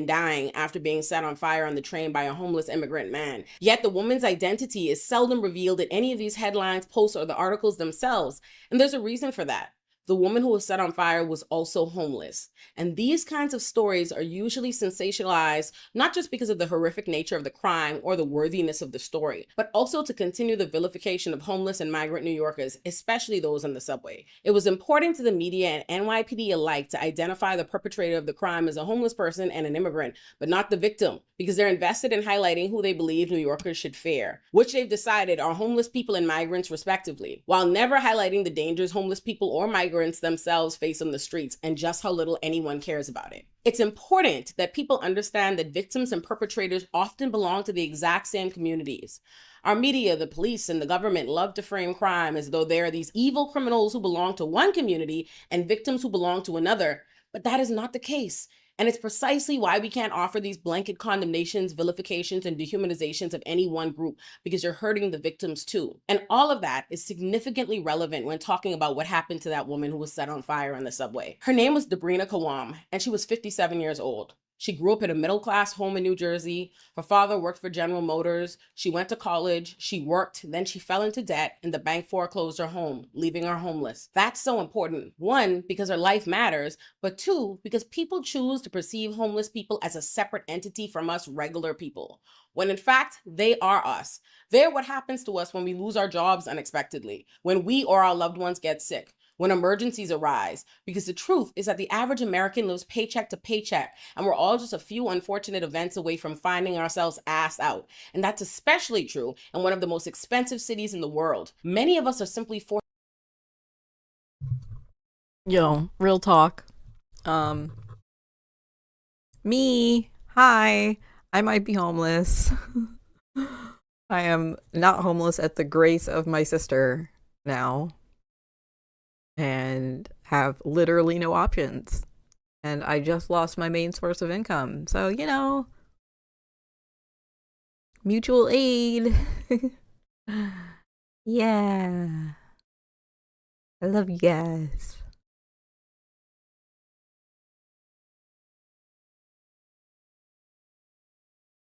dying after being set on fire on the train by a homeless immigrant man. Yet the woman's identity is seldom revealed in any of these headlines, posts, or the articles themselves. And there's a reason for that. The woman who was set on fire was also homeless. And these kinds of stories are usually sensationalized, not just because of the horrific nature of the crime or the worthiness of the story, but also to continue the vilification of homeless and migrant New Yorkers, especially those on the subway. It was important to the media and NYPD alike to identify the perpetrator of the crime as a homeless person and an immigrant, but not the victim, because they're invested in highlighting who they believe New Yorkers should fear, which they've decided are homeless people and migrants respectively, while never highlighting the dangers homeless people or migrants themselves face on the streets and just how little anyone cares about it. It's important that people understand that victims and perpetrators often belong to the exact same communities. Our media, the police, and the government love to frame crime as though there are these evil criminals who belong to one community and victims who belong to another, but that is not the case. And it's precisely why we can't offer these blanket condemnations, vilifications, and dehumanizations of any one group, because you're hurting the victims too. And all of that is significantly relevant when talking about what happened to that woman who was set on fire on the subway. Her name was Debrina Kawam, and she was 57 years old. She grew up in a middle-class home in New Jersey. Her father worked for General Motors. She went to college. She worked. Then she fell into debt and the bank foreclosed her home, leaving her homeless. That's so important. 1, because her life matters, but 2, because people choose to perceive homeless people as a separate entity from us regular people, when in fact, they are us. They're what happens to us when we lose our jobs unexpectedly, when we or our loved ones get sick, when emergencies arise, because the truth is that the average American lives paycheck to paycheck, and we're all just a few unfortunate events away from finding ourselves ass out. And that's especially true in one of the most expensive cities in the world. Many of us are simply forced. Yo, real talk. Me, hi, I might be homeless. I am not homeless at the grace of my sister now, and have literally no options. And I just lost my main source of income. So, you know, mutual aid. Yeah. I love you guys.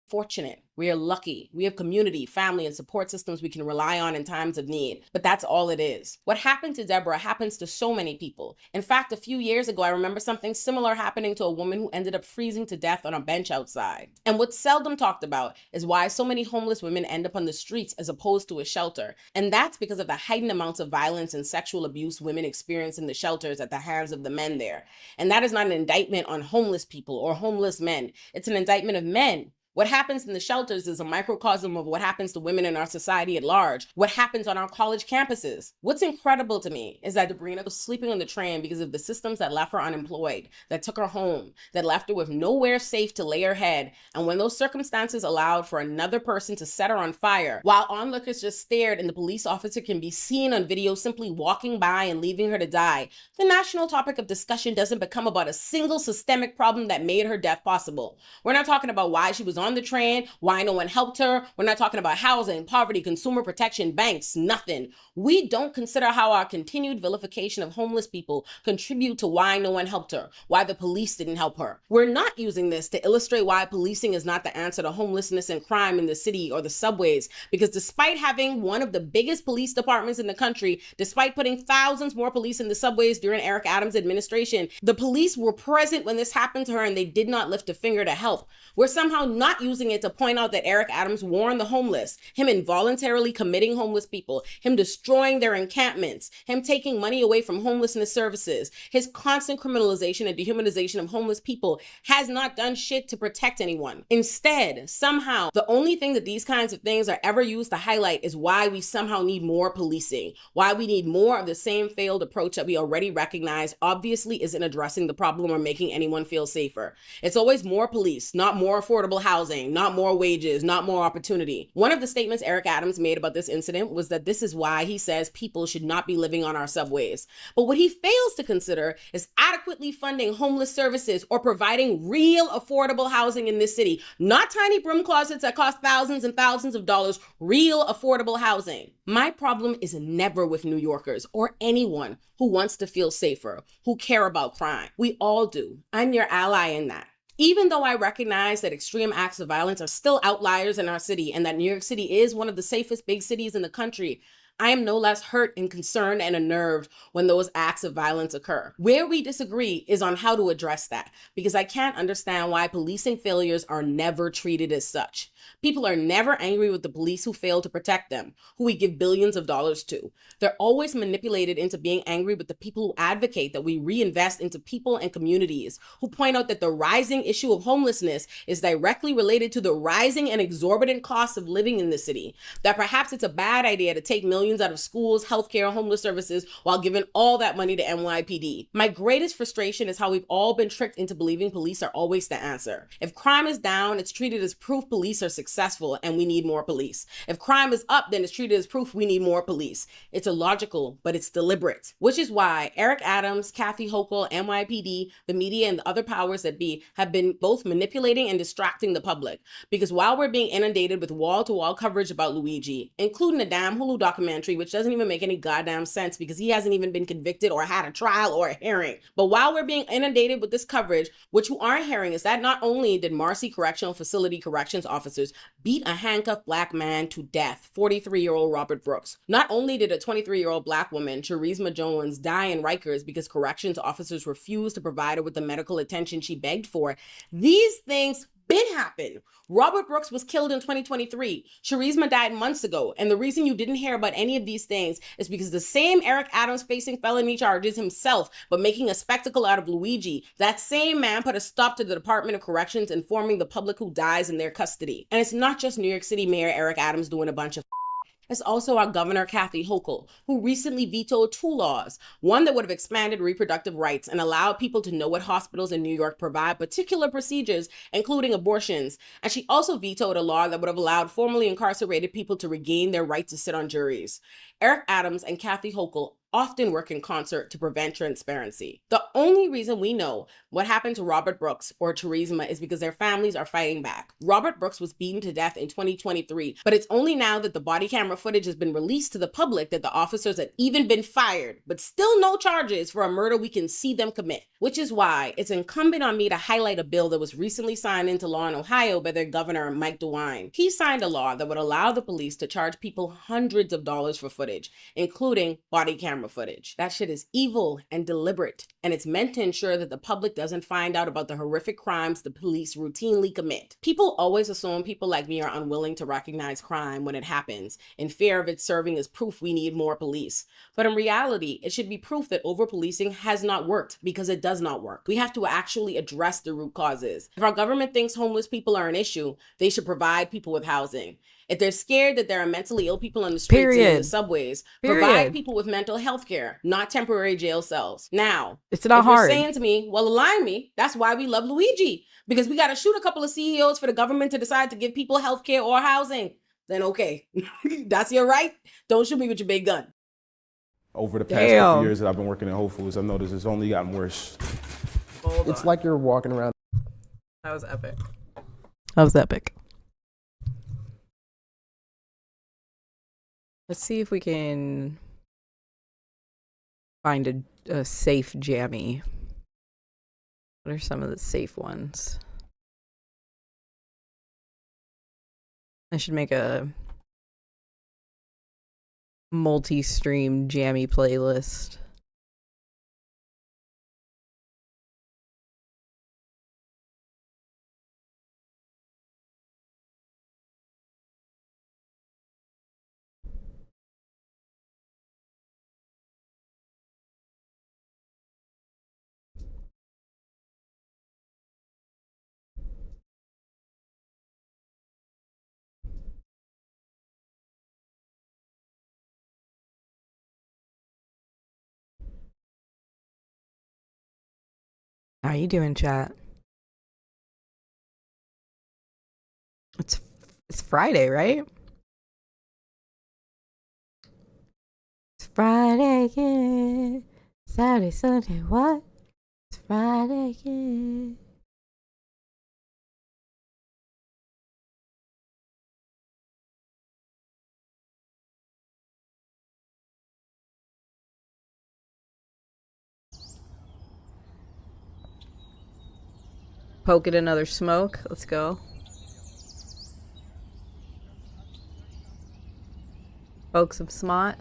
Fortunate. We are lucky. We have community, family, and support systems we can rely on in times of need. But that's all it is. What happened to Deborah happens to so many people. In fact, a few years ago, I remember something similar happening to a woman who ended up freezing to death on a bench outside. And what's seldom talked about is why so many homeless women end up on the streets as opposed to a shelter. And that's because of the heightened amounts of violence and sexual abuse women experience in the shelters at the hands of the men there. And that is not an indictment on homeless people or homeless men. It's an indictment of men. What happens in the shelters is a microcosm of what happens to women in our society at large, what happens on our college campuses. What's incredible to me is that Sabrina was sleeping on the train because of the systems that left her unemployed, that took her home, that left her with nowhere safe to lay her head. And when those circumstances allowed for another person to set her on fire, while onlookers just stared and the police officer can be seen on video simply walking by and leaving her to die, the national topic of discussion doesn't become about a single systemic problem that made her death possible. We're not talking about why she was on the train, why no one helped her. We're not talking about housing, poverty, consumer protection, banks, nothing. We don't consider how our continued vilification of homeless people contribute to why no one helped her, why the police didn't help her. We're not using this to illustrate why policing is not the answer to homelessness and crime in the city or the subways, because despite having one of the biggest police departments in the country, despite putting thousands more police in the subways during Eric Adams' administration, the police were present when this happened to her and they did not lift a finger to help. We're somehow not using it to point out that Eric Adams warned the homeless, him involuntarily committing homeless people, him destroying their encampments, him taking money away from homelessness services, his constant criminalization and dehumanization of homeless people has not done shit to protect anyone. Instead, somehow, the only thing that these kinds of things are ever used to highlight is why we somehow need more policing, why we need more of the same failed approach that we already recognize obviously isn't addressing the problem or making anyone feel safer. It's always more police, not more affordable housing, not more wages, not more opportunity. One of the statements Eric Adams made about this incident was that this is why he says people should not be living on our subways. But what he fails to consider is adequately funding homeless services or providing real affordable housing in this city, not tiny broom closets that cost thousands and thousands of dollars, real affordable housing. My problem is never with New Yorkers or anyone who wants to feel safer, who care about crime. We all do. I'm your ally in that. Even though I recognize that extreme acts of violence are still outliers in our city and that New York City is one of the safest big cities in the country, I am no less hurt and concerned and unnerved when those acts of violence occur. Where we disagree is on how to address that, because I can't understand why policing failures are never treated as such. People are never angry with the police who fail to protect them, who we give billions of dollars to. They're always manipulated into being angry with the people who advocate that we reinvest into people and communities, who point out that the rising issue of homelessness is directly related to the rising and exorbitant costs of living in the city, that perhaps it's a bad idea to take millions out of schools, healthcare, homeless services while giving all that money to NYPD. My greatest frustration is how we've all been tricked into believing police are always the answer. If crime is down, it's treated as proof police are successful and we need more police. If crime is up, then it's treated as proof we need more police. It's illogical, but it's deliberate, which is why Eric Adams, Kathy Hochul, NYPD, the media, and the other powers that be have been both manipulating and distracting the public. Because while we're being inundated with wall-to-wall coverage about Luigi, including a damn Hulu documentary, which doesn't even make any goddamn sense because he hasn't even been convicted or had a trial or a hearing. But while we're being inundated with this coverage, what you aren't hearing is that not only did Marcy Correctional Facility corrections officers beat a handcuffed black man to death, 43-year-old Robert Brooks, not only did a 23-year-old black woman, Charisma Jones, die in Rikers because corrections officers refused to provide her with the medical attention she begged for, these things been happen. Robert Brooks was killed in 2023. Charisma died months ago. And the reason you didn't hear about any of these things is because the same Eric Adams facing felony charges himself, but making a spectacle out of Luigi, that same man put a stop to the Department of Corrections informing the public who dies in their custody. And it's not just New York City Mayor Eric Adams doing a bunch of It's also our Governor Kathy Hochul, who recently vetoed 2 laws, one that would have expanded reproductive rights and allowed people to know what hospitals in New York provide particular procedures, including abortions. And she also vetoed a law that would have allowed formerly incarcerated people to regain their right to sit on juries. Eric Adams and Kathy Hochul often work in concert to prevent transparency. The only reason we know what happened to Robert Brooks or Charisma is because their families are fighting back. Robert Brooks was beaten to death in 2023, but it's only now that the body camera footage has been released to the public that the officers have even been fired, but still no charges for a murder we can see them commit. Which is why it's incumbent on me to highlight a bill that was recently signed into law in Ohio by their governor, Mike DeWine. He signed a law that would allow the police to charge people hundreds of dollars for footage. footage, including body camera footage. That shit is evil and deliberate, and it's meant to ensure that the public doesn't find out about the horrific crimes the police routinely commit. People always assume people like me are unwilling to recognize crime when it happens, in fear of it serving as proof we need more police. But in reality, it should be proof that over-policing has not worked, because it does not work. We have to actually address the root causes. If our government thinks homeless people are an issue, they should provide people with housing. If they're scared that there are mentally ill people on the streets and in the subways, provide people with mental health care, not temporary jail cells. Now, it's not if hard. You're saying to me, well, align me. That's why we love Luigi, because we got to shoot a couple of CEOs for the government to decide to give people health care or housing. Then okay, that's your right. Don't shoot me with your big gun. Over the past couple years that I've been working at Whole Foods, I've noticed it's only gotten worse. It's like you're walking around. That was epic. That was epic. Let's see if we can find a safe jammy. What are some of the safe ones? I should make a multi-stream jammy playlist. How you doing, chat? It's Friday, right? It's Friday, yeah. Saturday, Sunday, what? It's Friday, yeah. Poke it another smoke. Let's go. Poke some smot.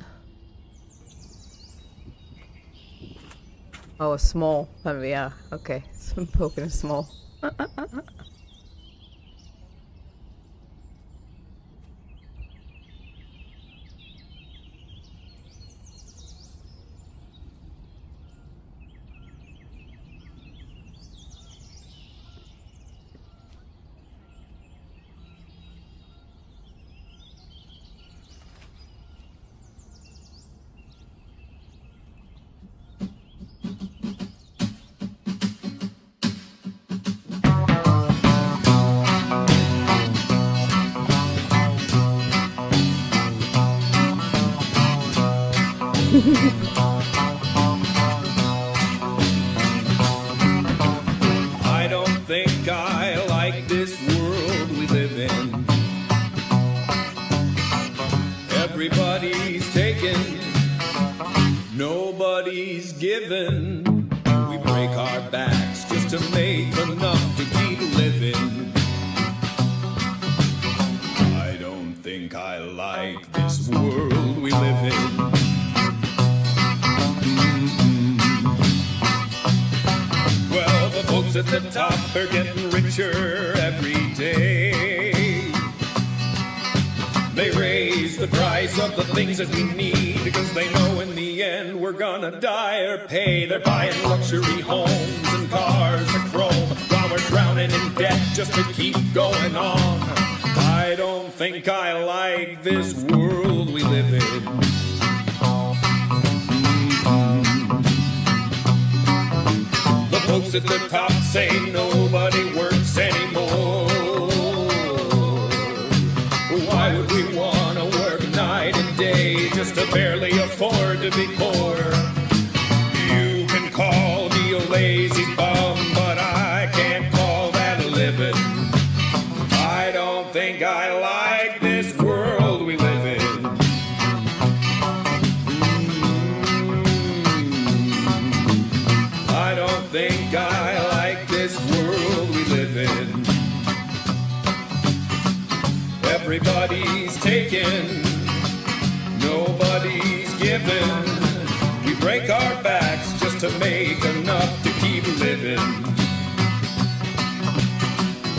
Oh, a small. Oh, yeah. Okay. So I'm poking a small. I don't think I like this world we live in. Everybody's taking, nobody's giving. We break our backs just to make enough to keep living. I don't think I like this world we live in. Well, the folks at the top are getting richer every day. They raise the price of the things that we need because they know in the end we're gonna die or pay. They're buying luxury homes and cars of chrome while we're drowning in debt just to keep going on. I don't think I like this world we live in. Folks at the top say nobody works anymore. Why would we want to work night and day just to barely afford to be poor? You can call me a lazy bum, but I can't call that living. I don't think I like this world we live in. I don't think I like this world we live in. Everybody's taking, nobody's given. We break our backs just to make enough to keep living.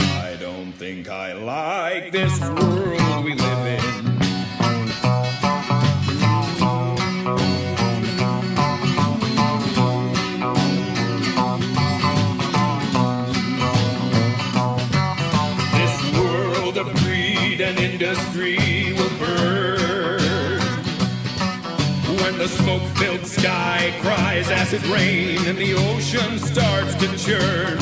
I don't think I like this world we live in. This world of greed and industry will burn when the smoke-filled sky cries acid rain and the ocean starts to churn.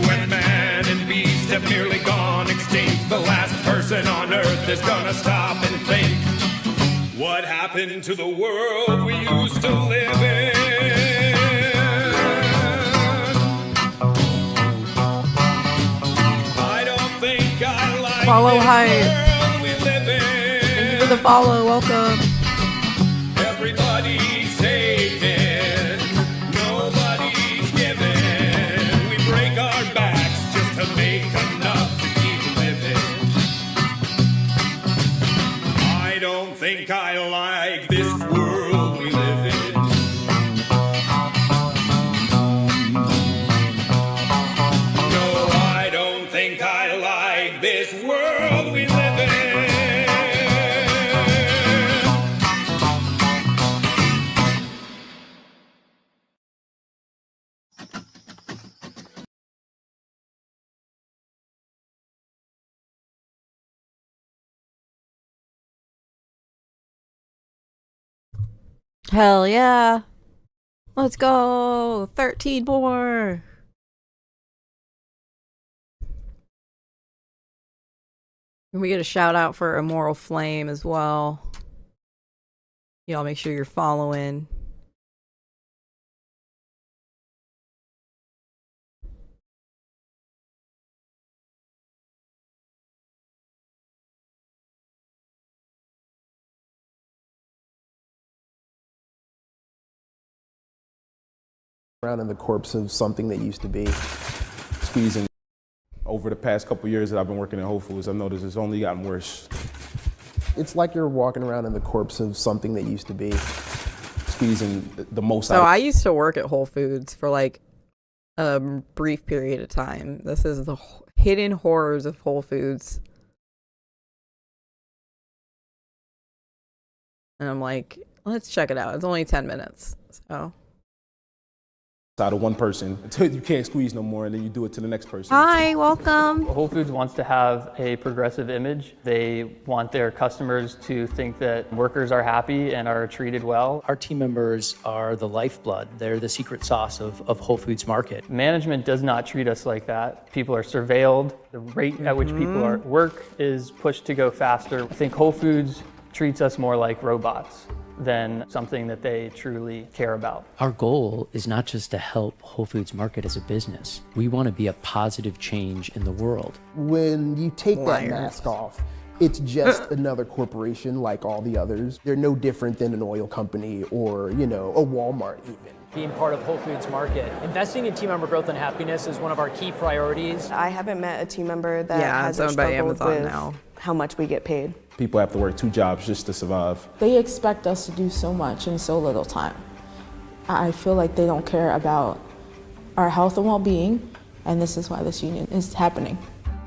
When man and beast have nearly gone extinct, the last person on earth is gonna stop and think, what happened to the world we used to live in? I don't think I like Follow this hype. world we live in. Thank you for the follow. Welcome. Everybody's taken, nobody's given. We break our backs just to make enough to keep living. I don't think I like this world we live in. No, I don't think I like this world we live in. Hell yeah. Let's go. 13 more. And we get a shout out for Immoral Flame as well. Y'all make sure you're following. Around in the corpse of something that used to be. Squeezing. Over the past couple years that I've been working at Whole Foods, I've noticed it's only gotten worse. It's like you're walking around in the corpse of something that used to be. Squeezing the most So out of I used to work at Whole Foods for like a brief period of time. This is the hidden horrors of Whole Foods. And I'm like, let's check it out. It's only 10 minutes. So of one person until you can't squeeze no more, and then you do it to the next person. hi, welcome. Whole Foods wants to have a progressive image. They want their customers to think that workers are happy and are treated well. Our team members are the lifeblood. They're the secret sauce of Whole Foods Market. Management does not treat us like that. People are surveilled. The rate at which people are work is pushed to go faster. I think Whole Foods treats us more like robots than something that they truly care about. Our goal is not just to help Whole Foods Market as a business. We want to be a positive change in the world. When you take that mask off, it's just another corporation like all the others. They're no different than an oil company or, you know, a Walmart even. Being part of Whole Foods Market. Investing in team member growth and happiness is one of our key priorities. I haven't met a team member that it's hasn't owned by struggled Amazon with now. how much we get paid. People have to work 2 jobs just to survive. They expect us to do so much in so little time. I feel like they don't care about our health and well-being, and this is why this union is happening.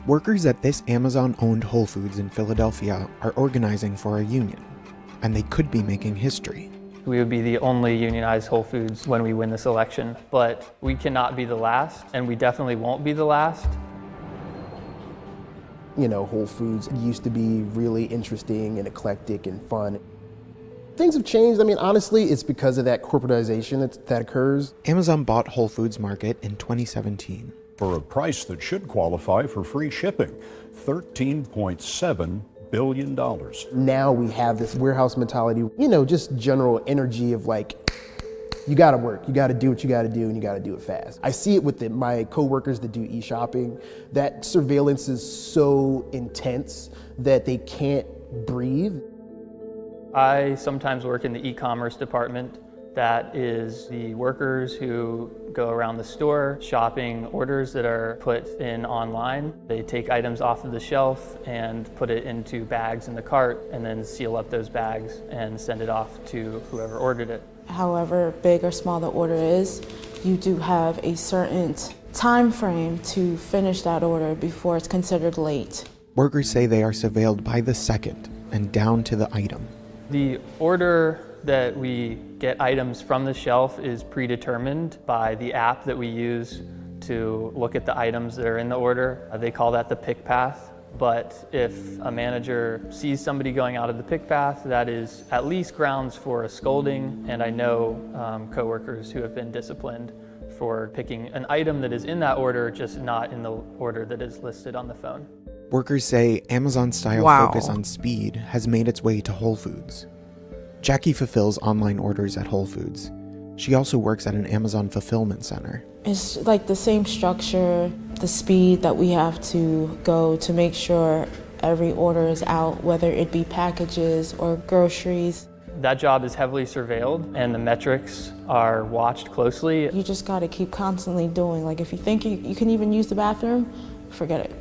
Workers at this Amazon-owned Whole Foods in Philadelphia are organizing for a union, and they could be making history. We would be the only unionized Whole Foods when we win this election, but we cannot be the last, and we definitely won't be the last. You know, Whole Foods used to be really interesting and eclectic and fun. Things have changed. I mean, honestly, it's because of that corporatization that occurs. Amazon bought Whole Foods Market in 2017. For a price that should qualify for free shipping, $13.7 billion. Now we have this warehouse mentality, you know, just general energy of like, you gotta work, you gotta do what you gotta do, and you gotta do it fast. I see it with my coworkers that do e-shopping. That surveillance is so intense that they can't breathe. I sometimes work in the e-commerce department, That is the workers who go around the store shopping orders that are put in online. They take items off of the shelf and put it into bags in the cart and then seal up those bags and send it off to whoever ordered it. However big or small the order is, you do have a certain time frame to finish that order before it's considered late. Workers say they are surveilled by the second and down to the item. The order that we get items from the shelf is predetermined by the app that we use to look at the items that are in the order. They call that the pick path. But if a manager sees somebody going out of the pick path, that is at least grounds for a scolding. And I know coworkers who have been disciplined for picking an item that is in that order, just not in the order that is listed on the phone. Workers say Amazon-style focus on speed has made its way to Whole Foods. Jackie fulfills online orders at Whole Foods. She also works at an Amazon fulfillment center. It's like the same structure, the speed that we have to go to make sure every order is out, whether it be packages or groceries. That job is heavily surveilled and the metrics are watched closely. You just gotta keep constantly doing, like if you think you can even use the bathroom, forget it.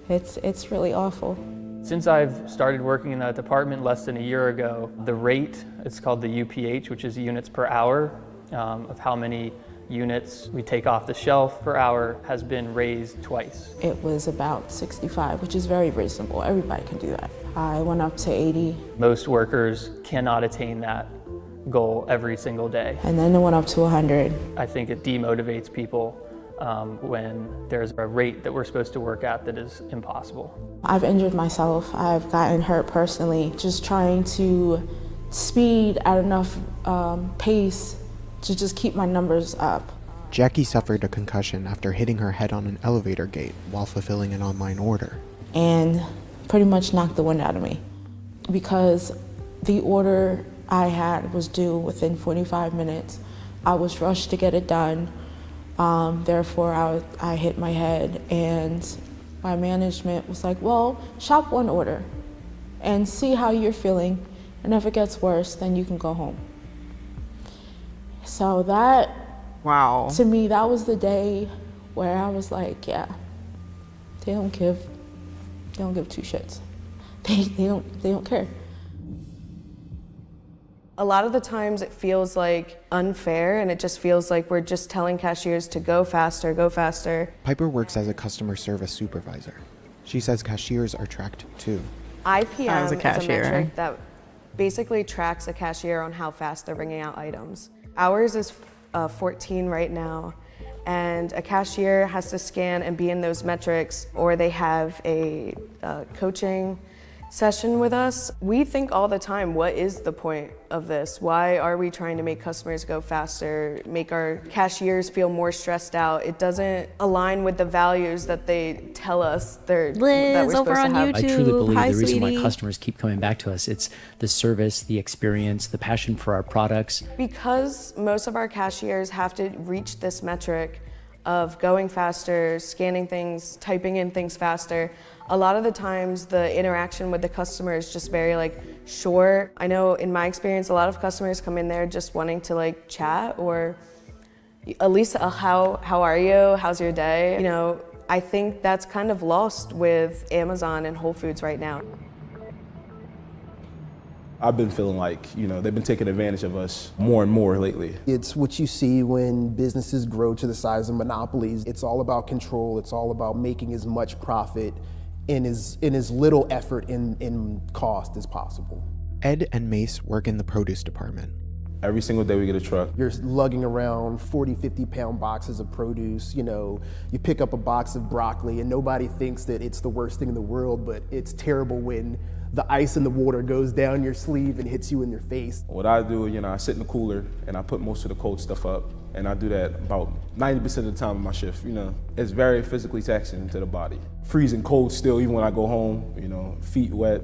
It's really awful. Since I've started working in that department less than a year ago, the rate, it's called the UPH, which is units per hour, of how many units we take off the shelf per hour has been raised twice. It was about 65, which is very reasonable. Everybody can do that. I went up to 80. Most workers cannot attain that goal every single day. And then it went up to 100. I think it demotivates people when there's a rate that we're supposed to work at that is impossible. I've injured myself. I've gotten hurt personally, just trying to speed at enough pace to just keep my numbers up. Jackie suffered a concussion after hitting her head on an elevator gate while fulfilling an online order. And pretty much knocked the wind out of me because the order I had was due within 45 minutes. I was rushed to get it done. Therefore, I hit my head, and my management was like, well, shop one order and see how you're feeling. And if it gets worse, then you can go home. So that, wow, to me, that was the day where I was like, yeah, they don't give two shits. They don't care. A lot of the times it feels like unfair, and it just feels like we're just telling cashiers to go faster, go faster. Piper works as a customer service supervisor. She says cashiers are tracked too. IPM is a metric that basically tracks a cashier on how fast they're bringing out items. Ours is 14 right now, and a cashier has to scan and be in those metrics, or they have a coaching session with us. We think all the time, what is the point of this? Why are we trying to make customers go faster, make our cashiers feel more stressed out? It doesn't align with the values that they tell us that we're supposed to have. I truly believe the reason why customers keep coming back to us, it's the service, the experience, the passion for our products. Because most of our cashiers have to reach this metric of going faster, scanning things, typing in things faster, a lot of the times the interaction with the customer is just very short. I know in my experience, a lot of customers come in there just wanting to chat, or at least how are you? How's your day? You know, I think that's kind of lost with Amazon and Whole Foods right now. I've been feeling like, they've been taking advantage of us more and more lately. It's what you see when businesses grow to the size of monopolies. It's all about control. It's all about making as much profit in as little effort in cost as possible. Ed and Mace work in the produce department. Every single day we get a truck. You're lugging around 40, 50-pound boxes of produce. You pick up a box of broccoli and nobody thinks that it's the worst thing in the world, but it's terrible when the ice in the water goes down your sleeve and hits you in your face. What I do, I sit in the cooler and I put most of the cold stuff up, and I do that about 90% of the time of my shift. It's very physically taxing to the body. Freezing cold still, even when I go home, feet wet,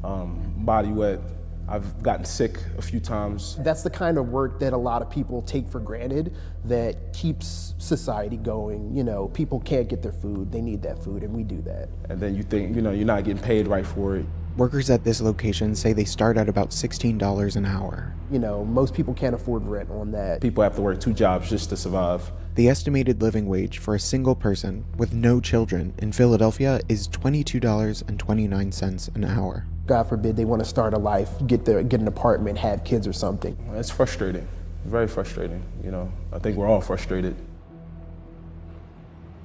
body wet. I've gotten sick a few times. That's the kind of work that a lot of people take for granted that keeps society going. People can't get their food, they need that food, and we do that. And then you think, you're not getting paid right for it. Workers at this location say they start at about $16 an hour. You know, most people can't afford rent on that. People have to work 2 jobs just to survive. The estimated living wage for a single person with no children in Philadelphia is $22.29 an hour. God forbid they want to start a life, get an apartment, have kids or something. It's frustrating, very frustrating. You know, I think we're all frustrated.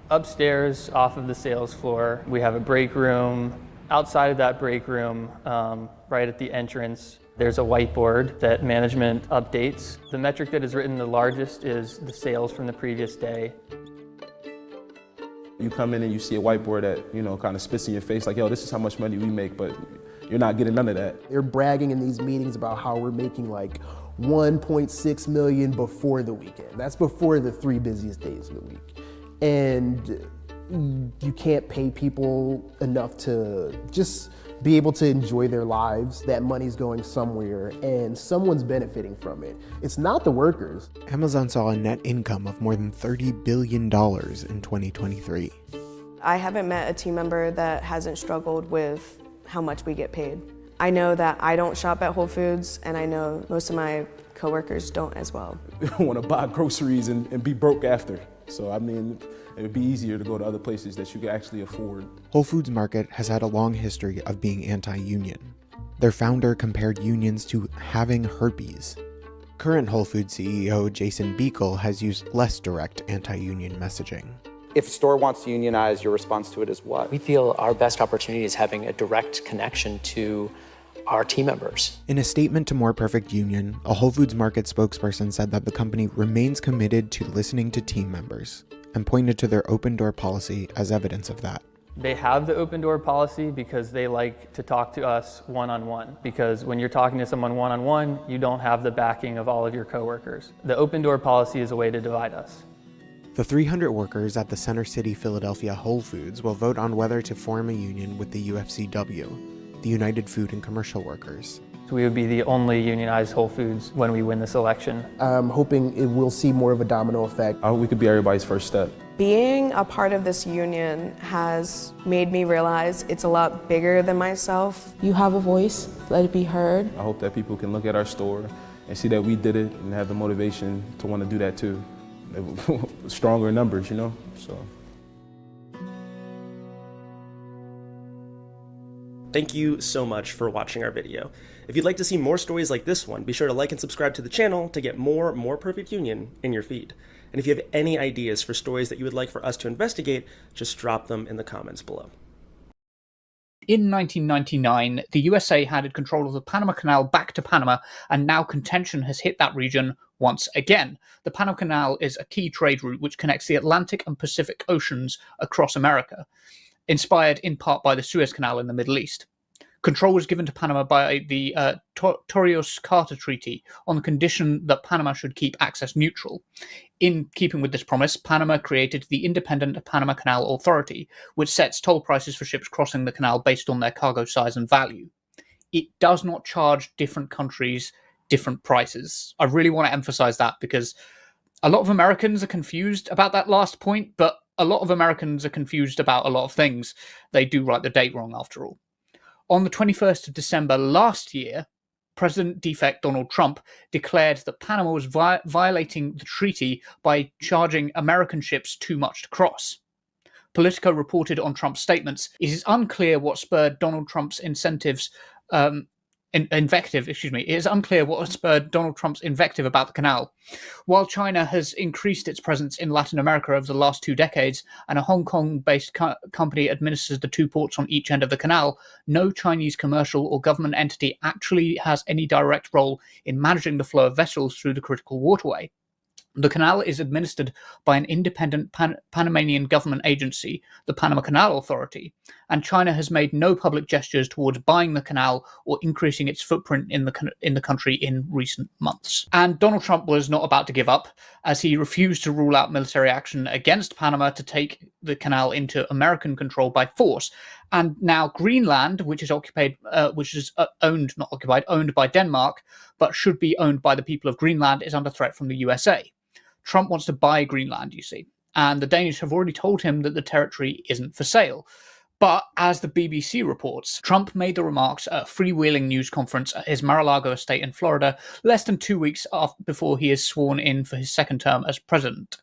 Upstairs, off of the sales floor, we have a break room. Outside of that break room, right at the entrance, there's a whiteboard that management updates. The metric that is written the largest is the sales from the previous day. You come in and you see a whiteboard that, you know, kind of spits in your face like, yo, this is how much money we make, but you're not getting none of that. They're bragging in these meetings about how we're making like 1.6 million before the weekend. That's before the 3 busiest days of the week. And you can't pay people enough to just be able to enjoy their lives. That money's going somewhere and someone's benefiting from it. It's not the workers. Amazon saw a net income of more than $30 billion in 2023. I haven't met a team member that hasn't struggled with how much we get paid. I know that I don't shop at Whole Foods, and I know most of my coworkers don't as well. They don't want to buy groceries and be broke after. So, I mean, it would be easier to go to other places that you can actually afford. Whole Foods Market has had a long history of being anti-union. Their founder compared unions to having herpes. Current Whole Foods CEO Jason Beekle has used less direct anti-union messaging. If a store wants to unionize, your response to it is what? We feel our best opportunity is having a direct connection to our team members. In a statement to More Perfect Union, a Whole Foods Market spokesperson said that the company remains committed to listening to team members and pointed to their open door policy as evidence of that. They have the open door policy because they like to talk to us one-on-one. Because when you're talking to someone one-on-one, you don't have the backing of all of your coworkers. The open door policy is a way to divide us. The 300 workers at the Center City, Philadelphia Whole Foods will vote on whether to form a union with the UFCW, the United Food and Commercial Workers. So we would be the only unionized Whole Foods when we win this election. I'm hoping it will see more of a domino effect. I hope we could be everybody's first step. Being a part of this union has made me realize it's a lot bigger than myself. You have a voice, let it be heard. I hope that people can look at our store and see that we did it and have the motivation to want to do that too. Stronger numbers, you know, so. Thank you so much for watching our video. If you'd like to see more stories like this one, be sure to like and subscribe to the channel to get more Perfect Union in your feed. And if you have any ideas for stories that you would like for us to investigate, just drop them in the comments below. In 1999, the USA handed control of the Panama Canal back to Panama, and now contention has hit that region once again. The Panama Canal is a key trade route which connects the Atlantic and Pacific Oceans across America, inspired in part by the Suez Canal in the Middle East. Control was given to Panama by the Torrijos-Carter Treaty on the condition that Panama should keep access neutral. In keeping with this promise, Panama created the Independent Panama Canal Authority, which sets toll prices for ships crossing the canal based on their cargo size and value. It does not charge different countries different prices. I really want to emphasize that because a lot of Americans are confused about that last point, but a lot of Americans are confused about a lot of things. They do write the date wrong after all. On the 21st of December last year, President-elect Donald Trump declared that Panama was violating the treaty by charging American ships too much to cross. Politico reported on Trump's statements. It is unclear what spurred Donald Trump's invective. It is unclear what spurred Donald Trump's invective about the canal. While China has increased its presence in Latin America over the last 2 decades, and a Hong Kong-based company administers the 2 ports on each end of the canal, no Chinese commercial or government entity actually has any direct role in managing the flow of vessels through the critical waterway. The canal is administered by an independent Panamanian government agency, the Panama Canal Authority, and China has made no public gestures towards buying the canal or increasing its footprint in the country in recent months. And Donald Trump was not about to give up, as he refused to rule out military action against Panama to take the canal into American control by force. And now Greenland, which is owned by Denmark, but should be owned by the people of Greenland, is under threat from the USA. Trump wants to buy Greenland, you see, and the Danish have already told him that the territory isn't for sale. But as the BBC reports, Trump made the remarks at a freewheeling news conference at his Mar-a-Lago estate in Florida less than 2 weeks before he is sworn in for his second term as president.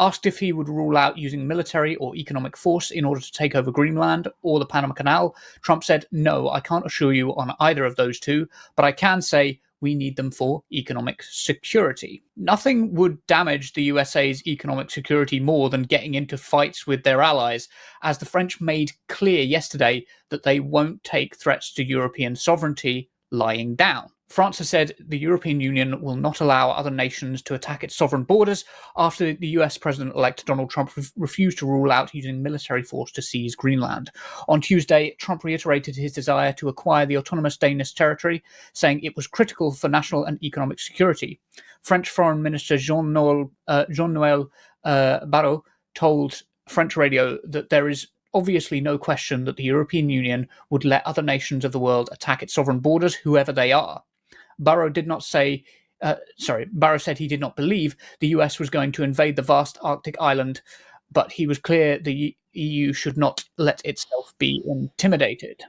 Asked if he would rule out using military or economic force in order to take over Greenland or the Panama Canal, Trump said, "No, I can't assure you on either of those two, but I can say we need them for economic security." Nothing would damage the USA's economic security more than getting into fights with their allies, as the French made clear yesterday that they won't take threats to European sovereignty lying down. France has said the European Union will not allow other nations to attack its sovereign borders after the US President-elect Donald Trump refused to rule out using military force to seize Greenland. On Tuesday, Trump reiterated his desire to acquire the autonomous Danish territory, saying it was critical for national and economic security. French Foreign Minister Jean-Noël Barrot told French radio that there is obviously no question that the European Union would let other nations of the world attack its sovereign borders, whoever they are. Barrot said he did not believe the US was going to invade the vast Arctic island, but he was clear the EU should not let itself be intimidated.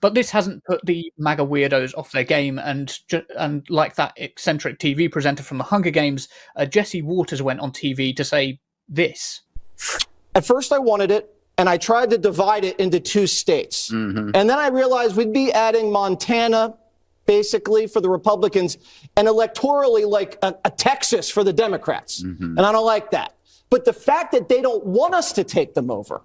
But this hasn't put the MAGA weirdos off their game, and like that eccentric TV presenter from the Hunger Games, Jesse Waters went on TV to say this. At first I wanted it, and I tried to divide it into 2 states. And then I realized we'd be adding Montana, basically, for the Republicans, and electorally like a Texas for the Democrats. And I don't like that. But the fact that they don't want us to take them over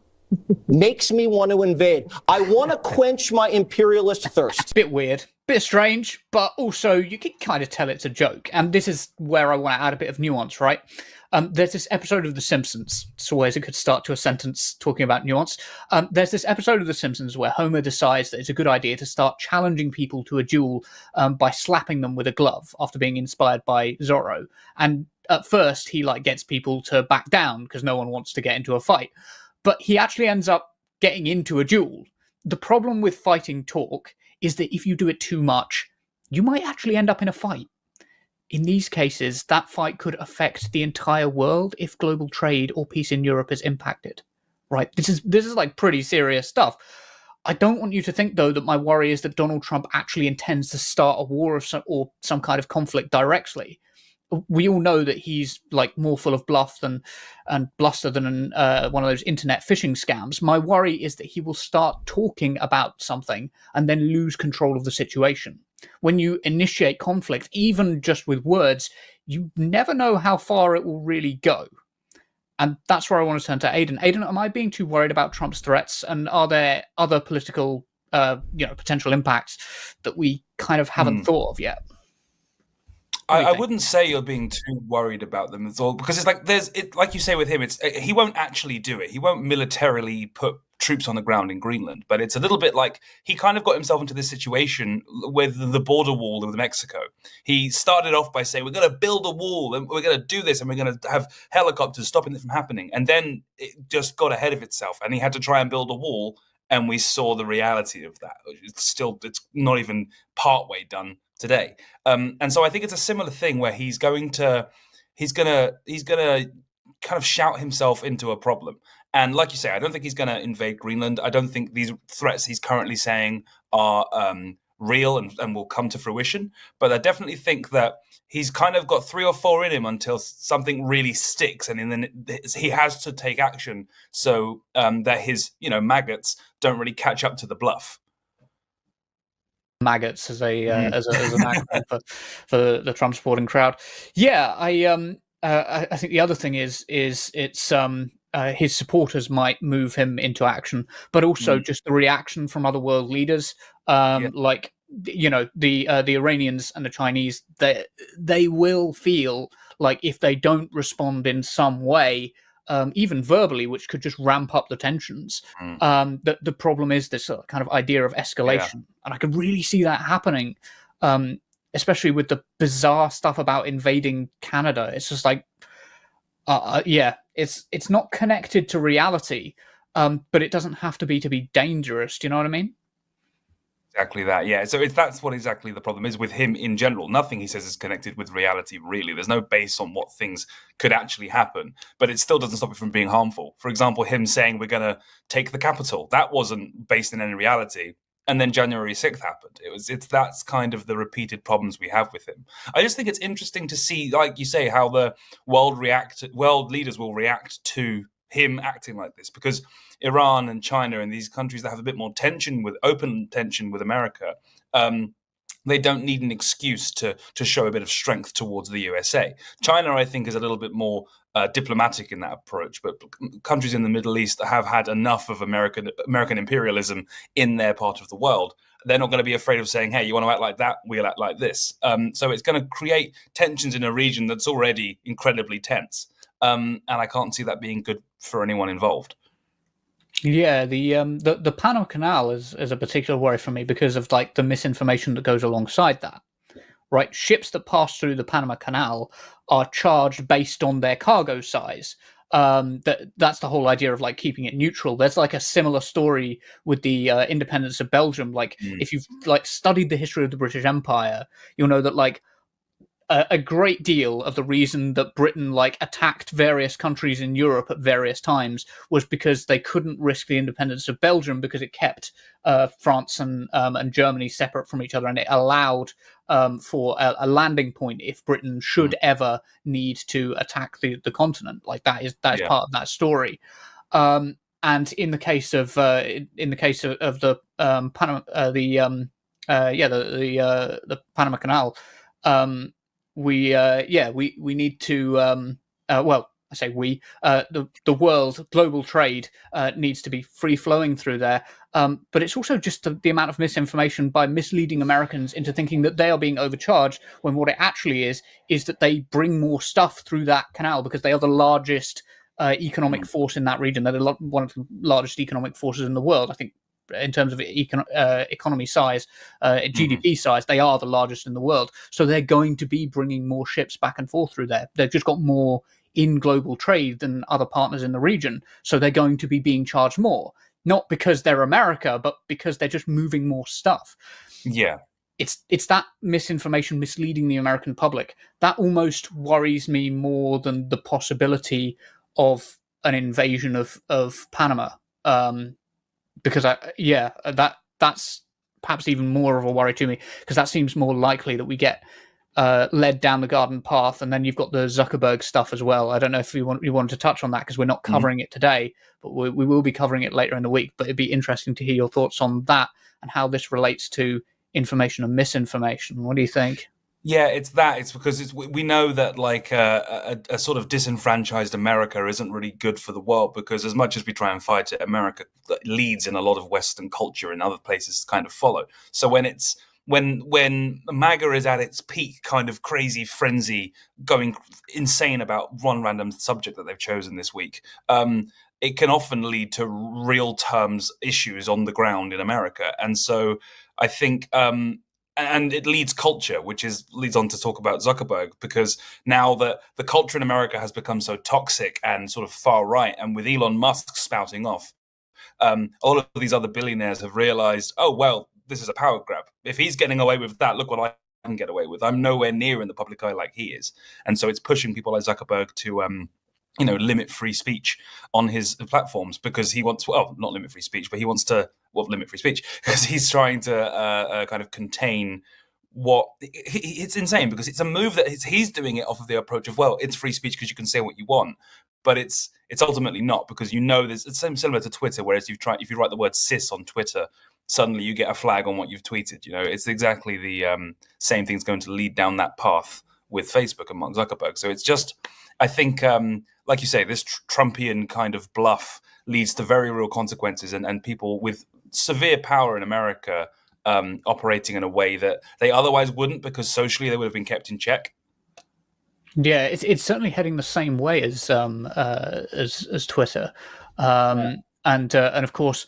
makes me want to invade. I want to quench my imperialist thirst. Bit weird, bit strange, but also you can kind of tell it's a joke. And this is where I want to add a bit of nuance, right? There's this episode of The Simpsons. It's always a good start to a sentence talking about nuance. There's this episode of The Simpsons where Homer decides that it's a good idea to start challenging people to a duel by slapping them with a glove after being inspired by Zorro. And at first, he gets people to back down because no one wants to get into a fight. But he actually ends up getting into a duel. The problem with fighting talk is that if you do it too much, you might actually end up in a fight. In these cases, that fight could affect the entire world if global trade or peace in Europe is impacted. Right? This is like pretty serious stuff. I don't want you to think, though, that my worry is that Donald Trump actually intends to start a war or some kind of conflict directly. We all know that he's more full of bluff and bluster than one of those internet phishing scams. My worry is that he will start talking about something and then lose control of the situation. When you initiate conflict, even just with words, you never know how far it will really go. And that's where I want to turn to Aidan. Aidan, am I being too worried about Trump's threats? And are there other political, potential impacts that we kind of haven't thought of yet? I wouldn't say you're being too worried about them at all, because it's like you say with him, he won't actually do it. He won't militarily put troops on the ground in Greenland, but it's a little bit like he kind of got himself into this situation with the border wall with Mexico. He started off by saying, we're going to build a wall and we're going to do this and we're going to have helicopters stopping it from happening. And then it just got ahead of itself and he had to try and build a wall. And we saw the reality of that. It's not even partway done today. And so I think it's a similar thing where he's gonna kind of shout himself into a problem. And like you say, I don't think he's going to invade Greenland. I don't think these threats he's currently saying are real and will come to fruition. But I definitely think that he's kind of got 3 or 4 in him until something really sticks, and then he has to take action so that his maggots don't really catch up to the bluff. Maggots as a maggot for the Trump supporting crowd. Yeah, I think the other thing is it's his supporters might move him into action, but also just the reaction from other world leaders, like the Iranians and the Chinese. They will feel like if they don't respond in some way, even verbally, which could just ramp up the tensions. That the problem is this kind of idea of escalation, and I could really see that happening, especially with the bizarre stuff about invading Canada. It's just like, it's not connected to reality, but it doesn't have to be dangerous. Do you know what I mean? Exactly that, yeah. So that's what exactly the problem is with him in general. Nothing he says is connected with reality, really. There's no base on what things could actually happen, but it still doesn't stop it from being harmful. For example, him saying we're going to take the capital, that wasn't based in any reality. And then January 6th happened. That's kind of the repeated problems we have with him. I just think it's interesting to see, like you say, how the world leaders will react to him acting like this, because Iran and China and these countries that have a bit more open tension with America, they don't need an excuse to show a bit of strength towards the USA. China, I think, is a little bit more diplomatic in that approach, but countries in the Middle East have had enough of American imperialism in their part of the world. They're not going to be afraid of saying, hey, you want to act like that? We'll act like this. So it's going to create tensions in a region that's already incredibly tense. And I can't see that being good for anyone involved. Yeah, the Panama Canal is a particular worry for me because of like the misinformation that goes alongside that. Right, ships that pass through the Panama Canal are charged based on their cargo size. That's the whole idea of like keeping it neutral. There's like a similar story with the independence of Belgium. Like if you've like studied the history of the British Empire, you'll know that like a great deal of the reason that Britain like attacked various countries in Europe at various times was because they couldn't risk the independence of Belgium because it kept France and Germany separate from each other, and it allowed for a landing point if Britain should ever need to attack the continent. Like that is part of that story. And in the case of the Panama the Panama Canal. We need to well, I say we, the world, global trade needs to be free flowing through there. But it's also just the amount of misinformation by misleading Americans into thinking that they are being overcharged when what it actually is that they bring more stuff through that canal because they are the largest economic force in that region. They're one of the largest economic forces in the world. I think in terms of economy size, GDP size, they are the largest in the world. So they're going to be bringing more ships back and forth through there. They've just got more in global trade than other partners in the region. So they're going to be being charged more, not because they're America, but because they're just moving more stuff. Yeah. It's that misinformation misleading the American public. That almost worries me more than the possibility of an invasion of Panama. Because that's perhaps even more of a worry to me, because that seems more likely that we get led down the garden path, and then you've got the Zuckerberg stuff as well. I don't know if you want to touch on that because we're not covering it today, but we will be covering it later in the week. But it'd be interesting to hear your thoughts on that and how this relates to information and misinformation. What do you think? Yeah, it's because we know that like a sort of disenfranchised America isn't really good for the world, because as much as we try and fight it, America leads in a lot of Western culture and other places kind of follow. So when MAGA is at its peak kind of crazy frenzy, going insane about one random subject that they've chosen this week, it can often lead to real terms issues on the ground in America. And so I think and it leads culture, which leads on to talk about Zuckerberg, because now that the culture in America has become so toxic and sort of far right, and with Elon Musk spouting off, all of these other billionaires have realized, oh, well, this is a power grab. If he's getting away with that, look what I can get away with. I'm nowhere near in the public eye like he is. And so it's pushing people like Zuckerberg to limit free speech on his platforms, because he wants, well, not limit free speech, but he wants to, limit free speech, because he's trying to kind of contain what, it's insane, because it's a move that he's doing it off of the approach of, well, it's free speech because you can say what you want, but it's ultimately not, because it's similar to Twitter, whereas if you write the word cis on Twitter, suddenly you get a flag on what you've tweeted. It's exactly the same thing's going to lead down that path with Facebook and Mark Zuckerberg. So it's just, I think, like you say, this Trumpian kind of bluff leads to very real consequences, and people with severe power in America operating in a way that they otherwise wouldn't, because socially they would have been kept in check. Yeah, it's certainly heading the same way as Twitter, and of course,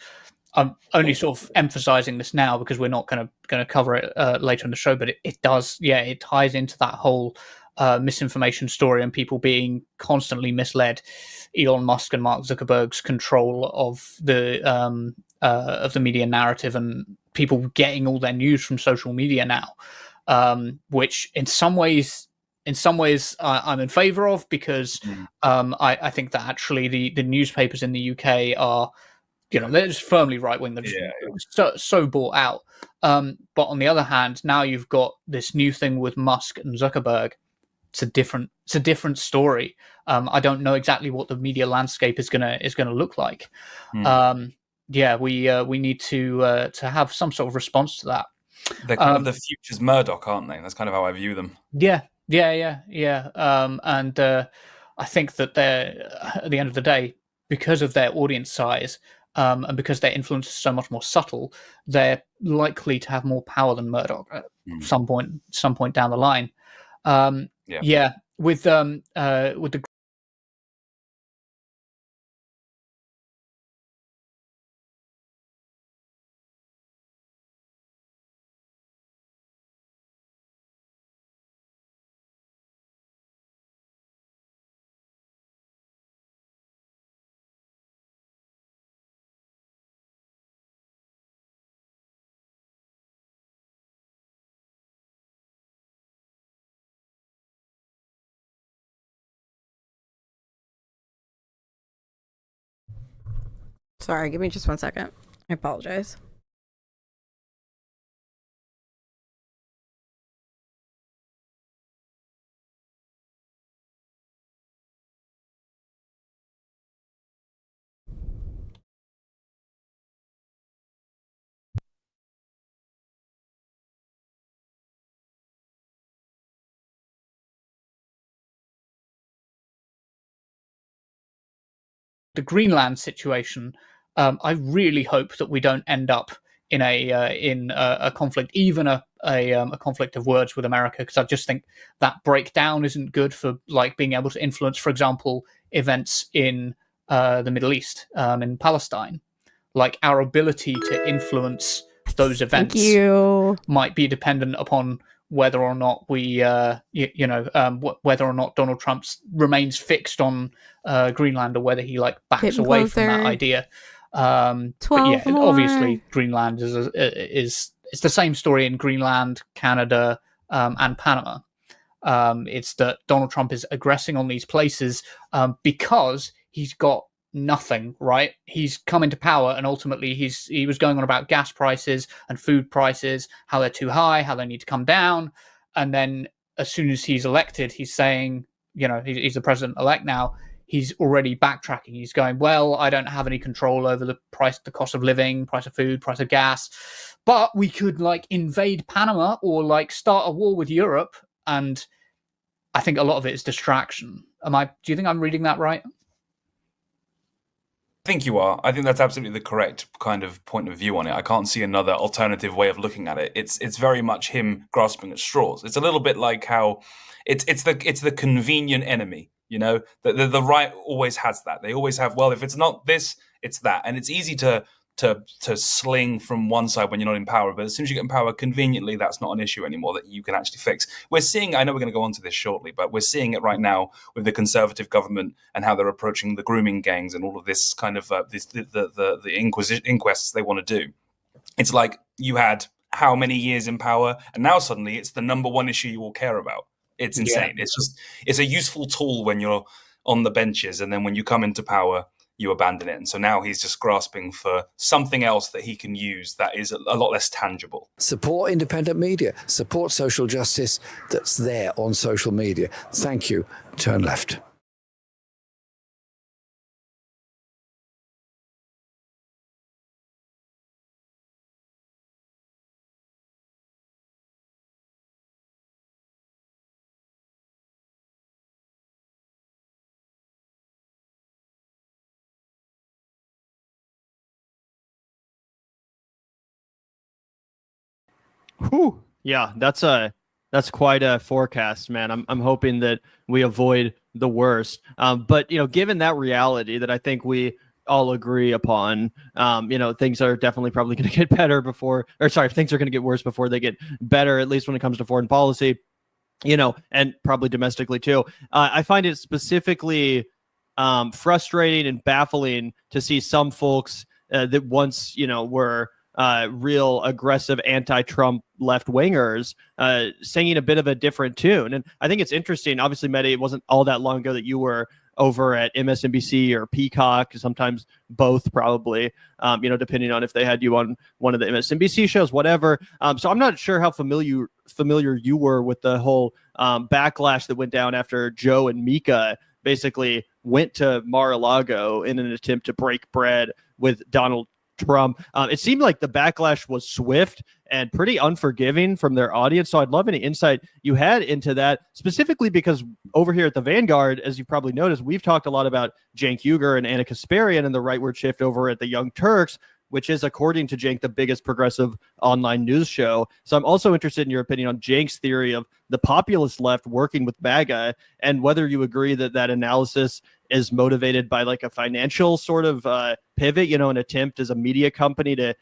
I'm only sort of emphasizing this now because we're not going to cover it later in the show, but it does, it ties into that whole misinformation story and people being constantly misled. Elon Musk and Mark Zuckerberg's control of the media narrative and people getting all their news from social media now, which in some ways I'm in favor of, because I think that actually the newspapers in the UK are, they're just firmly right wing. They're just so bought out. But on the other hand, now you've got this new thing with Musk and Zuckerberg. It's a different story. I don't know exactly what the media landscape is gonna look like. We need to have some sort of response to that. They're kind of the future's Murdoch, aren't they? That's kind of how I view them. Yeah. And I think that they're, at the end of the day, because of their audience size, and because their influence is so much more subtle, they're likely to have more power than Murdoch at some point down the line. With the Sorry, give me just 1 second. I apologize. Greenland situation, I really hope that we don't end up in a conflict, even a conflict of words with America, because I just think that breakdown isn't good for being able to influence, for example, events in the Middle East, in Palestine. Like, our ability to influence those events might be dependent upon whether or not we, whether or not Donald Trump remains fixed on Greenland, or whether he backs away from that idea. Obviously, Greenland is the same story in Greenland, Canada, and Panama. It's that Donald Trump is aggressing on these places because he's got nothing, right? He's come into power, and ultimately he was going on about gas prices and food prices, how they're too high, how they need to come down, and then as soon as he's elected, he's saying, he's the president-elect now, he's already backtracking. He's going, well, I don't have any control over the cost of living, price of food, price of gas, but we could invade Panama or start a war with Europe. And I think a lot of it is distraction. Do you think I'm reading that right? I think you are. I think that's absolutely the correct kind of point of view on it. I can't see another alternative way of looking at it. It's very much him grasping at straws. It's a little bit like how it's the convenient enemy. The right always has that. They always have, well, if it's not this, it's that, and it's easy to sling from one side when you're not in power. But as soon as you get in power, conveniently, that's not an issue anymore that you can actually fix. We're seeing, I know we're going to go on to this shortly, but we're seeing it right now with the Conservative government and how they're approaching the grooming gangs and all of this kind of the inquests they want to do. It's like you had how many years in power, and now suddenly it's the number one issue you all care about. It's insane. Yeah. It's a useful tool when you're on the benches, and then when you come into power, you abandon it. And so now he's just grasping for something else that he can use that is a lot less tangible. Support independent media, support social justice that's there on social media. Thank you. Turn left. Whew. Yeah, that's quite a forecast, man. I'm hoping that we avoid the worst. But given that reality that I think we all agree upon, things are definitely probably going to get better things are going to get worse before they get better, at least when it comes to foreign policy, and probably domestically too. I find it specifically frustrating and baffling to see some folks that once, were real aggressive anti-Trump left-wingers singing a bit of a different tune. And I think it's interesting. Obviously, Mehdi, it wasn't all that long ago that you were over at MSNBC or Peacock, sometimes both probably, depending on if they had you on one of the MSNBC shows, whatever. So I'm not sure how familiar you were with the whole backlash that went down after Joe and Mika basically went to Mar-a-Lago in an attempt to break bread with Donald Trump. It seemed like the backlash was swift and pretty unforgiving from their audience. So I'd love any insight you had into that, specifically because over here at the Vanguard, as you probably noticed, we've talked a lot about Cenk Uygur and Anna Kasparian and the rightward shift over at the Young Turks, which is, according to Cenk, the biggest progressive online news show. So I'm also interested in your opinion on Cenk's theory of the populist left working with MAGA, and whether you agree that that analysis is motivated by like a financial sort of pivot, an attempt as a media company to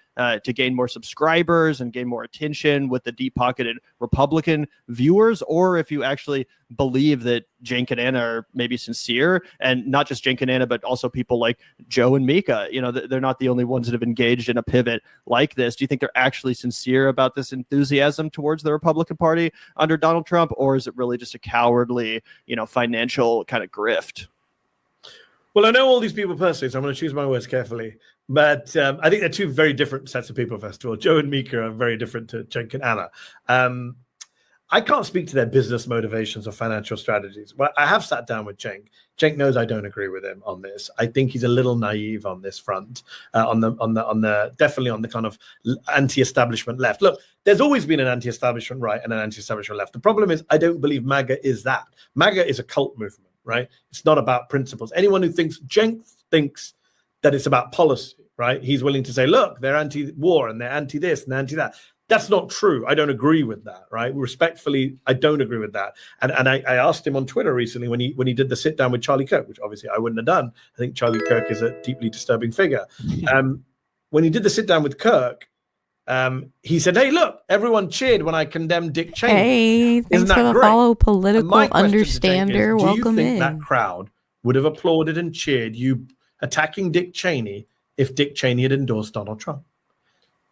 gain more subscribers and gain more attention with the deep-pocketed Republican viewers, or if you actually believe that Cenk and Anna are maybe sincere, and not just Cenk and Anna, but also people like Joe and Mika. They're not the only ones that have engaged in a pivot like this. Do you think they're actually sincere about this enthusiasm towards the Republican Party under Donald Trump, or is it really just a cowardly, financial kind of grift? Well, I know all these people personally, so I'm going to choose my words carefully. But I think they're two very different sets of people, first of all. Joe and Mika are very different to Cenk and Anna. I can't speak to their business motivations or financial strategies. But I have sat down with Cenk. Cenk knows I don't agree with him on this. I think he's a little naive on this front, on the definitely on the kind of anti-establishment left. Look, there's always been an anti-establishment right and an anti-establishment left. The problem is I don't believe MAGA is that. MAGA is a cult movement, right? It's not about principles. Anyone who thinks, Cenk thinks that it's about policy, right? He's willing to say, look, they're anti-war and they're anti-this and they're anti-that. That's not true. I don't agree with that, right? Respectfully, I don't agree with that. And I asked him on Twitter recently when he did the sit down with Charlie Kirk, which obviously I wouldn't have done. I think Charlie Kirk is a deeply disturbing figure. When he did the sit down with Kirk, he said, hey, look, everyone cheered when I condemned Dick Cheney. Hey, thanks for the great? follow, political Is, understander. do Welcome you think in. that crowd would have applauded and cheered you attacking Dick Cheney if Dick Cheney had endorsed Donald Trump?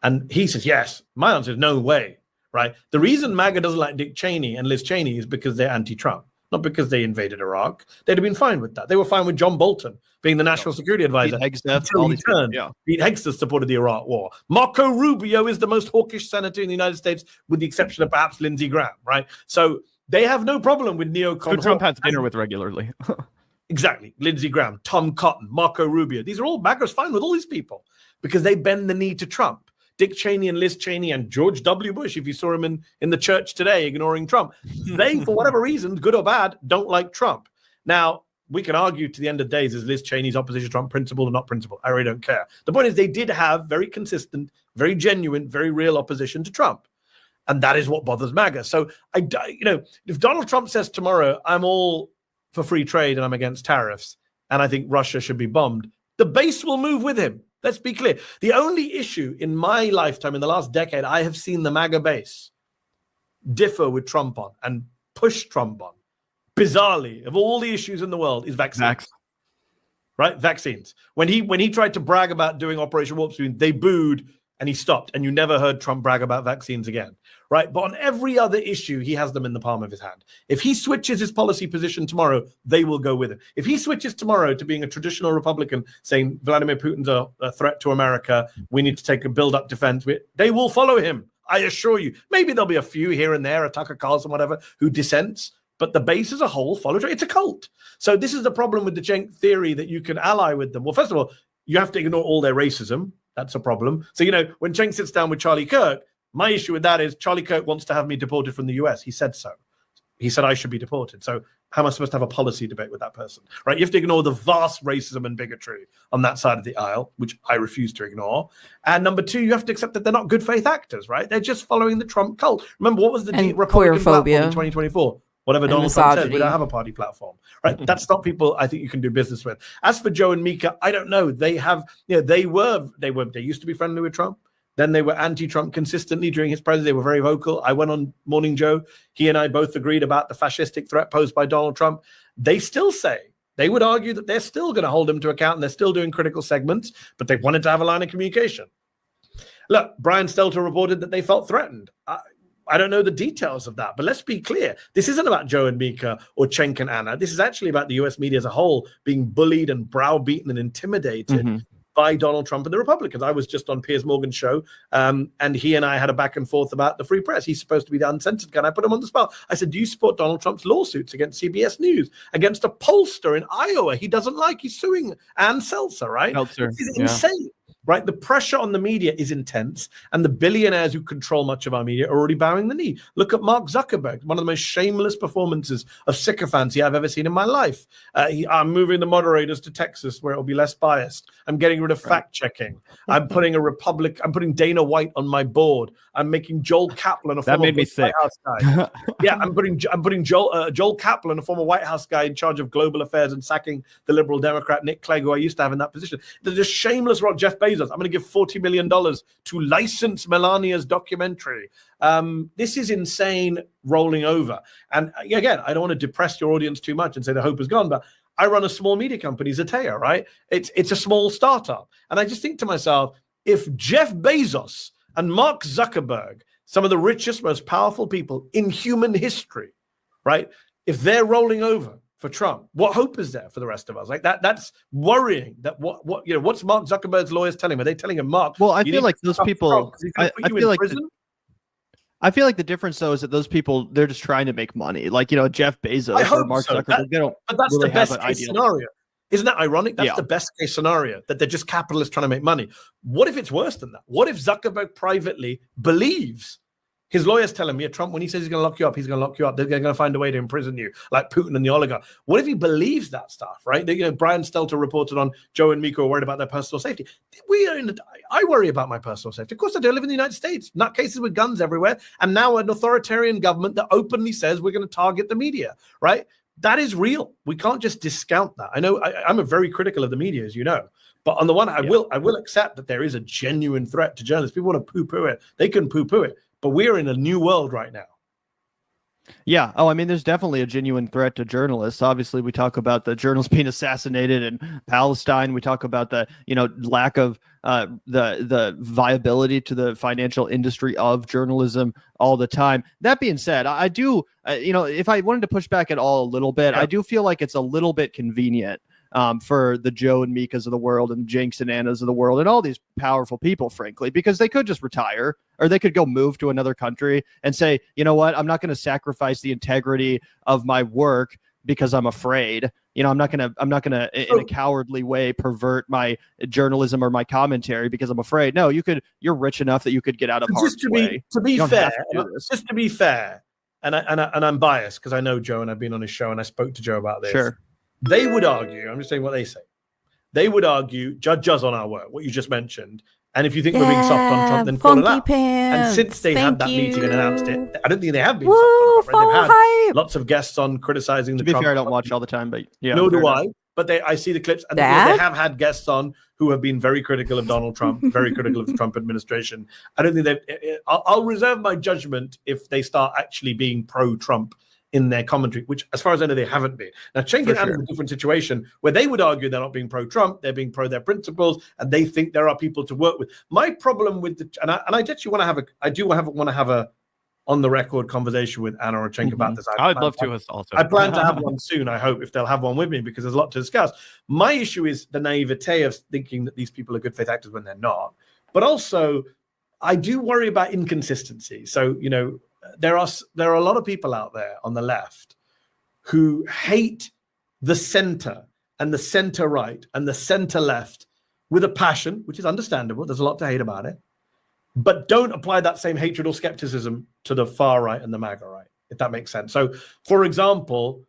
And he says, yes. My answer is no way, right? The reason MAGA doesn't like Dick Cheney and Liz Cheney is because they're anti-Trump, not because they invaded Iraq. They'd have been fine with that. They were fine with John Bolton being the national security advisor. Pete Hegseth supported the Iraq war. Marco Rubio is the most hawkish senator in the United States, with the exception of perhaps Lindsey Graham, right? So they have no problem with neocon. Who Trump has dinner with regularly. Exactly. Lindsey Graham, Tom Cotton, Marco Rubio. These are all MAGA's fine with all these people because they bend the knee to Trump. Dick Cheney and Liz Cheney and George W. Bush, if you saw him in the church today ignoring Trump, they, for whatever reason, good or bad, don't like Trump. Now, we can argue to the end of the days, is Liz Cheney's opposition to Trump principled or not principled? I really don't care. The point is they did have very consistent, very genuine, very real opposition to Trump. And that is what bothers MAGA. So, if Donald Trump says tomorrow, I'm all for free trade and I'm against tariffs, and I think Russia should be bombed, the base will move with him. Let's be clear. The only issue in my lifetime, in the last decade, I have seen the MAGA base differ with Trump on and push Trump on, bizarrely, of all the issues in the world, is vaccines. Right? Vaccines. When he tried to brag about doing Operation Warp Speed, they booed and he stopped. And you never heard Trump brag about vaccines again. Right? But on every other issue, he has them in the palm of his hand. If he switches his policy position tomorrow, they will go with him. If he switches tomorrow to being a traditional Republican, saying Vladimir Putin's a threat to America, we need to take a build-up defense, they will follow him. I assure you. Maybe there'll be a few here and there, a Tucker Carlson, whatever, who dissents. But the base as a whole follows. It's a cult. So this is the problem with the Cenk theory that you can ally with them. Well, first of all, you have to ignore all their racism. That's a problem. So, when Cenk sits down with Charlie Kirk, my issue with that is Charlie Kirk wants to have me deported from the US. He said so. He said I should be deported. So how am I supposed to have a policy debate with that person? Right? You have to ignore the vast racism and bigotry on that side of the aisle, which I refuse to ignore. And number two, you have to accept that they're not good faith actors, right? They're just following the Trump cult. Remember, what was the Republican platform in 2024? Whatever Donald Trump said, we don't have a party platform, right? That's not people I think you can do business with. As for Joe and Mika, I don't know. They have, they used to be friendly with Trump. Then they were anti-Trump consistently during his presidency. They were very vocal. I went on Morning Joe. He and I both agreed about the fascistic threat posed by Donald Trump. They still say They would argue that they're still going to hold him to account and they're still doing critical segments, but they wanted to have a line of communication. Look, Brian Stelter reported that they felt threatened. I don't know the details of that, but let's be clear. This isn't about Joe and Mika or Cenk and Anna. This is actually about the U.S. media as a whole being bullied and browbeaten and intimidated by Donald Trump and the Republicans. I was just on Piers Morgan's show, and he and I had a back and forth about the free press. He's supposed to be the uncensored guy. I put him on the spot. I said, do you support Donald Trump's lawsuits against CBS News, against a pollster in Iowa he doesn't like? He's suing Ann Seltzer, right? Seltzer, This is insane. Right, the pressure on the media is intense, and the billionaires who control much of our media are already bowing the knee. Look at Mark Zuckerberg, one of the most shameless performances of sycophancy I've ever seen in my life. I'm moving the moderators to Texas, where it'll be less biased. I'm getting rid of fact checking. I'm putting I'm putting Dana White on my board. I'm making Joel Kaplan a former White House guy. Yeah, I'm putting Joel Kaplan, a former White House guy, in charge of global affairs, and sacking the liberal Democrat Nick Clegg, who I used to have in that position. They're just shameless. Jeff Bezos. I'm going to give $40 million to license Melania's documentary. This is insane rolling over. And again, I don't want to depress your audience too much and say the hope is gone, but I run a small media company, Zatea, right? It's a small startup. And I just think to myself, if Jeff Bezos and Mark Zuckerberg, some of the richest, most powerful people in human history, right? If they're rolling over for Trump, what hope is there for the rest of us? Like that's worrying. That what's Mark Zuckerberg's lawyers telling him? Are they telling him, Mark? Well, I feel like those people. I feel like prison? I feel like the difference though is that those people, they're just trying to make money. Like Jeff Bezos or Mark Zuckerberg. They don't. But that's really the best have an case ideal scenario. Isn't that ironic? That's the best case scenario, that they're just capitalists trying to make money. What if it's worse than that? What if Zuckerberg privately believes? His lawyers tell him, Trump, when he says he's going to lock you up, he's going to lock you up. They're going to find a way to imprison you, like Putin and the oligarch. What if he believes that stuff, right? Brian Stelter reported on Joe and Mika are worried about their personal safety. I worry about my personal safety. Of course I do. I live in the United States. Nutcases with guns everywhere. And now an authoritarian government that openly says we're going to target the media, right? That is real. We can't just discount that. I know I'm a very critical of the media, as you know. But on the one hand, I will accept that there is a genuine threat to journalists. People want to poo-poo it. They can poo-poo it. But we're in a new world right now. Yeah. Oh, I mean, there's definitely a genuine threat to journalists. Obviously, we talk about the journalists being assassinated in Palestine. We talk about the, lack of the viability to the financial industry of journalism all the time. That being said, I do, if I wanted to push back at all a little bit, I do feel like it's a little bit convenient for the Joe and Mikas of the world and Jenks and Annas of the world and all these powerful people, frankly, because they could just retire or they could go move to another country and say, you know what, I'm not going to sacrifice the integrity of my work because I'm afraid. I'm not going to in a cowardly way pervert my journalism or my commentary because I'm afraid. No, you're rich enough that you could get out of harm's way. To be fair, and I'm biased because I know Joe and I've been on his show and I spoke to Joe about this. Sure. They would argue, I'm just saying what they say. They would argue, judge us on our work, what you just mentioned. And if you think we're being soft on Trump, then call it out. And since they had that meeting and announced it, I don't think they have been soft on Trump. Right? They've had lots of guests on criticizing the Trump. To be Trump. fair, I don't watch all the time, but yeah. No, do I. But I see the clips. And they have had guests on who have been very critical of Donald Trump, very critical of the Trump administration. I don't think I'll reserve my judgment if they start actually being pro-Trump in their commentary, which, as far as I know, they haven't been. Now, Cenk and Anna is a different situation where they would argue they're not being pro-Trump, they're being pro their principles, and they think there are people to work with. My problem with I actually want to have a on the record conversation with Anna or Cenk about this. I'd love to also. I plan to have one soon, I hope, if they'll have one with me, because there's a lot to discuss. My issue is the naivete of thinking that these people are good faith actors when they're not. But also, I do worry about inconsistency. So, there are a lot of people out there on the left who hate the center and the center right and the center left with a passion, which is understandable. There's a lot to hate about it, but don't apply that same hatred or skepticism to the far right and the MAGA right, if that makes sense. So, for example,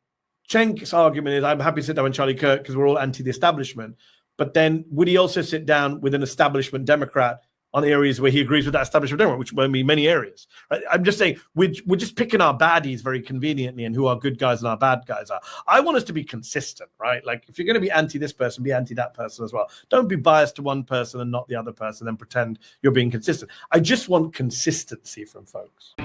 Cenk's argument is, I'm happy to sit down with Charlie Kirk because we're all anti the establishment. But then would he also sit down with an establishment Democrat on areas where he agrees with that establishment Democrat, which will mean many areas? Right? I'm just saying we're just picking our baddies very conveniently and who our good guys and our bad guys are. I want us to be consistent, right? Like if you're going to be anti this person, be anti that person as well. Don't be biased to one person and not the other person and pretend you're being consistent. I just want consistency from folks.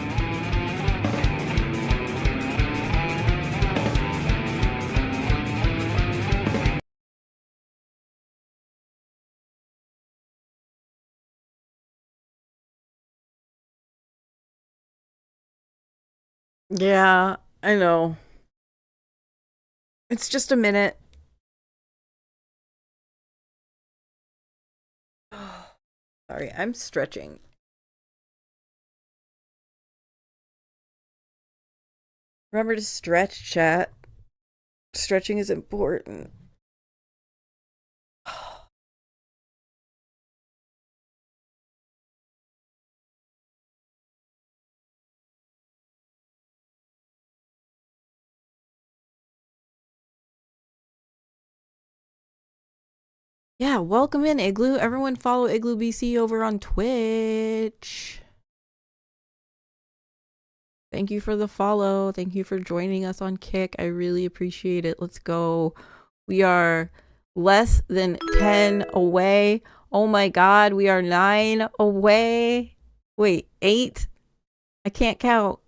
Yeah, I know. It's just a minute. Sorry, I'm stretching. Remember to stretch, chat. Stretching is important. Yeah, welcome in, Igloo. Everyone follow Igloo BC over on Twitch. Thank you for the follow. Thank you for joining us on Kick. I really appreciate it. Let's go. We are less than 10 away. Oh my god, we are 9 away. Wait, 8? I can't count.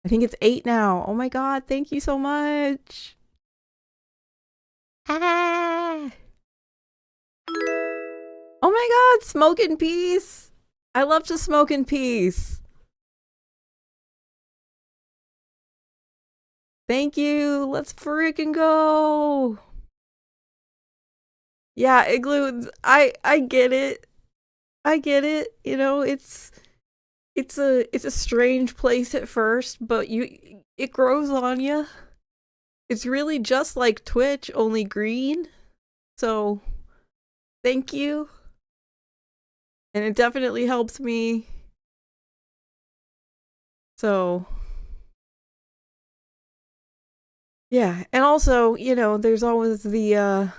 I think it's 8 now. Oh my god, thank you so much. Ah. Oh my god, smoke in peace. I love to smoke in peace. Thank you. Let's freaking go. Yeah, Igloo, I get it. I get it. You know, it's a strange place at first, but it grows on you. It's really just like Twitch, only green. So, thank you. And it definitely helps me. So, yeah, and also, you know, there's always the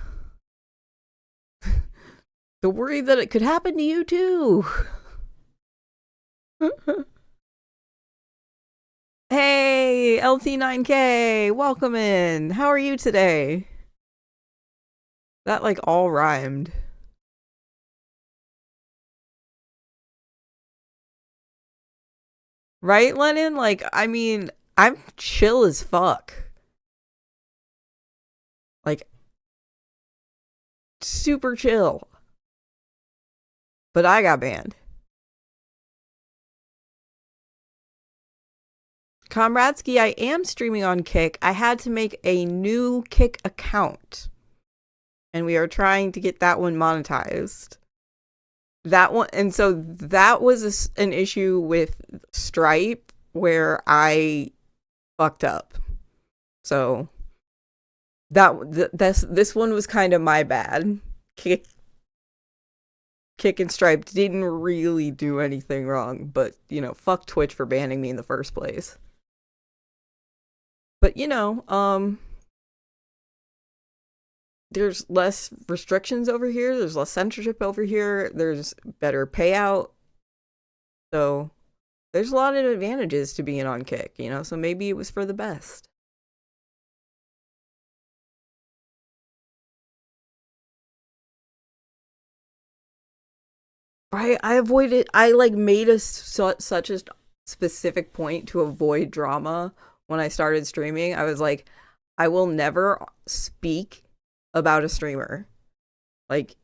the worry that it could happen to you too. Hey, LT9K, welcome in. How are you today? That like all rhymed. Right, Lennon? Like, I mean, I'm chill as fuck. Like, super chill. But I got banned. Comradsky, I am streaming on Kick. I had to make a new Kick account. And we are trying to get that one monetized. That one, and so that was an issue with Stripe where I fucked up. So this one was kind of my bad. Kick and Stripe didn't really do anything wrong, but you know, fuck Twitch for banning me in the first place. But you know, there's less restrictions over here, there's less censorship over here, there's better payout. So there's a lot of advantages to being on Kick, you know, so maybe it was for the best. Right, I like made such a specific point to avoid drama when I started streaming. I was like, I will never speak about a streamer like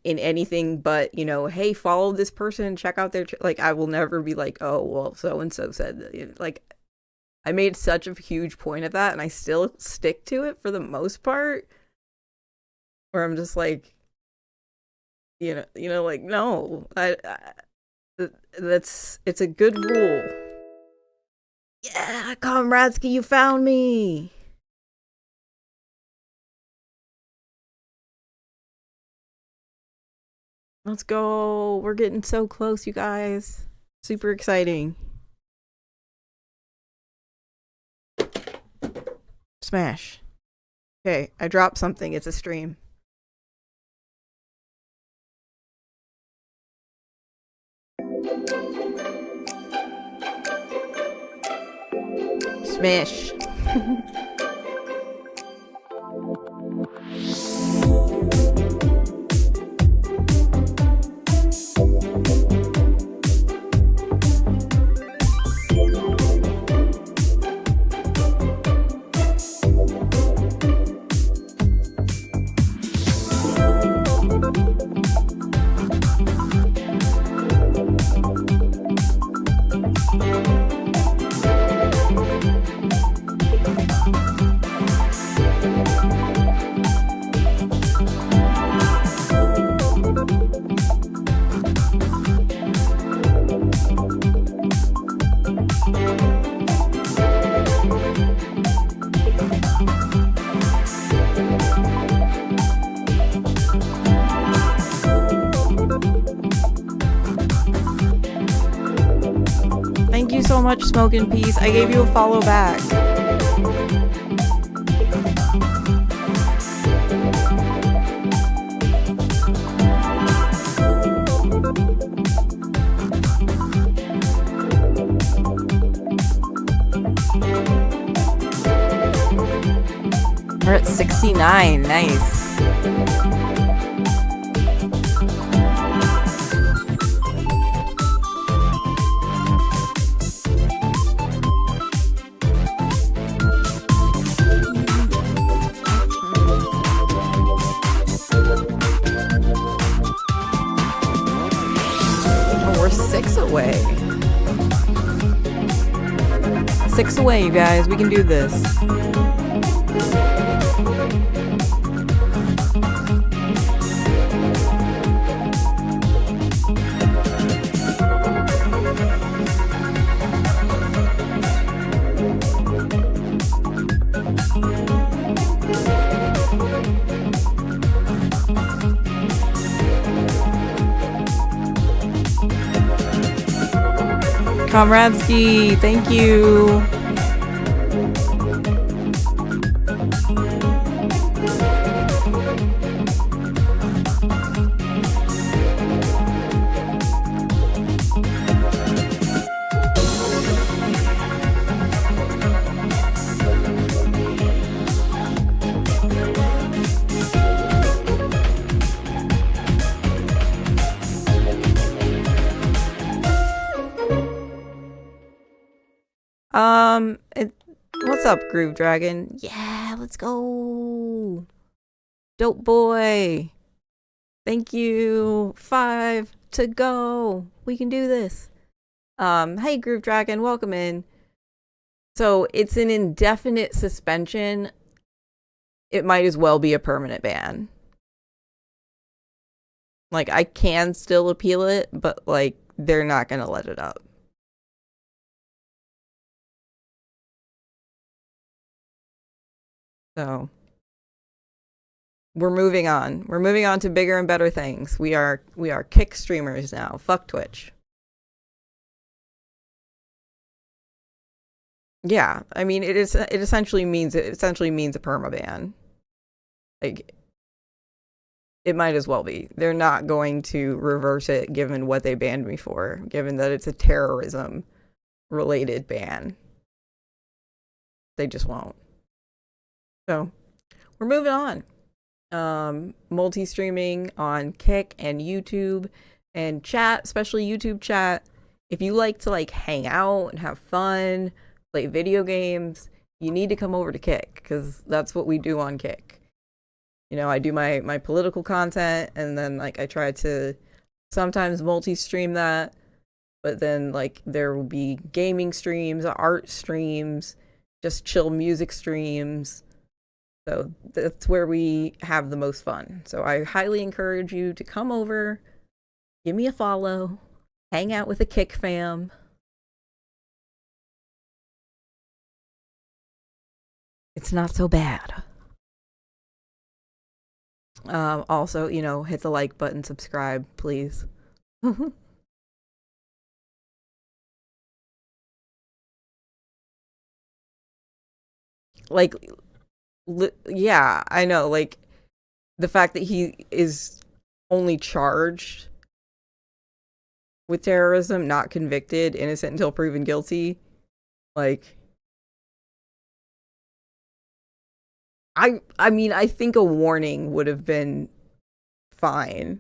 in anything but, you know, hey, follow this person, check out their like, I will never be like, oh well, so and so said that. Like, I made such a huge point of that, and I still stick to it for the most part, where I'm just like, you know, like, no, it's a good rule. Yeah, Comradsky, you found me. Let's go. We're getting so close, you guys. Super exciting. Smash. Okay, I dropped something. It's a stream. Smash. much, Smoke in Peace. I gave you a follow back. We're at 69. Nice. Oh, we're 6 away. 6 away, you guys. We can do this. Comradesky, thank you. What's up, Groove Dragon? Yeah, let's go. Dope boy. Thank you. 5 to go. We can do this. Hey, Groove Dragon, welcome in. So it's an indefinite suspension. It might as well be a permanent ban. Like, I can still appeal it, but like, they're not gonna let it up. So we're moving on. We're moving on to bigger and better things. We are Kick streamers now. Fuck Twitch. Yeah, I mean it essentially means a permaban. Like, it might as well be. They're not going to reverse it given what they banned me for, given that it's a terrorism related ban. They just won't. So, we're moving on. Multi-streaming on Kick and YouTube and chat, especially YouTube chat. If you like to like hang out and have fun, play video games, you need to come over to Kick, because that's what we do on Kick. You know, I do my political content, and then like I try to sometimes multi-stream that, but then like there will be gaming streams, art streams, just chill music streams. So that's where we have the most fun. So I highly encourage you to come over, give me a follow, hang out with the Kick fam. It's not so bad. Also, you know, hit the like button, subscribe, please. Like, yeah, I know, like, the fact that he is only charged with terrorism, not convicted, innocent until proven guilty, like, I mean, I think a warning would have been fine.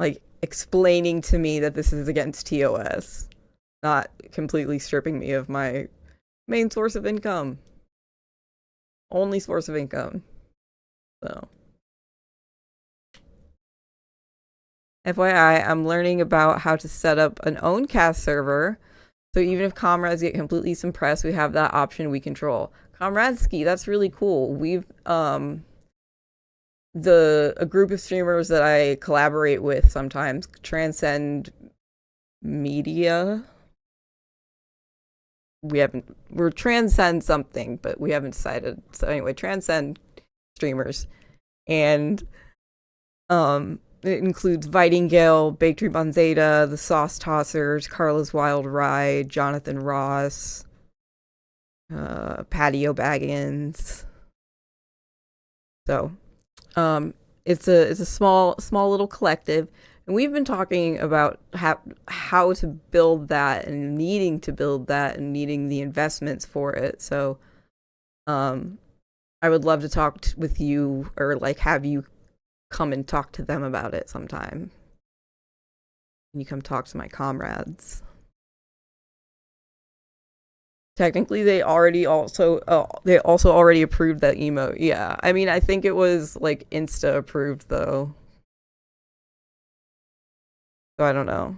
Like, explaining to me that this is against TOS, not completely stripping me of my main source of income. Only source of income. So, FYI, I'm learning about how to set up an own cast server. So even if comrades get completely suppressed, we have that option we control. Comradesky, that's really cool. We've a group of streamers that I collaborate with sometimes, Transcend Media. We're Transcend something, but we haven't decided. So anyway, Transcend streamers. And it includes Vitingale, Bakery Bonzeta, the Sauce Tossers, Carla's Wild Ride, Jonathan Ross, Patio Baggins. So, it's a small little collective, and we've been talking about how to build that and needing to build that and needing the investments for it. So, I would love to talk with you, or like have you come and talk to them about it sometime. Can you come talk to my comrades? Technically, they also already approved that emote. Yeah, I mean, I think it was like Insta approved though, so I don't know.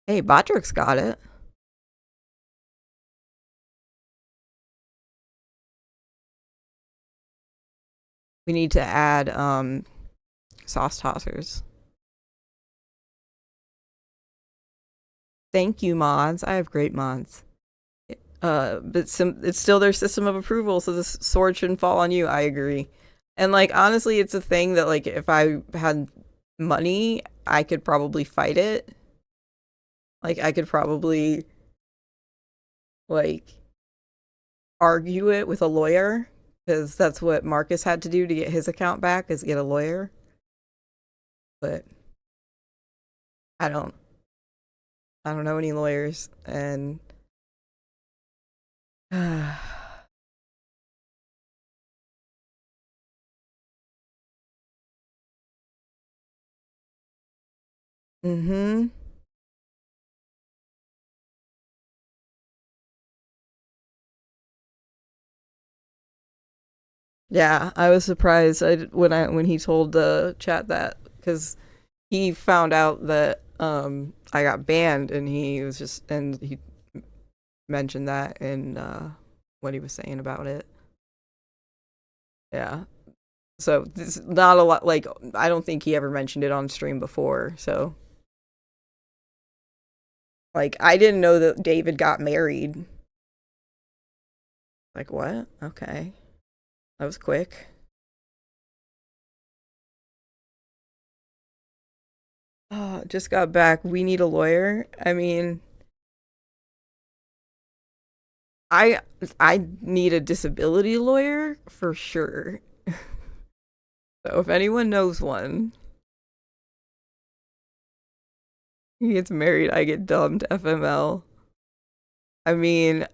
Hey, Botrick's got it. We need to add sauce tossers. Thank you, mods. I have great mods. But it's still their system of approval, so this sword shouldn't fall on you. I agree. And like honestly, it's a thing that like if I had money, I could probably fight it. Like I could probably like argue it with a lawyer, because that's what Marcus had to do to get his account back, is get a lawyer. But I don't know any lawyers, and mm-hmm. Yeah, I was surprised when he told the chat that, because he found out that I got banned, and he mentioned that in what he was saying about it. Yeah. So this is not a lot, like I don't think he ever mentioned it on stream before, so like I didn't know that David got married. Like what? Okay. That was quick. Oh, just got back. We need a lawyer. I mean, I need a disability lawyer for sure. So if anyone knows one, he gets married, I get dumped, FML. I mean,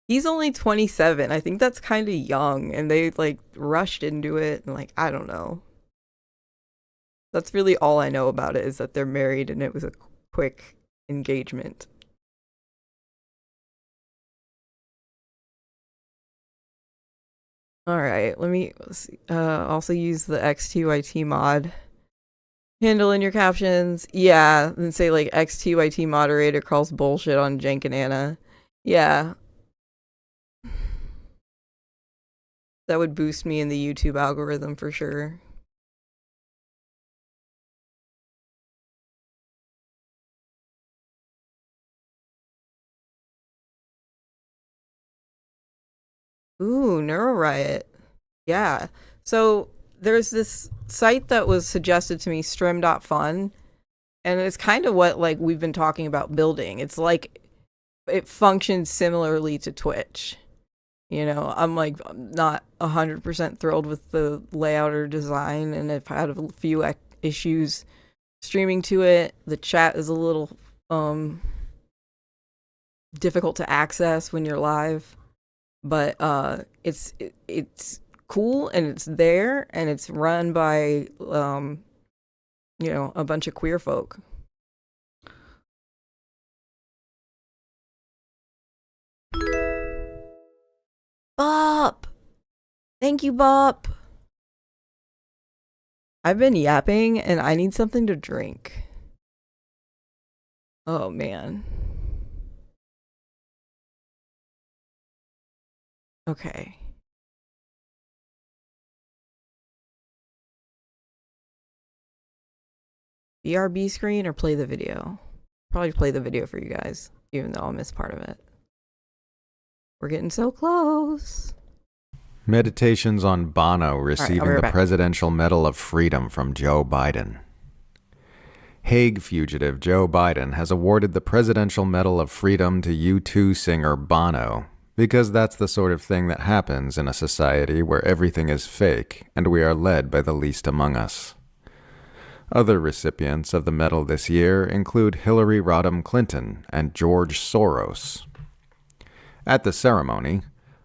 he's only 27. I think that's kind of young, and they like rushed into it, and like I don't know. That's really all I know about it, is that they're married and it was a quick engagement. All right, let me also use the XTYT mod handle in your captions. Yeah, and say like XTYT moderator calls bullshit on Jenk and Anna. Yeah. That would boost me in the YouTube algorithm for sure. Ooh, Neuro Riot. Yeah. So there's this site that was suggested to me, strim.fun, and it's kind of what like we've been talking about building. It's like it functions similarly to Twitch. You know, I'm like not 100% thrilled with the layout or design, and I've had a few issues streaming to it. The chat is a little difficult to access when you're live, but it's cool, and it's there, and it's run by you know, a bunch of queer folk. Bop! Thank you, Bop! I've been yapping, and I need something to drink. Oh, man. Okay. BRB screen or play the video? Probably play the video for you guys, even though I'll miss part of it. We're getting so close. Meditations on Bono receiving the back. Presidential Medal of Freedom from Joe Biden. Hague fugitive Joe Biden has awarded the Presidential Medal of Freedom to U2 singer Bono, because that's the sort of thing that happens in a society where everything is fake and we are led by the least among us. Other recipients of the medal this year include Hillary Rodham Clinton and George Soros. At the ceremony,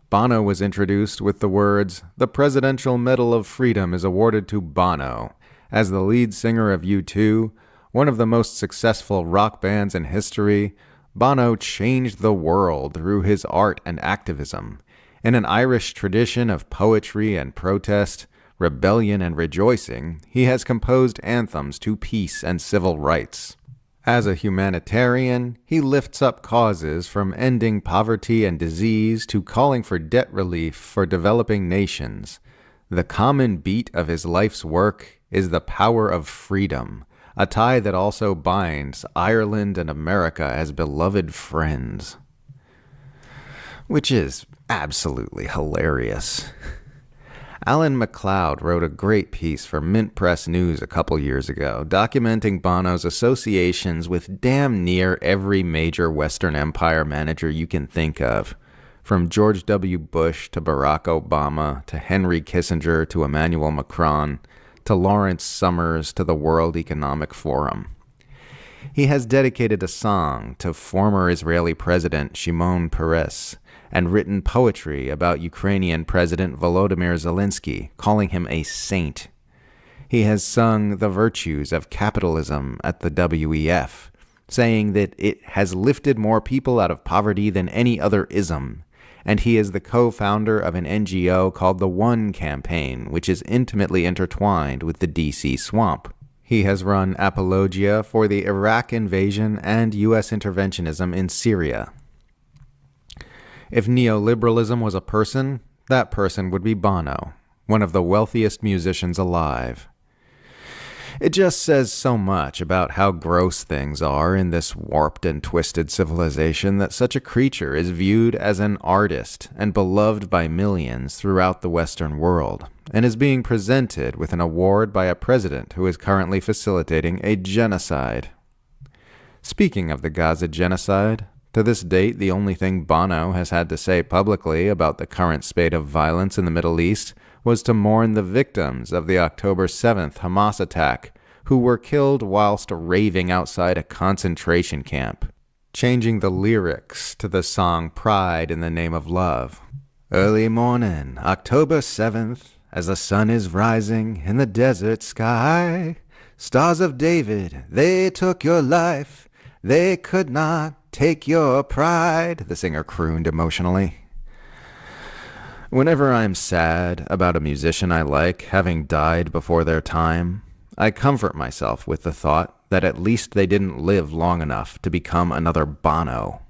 Bono was introduced with the words, "The Presidential Medal of Freedom is awarded to Bono. As the lead singer of U2, one of the most successful rock bands in history, Bono changed the world through his art and activism. In an Irish tradition of poetry and protest, rebellion and rejoicing, he has composed anthems to peace and civil rights. As a humanitarian, he lifts up causes from ending poverty and disease to calling for debt relief for developing nations. The common beat of his life's work is the power of freedom, a tie that also binds Ireland and America as beloved friends." Which is absolutely hilarious. Alan MacLeod wrote a great piece for Mint Press News a couple years ago, documenting Bono's associations with damn near every major Western Empire manager you can think of, from George W. Bush to Barack Obama to Henry Kissinger to Emmanuel Macron to Lawrence Summers to the World Economic Forum. He has dedicated a song to former Israeli President Shimon Peres and written poetry about Ukrainian President Volodymyr Zelensky, calling him a saint. He has sung the virtues of capitalism at the WEF, saying that it has lifted more people out of poverty than any other ism, and he is the co-founder of an NGO called the One Campaign, which is intimately intertwined with the DC swamp. He has run apologia for the Iraq invasion and U.S. interventionism in Syria. If neoliberalism was a person, that person would be Bono, one of the wealthiest musicians alive. It just says so much about how gross things are in this warped and twisted civilization that such a creature is viewed as an artist and beloved by millions throughout the Western world, and is being presented with an award by a president who is currently facilitating a genocide. Speaking of the Gaza genocide, to this date, the only thing Bono has had to say publicly about the current spate of violence in the Middle East was to mourn the victims of the October 7th Hamas attack, who were killed whilst raving outside a concentration camp, changing the lyrics to the song Pride in the Name of Love. Early morning, October 7th, as the sun is rising in the desert sky, stars of David, they took your life, they could not take your pride, the singer crooned emotionally. Whenever I'm sad about a musician I like having died before their time, I comfort myself with the thought that at least they didn't live long enough to become another Bono.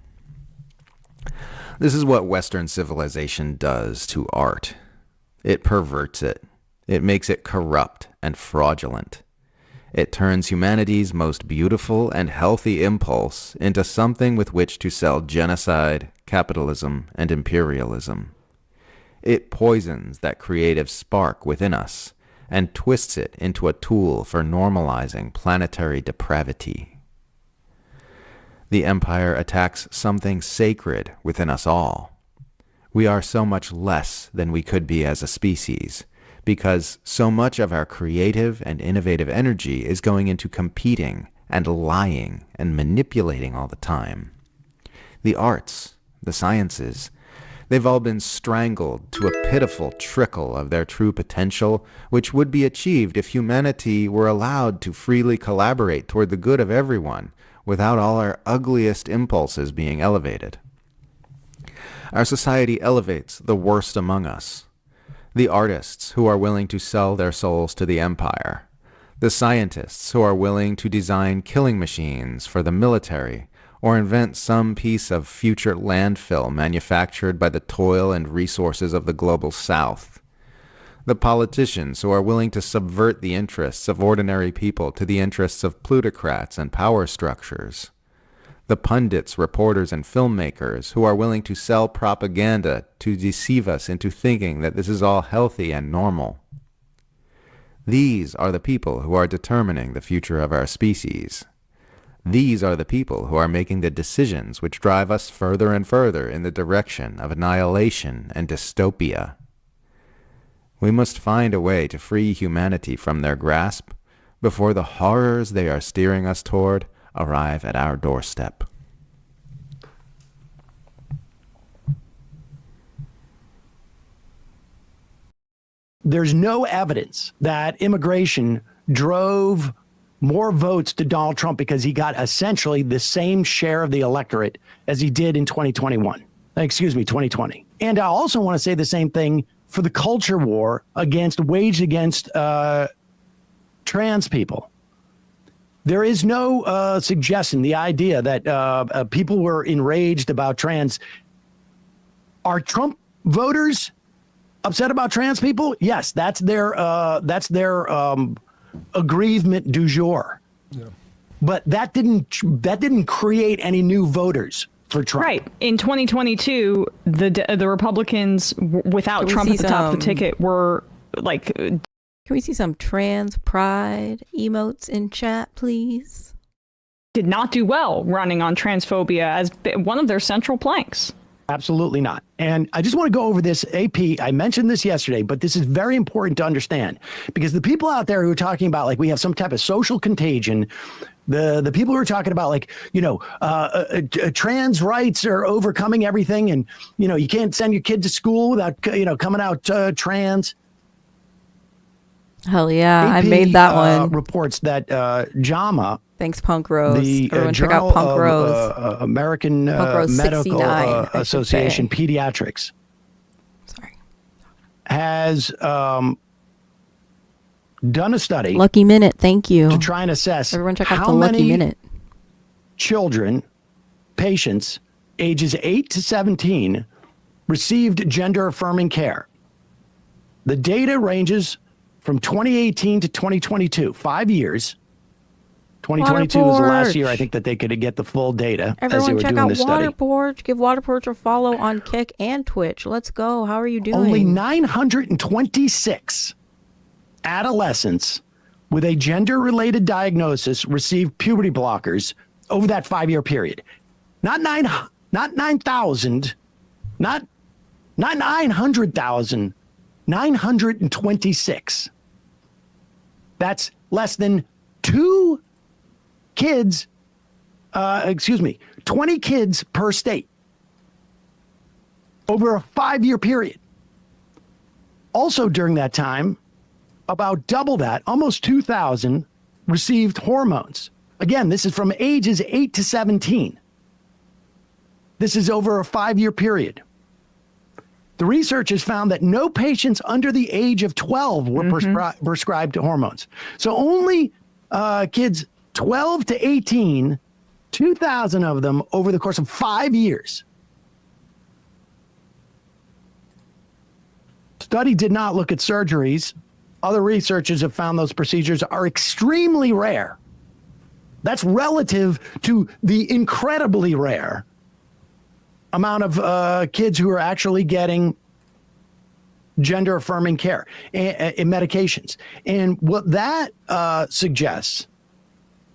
This is what Western civilization does to art. It perverts it. It makes it corrupt and fraudulent. It turns humanity's most beautiful and healthy impulse into something with which to sell genocide, capitalism, and imperialism. It poisons that creative spark within us and twists it into a tool for normalizing planetary depravity. The empire attacks something sacred within us all. We are so much less than we could be as a species, because so much of our creative and innovative energy is going into competing and lying and manipulating all the time. The arts, the sciences, they've all been strangled to a pitiful trickle of their true potential, which would be achieved if humanity were allowed to freely collaborate toward the good of everyone, without all our ugliest impulses being elevated. Our society elevates the worst among us. The artists who are willing to sell their souls to the empire. The scientists who are willing to design killing machines for the military or invent some piece of future landfill manufactured by the toil and resources of the global south. The politicians who are willing to subvert the interests of ordinary people to the interests of plutocrats and power structures. The pundits, reporters, and filmmakers who are willing to sell propaganda to deceive us into thinking that this is all healthy and normal. These are the people who are determining the future of our species. These are the people who are making the decisions which drive us further and further in the direction of annihilation and dystopia. We must find a way to free humanity from their grasp before the horrors they are steering us toward arrive at our doorstep. There's no evidence that immigration drove more votes to Donald Trump because he got essentially the same share of the electorate as he did in 2020. And I also want to say the same thing for the culture war waged against trans people. There is no suggestion, the idea that people were enraged about trans. Are Trump voters upset about trans people? Yes, that's their aggrievement du jour. Yeah. But that didn't create any new voters for Trump. Right. In 2022, the Republicans without Trump at the top of the ticket were like. Can we see some trans pride emotes in chat, please? Did not do well running on transphobia as one of their central planks. Absolutely not. And I just want to go over this, AP. I mentioned this yesterday, but this is very important to understand because the people out there who are talking about like we have some type of social contagion, the people who are talking about like, trans rights are overcoming everything and, you can't send your kid to school without, coming out trans. Hell yeah, AP, I made that one. Reports that JAMA, thanks Punk Rose. Everyone check Journal out Punk Rose. American Punk Rose Medical 69, Association Pediatrics. Sorry. Has done a study. Lucky Minute, thank you. To try and assess everyone check out how the Lucky many Minute. Children, patients ages 8 to 17 received gender affirming care. The data ranges from 2018 to 2022, 5 years. 2022 was the last year I think that they could get the full data as they Everyone were check doing out this study. Waterporch. Give Waterporch a follow on Kick and Twitch. Let's go. How are you doing? Only 926 adolescents with a gender-related diagnosis received puberty blockers over that 5-year period. Not 9,000, not 900,000, 926. That's less than 20 kids per state over a 5-year period. Also during that time, about double that, almost 2,000 received hormones. Again, this is from ages 8 to 17. This is over a 5-year period. The research has found that no patients under the age of 12 were prescribed hormones. So only kids 12 to 18, 2,000 of them over the course of 5 years. Study did not look at surgeries. Other researchers have found those procedures are extremely rare. That's relative to the incredibly rare amount of kids who are actually getting gender affirming care and medications. And what that suggests,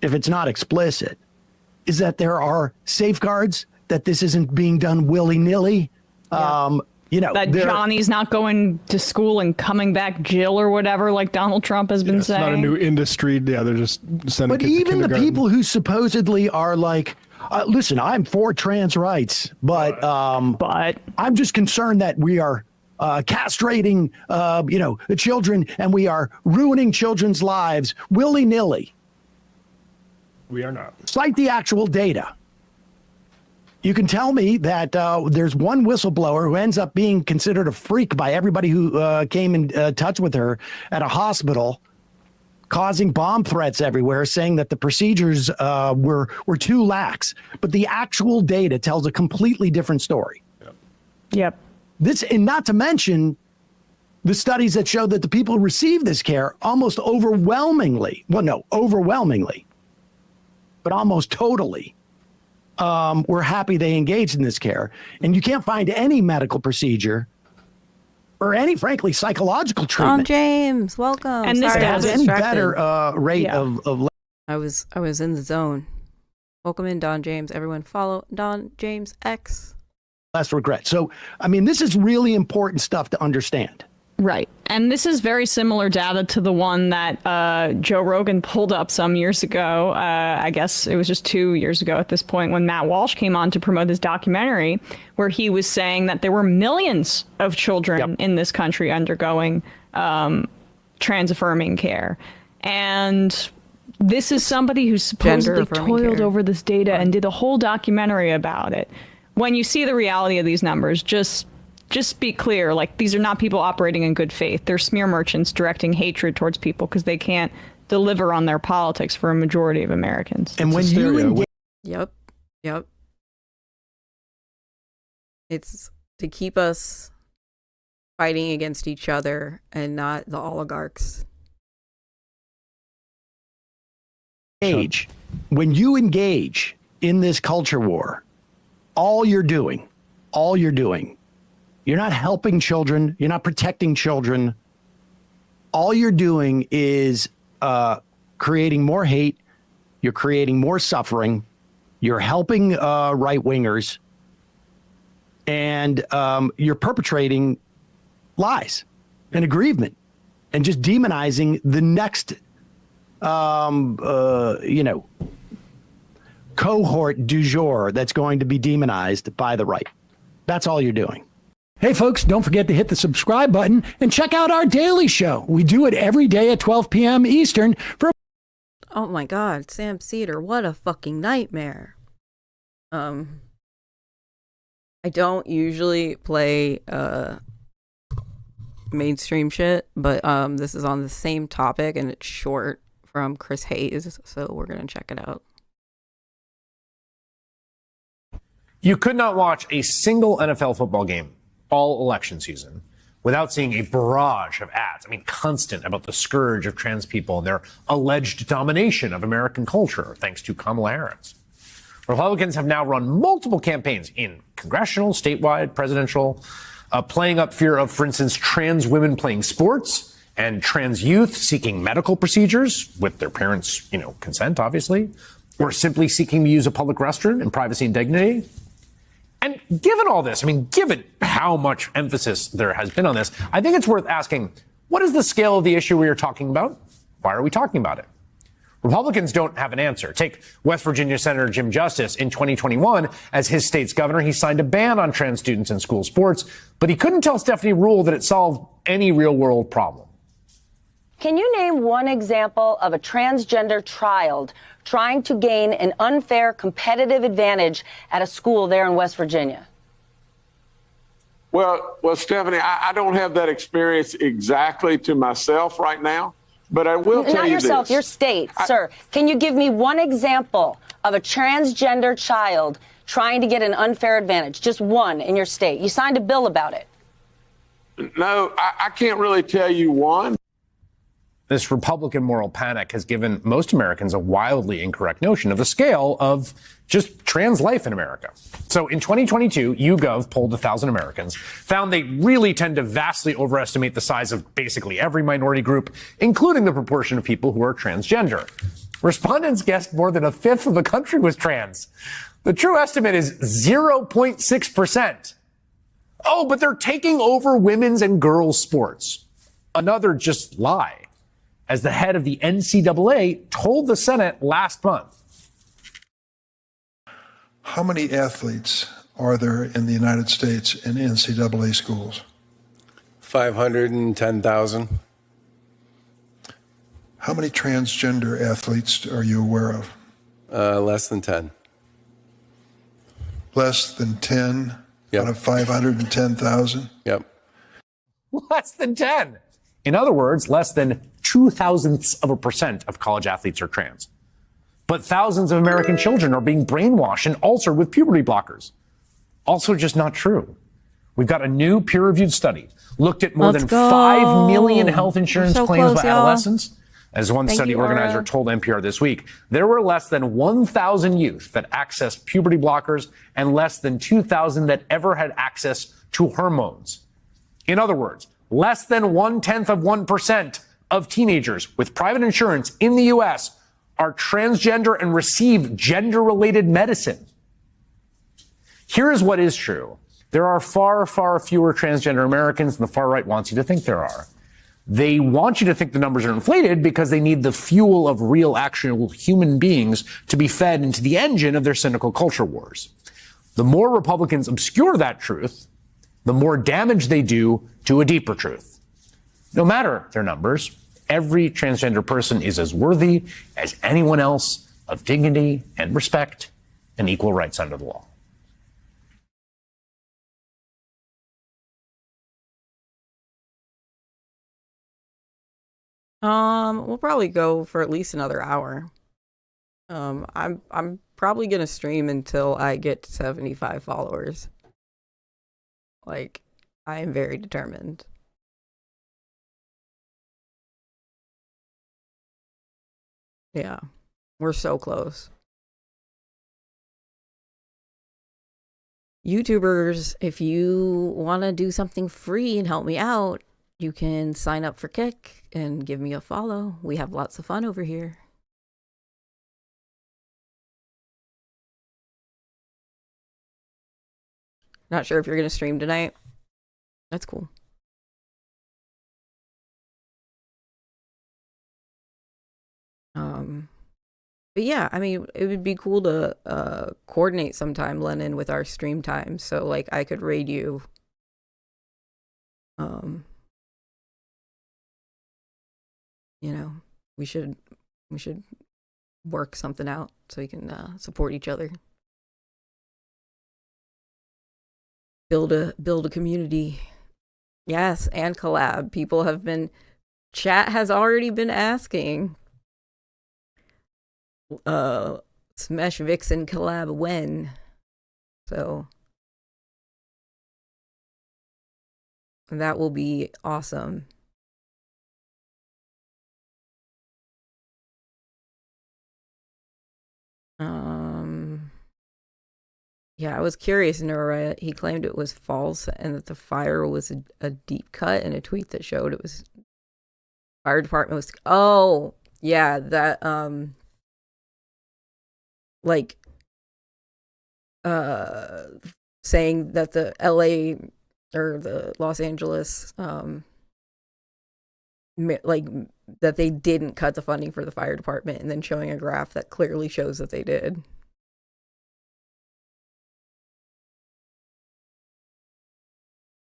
if it's not explicit, is that there are safeguards, that this isn't being done willy-nilly. That Johnny's not going to school and coming back Jill or whatever, like Donald Trump has been saying. It's not a new industry. Yeah, they're just sending kids to even the kindergarten. people who supposedly are like, listen, I'm for trans rights, but I'm just concerned that we are castrating, the children, and we are ruining children's lives willy-nilly. We are not. Cite the actual data. You can tell me that there's one whistleblower who ends up being considered a freak by everybody who came in touch with her at a hospital, causing bomb threats everywhere, saying that the procedures were too lax. But the actual data tells a completely different story. Yep. This, and not to mention the studies that show that the people who receive this care almost overwhelmingly, well, no, overwhelmingly, but almost totally, were happy they engaged in this care. And you can't find any medical procedure or any, frankly, psychological treatment. Don James, welcome. And this Sorry, I has was any distracted. better rate of. I was in the zone. Welcome in, Don James. Everyone follow Don James X. Less regret. So, I mean, this is really important stuff to understand. Right. And this is very similar data to the one that Joe Rogan pulled up some years ago. I guess it was just 2 years ago at this point when Matt Walsh came on to promote his documentary, where he was saying that there were millions of children in this country undergoing trans-affirming care. And this is somebody who supposedly toiled over this data and did a whole documentary about it. When you see the reality of these numbers, just be clear, like, these are not people operating in good faith. They're smear merchants directing hatred towards people because they can't deliver on their politics for a majority of Americans. And when you Yep. It's to keep us fighting against each other and not the oligarchs. When you engage in this culture war, all you're doing, you're not helping children, you're not protecting children. All you're doing is creating more hate, you're creating more suffering, you're helping right-wingers, and you're perpetrating lies and aggrievement and just demonizing the next cohort du jour that's going to be demonized by the right. That's all you're doing. Hey folks, don't forget to hit the subscribe button and check out our daily show. We do it every day at 12 p.m. Eastern for... Oh my God, Sam Cedar, what a fucking nightmare. I don't usually play mainstream shit, but this is on the same topic and it's short, from Chris Hayes, so we're gonna check it out. You could not watch a single NFL football game all election season without seeing a barrage of ads. I mean, constant, about the scourge of trans people and their alleged domination of American culture, thanks to Kamala Harris. Republicans have now run multiple campaigns in congressional, statewide, presidential, playing up fear of, for instance, trans women playing sports and trans youth seeking medical procedures with their parents', consent, obviously, or simply seeking to use a public restroom in privacy and dignity. And given all this, given how much emphasis there has been on this, I think it's worth asking, what is the scale of the issue we are talking about? Why are we talking about it? Republicans don't have an answer. Take West Virginia Senator Jim Justice. In 2021, as his state's governor, he signed a ban on trans students in school sports, but he couldn't tell Stephanie Ruhle that it solved any real-world problem. Can you name one example of a transgender child trying to gain an unfair competitive advantage at a school there in West Virginia? Well, Stephanie, I don't have that experience exactly to myself right now, but I will tell you this. Not yourself, your state, sir. Can you give me one example of a transgender child trying to get an unfair advantage? Just one in your state. You signed a bill about it. No, I can't really tell you one. This Republican moral panic has given most Americans a wildly incorrect notion of the scale of just trans life in America. So in 2022, YouGov polled 1,000 Americans, found they really tend to vastly overestimate the size of basically every minority group, including the proportion of people who are transgender. Respondents guessed more than a fifth of the country was trans. The true estimate is 0.6%. Oh, but they're taking over women's and girls' sports. Another just lie, as the head of the NCAA told the Senate last month. How many athletes are there in the United States in NCAA schools? 510,000. How many transgender athletes are you aware of? Less than 10. Less than 10 out of 510,000? Yep. Less than 10. In other words, less than 0.02% of college athletes are trans. But thousands of American children are being brainwashed and altered with puberty blockers. Also just not true. We've got a new peer-reviewed study, looked at more Let's than go. 5 million health We're insurance so claims close, by y'all. adolescents. As one Thank study you, organizer Aura. told NPR this week, there were less than 1,000 youth that accessed puberty blockers and less than 2,000 that ever had access to hormones. In other words, less than 0.1% of teenagers with private insurance in the U.S. are transgender and receive gender-related medicine. Here's what is true. There are far, far fewer transgender Americans than the far right wants you to think there are. They want you to think the numbers are inflated because they need the fuel of real, actual human beings to be fed into the engine of their cynical culture wars. The more Republicans obscure that truth, the more damage they do to a deeper truth. No matter their numbers, every transgender person is as worthy as anyone else of dignity and respect and equal rights under the law. We'll probably go for at least another hour. I'm probably gonna stream until I get to 75 followers. Like, I am very determined. Yeah, we're so close. YouTubers, if you want to do something free and help me out, you can sign up for Kick and give me a follow. We have lots of fun over here. Not sure if you're going to stream tonight. That's cool. But yeah, I mean, it would be cool to coordinate sometime, Lennon, with our stream time. So like I could raid you. You know, we should work something out so we can support each other. Build a community. Yes, and collab. People have been, chat has already been asking Smesh Vixen collab when. So that will be awesome. Yeah, I was curious, Nora. He claimed it was false and that the fire was a deep cut in a tweet that showed it was fire department was, oh, yeah, that like saying that the LA or the Los Angeles like that they didn't cut the funding for the fire department and then showing a graph that clearly shows that they did.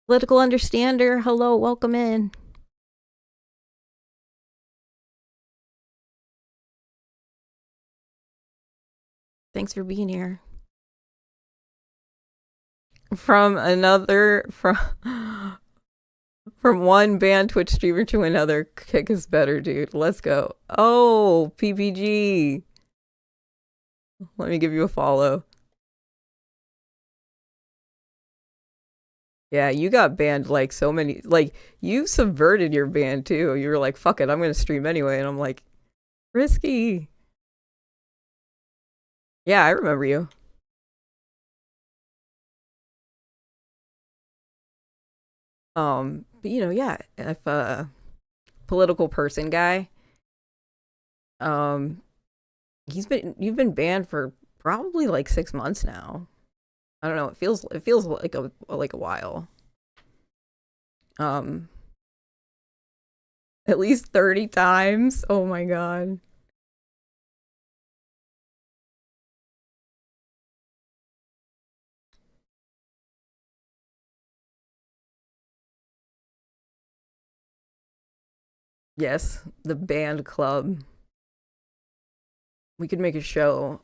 Political understander, hello, welcome in. Thanks for being here. From one band Twitch streamer to another, Kick is better, dude. Let's go. Oh, PPG. Let me give you a follow. Yeah, you got banned like so many, like you subverted your ban too. You were like, fuck it, I'm gonna stream anyway. And I'm like, risky. Yeah, I remember you. But you know, yeah, if political person guy, you've been banned for probably like 6 months now. I don't know, it feels like a while. At least 30 times. Oh my god. Yes, the band club. We could make a show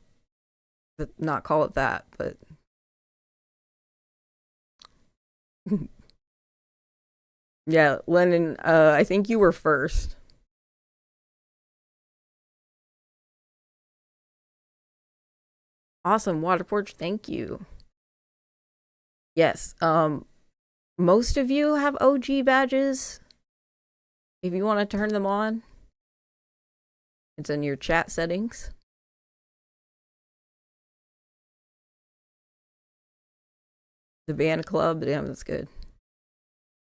that not call it that, but yeah, Lennon, I think you were first. Awesome, Water Porch, thank you. Yes, Most of you have OG badges. If you want to turn them on, it's in your chat settings. The band club, damn, that's good.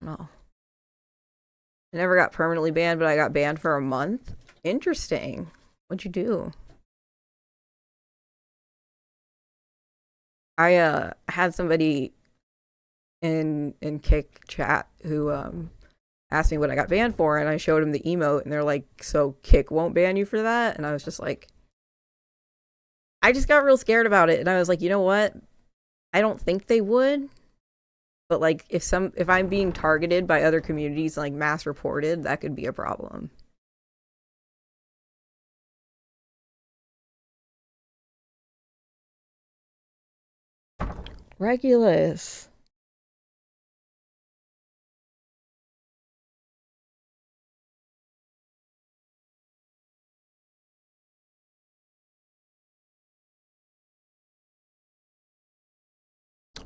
No. I never got permanently banned, but I got banned for a month. Interesting. What'd you do? I had somebody in Kick chat who asked me what I got banned for, and I showed him the emote, and they're like, so Kick won't ban you for that? And I was just like, I just got real scared about it, and I was like, you know what? I don't think they would. But like if I'm being targeted by other communities, like mass reported, that could be a problem. Regulus.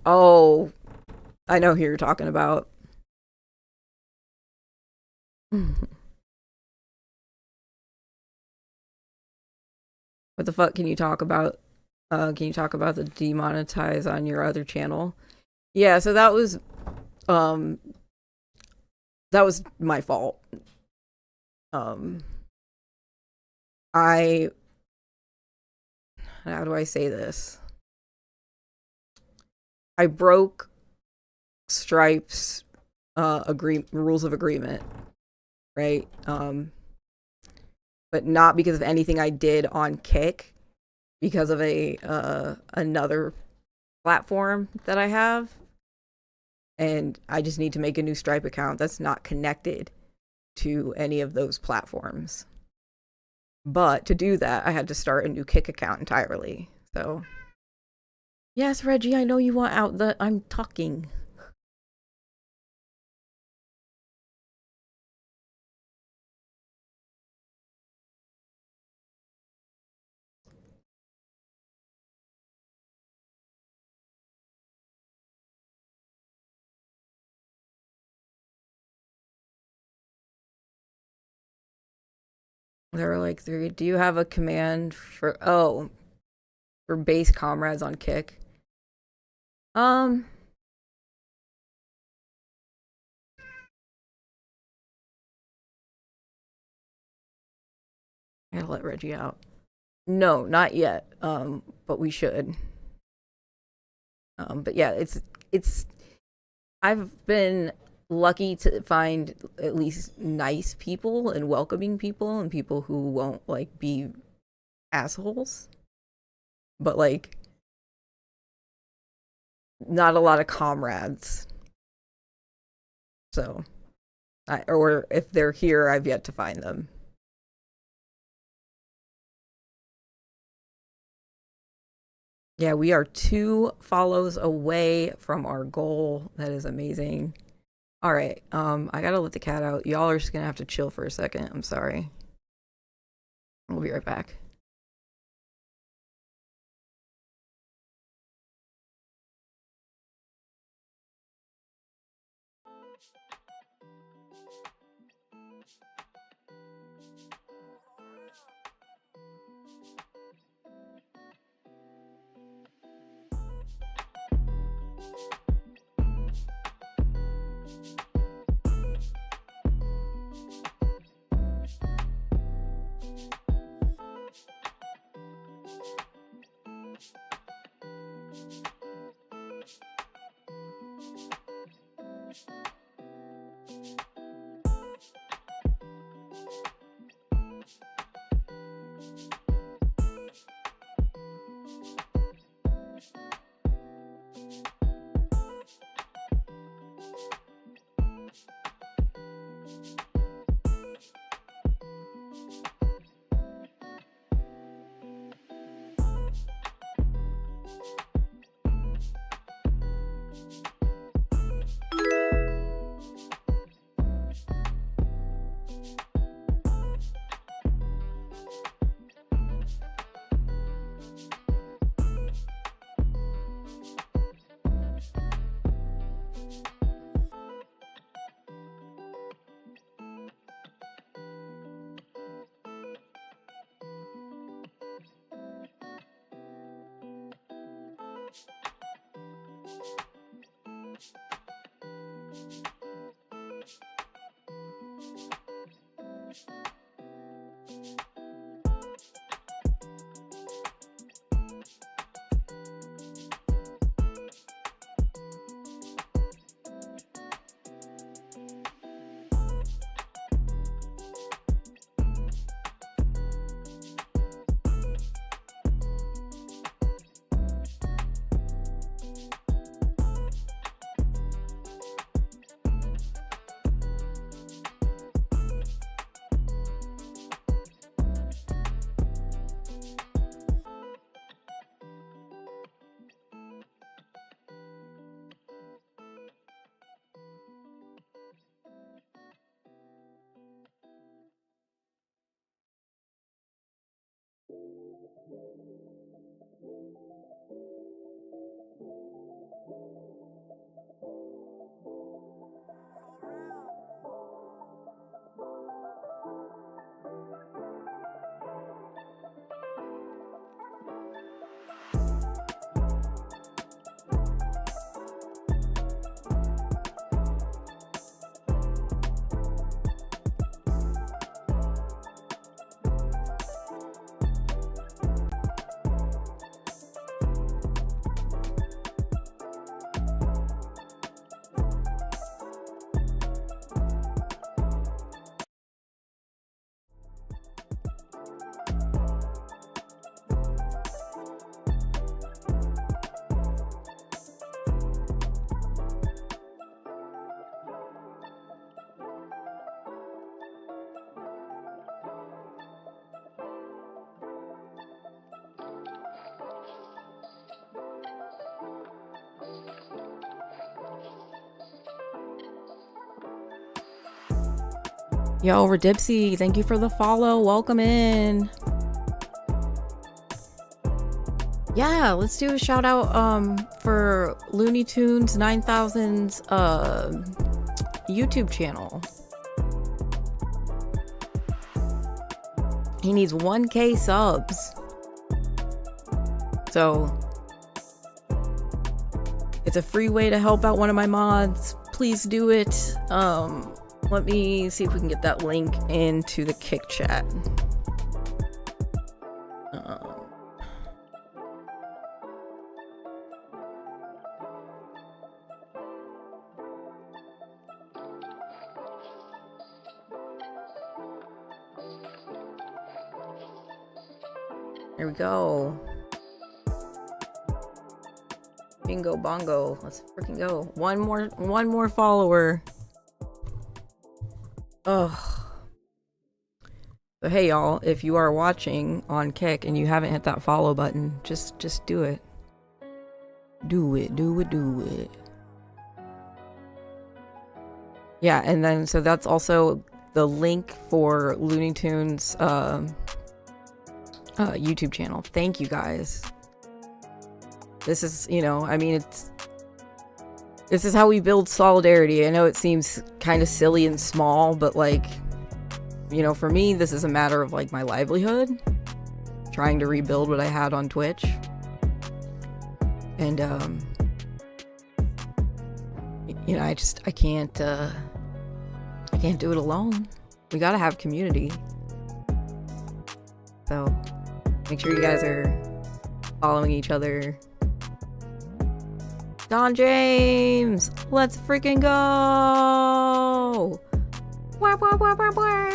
Oh, I know who you're talking about. What the fuck can you talk about? Can you talk about the demonetize on your other channel? Yeah, so that was my fault. How do I say this? I broke Stripe's rules of agreement, right? But not because of anything I did on Kick, because of another platform that I have, and I just need to make a new Stripe account that's not connected to any of those platforms. But to do that, I had to start a new Kick account entirely. So yes, Reggie, I know you want out the I'm talking. There were like 3. Do you have a command for for base comrades on Kick? I gotta let Reggie out. No, not yet. But we should. But yeah, it's I've been lucky to find at least nice people and welcoming people and people who won't like be assholes. But like not a lot of comrades. So or if they're here, I've yet to find them. Yeah, we are 2 follows away from our goal. That is amazing. All right, I gotta let the cat out. Y'all are just gonna have to chill for a second. I'm sorry. We'll be right back. Yo, Redipsy, thank you for the follow. Welcome in. Yeah, let's do a shout out for Looney Tunes 9000's YouTube channel. He needs 1K subs. So it's a free way to help out one of my mods. Please do it. Let me see if we can get that link into the Kick chat. Here we go. Bingo bongo. Let's freaking go. One more follower. Oh. So hey y'all, if you are watching on Kick and you haven't hit that follow button, just do it. Do it. Yeah, and then so that's also the link for Looney Tunes YouTube channel. Thank you guys. This is, I mean, this is how we build solidarity. I know it seems kind of silly and small, but like, for me, this is a matter of like my livelihood, trying to rebuild what I had on Twitch. And, I can't do it alone. We gotta have community. So make sure you guys are following each other. Don James, let's freaking go! Wah, wah, wah, wah, wah.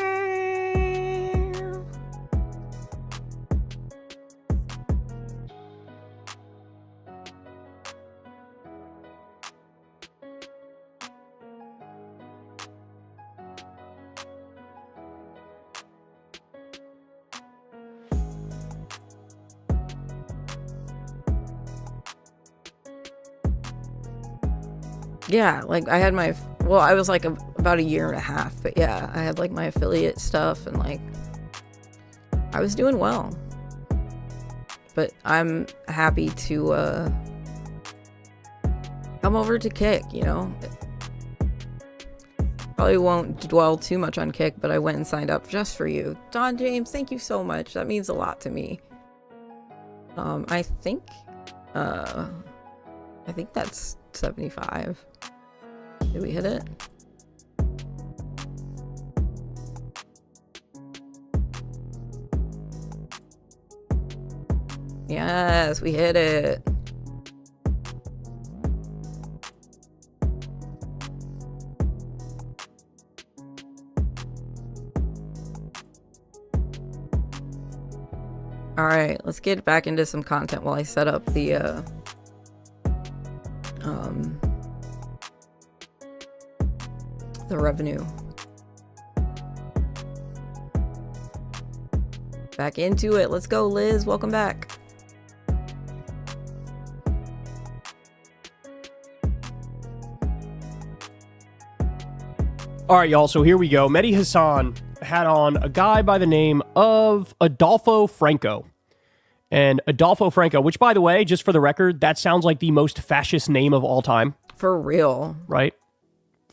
Yeah, like I had I was like about a year and a half, but yeah, I had like my affiliate stuff and like I was doing well. But I'm happy to come over to Kick, Probably won't dwell too much on Kick, but I went and signed up just for you. Don James, thank you so much. That means a lot to me. I think that's 75. Did we hit it? Yes, we hit it. All right, let's get back into some content while I set up the revenue. Back into it. Let's go, Liz. Welcome back. All right, y'all. So here we go. Mehdi Hassan had on a guy by the name of Adolfo Franco. And Adolfo Franco, which, by the way, just for the record, that sounds like the most fascist name of all time. For real. Right?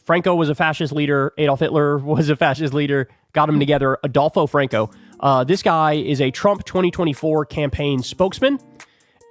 Franco was a fascist leader. Adolf Hitler was a fascist leader. Got them together. Adolfo Franco. This guy is a Trump 2024 campaign spokesman.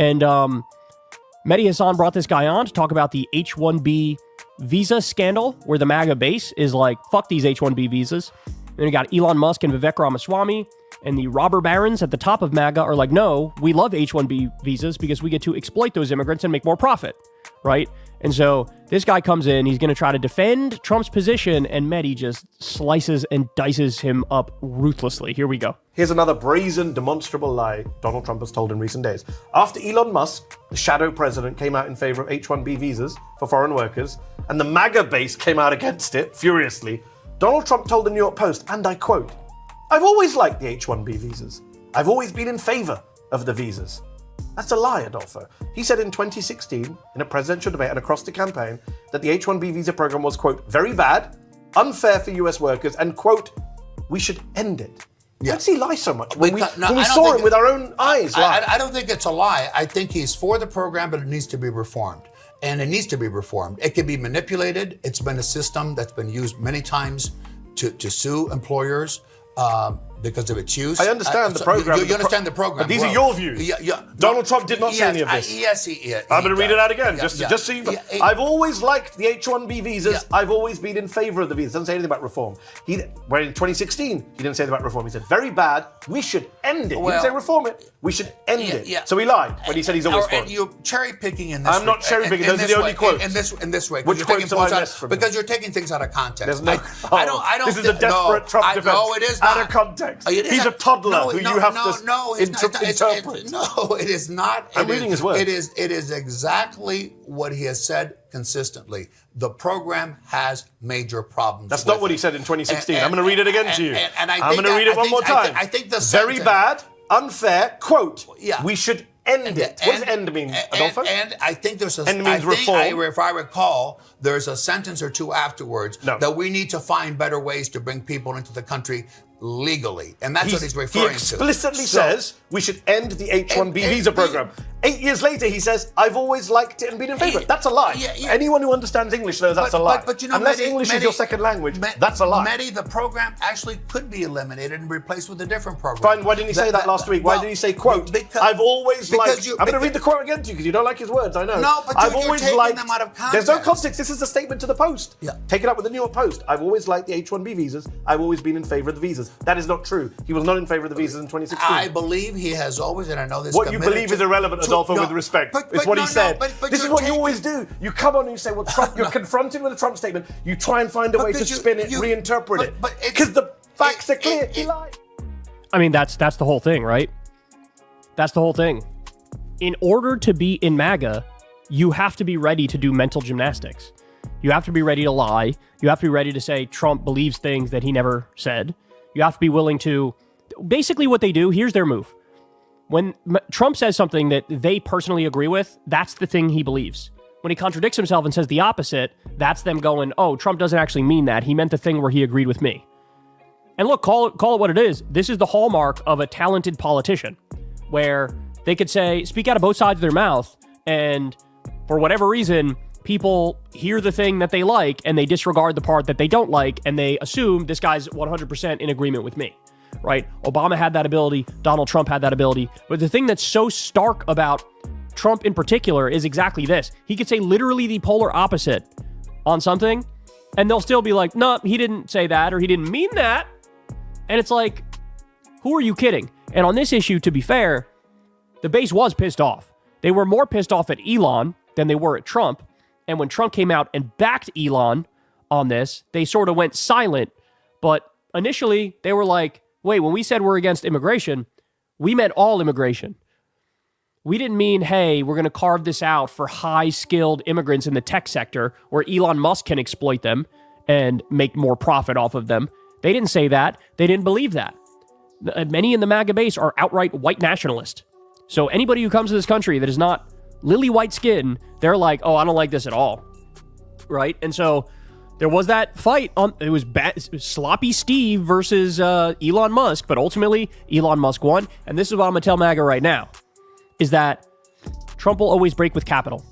And Mehdi Hassan brought this guy on to talk about the H-1B visa scandal, where the MAGA base is like, fuck these H-1B visas. Then we got Elon Musk and Vivek Ramaswamy. And the robber barons at the top of MAGA are like, no, we love H-1B visas because we get to exploit those immigrants and make more profit, right? And so this guy comes in, he's going to try to defend Trump's position, and Mehdi just slices and dices him up ruthlessly. Here we go. Here's another brazen, demonstrable lie Donald Trump has told in recent days. After Elon Musk, the shadow president, came out in favor of H-1B visas for foreign workers, and the MAGA base came out against it furiously, Donald Trump told the New York Post, and I quote, "I've always liked the H-1B visas. I've always been in favor of the visas." That's a lie, Adolfo. He said in 2016, in a presidential debate and across the campaign, that the H-1B visa program was, quote, very bad, unfair for US workers, and, quote, we should end it. Yeah. Why does he lie so much? When we I don't saw think him with our own eyes. I don't think it's a lie. I think he's for the program, but it needs to be reformed. And it needs to be reformed. It can be manipulated. It's been a system that's been used many times to sue employers because of its use. I understand the program. You understand the program. But these are your views. Donald Trump did not say any of this. Yes, he I'm going to read it out again, just so you. I've always liked the H-1B visas. Yeah. I've always been in favor of the visas. Doesn't say anything about reform. Where in 2016, he didn't say anything about reform. He said, very bad, we should end it. He didn't say reform it, we should end it. Yeah. So he lied when he said he's always for it. And you're cherry picking in this. I'm not cherry picking. Those are the only quotes. In this way. Which quotes have I missed from him? Because you're taking things out of context. There's no, I don't. This is a desperate Trump defense. No, it is not. Out of context. He's a toddler who you have to interpret. No, it is not. I'm reading his words. It is exactly what he has said consistently. The program has major problems. That's not what he said in 2016. I'm going to read it again to you. I'm going to read it one more time. I think the very bad, unfair, quote. Yeah. We should end it. What does end mean, Adolfo? And I think there's a... End means reform. If I recall, there's a sentence or two afterwards that we need to find better ways to bring people into the country legally. And that's what he's referring to. He explicitly says we should end the H-1B visa program. 8 years later, he says, I've always liked it and been in favor. That's a lie. Anyone who understands English knows that's a lie. But you know, unless English is your second language, that's a lie. The program actually could be eliminated and replaced with a different program. Fine, why didn't he say that last week? Why did he say, quote, I've always liked... I'm going to read the quote again to you because you don't like his words, I know. No, but you're taking them out of context. There's no context. This is a statement to the Post. Yeah. Take it up with the New York Post. I've always liked the H-1B visas. I've always been in favor of the visas. That is not true. He was not in favor of the visas in 2016. I believe he has always, and I know this... What you believe is irrelevant, Adolfo, with respect. It's what he said. This is what you always do. You come on and you say, well, Trump, you're confronted with a Trump statement. You try and find a way to spin it, reinterpret it. Because the facts are clear. He lied. I mean, that's the whole thing, right? That's the whole thing. In order to be in MAGA, you have to be ready to do mental gymnastics. You have to be ready to lie. You have to be ready to say Trump believes things that he never said. You have to be willing to... Basically what they do, here's their move. When Trump says something that they personally agree with, that's the thing he believes. When he contradicts himself and says the opposite, that's them going, oh, Trump doesn't actually mean that. He meant the thing where he agreed with me. And look, call it what it is. This is the hallmark of a talented politician, where they could speak out of both sides of their mouth, and for whatever reason, people hear the thing that they like, and they disregard the part that they don't like, and they assume this guy's 100% in agreement with me. Right? Obama had that ability. Donald Trump had that ability. But the thing that's so stark about Trump in particular is exactly this. He could say literally the polar opposite on something, and they'll still be like, no, he didn't say that, or he didn't mean that. And it's like, who are you kidding? And on this issue, to be fair, the base was pissed off. They were more pissed off at Elon than they were at Trump. And when Trump came out and backed Elon on this, they sort of went silent. But initially, they were like, wait, when we said we're against immigration, we meant all immigration. We didn't mean, hey, we're going to carve this out for high-skilled immigrants in the tech sector where Elon Musk can exploit them and make more profit off of them. They didn't say that. They didn't believe that. Many in the MAGA base are outright white nationalist. So anybody who comes to this country that is not lily white skin, they're like, oh, I don't like this at all. Right? And so there was that fight. It was sloppy Steve versus Elon Musk, but ultimately Elon Musk won. And this is what I'm going to tell MAGA right now, is that Trump will always break with capital.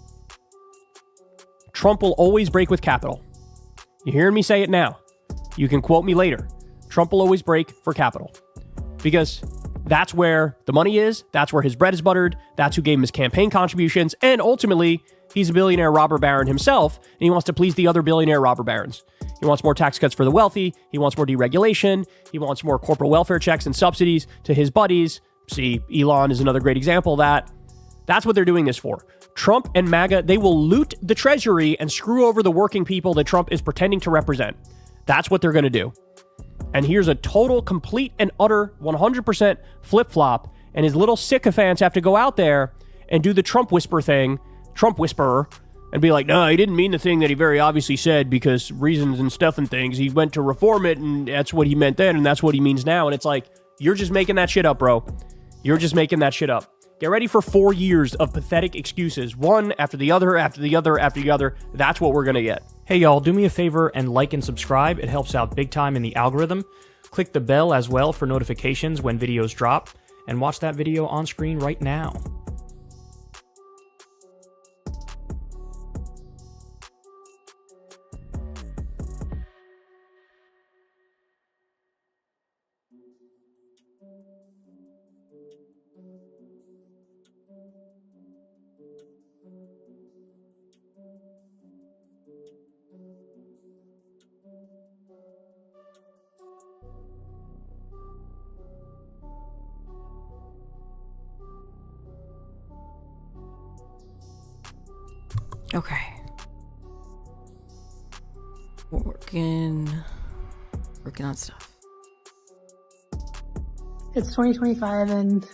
Trump will always break with capital. You're hearing me say it now. You can quote me later. Trump will always break for capital. Because that's where the money is. That's where his bread is buttered. That's who gave him his campaign contributions. And ultimately, he's a billionaire robber baron himself, and he wants to please the other billionaire robber barons. He wants more tax cuts for the wealthy. He wants more deregulation. He wants more corporate welfare checks and subsidies to his buddies. See, Elon is another great example of that. That's what they're doing this for. Trump and MAGA, they will loot the treasury and screw over the working people that Trump is pretending to represent. That's what they're going to do. And here's a total, complete, and utter 100% flip-flop, and his little sycophants have to go out there and do the Trump whisperer, and be like, no, he didn't mean the thing that he very obviously said because reasons and stuff and things. He went to reform it, and that's what he meant then, and that's what he means now. And it's like, you're just making that shit up, bro. You're just making that shit up. Get ready for 4 years of pathetic excuses, one after the other, after the other, after the other. That's what we're going to get. Hey, y'all, do me a favor and like and subscribe. It helps out big time in the algorithm. Click the bell as well for notifications when videos drop, and watch that video on screen right now. Okay. Working on stuff. It's 2025 and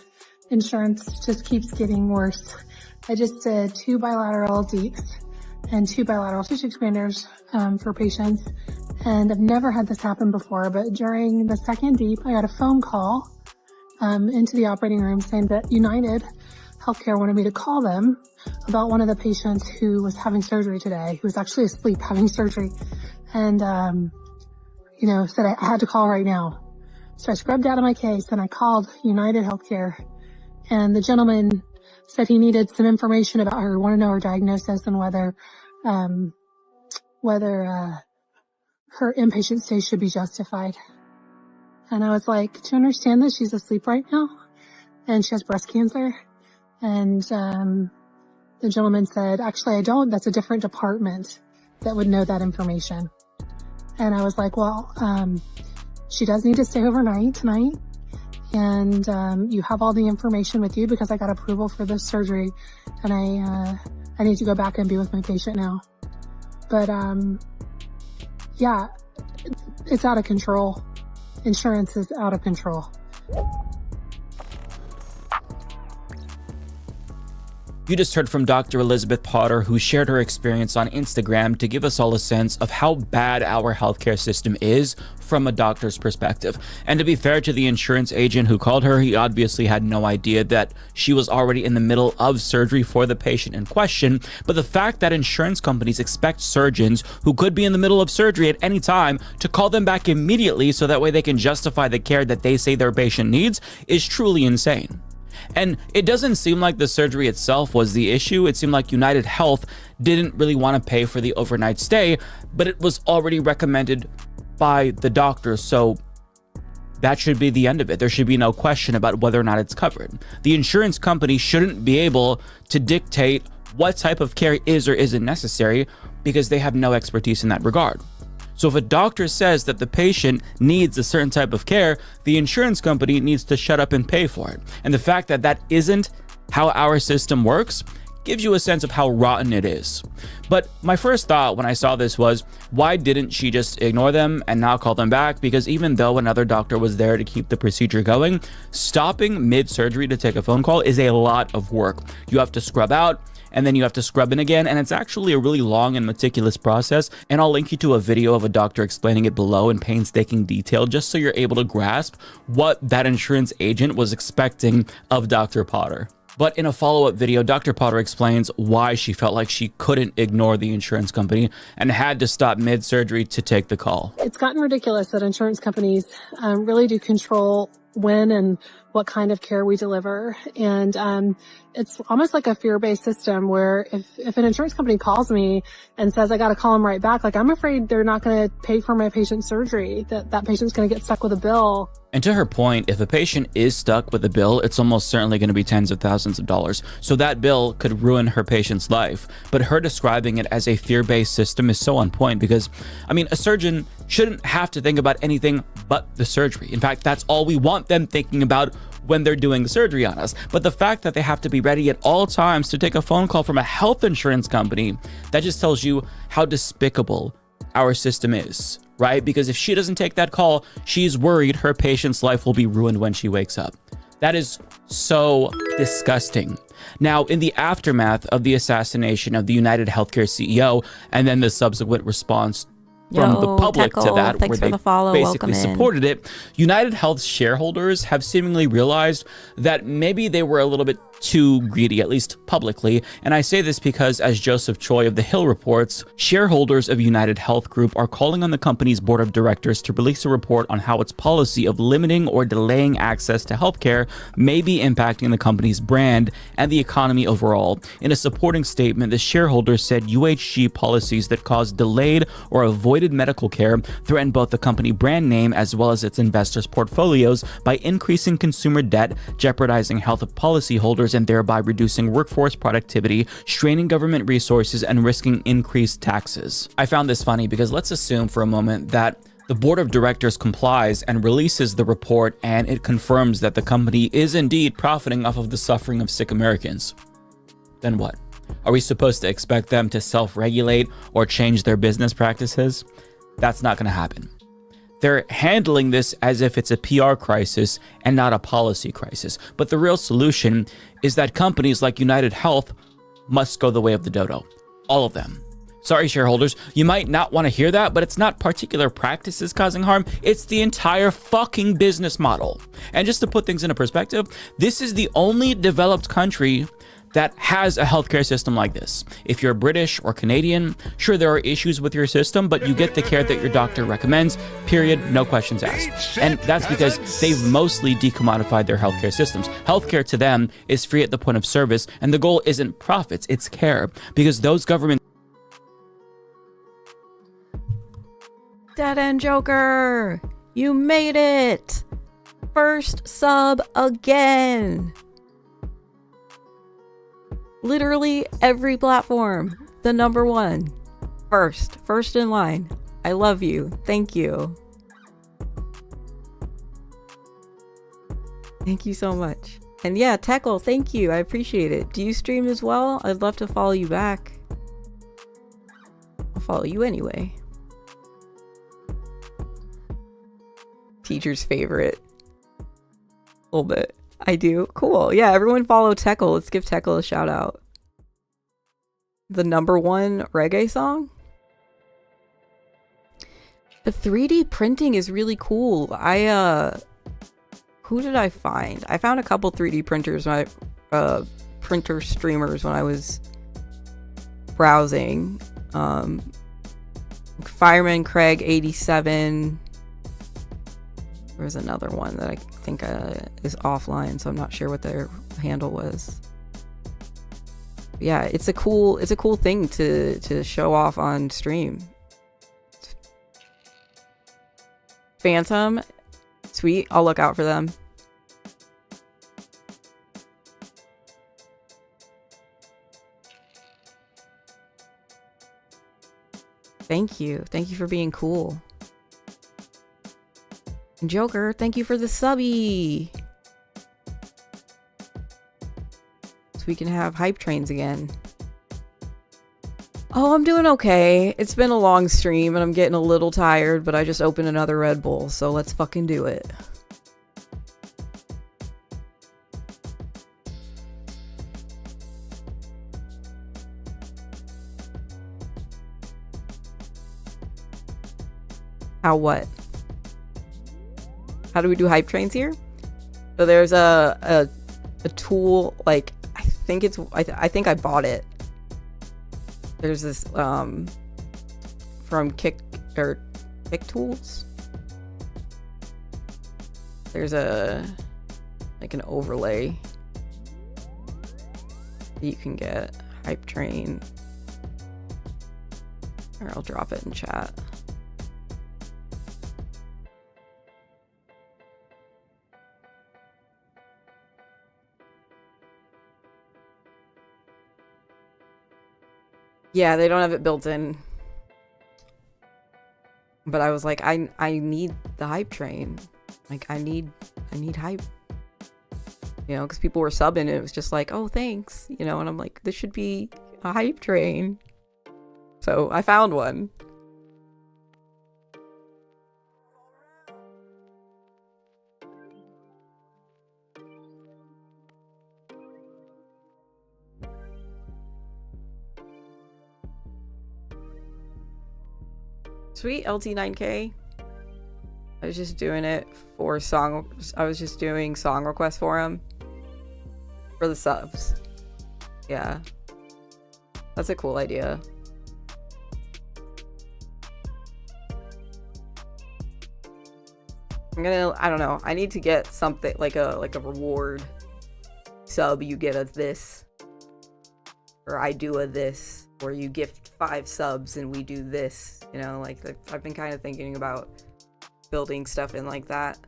insurance just keeps getting worse. I just did 2 bilateral deeps and 2 bilateral tissue expanders for patients. And I've never had this happen before, but during the second deep, I got a phone call into the operating room saying that United Healthcare wanted me to call them about one of the patients who was having surgery today, who was actually asleep having surgery. And, said I had to call right now. So I scrubbed out of my case and I called United Healthcare, and the gentleman said he needed some information about her, wanted to know her diagnosis and whether her inpatient stay should be justified. And I was like, do you understand that she's asleep right now and she has breast cancer? And the gentleman said, actually, I don't. That's a different department that would know that information. And I was like, well, she does need to stay overnight tonight. And you have all the information with you because I got approval for this surgery. And I need to go back and be with my patient now. But yeah, it's out of control. Insurance is out of control. You just heard from Dr. Elizabeth Potter, who shared her experience on Instagram to give us all a sense of how bad our healthcare system is from a doctor's perspective. And to be fair to the insurance agent who called her, he obviously had no idea that she was already in the middle of surgery for the patient in question. But the fact that insurance companies expect surgeons who could be in the middle of surgery at any time to call them back immediately so that way they can justify the care that they say their patient needs is truly insane. And it doesn't seem like the surgery itself was the issue. It seemed like United Health didn't really want to pay for the overnight stay, but it was already recommended by the doctor. So that should be the end of it. There should be no question about whether or not it's covered. The insurance company shouldn't be able to dictate what type of care is or isn't necessary because they have no expertise in that regard. So if a doctor says that the patient needs a certain type of care, the insurance company needs to shut up and pay for it. And the fact that that isn't how our system works gives you a sense of how rotten it is. But my first thought when I saw this was, why didn't she just ignore them and not call them back? Because even though another doctor was there to keep the procedure going, stopping mid-surgery to take a phone call is a lot of work. You have to scrub out, and then you have to scrub in again, and it's actually a really long and meticulous process, and I'll link you to a video of a doctor explaining it below in painstaking detail just so you're able to grasp what that insurance agent was expecting of Dr. Potter. But in a follow-up video, Dr. Potter explains why she felt like she couldn't ignore the insurance company and had to stop mid-surgery to take the call. It's gotten ridiculous that insurance companies really do control when and what kind of care we deliver. And it's almost like a fear-based system where if an insurance company calls me and says I got to call them right back, like I'm afraid they're not going to pay for my patient's surgery, that patient's going to get stuck with a bill. And to her point, if a patient is stuck with a bill, it's almost certainly going to be tens of thousands of dollars. So that bill could ruin her patient's life. But her describing it as a fear-based system is so on point because, I mean, a surgeon shouldn't have to think about anything but the surgery. In fact, that's all we want them thinking about when they're doing the surgery on us. But the fact that they have to be ready at all times to take a phone call from a health insurance company, that just tells you how despicable our system is, right? Because if she doesn't take that call, she's worried her patient's life will be ruined when she wakes up. That is so disgusting. Now, in the aftermath of the assassination of the United Healthcare CEO and then the subsequent response from the public to that, where they basically supported it, United Health's shareholders have seemingly realized that maybe they were a little bit too greedy, at least publicly. And I say this because, as Joseph Choi of The Hill reports, shareholders of United Health Group are calling on the company's board of directors to release a report on how its policy of limiting or delaying access to healthcare may be impacting the company's brand and the economy overall. In a supporting statement, the shareholders said UHG policies that cause delayed or avoided medical care threaten both the company brand name as well as its investors' portfolios by increasing consumer debt, jeopardizing health of policyholders, and thereby reducing workforce productivity, straining government resources, and risking increased taxes. I found this funny because let's assume for a moment that the board of directors complies and releases the report, and it confirms that the company is indeed profiting off of the suffering of sick Americans. Then what? Are we supposed to expect them to self-regulate or change their business practices? That's not going to happen. They're handling this as if it's a PR crisis and not a policy crisis. But the real solution is that companies like United Health must go the way of the dodo. All of them. Sorry, shareholders, you might not want to hear that, but it's not particular practices causing harm. It's the entire fucking business model. And just to put things into perspective, this is the only developed country that has a healthcare system like this. If you're British or Canadian, sure, there are issues with your system, but you get the care that your doctor recommends, period, no questions asked. And that's because they've mostly decommodified their healthcare systems. Healthcare to them is free at the point of service, and the goal isn't profits, it's care. Because those governments... Dead End Joker! You made it! First sub again! Literally every platform. The number one. First in line. I love you. Thank you. Thank you so much. And yeah, Teckle, thank you. I appreciate it. Do you stream as well? I'd love to follow you back. I'll follow you anyway. Teacher's favorite. A little bit. I do. Cool. Yeah, everyone follow Teckle. Let's give Teckle a shout out. The number one reggae song? The 3D printing is really cool. Who did I find? I found a couple 3D printers, printer streamers when I was browsing. Fireman Craig 87. There was another one that I think is offline, so I'm not sure what their handle was. But yeah, it's a cool thing to show off on stream. Phantom, sweet. I'll look out for them. Thank you for being cool. Joker, thank you for the subby. So we can have hype trains again. Oh, I'm doing okay. It's been a long stream and I'm getting a little tired, but I just opened another Red Bull, so let's fucking do it. How what? How do we do hype trains here? So there's a tool, like I think I bought it. There's this from Kick Tools. There's like an overlay that you can get, hype train. Or I'll drop it in chat. Yeah, they don't have it built in. But I was like, I need the hype train. Like, I need hype. You know, because people were subbing and it was just like, oh, thanks. You know, and I'm like, this should be a hype train. So I found one. Sweet, LT9K. I was just doing it for I was just doing song requests for him. For the subs. Yeah. That's a cool idea. I don't know. I need to get something like a reward sub. You get a this, or I do a this, or you gift 5 subs and we do this. You know, like I've been kind of thinking about building stuff in like that,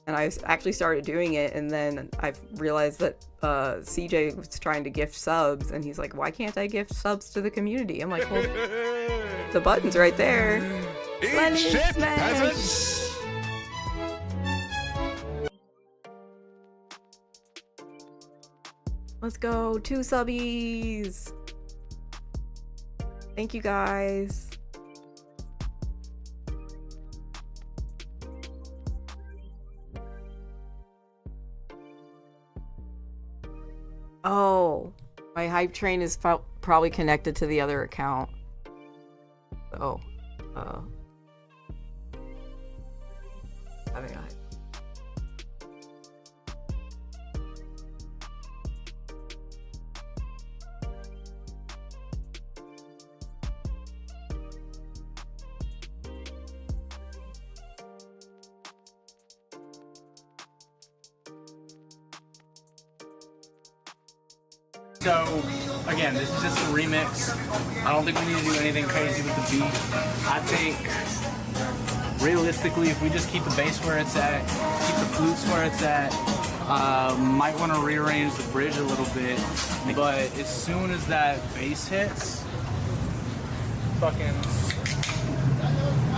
and I actually started doing it, and then I realized that CJ was trying to gift subs, and he's like, "Why can't I gift subs to the community?" I'm like, "Well, the button's right there." Eat shit, peasants! Let's go, 2 subbies. Thank you guys. Oh, my hype train is probably connected to the other account. So, having a hype. So, again, this is just a remix. I don't think we need to do anything crazy with the beat. I think, realistically, if we just keep the bass where it's at, keep the flutes where it's at, might want to rearrange the bridge a little bit, but as soon as that bass hits,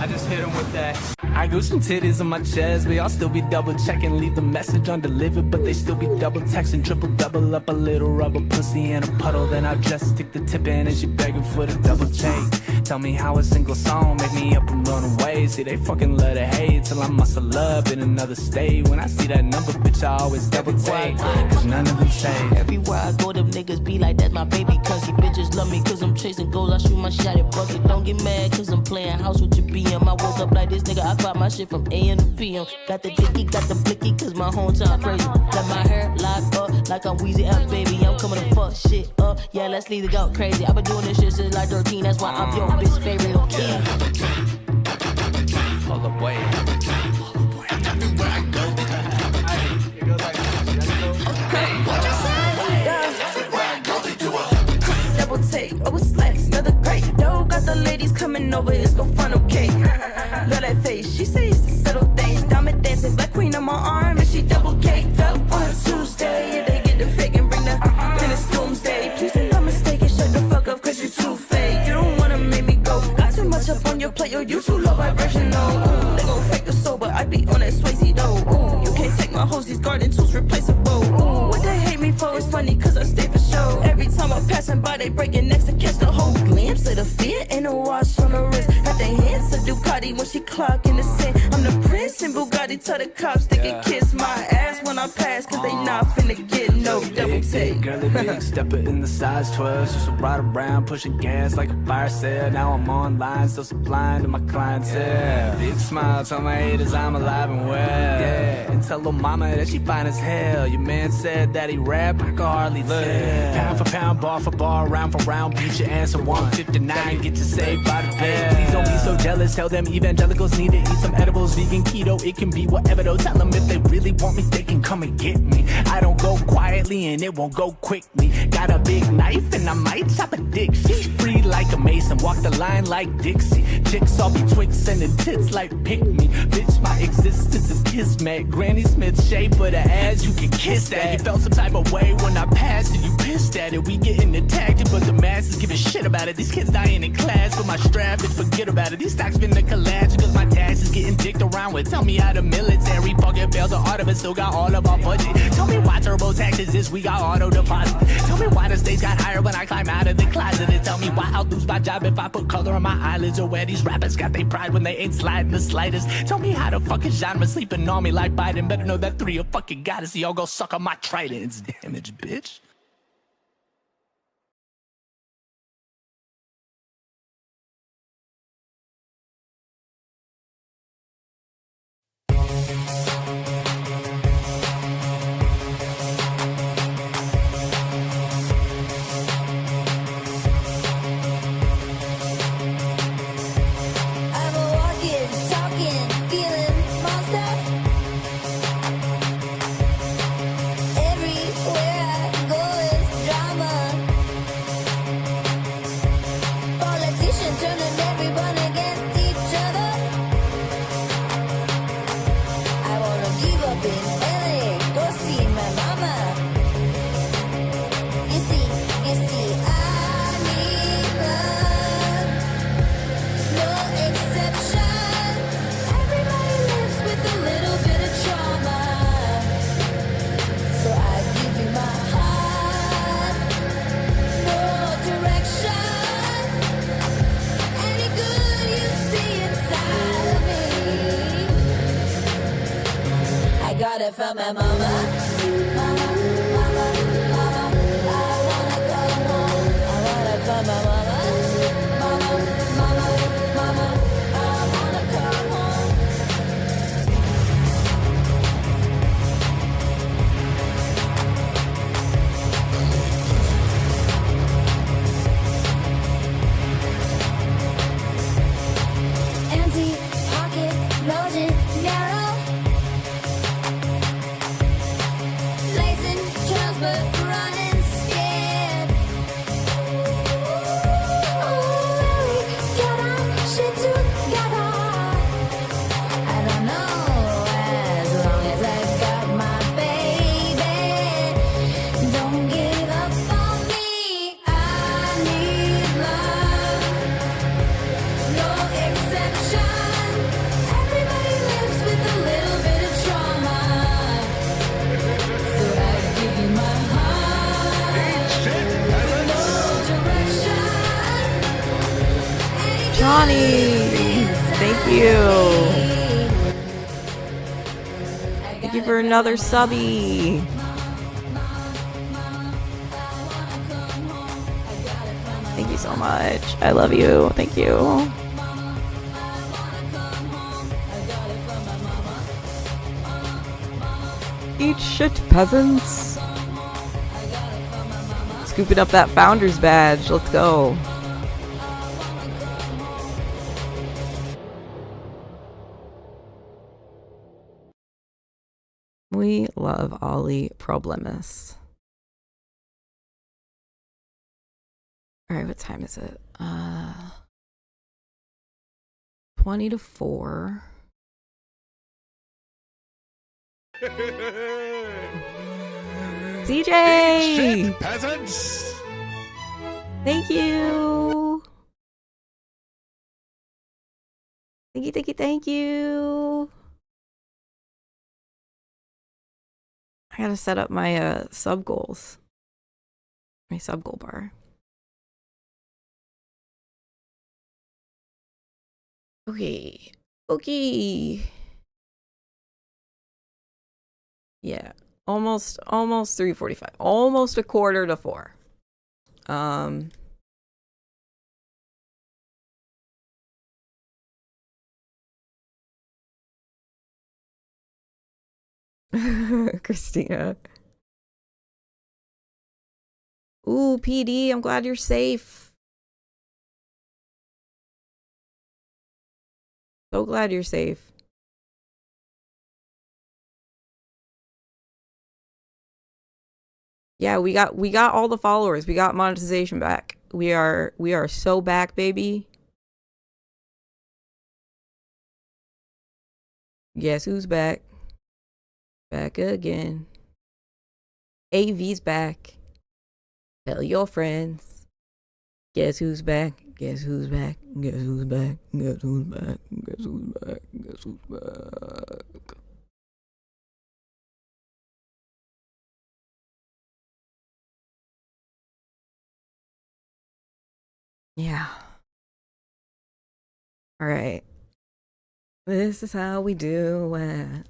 I just hit him with that. I got some titties on my chest, but I'll still be double checking. Leave the message undelivered, but they still be double texting. Triple double up a little rubber pussy in a puddle. Then I just stick the tip in and she begging for the double take. Tell me how a single song make me up and run away. See, they fucking love to hate till I muscle up in another state. When I see that number, bitch, I always double take. Cause none of them say. Everywhere I go, them niggas be like, that's my baby. Cause he bitches love me, cause I'm chasing goals. I shoot my shot at bucket. Don't get mad, cause I'm playing house with your BM. I woke up like this nigga, I caught my shit from AM to PM. Got the dicky, got the blicky, cause my hometown crazy. Got my hair locked up like I'm Weezy up, baby. I'm coming to fuck shit up. Yeah, let's leave it go crazy. I've been doing this shit since like 13. That's why I'm your bitch favorite. Okay. Pull away. Everywhere I go, double take, over slacks, another great. Yo, got the ladies coming over, it's gon' fun, okay. Love that face, she says to settle things. Diamond dancing, black queen on my arm, and she double caked up on a Tuesday. Yeah, they get the fake and bring the then it's doomsday. Please do not mistake it, shut the fuck up, cause you too fake. You don't wanna make me go. Got too much up on your plate, yo, you too low vibrational. Ooh, they gon' fake the soul, but I be on that Swayze though. Ooh, you can't take my hoes, these garden tools replaceable. Ooh, what they hate me for is funny, cause I stay for show. Every time I'm passing by, they breaking necks to catch the whole glimpse of the fear and a watch on the wrist. Got their hands to Ducati when she clock in the scent. I'm the prince and Bugatti, tell the cops they can kiss my ass when I pass, cause they not finna get no double take. Girly big stepper in the size 12. Used to ride around pushing gas like a fire sale. Now I'm online, still supplying to my clientele. Big smile, tell my haters I'm alive and well. Yeah, and tell little mama that she fine as hell. Your man said that he rap, I can hardly tell. Pound for pound, bar for bar, round for round, beat your ass at 159. Get you saved by the bell. Please don't be so jealous. Tell them evangelicals need to eat some edibles. Vegan, keto, it can be whatever though. Tell them if they really want me, they can come and get me. I don't go quietly and it won't go quickly. Got a big knife and I might chop a dick. She's free like a mason, walk the line like Dixie. Chicks all be Twix and the tits like pick me. Bitch, my existence is kismet. Granny Smith shape of the ass, you can kiss that. You felt some type of way when I passed and you pissed at it. We getting attacked, but the masses give a shit about it. These kids dying in class with my strap and forget about it. These stocks been the collapse because my tax is getting dicked around with. Tell me how the military fucking fails or all of it still got all of our budget. Tell me why TurboTax is this, we got auto deposit. Tell me why the stakes got higher when I climb out of the closet. And tell me why I'll lose my job if I put color on my eyelids. Or where these rappers got their pride when they ain't sliding the slightest. Tell me how the fucking genre sleeping on me like Biden. Better know that 3 of fucking goddess. Y'all go suck on my trident's damage, bitch. find my mama. Mama, mama, mama, I wanna come home. I wanna find my mama. Mama, mama, mama, I wanna come home. Empty pocket, loaded, narrow. Blazing trails, but running scared. Oh, really got our shit together. I don't know, as long as I got my baby. Don't give up on me. I need love. No exception. Everybody lives with a little bit of trauma. So I give you my heart. No direction. Johnny, thank you. Thank you for another subby. Thank you so much. I love you. Thank you. Eat shit, peasants. Scooping up that founder's badge. Let's go. We love Ollie Problemas. Alright, what time is it? 20 to 4. CJ! Peasants! Thank you! Thank you, thank you, thank you! I gotta set up my sub goals. My sub goal bar. Okay. Okay. Yeah. Almost 3:45. Almost a quarter to 4. Christina. Ooh, PD, I'm glad you're safe. So glad you're safe. Yeah, we got all the followers. We got monetization back. We are so back, baby. Guess who's back? Back again. AV's back. Tell your friends. Guess who's back? Guess who's back? Guess who's back? Guess who's back? Guess who's back? Guess who's back? Yeah. All right. This is how we do it.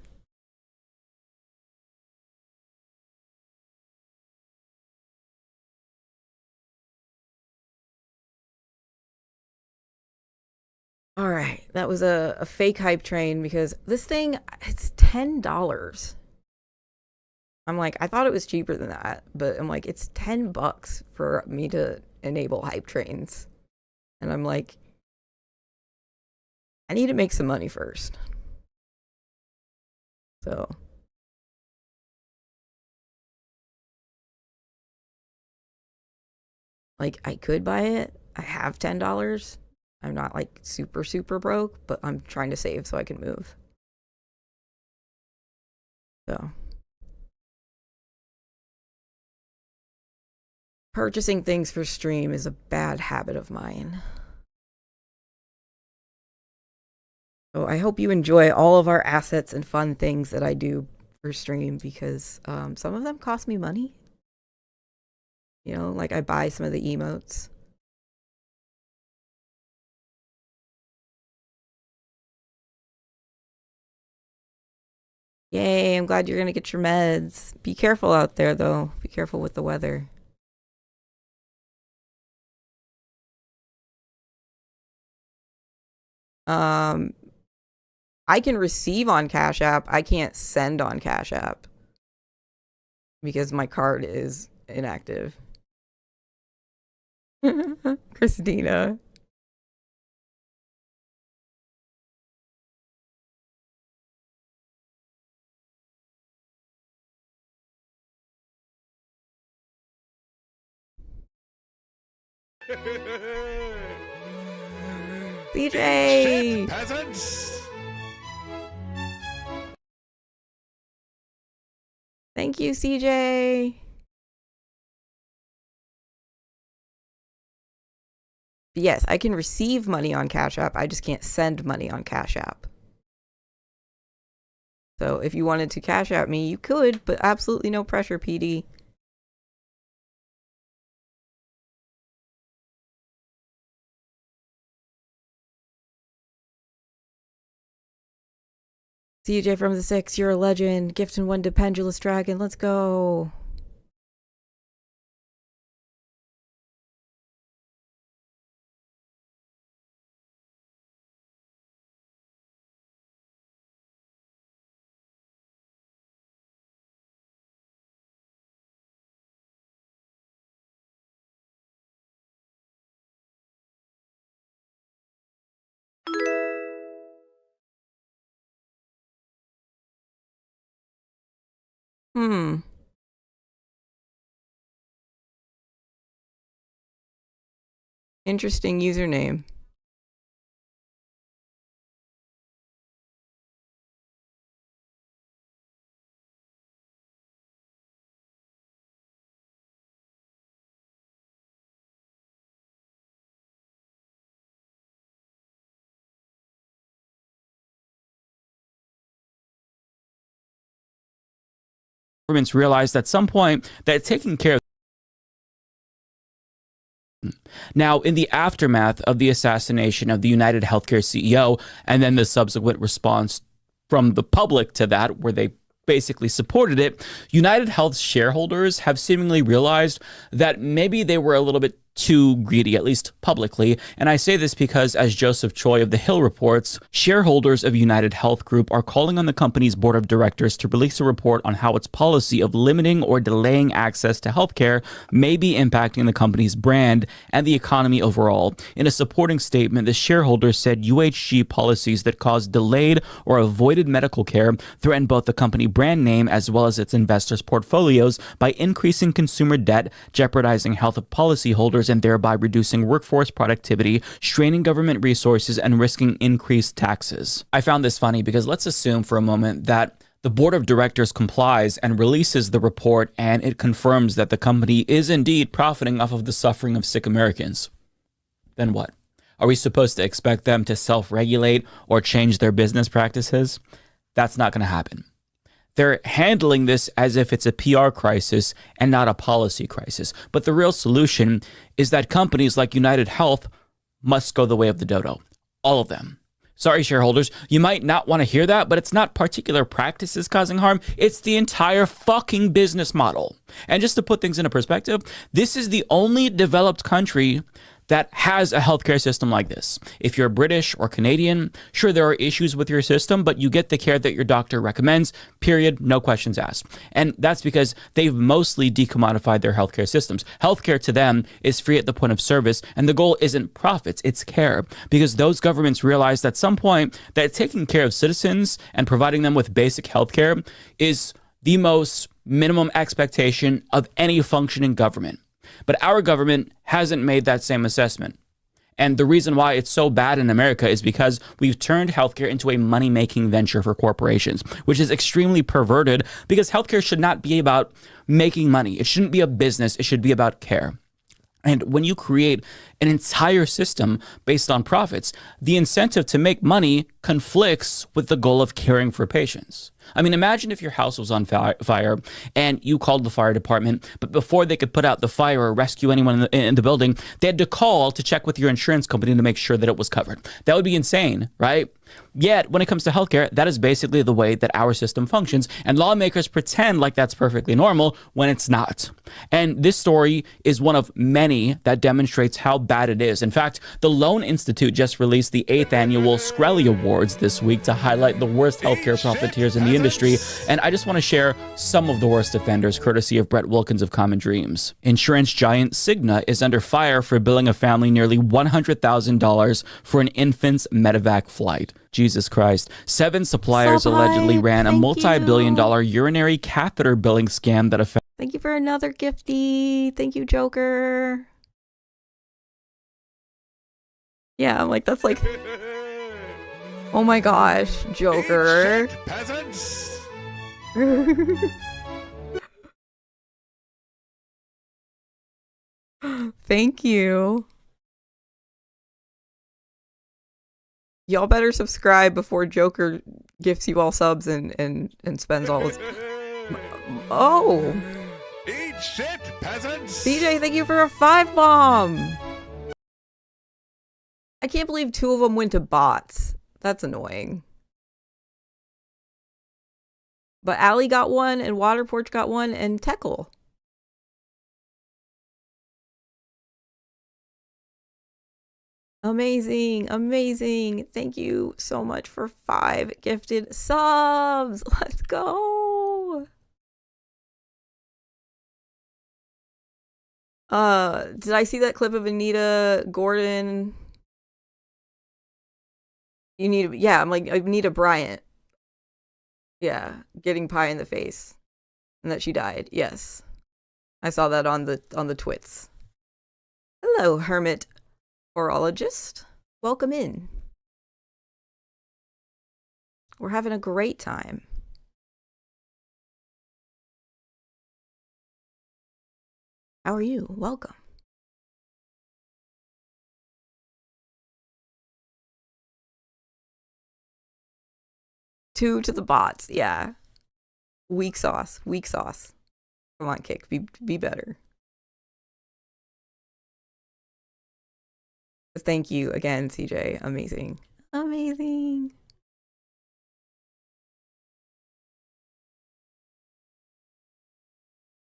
All right. That was a fake hype train because this thing, it's $10. I'm like, I thought it was cheaper than that, but I'm like, it's $10 for me to enable hype trains. And I'm like, I need to make some money first. So. Like, I could buy it. I have $10. I'm not like super broke, but I'm trying to save so I can move. So. Purchasing things for stream is a bad habit of mine. So I hope you enjoy all of our assets and fun things that I do for stream because some of them cost me money. You know, like I buy some of the emotes. Yay, I'm glad you're going to get your meds. Be careful out there, though. Be careful with the weather. I can receive on Cash App. I can't send on Cash App because my card is inactive. Christina. CJ! Peasants! Thank you, CJ. Yes, I can receive money on Cash App. I just can't send money on Cash App. So if you wanted to Cash App me, you could, but absolutely no pressure, PD. CJ from the 6, you're a legend. Gift and one to Pendulous Dragon. Let's go. Interesting username. Governments realized at some point that taking care of. Now, in the aftermath of the assassination of the United Healthcare CEO and then the subsequent response from the public to that, where they basically supported it, United Health's shareholders have seemingly realized that maybe they were a little bit too greedy, at least publicly. And I say this because, as Joseph Choi of The Hill reports, shareholders of United Health Group are calling on the company's board of directors to release a report on how its policy of limiting or delaying access to healthcare may be impacting the company's brand and the economy overall. In a supporting statement, the shareholders said UHG policies that cause delayed or avoided medical care threaten both the company brand name as well as its investors' portfolios by increasing consumer debt, jeopardizing health of policyholders, and thereby reducing workforce productivity, straining government resources, and risking increased taxes. I found this funny because let's assume for a moment that the board of directors complies and releases the report and it confirms that the company is indeed profiting off of the suffering of sick Americans. Then what? Are we supposed to expect them to self-regulate or change their business practices? That's not going to happen. They're handling this as if it's a PR crisis and not a policy crisis. But the real solution is that companies like United Health must go the way of the dodo. All of them. Sorry, shareholders, you might not want to hear that, but it's not particular practices causing harm. It's the entire fucking business model. And just to put things into perspective, this is the only developed country that has a healthcare system like this. If you're British or Canadian, sure, there are issues with your system, but you get the care that your doctor recommends, period, no questions asked. And that's because they've mostly decommodified their healthcare systems. Healthcare to them is free at the point of service, and the goal isn't profits, it's care. Because those governments realized at some point that taking care of citizens and providing them with basic healthcare is the most minimum expectation of any functioning government. But our government hasn't made that same assessment. And the reason why it's so bad in America is because we've turned healthcare into a money-making venture for corporations, which is extremely perverted because healthcare should not be about making money. It shouldn't be a business. It should be about care. And when you create an entire system based on profits, the incentive to make money conflicts with the goal of caring for patients. I mean, imagine if your house was on fire and you called the fire department, but before they could put out the fire or rescue anyone in the building, they had to call to check with your insurance company to make sure that it was covered. That would be insane, right? Yet, when it comes to healthcare, that is basically the way that our system functions, and lawmakers pretend like that's perfectly normal when it's not. And this story is one of many that demonstrates how bad it is. In fact, the Loan Institute just released the 8th annual Skrelly Awards this week to highlight the worst healthcare profiteers in the industry, and I just want to share some of the worst offenders, courtesy of Brett Wilkins of Common Dreams. Insurance giant Cigna is under fire for billing a family nearly $100,000 for an infant's medevac flight. Jesus Christ. 7 suppliers allegedly ran a multi-billion-dollar urinary catheter billing scam that affected... Thank you for another gifty. Thank you, Joker. Yeah, I'm like, that's like... Oh my gosh, Joker. Peasants. Thank you. Y'all better subscribe before Joker gifts you all subs and spends all his... Oh! Eat shit, peasants! CJ, thank you for a 5 bomb! I can't believe 2 of them went to bots. That's annoying. But Allie got 1, and Waterporch got 1, and Teckle. Amazing, amazing. Thank you so much for 5 gifted subs. Let's go. Did I see that clip of Anita Gordon? I'm like Anita Bryant. Yeah, getting pie in the face. And that she died. Yes. I saw that on the twits. Hello, Hermit Horologist. Welcome in. We're having a great time. How are you? Welcome. Two to the bots. Yeah. Weak sauce. Weak sauce. Come on, Kick. Be better. Thank you again, CJ. Amazing. Amazing.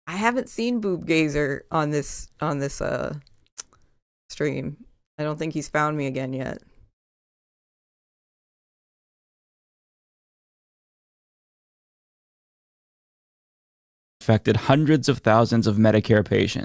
I haven't seen Boob Gazer on this stream. I don't think he's found me again yet. Affected hundreds of thousands of Medicare patients.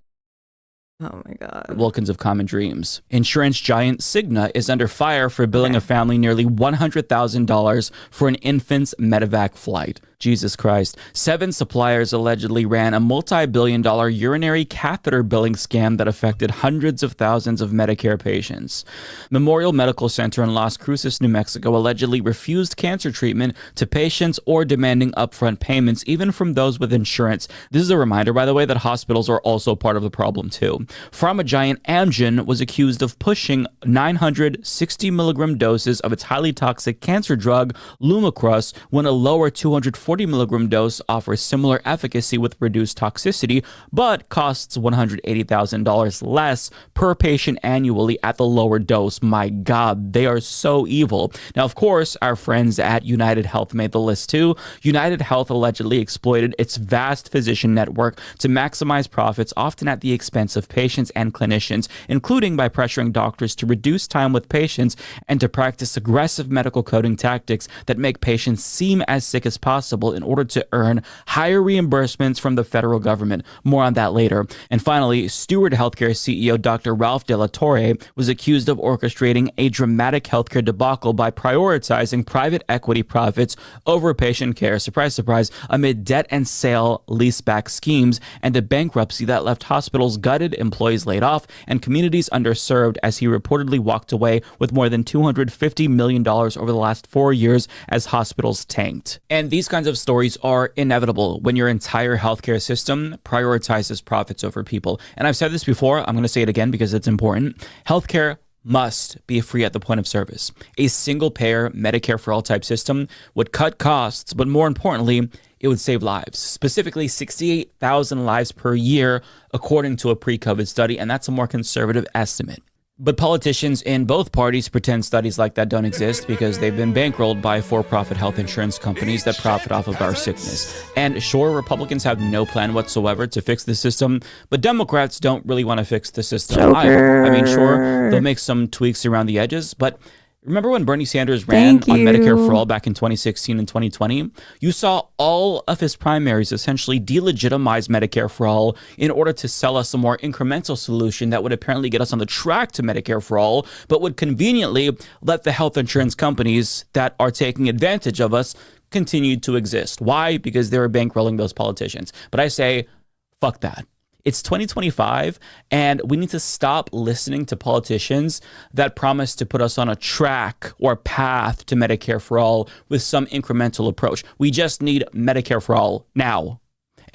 Oh my God. Wilkins of Common Dreams. Insurance giant Cigna is under fire for billing a family nearly $100,000 for an infant's medevac flight. Jesus Christ. 7 suppliers allegedly ran a multi-billion-dollar urinary catheter billing scam that affected hundreds of thousands of Medicare patients. Memorial Medical Center in Las Cruces, New Mexico allegedly refused cancer treatment to patients or demanding upfront payments, even from those with insurance. This is a reminder, by the way, that hospitals are also part of the problem too. Pharma giant Amgen was accused of pushing 960 milligram doses of its highly toxic cancer drug Lumakras when a lower 240 milligram dose offers similar efficacy with reduced toxicity, but costs $180,000 less per patient annually at the lower dose. My God, they are so evil. Now, of course, our friends at United Health made the list too. United Health allegedly exploited its vast physician network to maximize profits, often at the expense of patients and clinicians, including by pressuring doctors to reduce time with patients and to practice aggressive medical coding tactics that make patients seem as sick as possible in order to earn higher reimbursements from the federal government. More on that later. And finally, Steward Healthcare CEO Dr. Ralph De La Torre was accused of orchestrating a dramatic healthcare debacle by prioritizing private equity profits over patient care. Surprise, surprise, amid debt and sale leaseback schemes and a bankruptcy that left hospitals gutted, employees laid off, and communities underserved, as he reportedly walked away with more than $250 million over the last 4 years as hospitals tanked. And these kinds of stories are inevitable when your entire healthcare system prioritizes profits over people. And I've said this before, I'm going to say it again because it's important. Healthcare must be free at the point of service. A single-payer Medicare for All type system would cut costs, but more importantly, it would save lives, specifically 68,000 lives per year, according to a pre-COVID study, and that's a more conservative estimate. But politicians in both parties pretend studies like that don't exist because they've been bankrolled by for-profit health insurance companies that profit off of our sickness. And sure, Republicans have no plan whatsoever to fix the system, but Democrats don't really want to fix the system either. I mean, sure, they'll make some tweaks around the edges, but remember when Bernie Sanders ran on Medicare for All back in 2016 and 2020? You saw all of his primaries essentially delegitimize Medicare for All in order to sell us a more incremental solution that would apparently get us on the track to Medicare for All, but would conveniently let the health insurance companies that are taking advantage of us continue to exist. Why? Because they were bankrolling those politicians. But I say, fuck that. It's 2025, and we need to stop listening to politicians that promise to put us on a track or path to Medicare for All with some incremental approach. We just need Medicare for All now.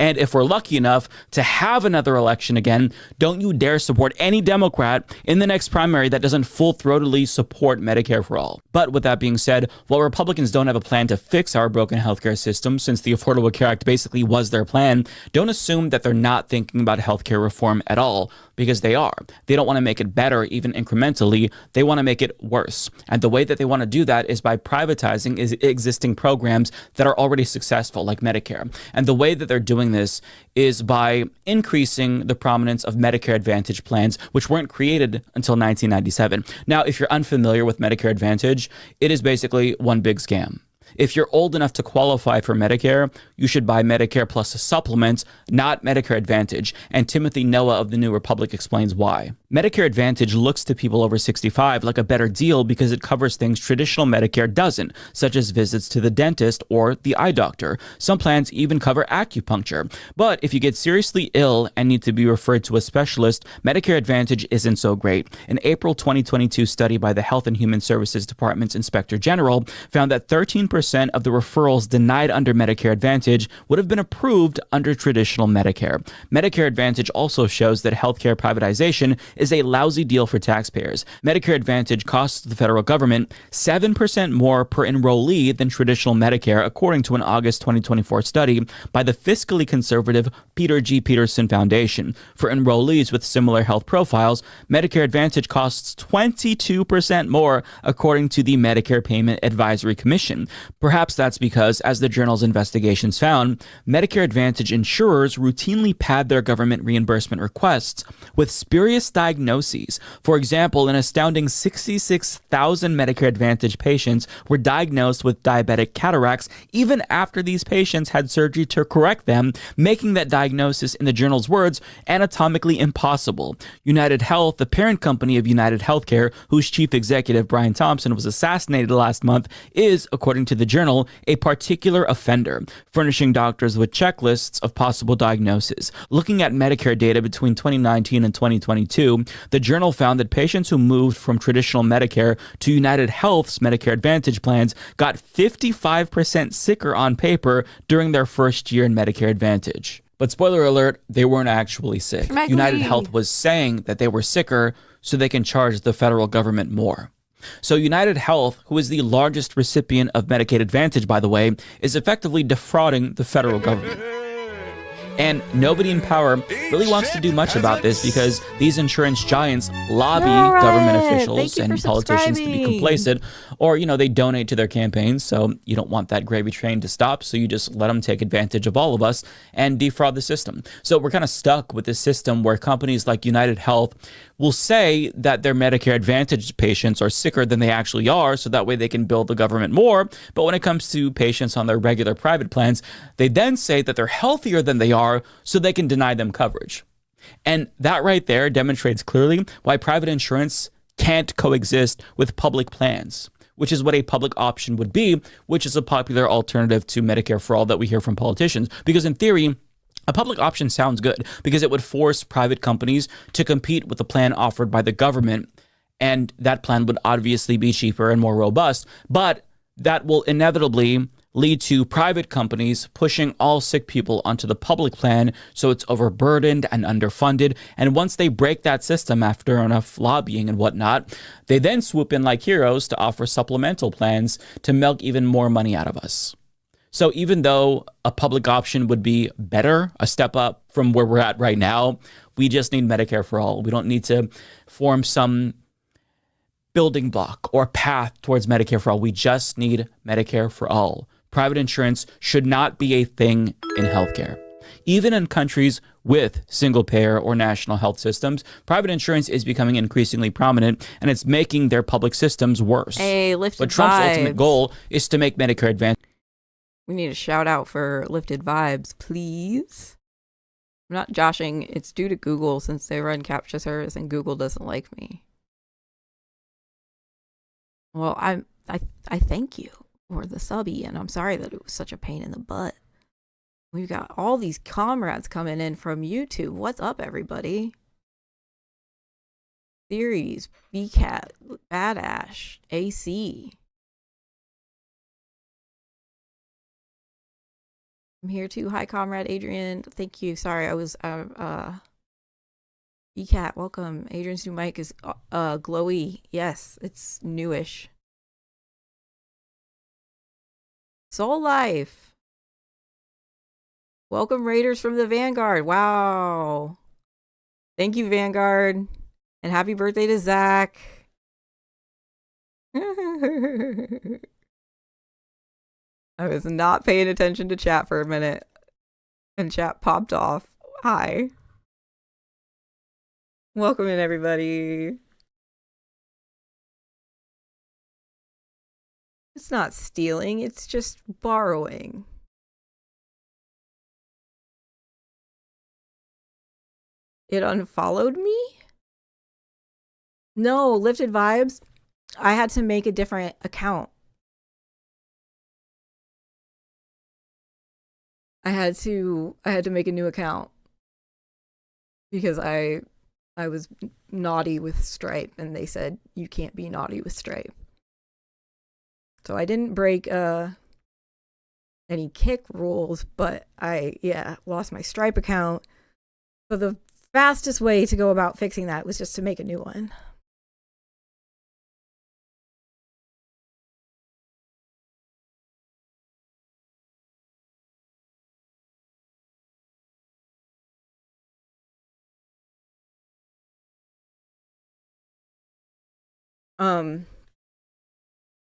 And if we're lucky enough to have another election again, don't you dare support any Democrat in the next primary that doesn't full-throatedly support Medicare for All. But with that being said, while Republicans don't have a plan to fix our broken healthcare system, since the Affordable Care Act basically was their plan, don't assume that they're not thinking about healthcare reform at all, because they are. They don't want to make it better, even incrementally. They want to make it worse. And the way that they want to do that is by privatizing existing programs that are already successful, like Medicare. And the way that they're doing this is by increasing the prominence of Medicare Advantage plans, which weren't created until 1997. Now, if you're unfamiliar with Medicare Advantage, it is basically one big scam. If you're old enough to qualify for Medicare, you should buy Medicare Plus a supplement, not Medicare Advantage. And Timothy Noah of the New Republic explains why. Medicare Advantage looks to people over 65 like a better deal because it covers things traditional Medicare doesn't, such as visits to the dentist or the eye doctor. Some plans even cover acupuncture. But if you get seriously ill and need to be referred to a specialist, Medicare Advantage isn't so great. An April 2022 study by the Health and Human Services Department's Inspector General found that 13% of the referrals denied under Medicare Advantage would have been approved under traditional Medicare. Medicare Advantage also shows that healthcare privatization is a lousy deal for taxpayers. Medicare Advantage costs the federal government 7% more per enrollee than traditional Medicare, according to an August 2024 study by the fiscally conservative Peter G. Peterson Foundation. For enrollees with similar health profiles, Medicare Advantage costs 22% more, according to the Medicare Payment Advisory Commission. Perhaps that's because, as the journal's investigations found, Medicare Advantage insurers routinely pad their government reimbursement requests with spurious diagnoses. For example, an astounding 66,000 Medicare Advantage patients were diagnosed with diabetic cataracts even after these patients had surgery to correct them, making that diagnosis, in the journal's words, anatomically impossible. United Health, the parent company of United Healthcare, whose chief executive, Brian Thompson, was assassinated last month, is, according to the journal, a particular offender, furnishing doctors with checklists of possible diagnoses. Looking at Medicare data between 2019 and 2022, the journal found that patients who moved from traditional Medicare to United Health's Medicare Advantage plans got 55% sicker on paper during their first year in Medicare Advantage. But spoiler alert, they weren't actually sick. United Health was saying that they were sicker so they can charge the federal government more. So United Health, who is the largest recipient of Medicaid Advantage, by the way, is effectively defrauding the federal government. And nobody in power really wants to do much about this because these insurance giants lobby government officials and politicians to be complacent, or, you know, they donate to their campaigns. So you don't want that gravy train to stop. So you just let them take advantage of all of us and defraud the system. So we're kind of stuck with this system where companies like United Health will say that their Medicare Advantage patients are sicker than they actually are, so that way they can bill the government more. But when it comes to patients on their regular private plans, they then say that they're healthier than they are, so they can deny them coverage. And that right there demonstrates clearly why private insurance can't coexist with public plans, which is what a public option would be, which is a popular alternative to Medicare for All that we hear from politicians. Because in theory, a public option sounds good because it would force private companies to compete with the plan offered by the government, and that plan would obviously be cheaper and more robust, but that will inevitably lead to private companies pushing all sick people onto the public plan so it's overburdened and underfunded. And once they break that system after enough lobbying and whatnot, they then swoop in like heroes to offer supplemental plans to milk even more money out of us. So even though a public option would be better, a step up from where we're at right now, we just need Medicare for all. We don't need to form some building block or path towards Medicare for all. We just need Medicare for all. Private insurance should not be a thing in healthcare. Even in countries with single-payer or national health systems, private insurance is becoming increasingly prominent, and it's making their public systems worse. Hey, lifted But Trump's ultimate vibes. goal is to make Medicare Advantage. We need a shout out for lifted vibes, please. I'm not joshing. It's due to Google since they run captcha service and Google doesn't like me. Well, I thank you for the subby, and I'm sorry that it was such a pain in the butt. We've got all these comrades coming in from YouTube. What's up, everybody? Theories, BCAT, Bad Ash, AC. I'm here too. Hi, comrade Adrienne. Thank you. Sorry, I was BCAT, welcome. Adrienne's new mic is glowy. Yes, it's newish. Soul Life. Welcome, Raiders from the Vanguard. Wow. Thank you, Vanguard. And happy birthday to Zach. I was not paying attention to chat for a minute. And chat popped off. Hi. Welcome in, everybody. It's not stealing, it's just borrowing. It unfollowed me? No, Lifted Vibes. I had to make a different account. I had to make a new account because I was naughty with Stripe and they said you can't be naughty with Stripe. So I didn't break any kick rules, but I lost my Stripe account. So the fastest way to go about fixing that was just to make a new one.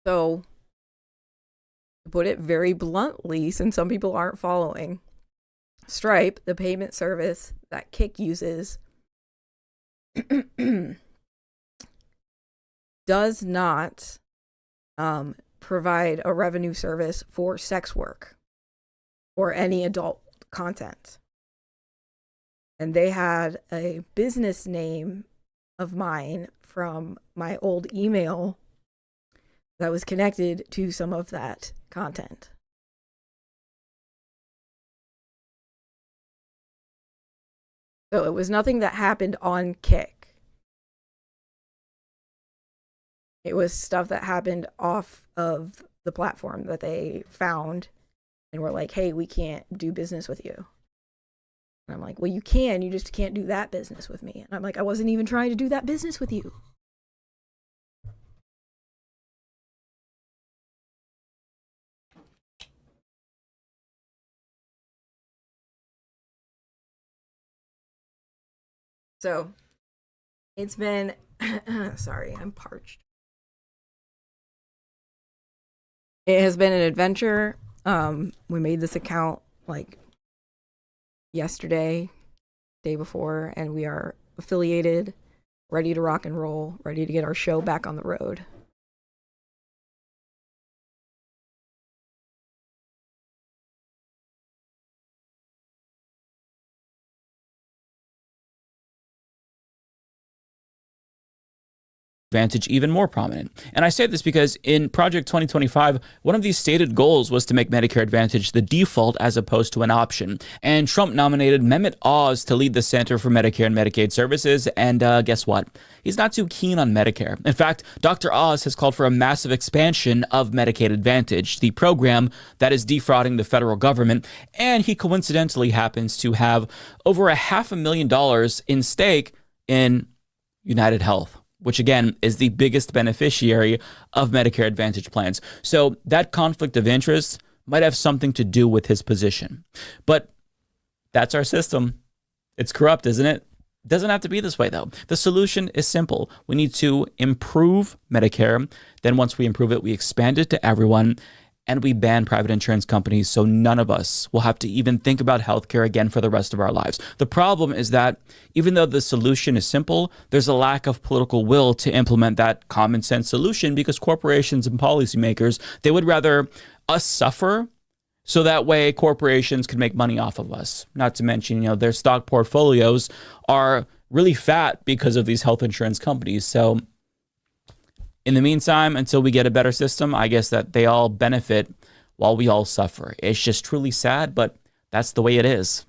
So to put it very bluntly, since some people aren't following, Stripe, the payment service that Kick uses, does not provide a revenue service for sex work or any adult content. And they had a business name of mine from my old email that was connected to some of that content. So it was nothing that happened on Kick. It was stuff that happened off of the platform that they found and were like, hey, we can't do business with you. And I'm like, well, you can, you just can't do that business with me. And I'm like, I wasn't even trying to do that business with you. So it's been, sorry, I'm parched. It has been an adventure. We made this account like yesterday, day before, and we are affiliated, ready to rock and roll, ready to get our show back on the road. Advantage even more prominent. And I say this because in Project 2025, one of these stated goals was to make Medicare Advantage the default as opposed to an option. And Trump nominated Mehmet Oz to lead the Center for Medicare and Medicaid Services. And guess what? He's not too keen on Medicare. In fact, Dr. Oz has called for a massive expansion of Medicaid Advantage, the program that is defrauding the federal government. And he coincidentally happens to have over $500,000 in stake in United Health, which again is the biggest beneficiary of Medicare Advantage plans. So that conflict of interest might have something to do with his position. But that's our system. It's corrupt, isn't it? It doesn't have to be this way, though. The solution is simple. We need to improve Medicare. Then once we improve it, we expand it to everyone, and we ban private insurance companies so none of us will have to even think about healthcare again for the rest of our lives. The problem is that even though the solution is simple, there's a lack of political will to implement that common sense solution because corporations and policymakers, they would rather us suffer so that way corporations can make money off of us. Not to mention, their stock portfolios are really fat because of these health insurance companies. So in the meantime, until we get a better system, I guess that they all benefit while we all suffer. It's just truly sad, but that's the way it is.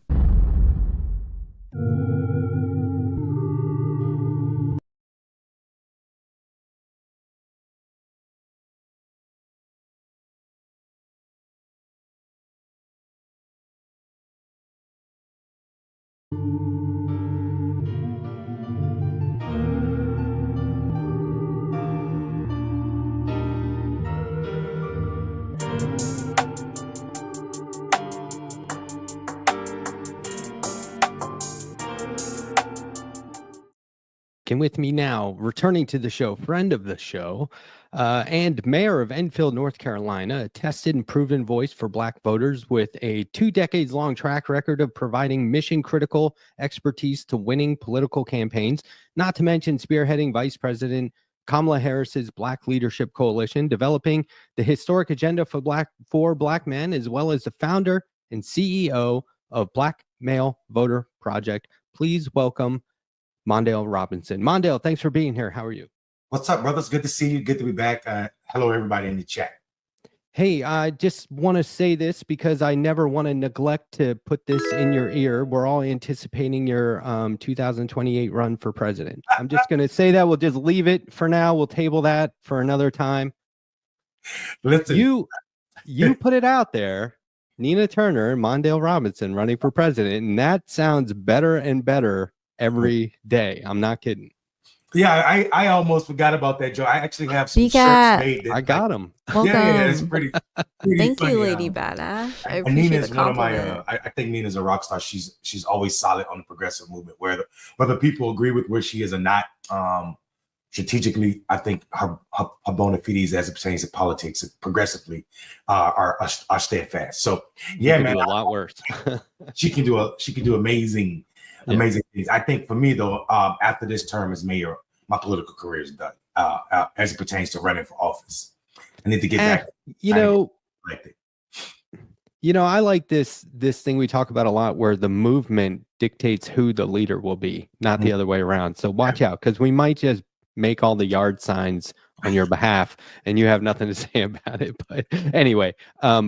With me now, returning to the show, friend of the show, and mayor of Enfield, North Carolina, a tested and proven voice for Black voters with a 2 decades long track record of providing mission critical expertise to winning political campaigns, not to mention spearheading Vice President Kamala Harris's Black Leadership Coalition, developing the historic agenda for Black men, as well as the founder and CEO of Black Male Voter Project. Please welcome Mondale Robinson. Mondale, thanks for being here. How are you? What's up, brothers? Good to see you. Good to be back. Hello, everybody in the chat. Hey, I just want to say this because I never want to neglect to put this in your ear. We're all anticipating your 2028 run for president. I'm just going to say that. We'll just leave it for now. We'll table that for another time. Listen. You put it out there, Nina Turner and Mondale Robinson running for president, and that sounds better and better every day. I'm not kidding. Yeah, I almost forgot about that, Joe. I actually have some shirts made. I got them. Yeah, it's pretty Thank funny. you, Lady Badass. I And appreciate Nina's the one of compliment. my. I think Nina's a rock star. She's always solid on the progressive movement. Whether people agree with where she is or not, strategically, I think her bona fides as it pertains to politics progressively are steadfast. So yeah, man, do a lot worse. she can do amazing things. I think for me though, after this term as mayor, my political career is done as it pertains to running for office. I need to get back. I like this thing we talk about a lot where the movement dictates who the leader will be, not the other way around. So watch out, because we might just make all the yard signs on your behalf and you have nothing to say about it. But anyway,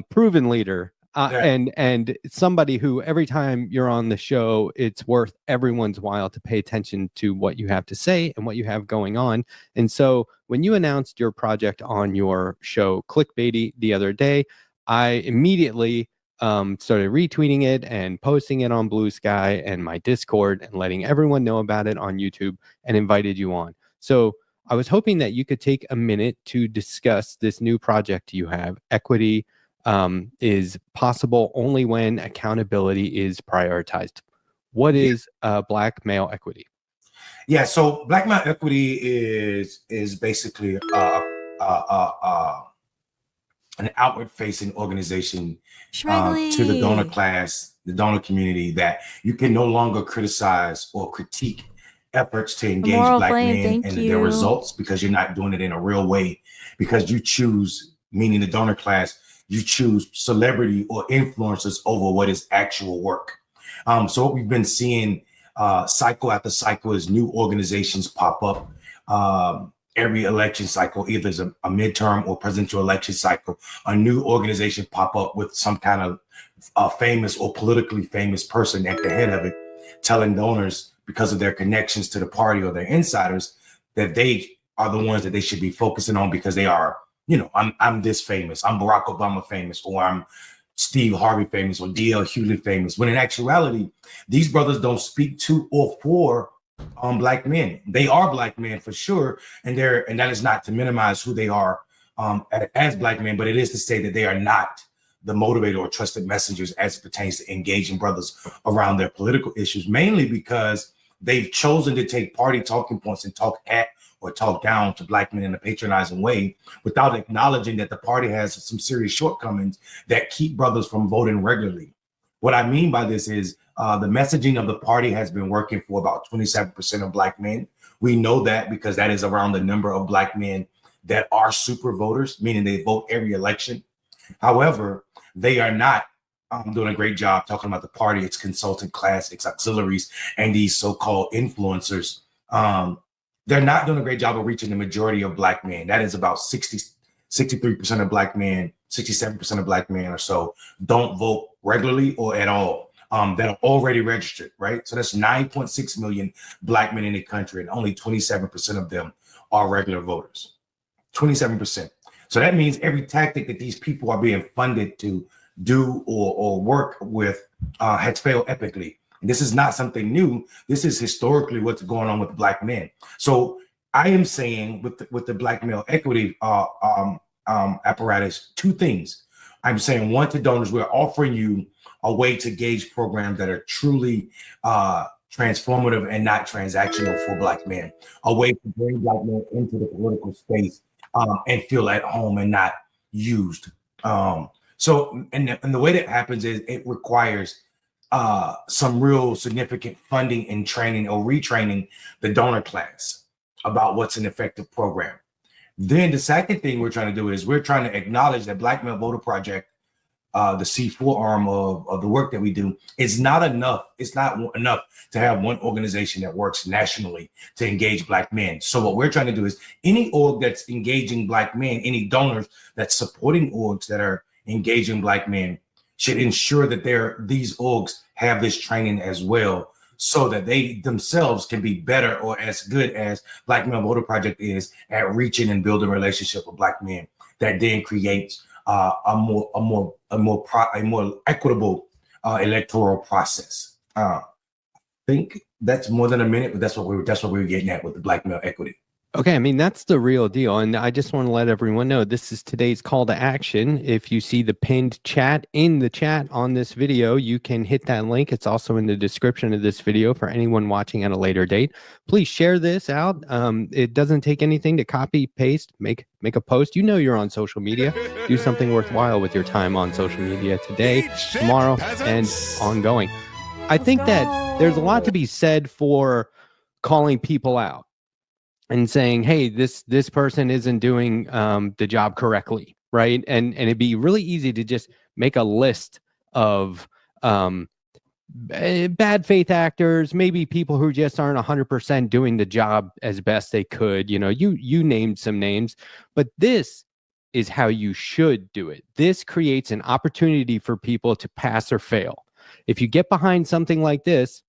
proven leader. And somebody who every time you're on the show, it's worth everyone's while to pay attention to what you have to say and what you have going on. And so when you announced your project on your show, Clickbaity, the other day, I immediately started retweeting it and posting it on Blue Sky and my Discord and letting everyone know about it on YouTube and invited you on. So I was hoping that you could take a minute to discuss this new project you have, Equity is possible only when accountability is prioritized. What is Black male equity? Yeah, so Black male equity is basically an outward-facing organization to the donor class, the donor community, that you can no longer criticize or critique efforts to engage Black men and their results because you're not doing it in a real way, because you choose, meaning the donor class, you choose celebrity or influencers over what is actual work. So what we've been seeing cycle after cycle is new organizations pop up. every election cycle, either as a midterm or presidential election cycle, a new organization pop up with some kind of famous or politically famous person at the head of it, telling donors, because of their connections to the party or their insiders, that they are the ones that they should be focusing on because they are, I'm this famous, I'm Barack Obama famous, or I'm Steve Harvey famous, or D.L. Hughley famous. When in actuality, these brothers don't speak to or for Black men. They are Black men for sure, and that is not to minimize who they are as Black men, but it is to say that they are not the motivator or trusted messengers as it pertains to engaging brothers around their political issues, mainly because they've chosen to take party talking points and talk at or talk down to Black men in a patronizing way without acknowledging that the party has some serious shortcomings that keep brothers from voting regularly. What I mean by this is the messaging of the party has been working for about 27% of Black men. We know that because that is around the number of Black men that are super voters, meaning they vote every election. However, they are not doing a great job talking about the party, its consultant class, its auxiliaries, and these so-called influencers. They're not doing a great job of reaching the majority of Black men. That is about 63% of Black men, 67% of Black men or so don't vote regularly or at all, that are already registered, right? So that's 9.6 million Black men in the country, and only 27% of them are regular voters. 27%. So that means every tactic that these people are being funded to do or work with has failed epically. And this is not something new. This is historically what's going on with Black men. So I am saying with the Black male equity apparatus, two things. I'm saying, one, to donors, we're offering you a way to gauge programs that are truly transformative and not transactional for Black men, a way to bring Black men into the political space and feel at home and not used. So the way that happens is it requires some real significant funding and training or retraining the donor class about what's an effective program. Then the second thing we're trying to do is we're trying to acknowledge that Black Male Voter Project, the C4 arm of the work that we do, is not enough. It's not enough to have one organization that works nationally to engage Black men. So what we're trying to do is any org that's engaging Black men, any donors that's supporting orgs that are engaging Black men, should ensure that these orgs have this training as well, so that they themselves can be better or as good as Black Male Voter Project is at reaching and building a relationship with Black men that then creates a more equitable electoral process. I think that's more than a minute, but that's what we were getting at with the Black male equity. Okay, I mean, that's the real deal. And I just want to let everyone know this is today's call to action. If you see the pinned chat in the chat on this video, you can hit that link. It's also in the description of this video for anyone watching at a later date. Please share this out. It doesn't take anything to copy, paste, make a post. You know you're on social media. Do something worthwhile with your time on social media today, tomorrow, and ongoing. I think that there's a lot to be said for calling people out and saying, hey, this person isn't doing the job correctly, right? And it'd be really easy to just make a list of bad faith actors, maybe people who just aren't 100% doing the job as best they could. You know, you named some names, but this is how you should do it. This creates an opportunity for people to pass or fail. If you get behind something like this,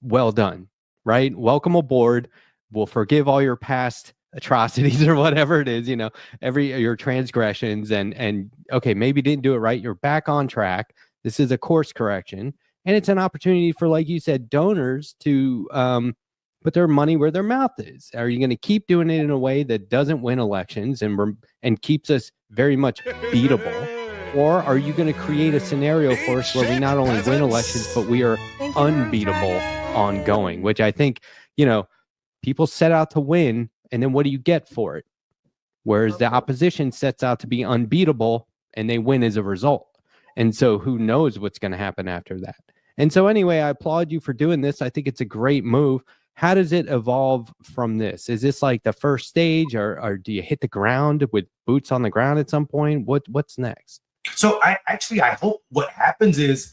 well done, right? Welcome aboard. We'll forgive all your past atrocities or whatever it is, you know, your transgressions and okay, maybe you didn't do it right. You're back on track. This is a course correction. And it's an opportunity for, like you said, donors to put their money where their mouth is. Are you going to keep doing it in a way that doesn't win elections and keeps us very much beatable? Or are you going to create a scenario for us where we not only win elections, but we are unbeatable ongoing, which I think, you know, people set out to win, and then what do you get for it? Whereas the opposition sets out to be unbeatable, and they win as a result. And so who knows what's going to happen after that? And so anyway, I applaud you for doing this. I think it's a great move. How does it evolve from this? Is this like the first stage, or do you hit the ground with boots on the ground at some point? What's next? So I hope what happens is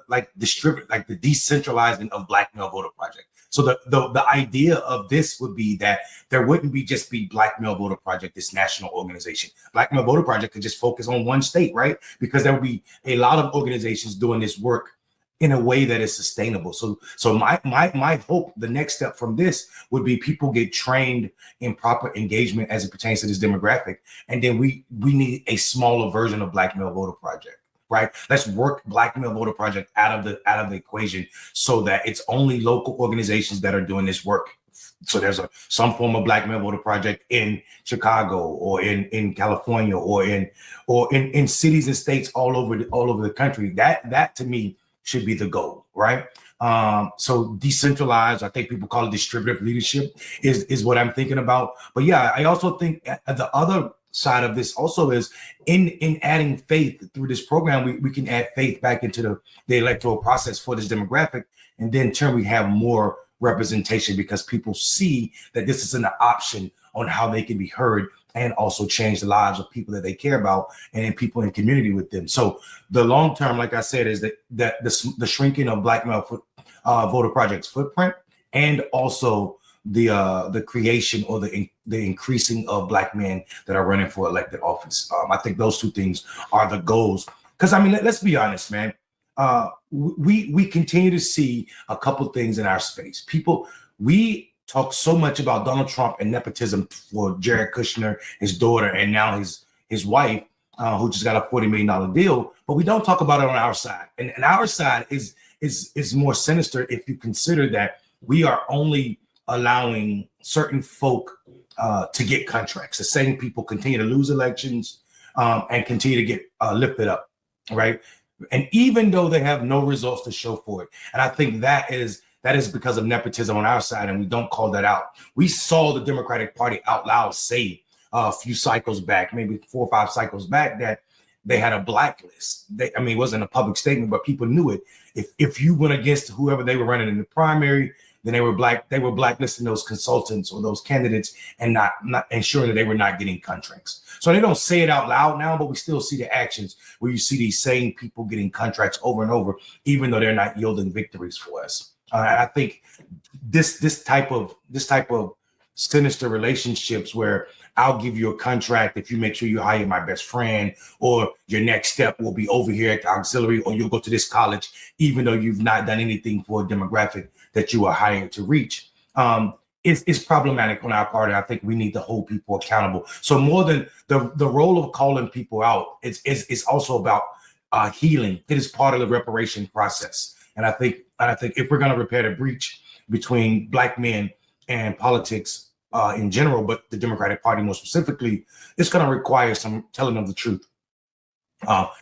like the decentralizing of Black Male Voter Project. So the idea of this would be that there wouldn't be just be Black Male Voter Project, this national organization. Black Male Voter Project could just focus on one state, right? Because there would be a lot of organizations doing this work in a way that is sustainable. So my hope, the next step from this would be people get trained in proper engagement as it pertains to this demographic. And then we need a smaller version of Black Male Voter Project. Right. Let's work Black Male Voter Project out of the equation so that it's only local organizations that are doing this work. So there's some form of Black Male Voter Project in Chicago or in California or in cities and states all over the country. That to me should be the goal, right? So decentralized, I think people call it distributive leadership is what I'm thinking about. But yeah, I also think the other side of this also is in adding faith through this program, we can add faith back into the electoral process for this demographic, and then in turn we have more representation because people see that this is an option on how they can be heard and also change the lives of people that they care about and people in community with them. So the long term, like I said, is that the shrinking of Black Male Voter Project's footprint, and also the creation or the increasing of Black men that are running for elected office. I think those two things are the goals. Because I mean, let's be honest, man. We continue to see a couple things in our space. We talk so much about Donald Trump and nepotism for Jared Kushner, his daughter, and now his wife, who just got a $40 million deal. But we don't talk about it on our side. And our side is more sinister if you consider that we are only allowing certain folk to get contracts. The same people continue to lose elections and continue to get lifted up, right? And even though they have no results to show for it, and I think that is because of nepotism on our side, and we don't call that out. We saw the Democratic Party out loud say a few cycles back, maybe 4 or 5 cycles back, that they had a blacklist. It wasn't a public statement, but people knew it. If you went against whoever they were running in the primary, then they were blacklisting those consultants or those candidates and not ensuring that they were not getting contracts. So they don't say it out loud now, but we still see the actions where you see these same people getting contracts over and over, even though they're not yielding victories for us. I think this type of sinister relationships where I'll give you a contract if you make sure you hire my best friend, or your next step will be over here at the auxiliary, or you'll go to this college, even though you've not done anything for a demographic that you are hired to reach. It's problematic on our part, and I think we need to hold people accountable. So more than the role of calling people out, it's also about healing. It is part of the reparation process. And I think if we're going to repair the breach between Black men and politics in general, but the Democratic Party more specifically, it's going to require some telling of the truth.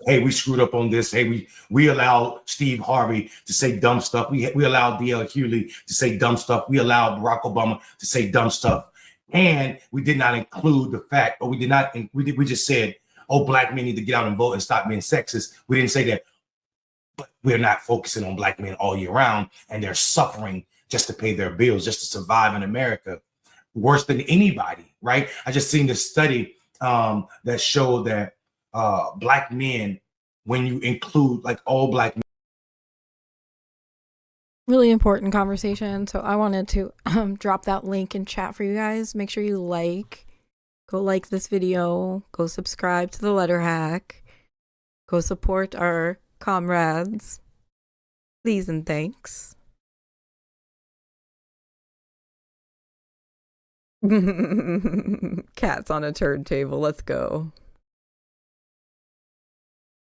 Hey, we screwed up on this. Hey, we allowed Steve Harvey to say dumb stuff. We allowed D.L. Hughley to say dumb stuff. We allowed Barack Obama to say dumb stuff. And we did not include the fact, or we just said, oh, Black men need to get out and vote and stop being sexist. We didn't say that. But we're not focusing on Black men all year round, and they're suffering just to pay their bills, just to survive in America, worse than anybody, right? I just seen this study that showed that Black men, when you include like all Black men. Really important conversation. So I wanted to drop that link in chat for you guys. Make sure you go like this video, go subscribe to the Letter Hack, go support our comrades. Please and thanks. Cats on a turntable. Let's go.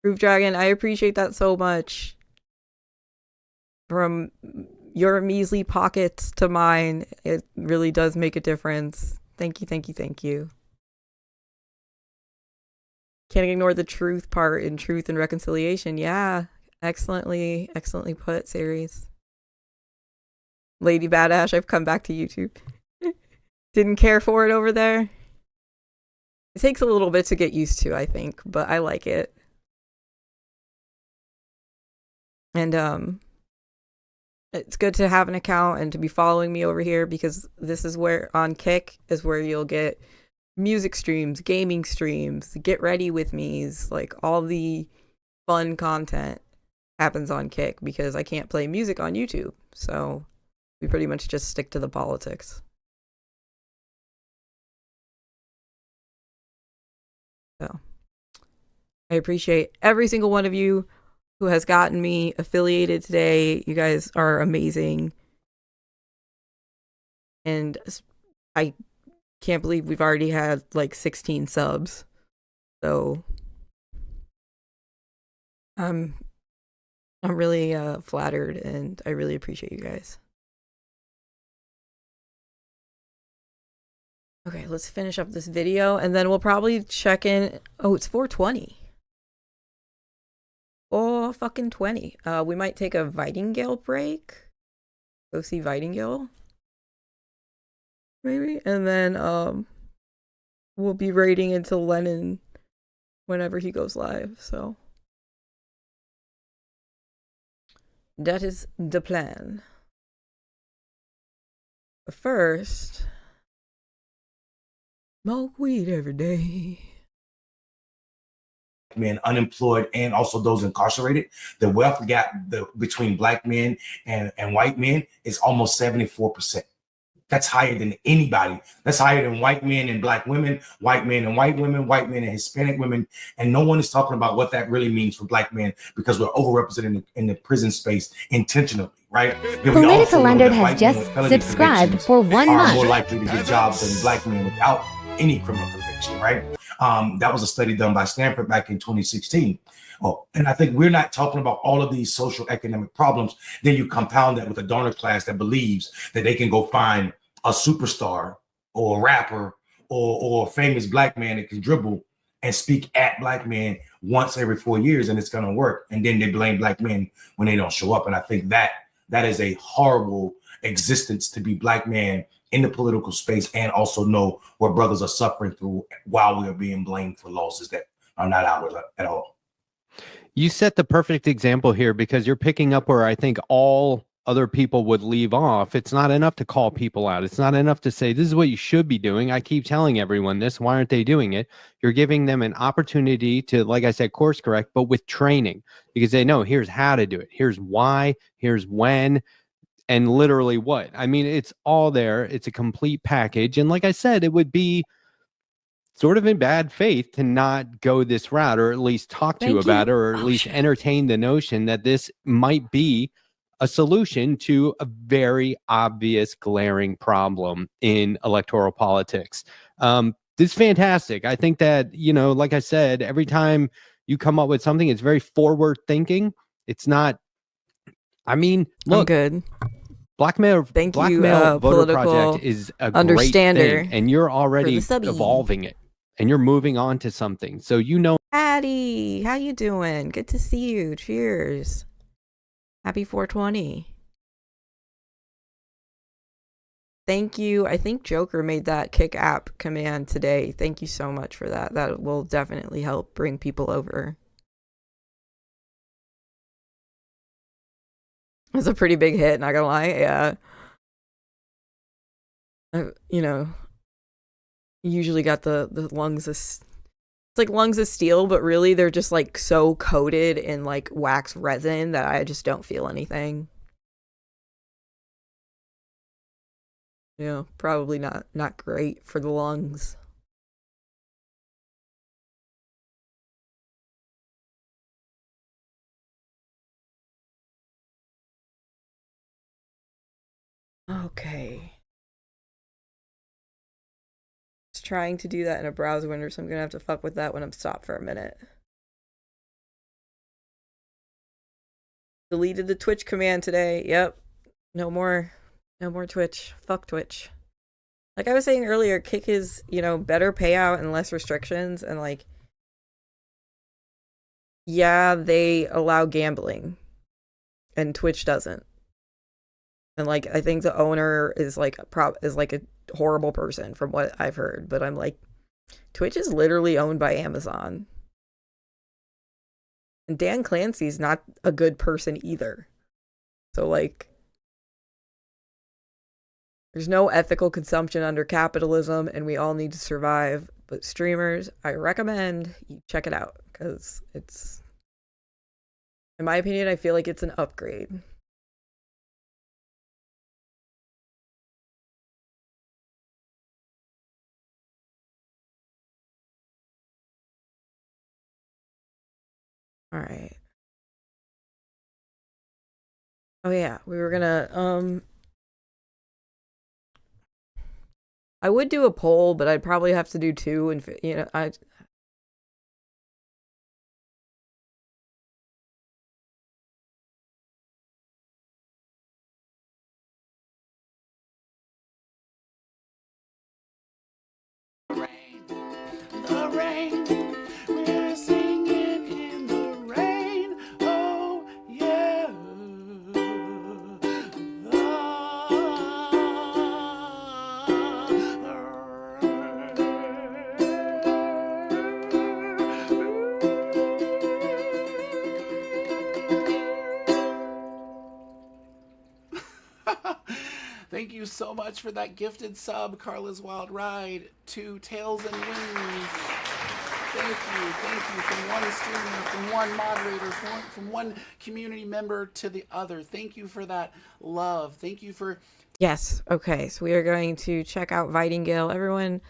Groove Dragon, I appreciate that so much. From your measly pockets to mine, it really does make a difference. Thank you, thank you, thank you. Can't ignore the truth part in Truth and Reconciliation. Yeah, excellently put, series. Lady Badash, I've come back to YouTube. Didn't care for it over there. It takes a little bit to get used to, I think, but I like it. And it's good to have an account and to be following me over here, because this is where on Kick is where you'll get music streams, gaming streams, get ready with me's, like all the fun content happens on Kick, because I can't play music on YouTube. So We pretty much just stick to the politics. So I appreciate every single one of you who has gotten me affiliated today. You guys are amazing. And I can't believe we've already had like 16 subs. So I'm really flattered, and I really appreciate you guys. Okay, let's finish up this video, and then we'll probably check in. Oh, it's 4:20. Oh, fucking 20. We might take a Vitingale break. Go see Vitingale. Maybe. And then we'll be raiding into Lennon whenever he goes live. So that is the plan. But first, smoke weed every day. Men unemployed and also those incarcerated, the wealth gap between black men and white men is almost 74%. That's higher than anybody. That's higher than white men and black women, white men and white women, white men and Hispanic women. And no one is talking about what that really means for black men, because we're overrepresented in the prison space intentionally, right? Political Leonard has just subscribed for 1 month. Are more likely to get jobs than black men without any criminal conviction, right? That was a study done by Stanford back in 2016. Oh, and I think we're not talking about all of these social economic problems. Then you compound that with a donor class that believes that they can go find a superstar or a rapper or a famous black man that can dribble and speak at black men once every 4 years, and it's going to work. And then they blame black men when they don't show up. And I think that is a horrible existence to be black man in the political space, and also know what brothers are suffering through while we are being blamed for losses that are not ours at all. You set the perfect example here, because you're picking up where I think all other people would leave off. It's not enough to call people out. It's not enough to say, this is what you should be doing. I keep telling everyone this. Why aren't they doing it? You're giving them an opportunity to, like I said, course correct, but with training, because they know here's how to do it. Here's why, here's when, and literally what. I mean, it's all there. It's a complete package. And like I said, it would be sort of in bad faith to not go this route, or at least talk to you about it, or at least entertain the notion that this might be a solution to a very obvious, glaring problem in electoral politics. This is fantastic. I think that, like I said, every time you come up with something, it's very forward thinking. It's not, I mean, look, I'm good. Blackmail Voter Project is a great thing, and you're already evolving it, and you're moving on to something. So Addie, how you doing? Good to see you. Cheers. Happy 420. Thank you. I think Joker made that kick app command today. Thank you so much for that. That will definitely help bring people over. It's a pretty big hit, not gonna lie. Yeah. Usually got the lungs of, it's like lungs of steel, but really they're just like so coated in like wax resin that I just don't feel anything. Probably not great for the lungs. Okay. Just trying to do that in a browser window, so I'm gonna have to fuck with that when I'm stopped for a minute. Deleted the Twitch command today. Yep. No more Twitch. Fuck Twitch. Like I was saying earlier, Kick is, better payout and less restrictions, and like, yeah, they allow gambling and Twitch doesn't. And like, I think the owner is like a horrible person from what I've heard, but I'm like, Twitch is literally owned by Amazon. And Dan Clancy's not a good person either. So like, there's no ethical consumption under capitalism, and we all need to survive. But streamers, I recommend you check it out, because it's, in my opinion, I feel like it's an upgrade. All right. Oh yeah, we were gonna I would do a poll, but I'd probably have to do two, and you know, The rain, we're singing in the rain. Oh yeah. Thank you so much for that gifted sub, Carla's Wild Ride, to Tails and Wings. Thank you from one streamer, from one moderator, from one community member to the other. Thank you for that love. Thank you for... yes. Okay, so we are going to check out Vitingale. Everyone,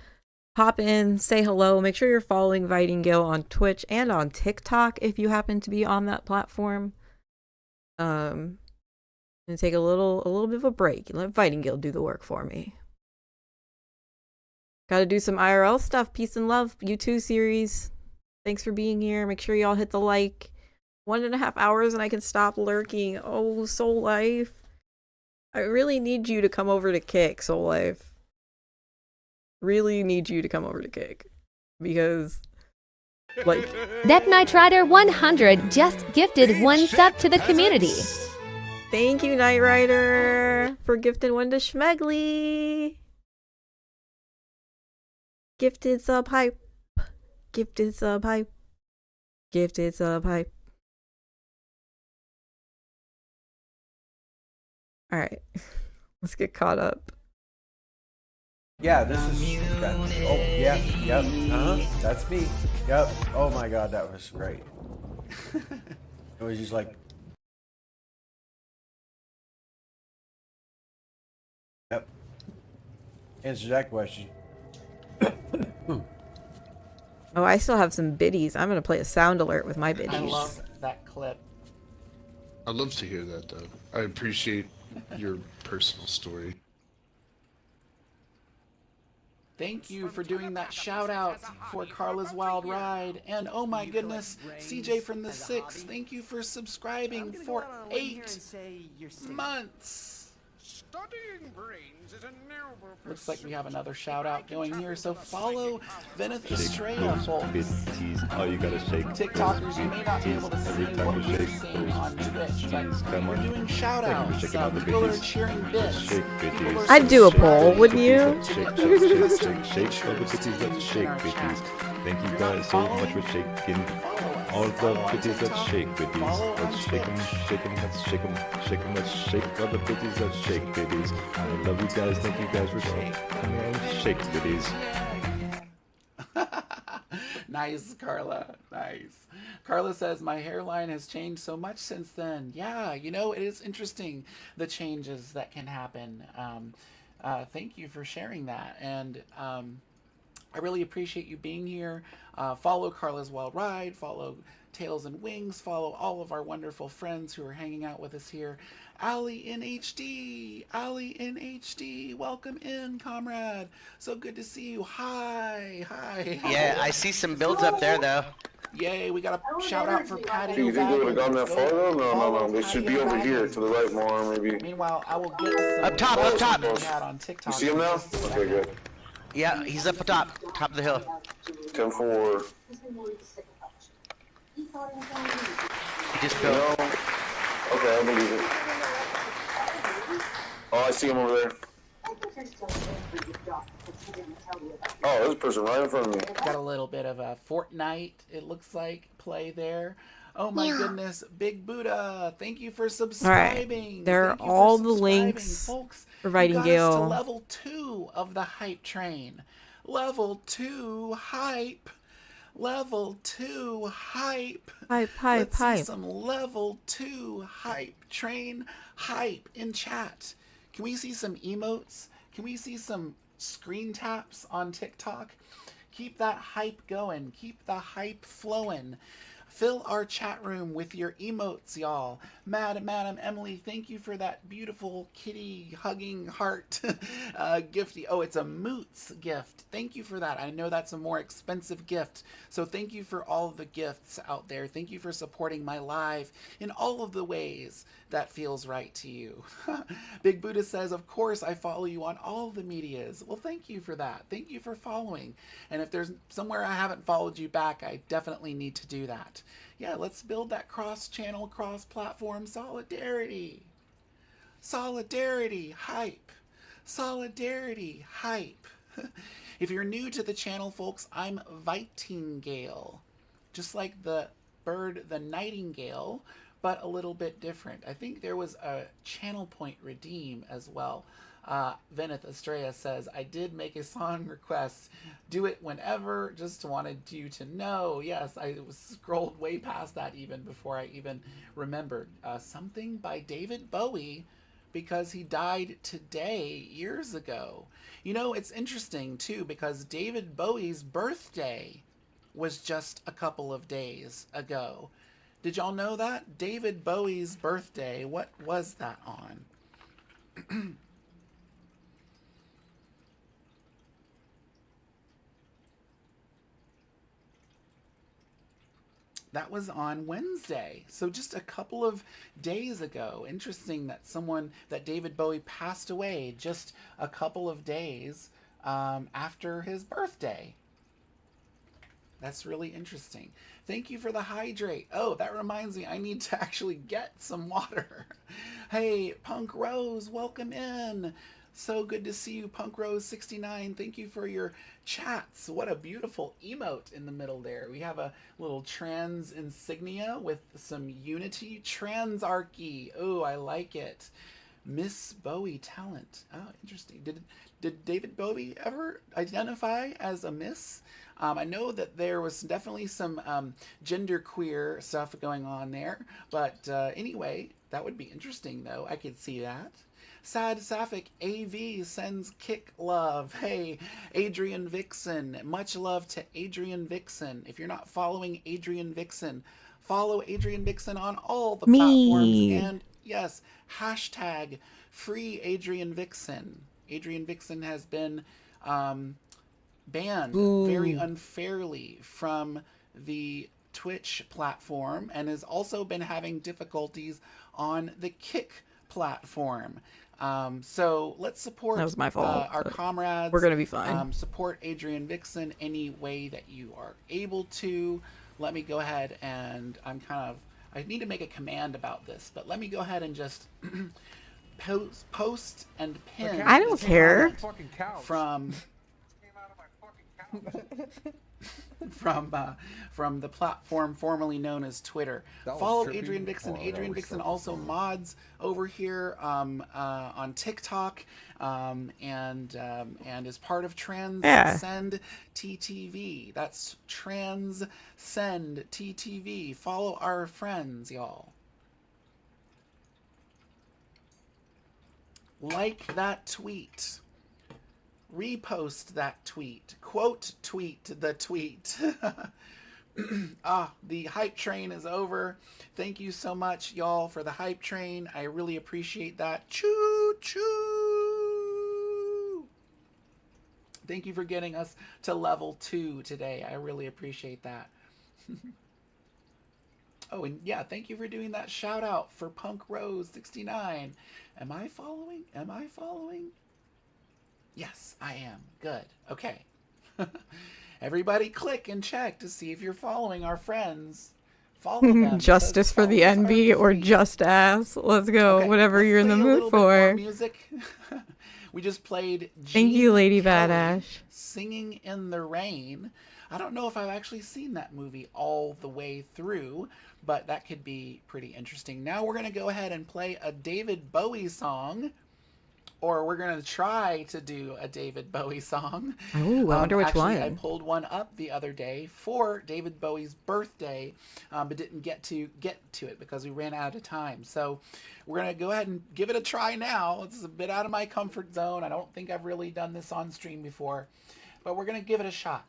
hop in, say hello. Make sure you're following Vitingale on Twitch and on TikTok if you happen to be on that platform. And take a little bit of a break. Let Vitingale do the work for me. Gotta do some IRL stuff. Peace and love. U2 series. Thanks for being here. Make sure y'all hit the like. 1.5 hours and I can stop lurking. Oh, Soul Life. I really need you to come over to Kick, Soul Life. Really need you to come over to Kick. Because, like... That Knight Rider 100 just gifted one sub to the community. Thank you, Knight Rider, for gifting one to Schmegly. Gifted sub hype. Gifted sub hype. Gifted sub hype. Alright. Let's get caught up. Yeah, this is... oh, yeah, yep, that's me. Yep. Oh my god, that was great. It was just like... Yep. Answer that question. Oh, I still have some biddies. I'm gonna play a sound alert with my biddies. I love that clip. I'd love to hear that, though. I appreciate your personal story. Thank you for doing that shout out for Carla's Wild Ride. And oh my goodness, CJ from the 6, thank you for subscribing for 8 months. Studying brains is a noble pursuit. Looks like we have another shout out going here. So follow Venice Estrella, folks. Oh, you gotta shake. TikTokers, you may not be able to see what we're seeing on Twitch, but we're doing shout outs. People are cheering bits. I'd do a poll, wouldn't you? Shake all the bitches that shake, bitches. Thank you guys so much for shaking. All the bitches that shake, bitches. Let's shake them, let's shake them, let's shake all the bitches that shake, bitches. I love you guys. Thank you guys for coming and shake, bitches. Nice, Carla. Nice. Carla says, my hairline has changed so much since then. Yeah, you know, it is interesting, the changes that can happen. Thank you for sharing that. And I really appreciate you being here. Follow Carla's Wild Ride, follow Tails and Wings, follow all of our wonderful friends who are hanging out with us here. Allie in HD, Allie in HD, welcome in, comrade. So good to see you. Hi. Yeah, I see some builds up there though. Yay, we got a shout out for Patty. You think they would have gone that far though? No. They should be over here to the right more, maybe. Meanwhile, I will get some up top. On TikTok. You see him now? Okay, good. Yeah, he's up top of the hill. 10-4. He just built. Okay, I believe it. Oh, I see him over there. Oh, there's a person right in front of me. Got a little bit of a Fortnite, it looks like, play there. Oh my goodness, Big Buddha, thank you for subscribing. Alright, there are all the links folks. for Vitingale. To level 2 of the hype train. Level 2 hype. Level 2 hype. Let's see some level 2 hype train hype in chat. Can we see some emotes? Can we see some screen taps on TikTok? Keep that hype going. Keep the hype flowing. Fill our chat room with your emotes, y'all. Madam Emily, thank you for that beautiful kitty hugging heart gift. Oh, it's a Moots gift. Thank you for that. I know that's a more expensive gift. So thank you for all of the gifts out there. Thank you for supporting my live in all of the ways that feels right to you. Big Buddha says, of course, I follow you on all the medias. Well, thank you for that. Thank you for following. And if there's somewhere I haven't followed you back, I definitely need to do that. Yeah, let's build that cross-channel, cross-platform solidarity. Solidarity, hype. Solidarity, hype. If you're new to the channel, folks, I'm Vightingale. Just like the bird, the nightingale, but a little bit different. I think there was a channel point redeem as well. Veneth Estrella says, I did make a song request. Do it whenever. Just wanted you to know. Yes, I scrolled way past that even before I even remembered. Something by David Bowie, because he died today, years ago. You know, it's interesting too, because David Bowie's birthday was just a couple of days ago. Did y'all know that? David Bowie's birthday, what was that on? That was on Wednesday. So just a couple of days ago. Interesting that David Bowie passed away just a couple of days after his birthday. That's really interesting. Thank you for the hydrate. Oh, that reminds me, I need to actually get some water. Hey, Punk Rose, welcome in. So good to see you, Punk Rose 69. Thank you for your chats. What a beautiful emote in the middle there. We have a little trans insignia with some unity. Transarchy. Oh, I like it. Miss Bowie talent. Oh, interesting. Did David Bowie ever identify as a miss? I know that there was definitely some genderqueer stuff going on there. But anyway, that would be interesting, though. I could see that. Sad Sapphic AV sends kick love. Hey, Adrienne Vixen. Much love to Adrienne Vixen. If you're not following Adrienne Vixen, follow Adrienne Vixen on all the platforms. And yes, hashtag free Adrienne Vixen. Adrienne Vixen has been banned very unfairly from the Twitch platform and has also been having difficulties on the Kick platform. So let's support that was my fault, our comrades. We're gonna be fine. Support Adrienne Vixen any way that you are able to. Let me go ahead and I need to make a command about this, but let me go ahead and just post and pin. I don't care. From the platform formerly known as Twitter. Follow Adrienne Vixen. Adrienne Vixen also mods over here on TikTok and is part of Transcend TTV. That's Transcend TTV. Follow our friends, y'all. Like that tweet. Repost that tweet. Quote tweet the tweet. The hype train is over. Thank you so much, y'all, for the hype train. I really appreciate that. Choo choo. Thank you for getting us to level 2 today. I really appreciate that. Oh, and yeah, thank you for doing that shout out for Punk Rose 69. Am I following? Am I following? Yes, I am. Good. Okay. Everybody click and check to see if you're following our friends. Follow them. Justice for the NB or just ass. Let's go. Okay, whatever you're in the mood for. Music. We just played Thank you, Lady Kelly Badass. Singing in the Rain. I don't know if I've actually seen that movie all the way through, but that could be pretty interesting. Now we're going to go ahead and play a David Bowie song. Or we're going to try to do a David Bowie song. Oh, I wonder which one. I pulled one up the other day for David Bowie's birthday, but didn't get to it because we ran out of time. So we're going to go ahead and give it a try now. It's a bit out of my comfort zone. I don't think I've really done this on stream before, but we're going to give it a shot.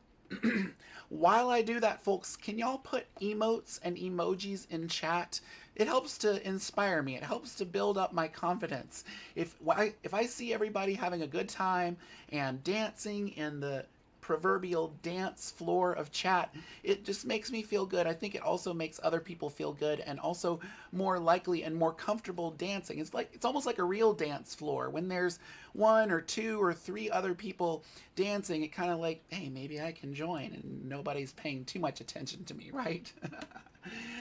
While I do that, folks, can y'all put emotes and emojis in chat? It helps to inspire me. It helps to build up my confidence. If I see everybody having a good time and dancing in the proverbial dance floor of chat, it just makes me feel good. I think it also makes other people feel good and also more likely and more comfortable dancing. It's almost like a real dance floor. When there's 1 or 2 or 3 other people dancing, it kind of like, hey, maybe I can join, and nobody's paying too much attention to me, right?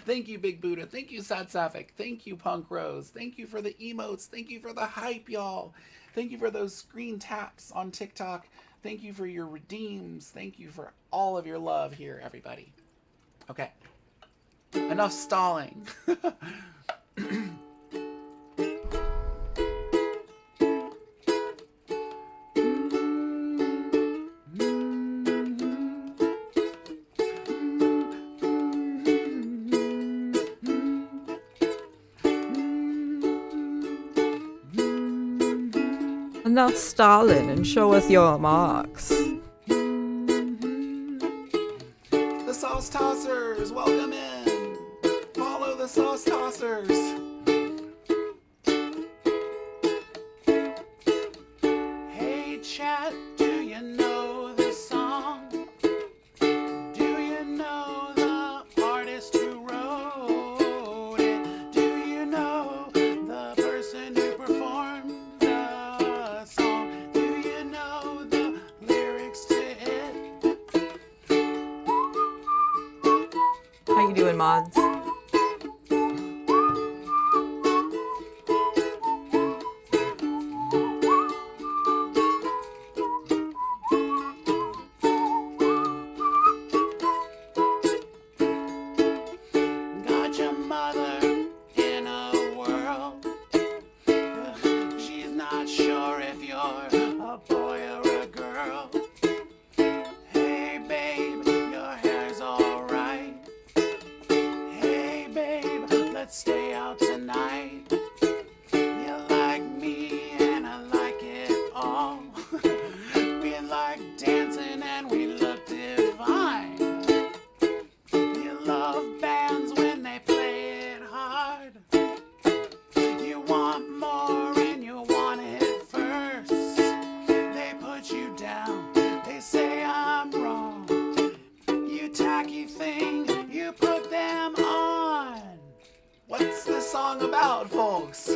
Thank you, Big Buddha. Thank you, Satsaphic. Thank you, Punk Rose. Thank you for the emotes. Thank you for the hype, y'all. Thank you for those screen taps on TikTok. Thank you for your redeems. Thank you for all of your love here, everybody. Okay. Enough stalling. Enough stalling and show us your marks. The Sauce Tossers, welcome in. Follow the Sauce Tossers. Hey chat, do you know the song? Do you know the artist who wrote it? Do you know the person who performed the song? Do you know the lyrics to it? How you doing, mods? Got your mother in a whirl. She's not sure if you're a boy or a girl. Hey babe, your hair's alright. Hey babe, let's stay out tonight. You like me and I like it all. We like dancing and we look divine. You love bands when they play it hard. You want more and you want it first. They put you down, they say I'm wrong. You tacky thing, you put them on. What's this song about, folks?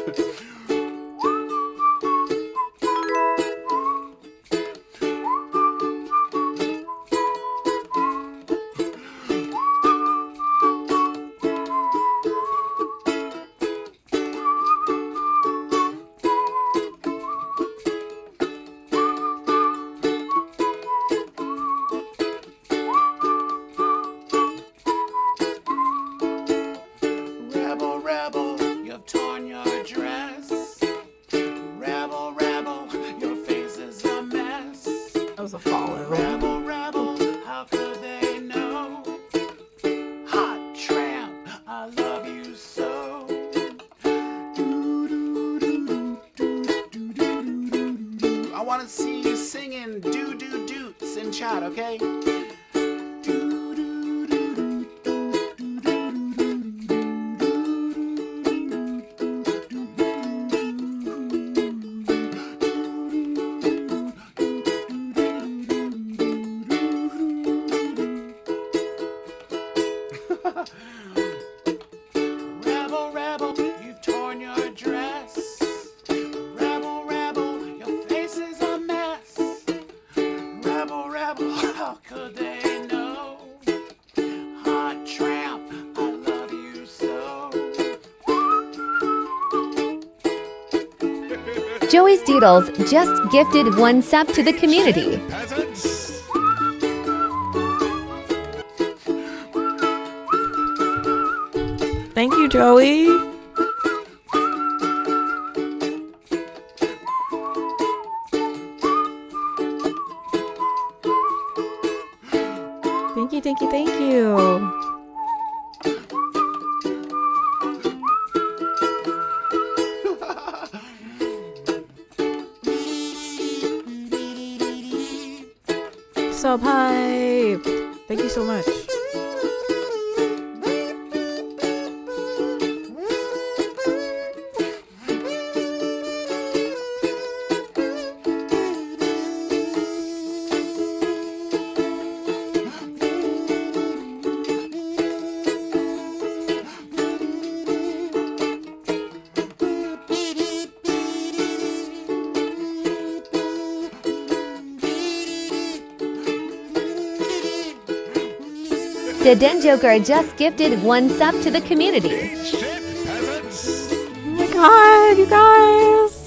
Rebel, rebel, you've torn your dress. Rebel, rebel, your face is a mess. That was a follow. Rebel, rebel, how could they know? Hot tramp, I love you so. I want to see you singing doo-doo-doots in chat, okay? Rebel, rebel, you've torn your dress. Rebel, rebel, your face is a mess. Rebel, rebel, how could they know? Hot tramp, I love you so. Joey's Doodles just gifted 1 sub to the community. Thank you, Joey. Thank you, thank you, thank you. So hype. Thank you so much. The Den Joker just gifted 1 sub to the community. Oh my god, you guys!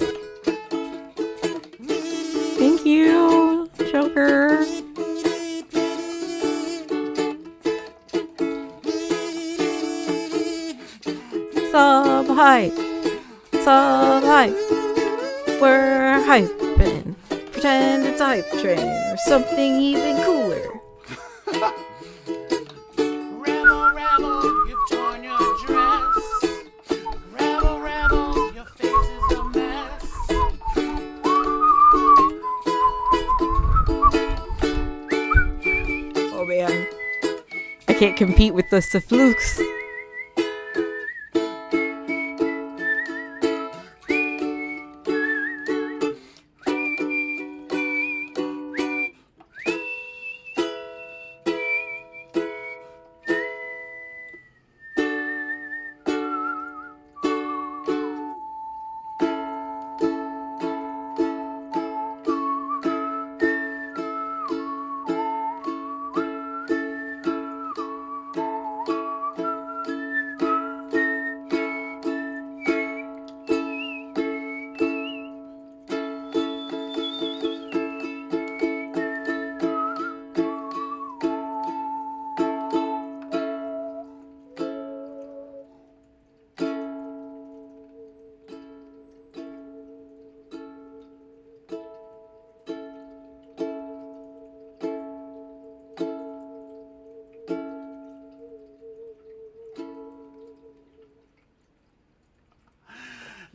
Thank you, Joker. Sub hype. Sub hype. We're hyping. Pretend it's a hype train or something even cooler. Rebel, rebel, you've torn your dress. Rebel, rebel, your face is a mess. Oh man. I can't compete with the Flukes.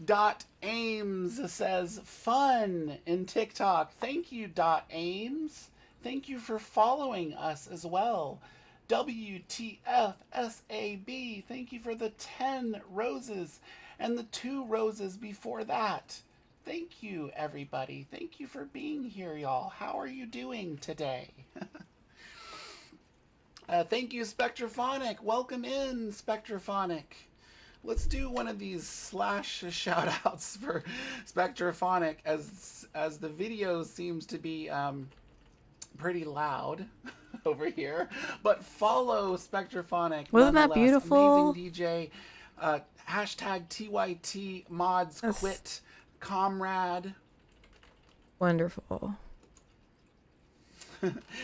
Dot Ames says fun in TikTok. Thank you, Dot Ames. Thank you for following us as well. WTFSAB, thank you for the 10 roses and the 2 roses before that. Thank you, everybody. Thank you for being here, y'all. How are you doing today? Thank you, Spectrophonic. Welcome in, Spectrophonic. Let's do one of these slash shout outs for Spectrophonic as the video seems to be pretty loud over here. But follow Spectrophonic. Wasn't that beautiful? Amazing DJ. Hashtag TYT mods quit comrade. Wonderful.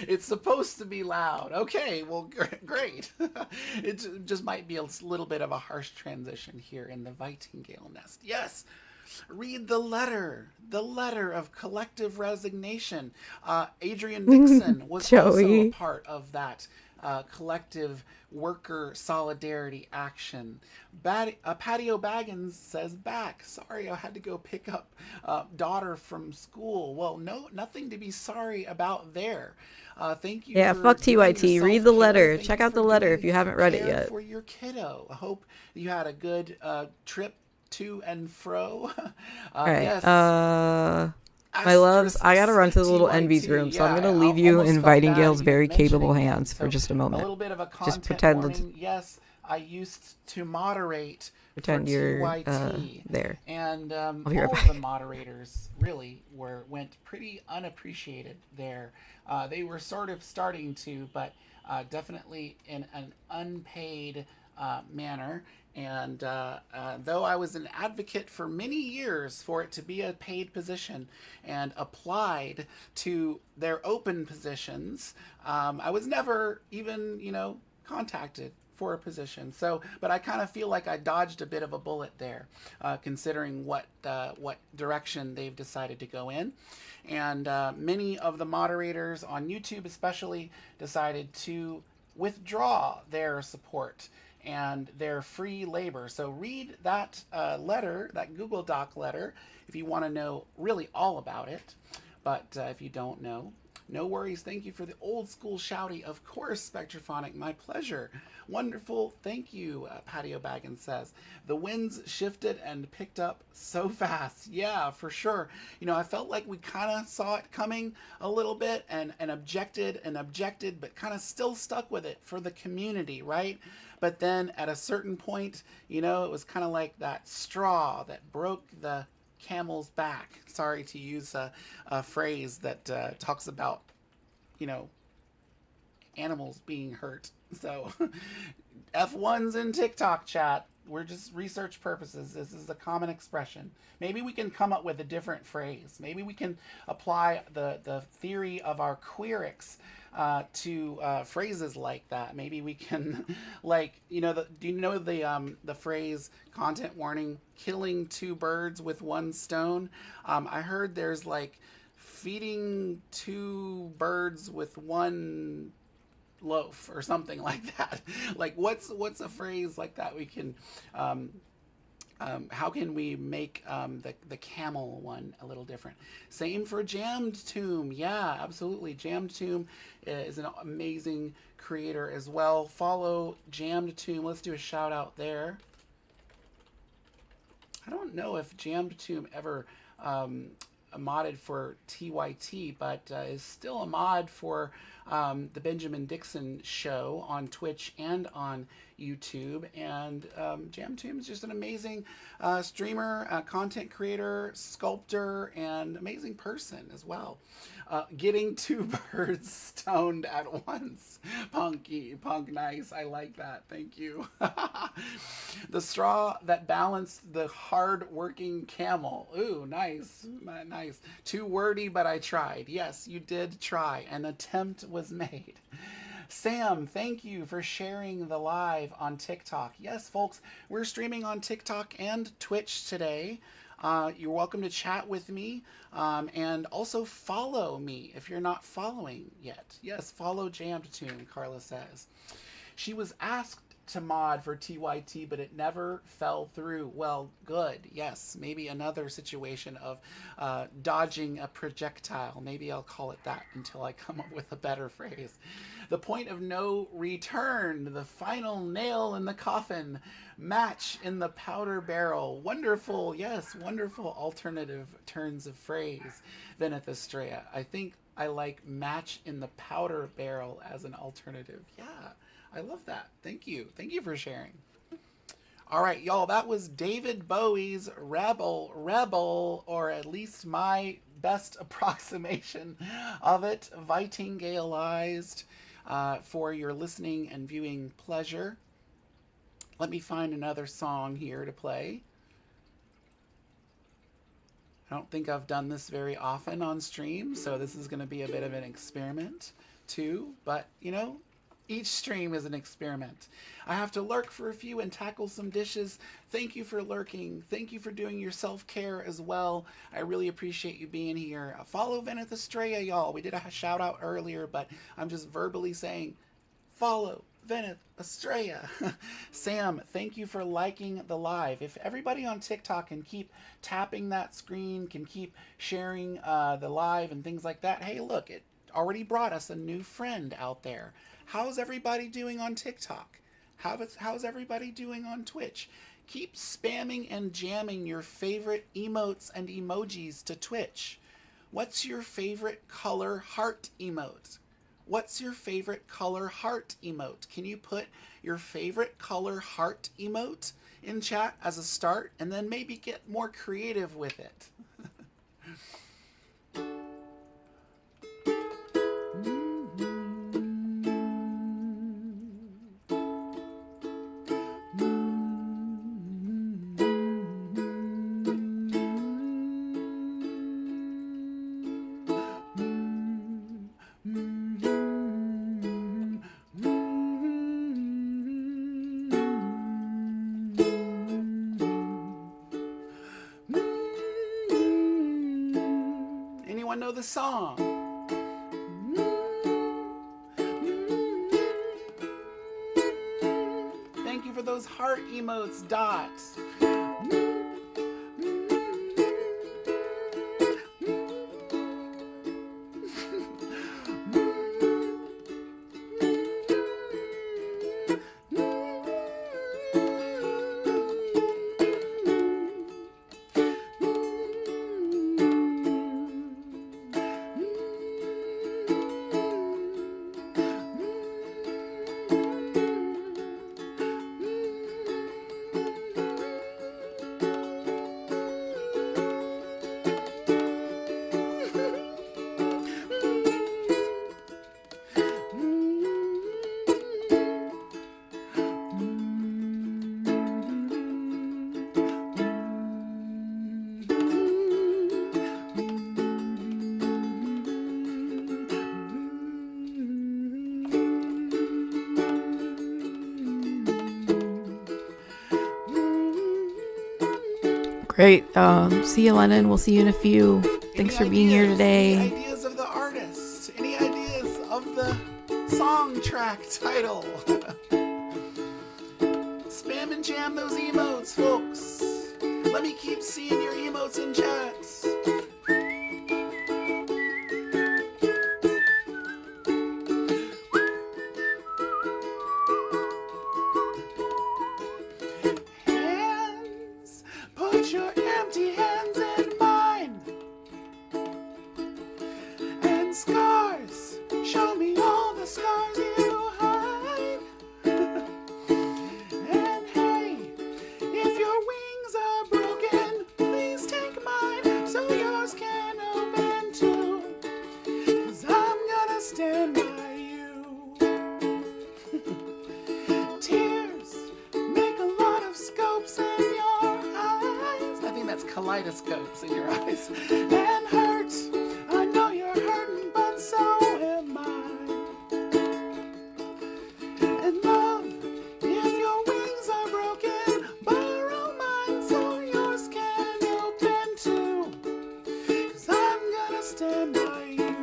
It's supposed to be loud. Okay, well, great. It just might be a little bit of a harsh transition here in the Vitingale nest. Yes, read the letter of collective resignation. Adrienne Dixon was also a part of that collective worker solidarity action. Patio Baggins says back. Sorry, I had to go pick up daughter from school. Well, nothing to be sorry about there. Thank you. Yeah, fuck TYT. Read the letter. Check out the letter if you haven't read it yet. For your kiddo. I hope you had a good trip to and fro. All right. Yes. My loves, I gotta run to the little Envy's room, so I'm gonna leave you in Vitingale's very capable hands for just a moment. A little bit of a just pretend. Warning. Yes, I used to moderate. Pretend you're there. And I'll be right all back. of the moderators really went pretty unappreciated there. They were sort of starting to, but definitely in an unpaid manner. And though I was an advocate for many years for it to be a paid position and applied to their open positions, I was never even, contacted for a position. So, but I kind of feel like I dodged a bit of a bullet there, considering what direction they've decided to go in. And many of the moderators on YouTube especially decided to withdraw their support and their free labor. So read that letter, that Google Doc letter, if you want to know really all about it. But if you don't know, No worries. Thank you for the old school shouty. Of course, Spectrophonic. My pleasure. Wonderful. Thank you, Patio Baggins says. The winds shifted and picked up so fast. Yeah, for sure. You know, I felt like we kind of saw it coming a little bit and objected, but kind of still stuck with it for the community, right? But then at a certain point, you know, it was kind of like that straw that broke the camel's back. Sorry to use a phrase that talks about, you know, animals being hurt. So F1's in TikTok chat. We're just research purposes. This is a common expression. Maybe we can come up with a different phrase. Maybe we can apply the theory of our queerics to phrases like that. Maybe we can, like, you know, do you know the phrase content warning, killing two birds with one stone? I heard there's like feeding two birds with one loaf or something like that. Like what's a phrase like that we can how can we make the camel one a little different? Same for Jammed Tomb. Yeah, absolutely. Jammed Tomb is an amazing creator as well. Follow Jammed Tomb. Let's do a shout out there. I don't know if Jammed Tomb ever modded for TYT, but is still a mod for the Benjamin Dixon show on Twitch and on YouTube. And Jam Tomb is just an amazing streamer, content creator, sculptor, and amazing person as well. Getting two birds stoned at once. Punk, nice. I like that. Thank you. The straw that balanced the hard-working camel. Ooh, nice. Nice. Too wordy, but I tried. Yes, you did try. An attempt was made. Sam, thank you for sharing the live on TikTok. Yes, folks, we're streaming on TikTok and Twitch today. You're welcome to chat with me and also follow me if you're not following yet. Yes, follow Jammed Tune, Carla says. She was asked to mod for TYT, but it never fell through. Well, good. Yes, maybe another situation of dodging a projectile. Maybe I'll call it that until I come up with a better phrase. The point of no return, the final nail in the coffin, match in the powder barrel. Wonderful, yes, wonderful alternative turns of phrase, Veneth Estrella. I think I like match in the powder barrel as an alternative. Yeah. I love that. Thank you. Thank you for sharing. All right, y'all, that was David Bowie's Rebel, or at least my best approximation of it, Vitingaleized, for your listening and viewing pleasure. Let me find another song here to play. I don't think I've done this very often on stream, so this is going to be a bit of an experiment too, but you know, each stream is an experiment. I have to lurk for a few and tackle some dishes. Thank you for lurking. Thank you for doing your self-care as well. I really appreciate you being here. Follow Veneth Estrella, y'all. We did a shout out earlier, but I'm just verbally saying, follow Veneth Estrella. Sam, thank you for liking the live. If everybody on TikTok can keep tapping that screen, can keep sharing the live and things like that, hey, look, it already brought us a new friend out there. How's everybody doing on TikTok? How's everybody doing on Twitch? Keep spamming and jamming your favorite emotes and emojis to Twitch. What's your favorite color heart emote? What's your favorite color heart emote? Can you put your favorite color heart emote in chat as a start and then maybe get more creative with it? Anyone know the song? Thank you for those heart emotes, dots. Great. See you, Lennon. We'll see you in a few. Thanks for being here today. Any ideas of the artist? Any ideas of the song track title? Spam and jam those emotes, folks. Let me keep seeing your emotes in chats. Hands, put your empty hands in mine. And scars, show me all the scars you hide. And hey, if your wings are broken, please take mine so yours can open too. 'Cause I'm gonna stand by you. Tears make a lot of scopes in your eyes. I think that's kaleidoscopes in your eyes. And hurt, I know you're hurting, but so am I. And love, if your wings are broken, borrow mine so yours can open too. 'Cause I'm gonna stand by you.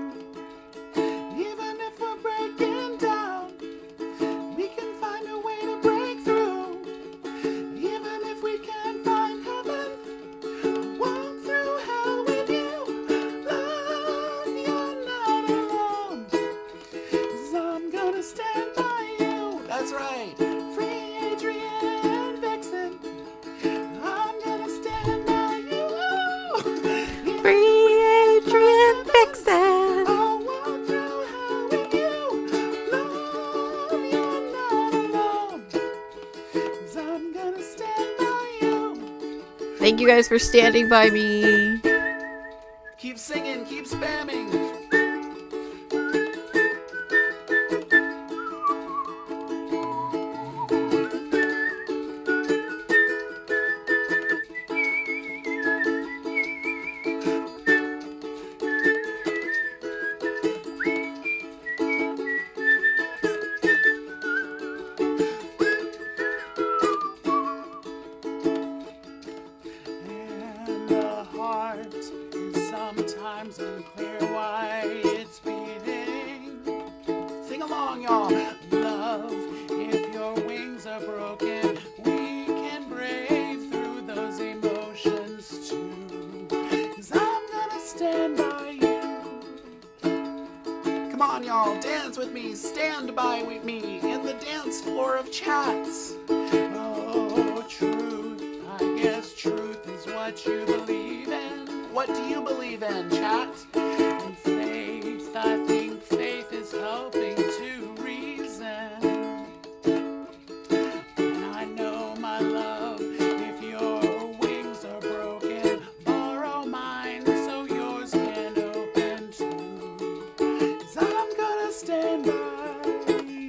Even if we're breaking down, we can find a way to break through. Even if we can't find heaven, walk through hell with you. Love, you're not alone. 'Cause I'm gonna stand by you. That's right. Free Adrienne Vixen. I'm gonna stand by you. Free Adrienne Vixen. I'll walk through hell with you. Love, you're not alone. 'Cause I'm gonna stand by you. Thank you guys for standing by me. Keep singing, keep spamming. And the heart is sometimes unclear why it's beating. Sing along, y'all. Love, if your wings are broken, we can brave through those emotions too. 'Cause I'm gonna stand by you. Come on, y'all, dance with me, stand by with me in the dance floor of chats. Oh, truth, I guess truth is what you believe in. What do you believe in, chat? And faith, I think faith is helping to reason. And I know, my love, if your wings are broken, borrow mine so yours can open too. 'Cause I'm gonna stand by you.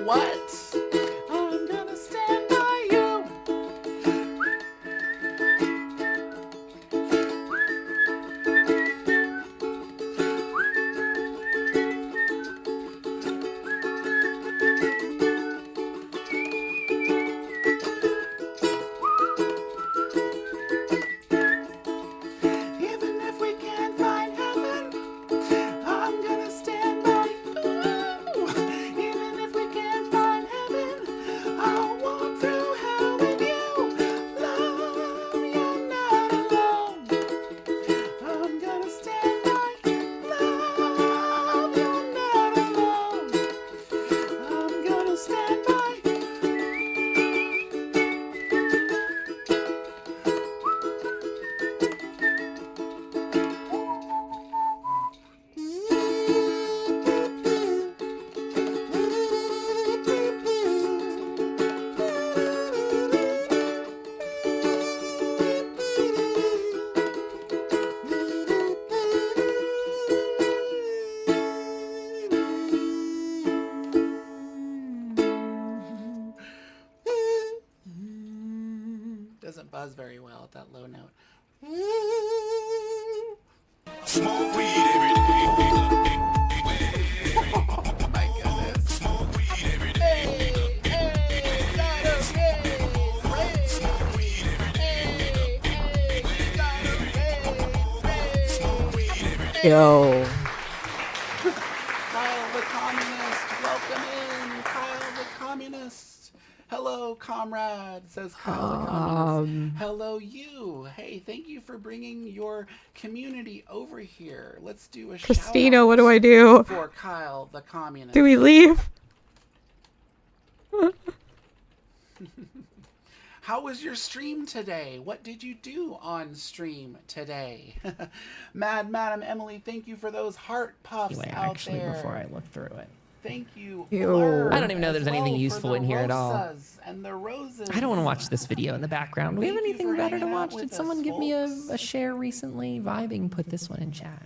what? I'm gonna stand by you. stand by. Doesn't buzz very well at that low note. Smoke weed every day. Oh my goodness. Smoke weed every day. Smoke weed every day. Yo. Kyle the Communist, welcome in. Kyle the Communist. Hello, comrade, says Kyle the Communist. Hello, you. Hey, thank you for bringing your community over here. Let's do a Christina, shout-out what do I do? for Kyle the Communist. Do we leave? How was your stream today? What did you do on stream today? Mad Madam Emily, thank you for those heart puffs Anyway, out actually, there. before I look through it. Thank you. Ew. Blur, I don't even know there's as anything well useful for in the here at all. rosas and the roses. I don't want to watch this video in the background. Do we have Thank you anything for better to hanging out watch? with Did us, someone give me a folks. share recently? Vibing put this one in chat.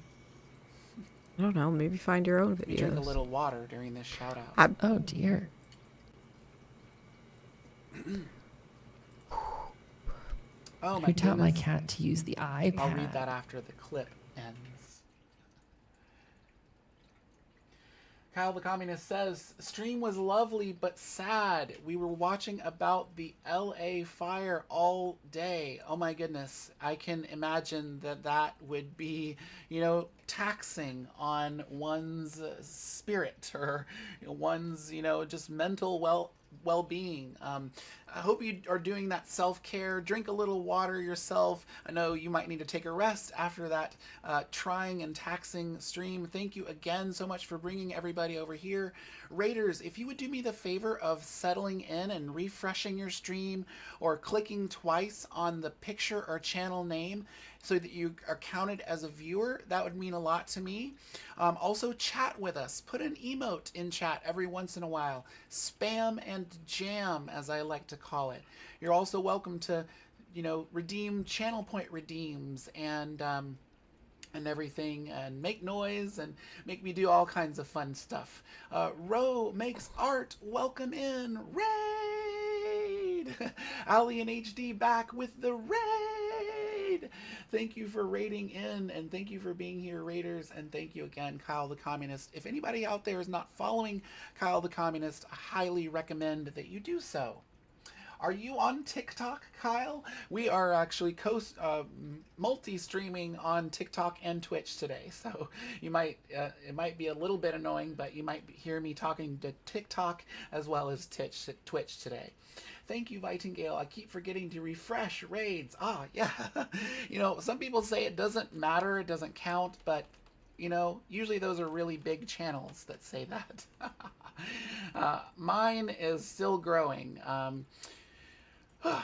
I don't know. Maybe find your own We drink a videos. little water during this shout out. Oh dear. Oh my Who taught my goodness. cat to use the iPad? I'll read that after the clip ends. Kyle the Communist says, stream was lovely but sad. We were watching about the LA fire all day. Oh my goodness. I can imagine that that would be, you know, taxing on one's spirit or one's, you know, just mental well-being. I hope you are doing that self-care. Drink a little water yourself. I know you might need to take a rest after that trying and taxing stream. Thank you again so much for bringing everybody over here. Raiders, if you would do me the favor of settling in and refreshing your stream or clicking twice on the picture or channel name so that you are counted as a viewer, that would mean a lot to me. Also, chat with us. Put an emote in chat every once in a while. Spam and jam, as I like to call it. You're also welcome to, you know, redeem channel point redeems and everything, and make noise and make me do all kinds of fun stuff. Ro makes art. Welcome in. Raid! Ali and HD back with the raid. Thank you for raiding in, and thank you for being here, Raiders, and thank you again, Kyle the Communist. If anybody out there is not following Kyle the Communist, I highly recommend that you do so. Are you on TikTok, Kyle? We are actually multi-streaming on TikTok and Twitch today, so you might it might be a little bit annoying, but you might hear me talking to TikTok as well as Twitch today. Thank you, Vitingale. I keep forgetting to refresh raids. Ah, yeah. You know, some people say it doesn't matter, it doesn't count, but you know, usually those are really big channels that say that. Mine is still growing.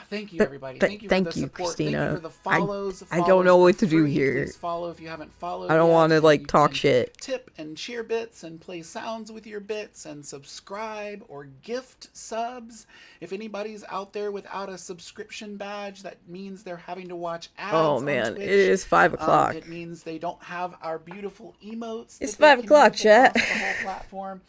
Thank you, everybody. Thank you for the support. Christina. Thank you for the follows. I don't know what to do Free. here. Please follow if you haven't followed. I don't yet. want to like You talk can shit. Tip and cheer bits and play sounds with your bits and subscribe or gift subs. If anybody's out there without a subscription badge, that means they're having to watch ads. Oh on man, Twitch. it is 5 o'clock. It means they don't have our beautiful emotes. It's that they 5 can o'clock, use chat. across the whole platform.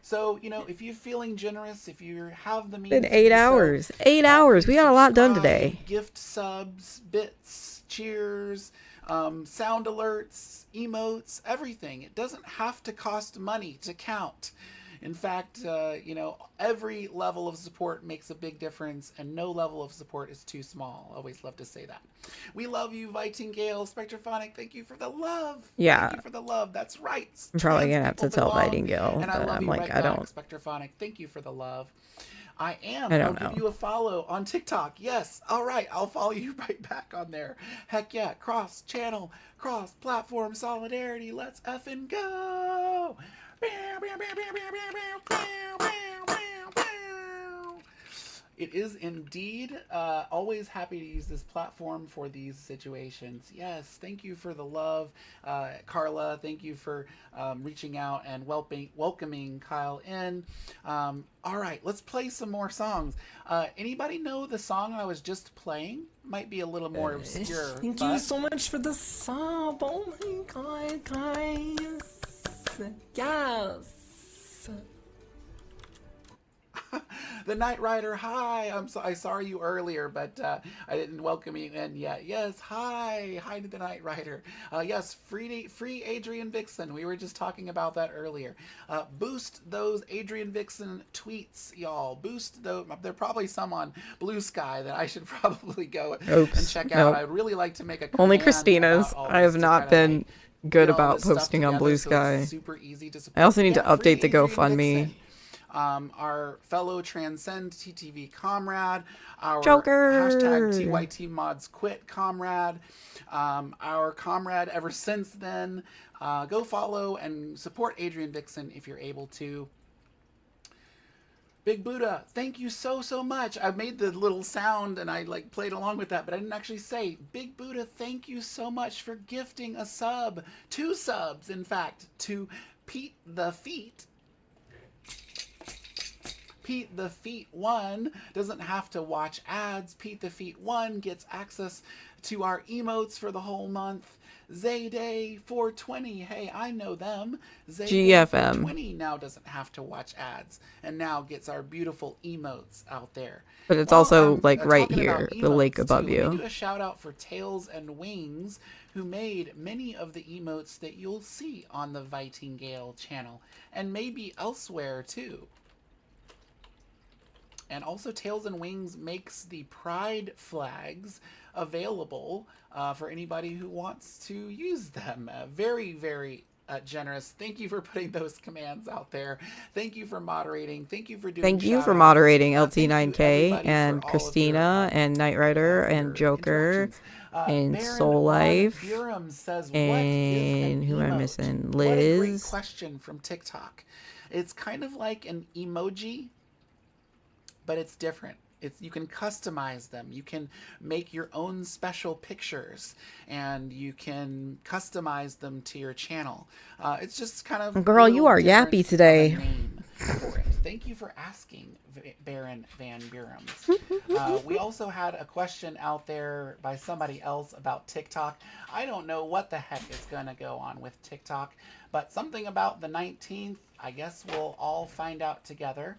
So, you know, if you're feeling generous, if you have the means, Been to 8 do so, hours. 8 hours. We got a lot done subscribe, today. Gift subs, bits, cheers, sound alerts, emotes, everything. It doesn't have to cost money to count. In fact, you know, every level of support makes a big difference, and no level of support is too small. I always love to say that. We love you, Vitingale, Spectrophonic. Thank you for the love. Yeah. Thank you for the love. That's right. I'm probably Trans gonna have to people tell belong, Nightingale, and I but love I'm you like, right I back, don't. Spectrophonic. Thank you for the love. I am. I don't I'll know. give you a follow on TikTok. Yes. All right. I'll follow you right back on there. Heck yeah. Cross channel, cross platform solidarity. Let's effing go. It is indeed. Always happy to use this platform for these situations. Yes, thank you for the love, Carla. Thank you for reaching out and welcoming Kyle in. All right, let's play some more songs. Anybody know the song I was just playing? Might be a little more obscure. Thank you so much for the sub. Oh my god, guys. Yes. The Knight Rider, hi. I saw you earlier, but I didn't welcome you in yet. Yes, hi to the Knight Rider. Yes, free Adrienne Vixen. We were just talking about that earlier. Boost those Adrienne Vixen tweets, y'all. Boost those. There are probably some on Blue Sky that I should probably go and check out. Nope. I'd really like to make a Only command Christina's. about all I have this to not kinda, been like, good get all about this stuff posting on together Blue so it's Sky. super easy to I support. also need to Yeah, update the free Adrienne GoFundMe. Vixen. Our fellow Transcend TTV comrade, our Joker. hashtag TYT Mods Quit comrade, our comrade ever since then. Go follow and support Adrienne Vixen if you're able to. Big Buddha, thank you so much. I made the little sound and I like played along with that, but I didn't actually say. Big Buddha, thank you so much for gifting a sub, 2 subs in fact, to Pete the Feet. Pete the Feet 1 doesn't have to watch ads. Pete the Feet 1 gets access to our emotes for the whole month. Zayday 420, hey, I know them. Zayday GFM. 420 now doesn't have to watch ads and now gets our beautiful emotes out there. But it's Well, also I'm, like right talking about here, the lake emotes, above too. Let me you. do a shout out for Tails and Wings, who made many of the emotes that you'll see on the Vitingale channel and maybe elsewhere too. And also Tails and Wings makes the pride flags available for anybody who wants to use them. Very, very generous. Thank you for putting those commands out there. Thank you for moderating. Thank you for doing Thank you for shout-outs. moderating Thank you, LT9K everybody, and for all of Christina and Knight Rider and Joker and Baron Soul von Life Buren says, and who am I emote? missing? What a great Liz. question from TikTok. It's kind of like an emoji, but it's different. You can customize them. You can make your own special pictures, and you can customize them to your channel. It's just kind of Girl, you are yappy today. for it. Thank you for asking, Baron Van Buren. We also had a question out there by somebody else about TikTok. I don't know what the heck is going to go on with TikTok, but something about the 19th, I guess we'll all find out together.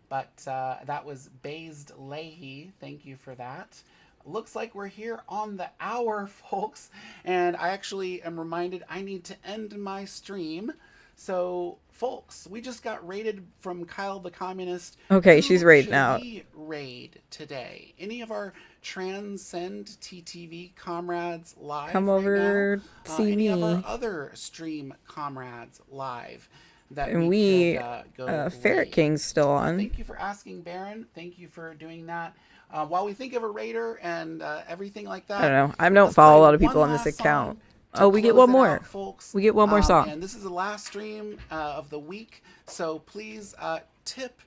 But that was Bazed Leahy. Thank you for that. Looks like we're here on the hour, folks. And I actually am reminded I need to end my stream. So, folks, we just got raided from Kyle the Communist. Okay, Who she's raiding should out. we raid today? Any of our Transcend TTV comrades live Come right over, now? see any of me. our other stream comrades live? That And we we, could, go Ferret raid. King's still on. Thank you for asking, Baron. Thank you for doing that. While we think of a raider and everything like that, I don't know. I don't follow a lot of people on this account. Oh, we get one more. We get one more song. And this is the last stream of the week, so please tip,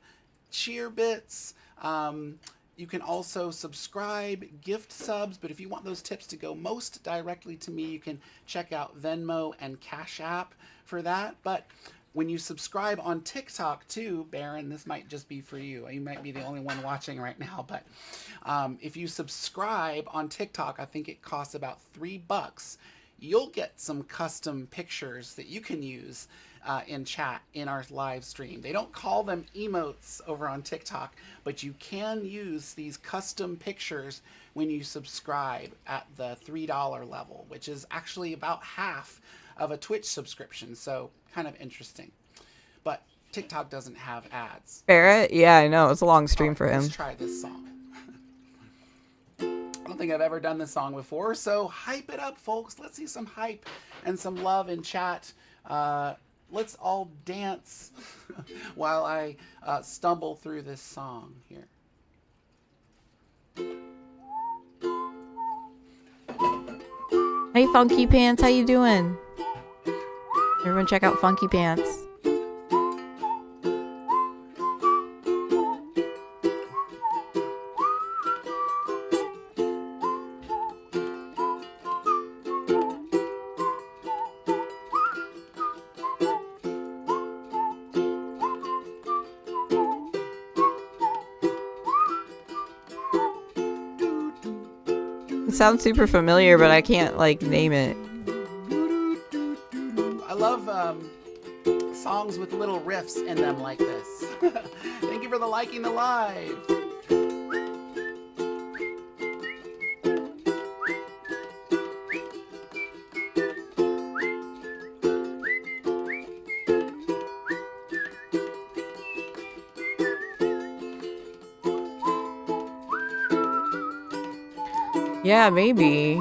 cheer bits. You can also subscribe, gift subs, but if you want those tips to go most directly to me, you can check out Venmo and Cash App for that. But when you subscribe on TikTok too, Baron, this might just be for you. You might be the only one watching right now, but if you subscribe on TikTok, I think it costs about $3. You'll get some custom pictures that you can use in chat in our live stream. They don't call them emotes over on TikTok, but you can use these custom pictures when you subscribe at the $3 level, which is actually about half of a Twitch subscription. So kind of interesting. But TikTok doesn't have ads. Ferret? Yeah, I know. It's a long stream for him. Let's try this song. I don't think I've ever done this song before, so hype it up, folks. Let's see some hype and some love in chat. Let's all dance while I stumble through this song here. Hey, Funky Pants, how you doing? Everyone check out Funky Pants. It sounds super familiar, but I can't like name it. I love songs with little riffs in them like this. Thank you for the liking the live. Yeah, maybe.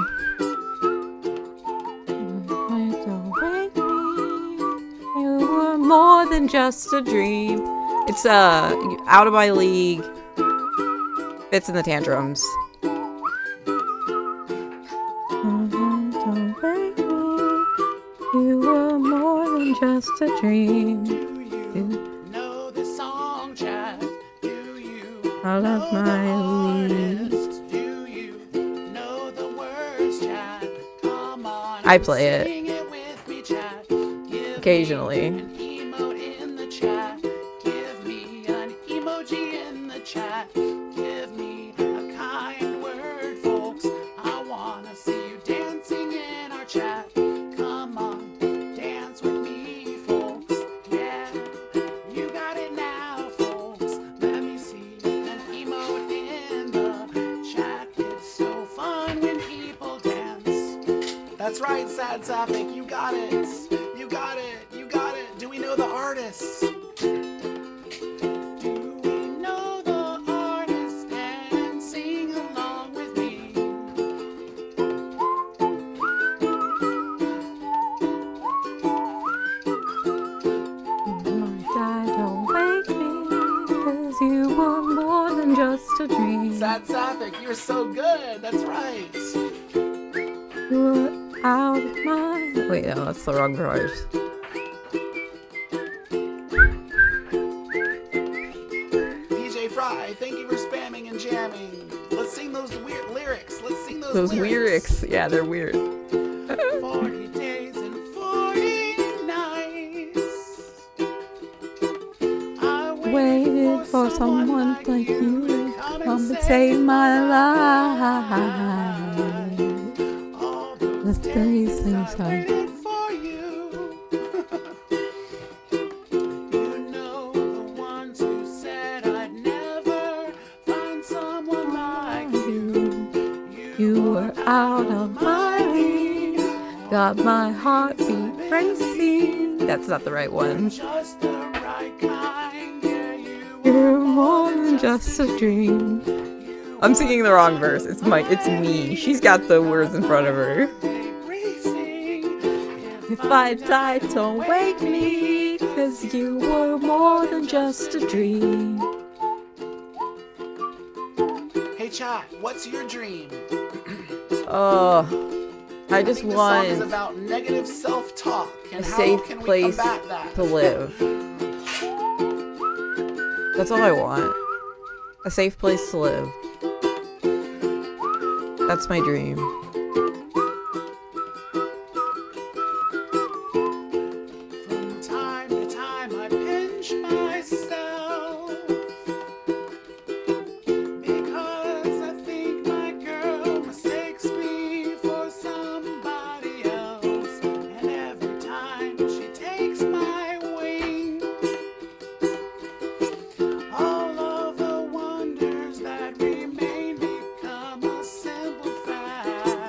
You were more than just a dream. It's out of my league. Fits in the tantrums. Don't break me. You were more than just a dream. Know the song, Chad? Do you Out of my league. Do you know the words, Chad? Come on, I play it. sing it with me, Chad. Give Occasionally. me an emote in the chat. Give me an emoji in the chat. Give me a kind word, folks. I wanna see you dancing in our chat. Come on, dance with me, folks. Yeah, you got it now, folks. Let me see an emote in the chat. It's so fun when people dance. That's right, Sad Sapphic, you got it. You got it. You got it. Do we know the artists? Do we know the artist and sing along with me? Don't wake me, 'cause you were more than just a dream. Sad Sapphic, you're so good. That's right. You were out of my... Wait, no, that's the wrong verse. DJ Fry, thank you for spamming and jamming. Let's sing those weird lyrics. Let's sing those, Those lyrics. Yeah, they're weird. 40 days and 40 nights. I Waited for someone like you to come and save my life. The days things I for you. You know the ones who said I'd never find someone like you. You were out of my league, got my heartbeat racing. That's not the right one. Just the right kind. Yeah, You're more than just a dream. I'm singing the wrong verse. It's me. She's got the words in front of her. If I die, don't wake me, 'cause you were more than just a dream. Hey chat, what's your dream? Oh, I just This song is want about negative self-talk and a how safe can we place combat that? to live. That's all I want. A safe place to live. That's my dream. From time to time I pinch myself because I think my girl mistakes me for somebody else, and every time she takes my wing, all of the wonders that remain become a simple fact.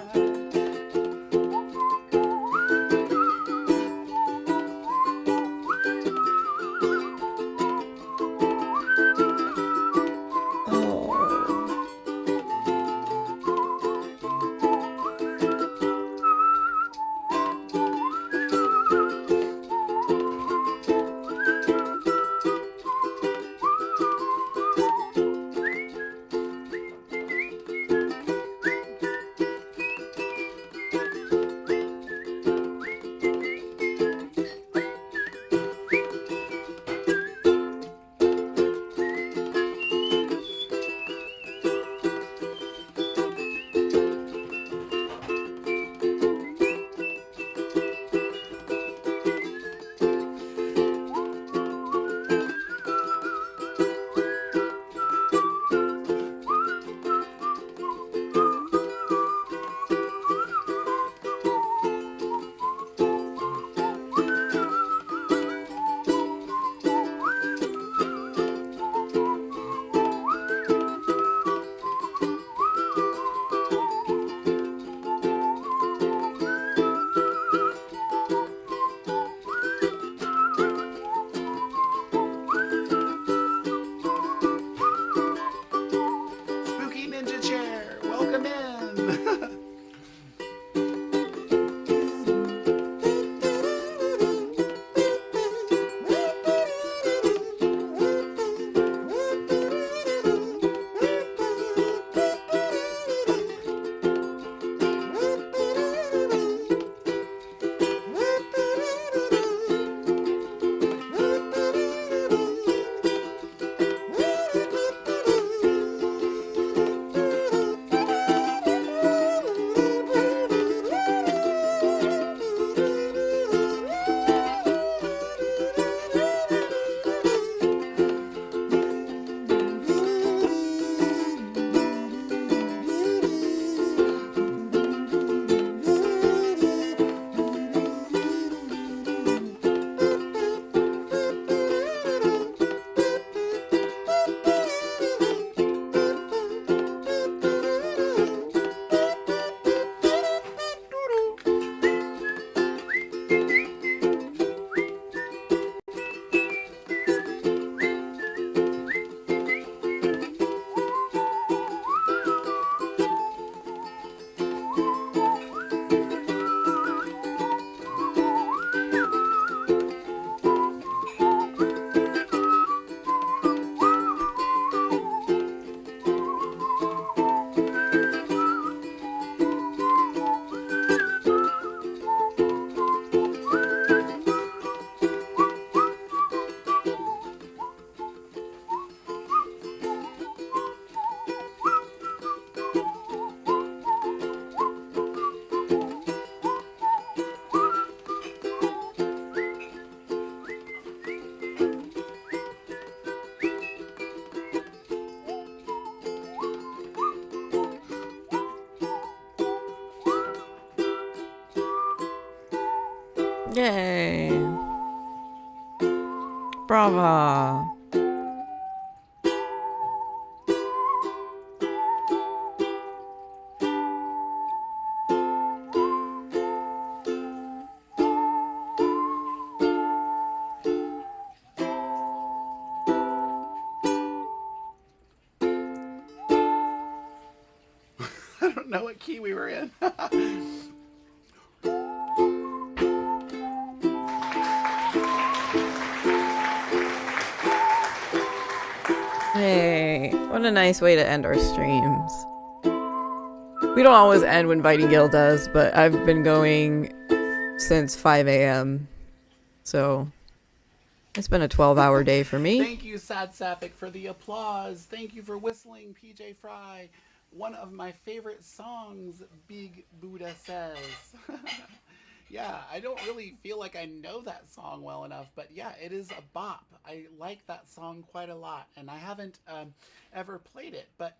Yay. Brava. I don't know what key we were in. Hey, what a nice way to end our streams. We don't always end when Fighting Gil does, but I've been going since 5 a.m. So it's been a 12-hour day for me. Thank you, Sad Sapphic, for the applause. Thank you for whistling, PJ Fry. One of my favorite songs, Big Buddha Says. Yeah, I don't really feel like I know that song well enough, but yeah, it is a bop. I like that song quite a lot, and I haven't ever played it, but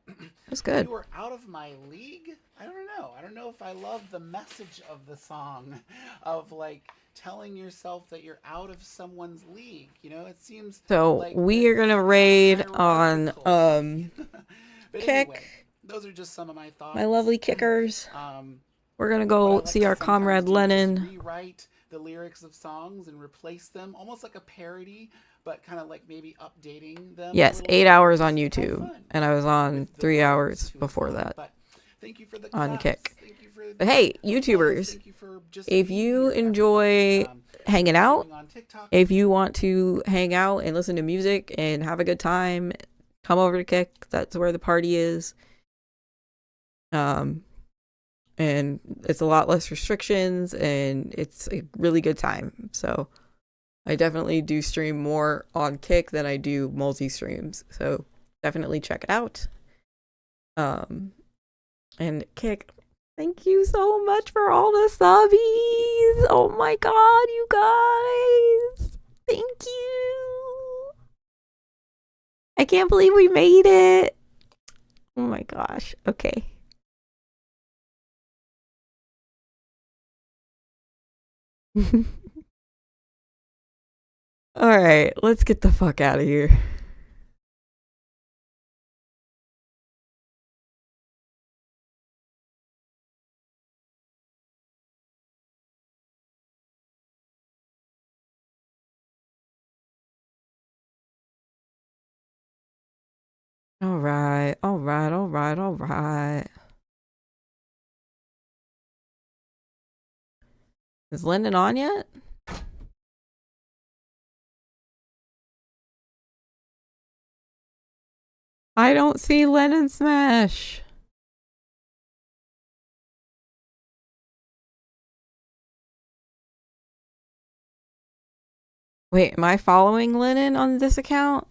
That's good. You were out of my league? I don't know. I don't know if I love the message of the song, of like telling yourself that you're out of someone's league. You know, it seems So like we are gonna raid on But Kick. anyway, those are just some of my thoughts. My lovely kickers. We're gonna What I go like see to our sometimes comrade do is Lennon. rewrite the lyrics of songs and replace them, almost like a parody, but kind of like maybe updating them. Yes, 8 hours on YouTube, and I was on 3 hours before that Thank you for the on claps. Kick. Thank you for But hey, YouTubers, if you enjoy hanging out, if you want to hang out and listen to music and have a good time, come over to Kick. That's where the party is. And it's a lot less restrictions, and it's a really good time. So I definitely do stream more on Kick than I do multi-streams. So definitely check it out. And Kick, thank you so much for all the subbies. Oh my god, you guys. Thank you. I can't believe we made it. Oh my gosh. Okay. All right, let's get the fuck out of here. All right, all right, all right, all right. Is Lyndon on yet? I don't see Lennon Smash. Wait, am I following Lennon on this account?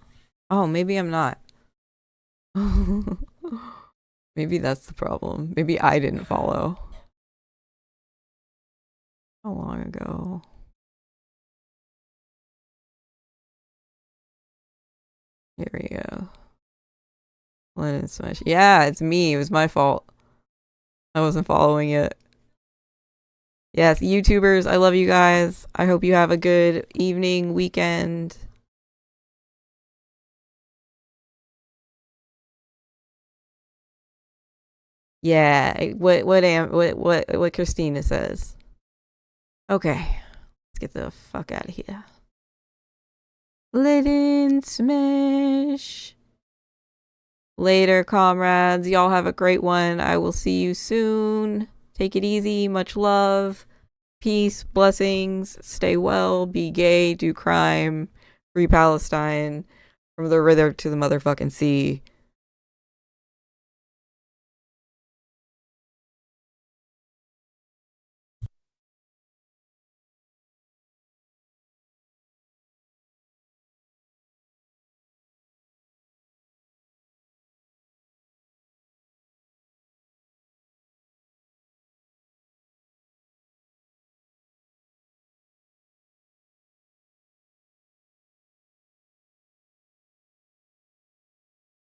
Oh, maybe I'm not. Maybe that's the problem. Maybe I didn't follow. How long ago? Here we go. Lennon Smash. Yeah, it's me. It was my fault. I wasn't following it. Yes, YouTubers, I love you guys. I hope you have a good evening, weekend. Yeah, what Christina says. Okay, let's get the fuck out of here. Lennon Smash. Later, comrades. Y'all have a great one. I will see you soon. Take it easy. Much love. Peace. Blessings. Stay well. Be gay. Do crime. Free Palestine. From the river to the motherfucking sea.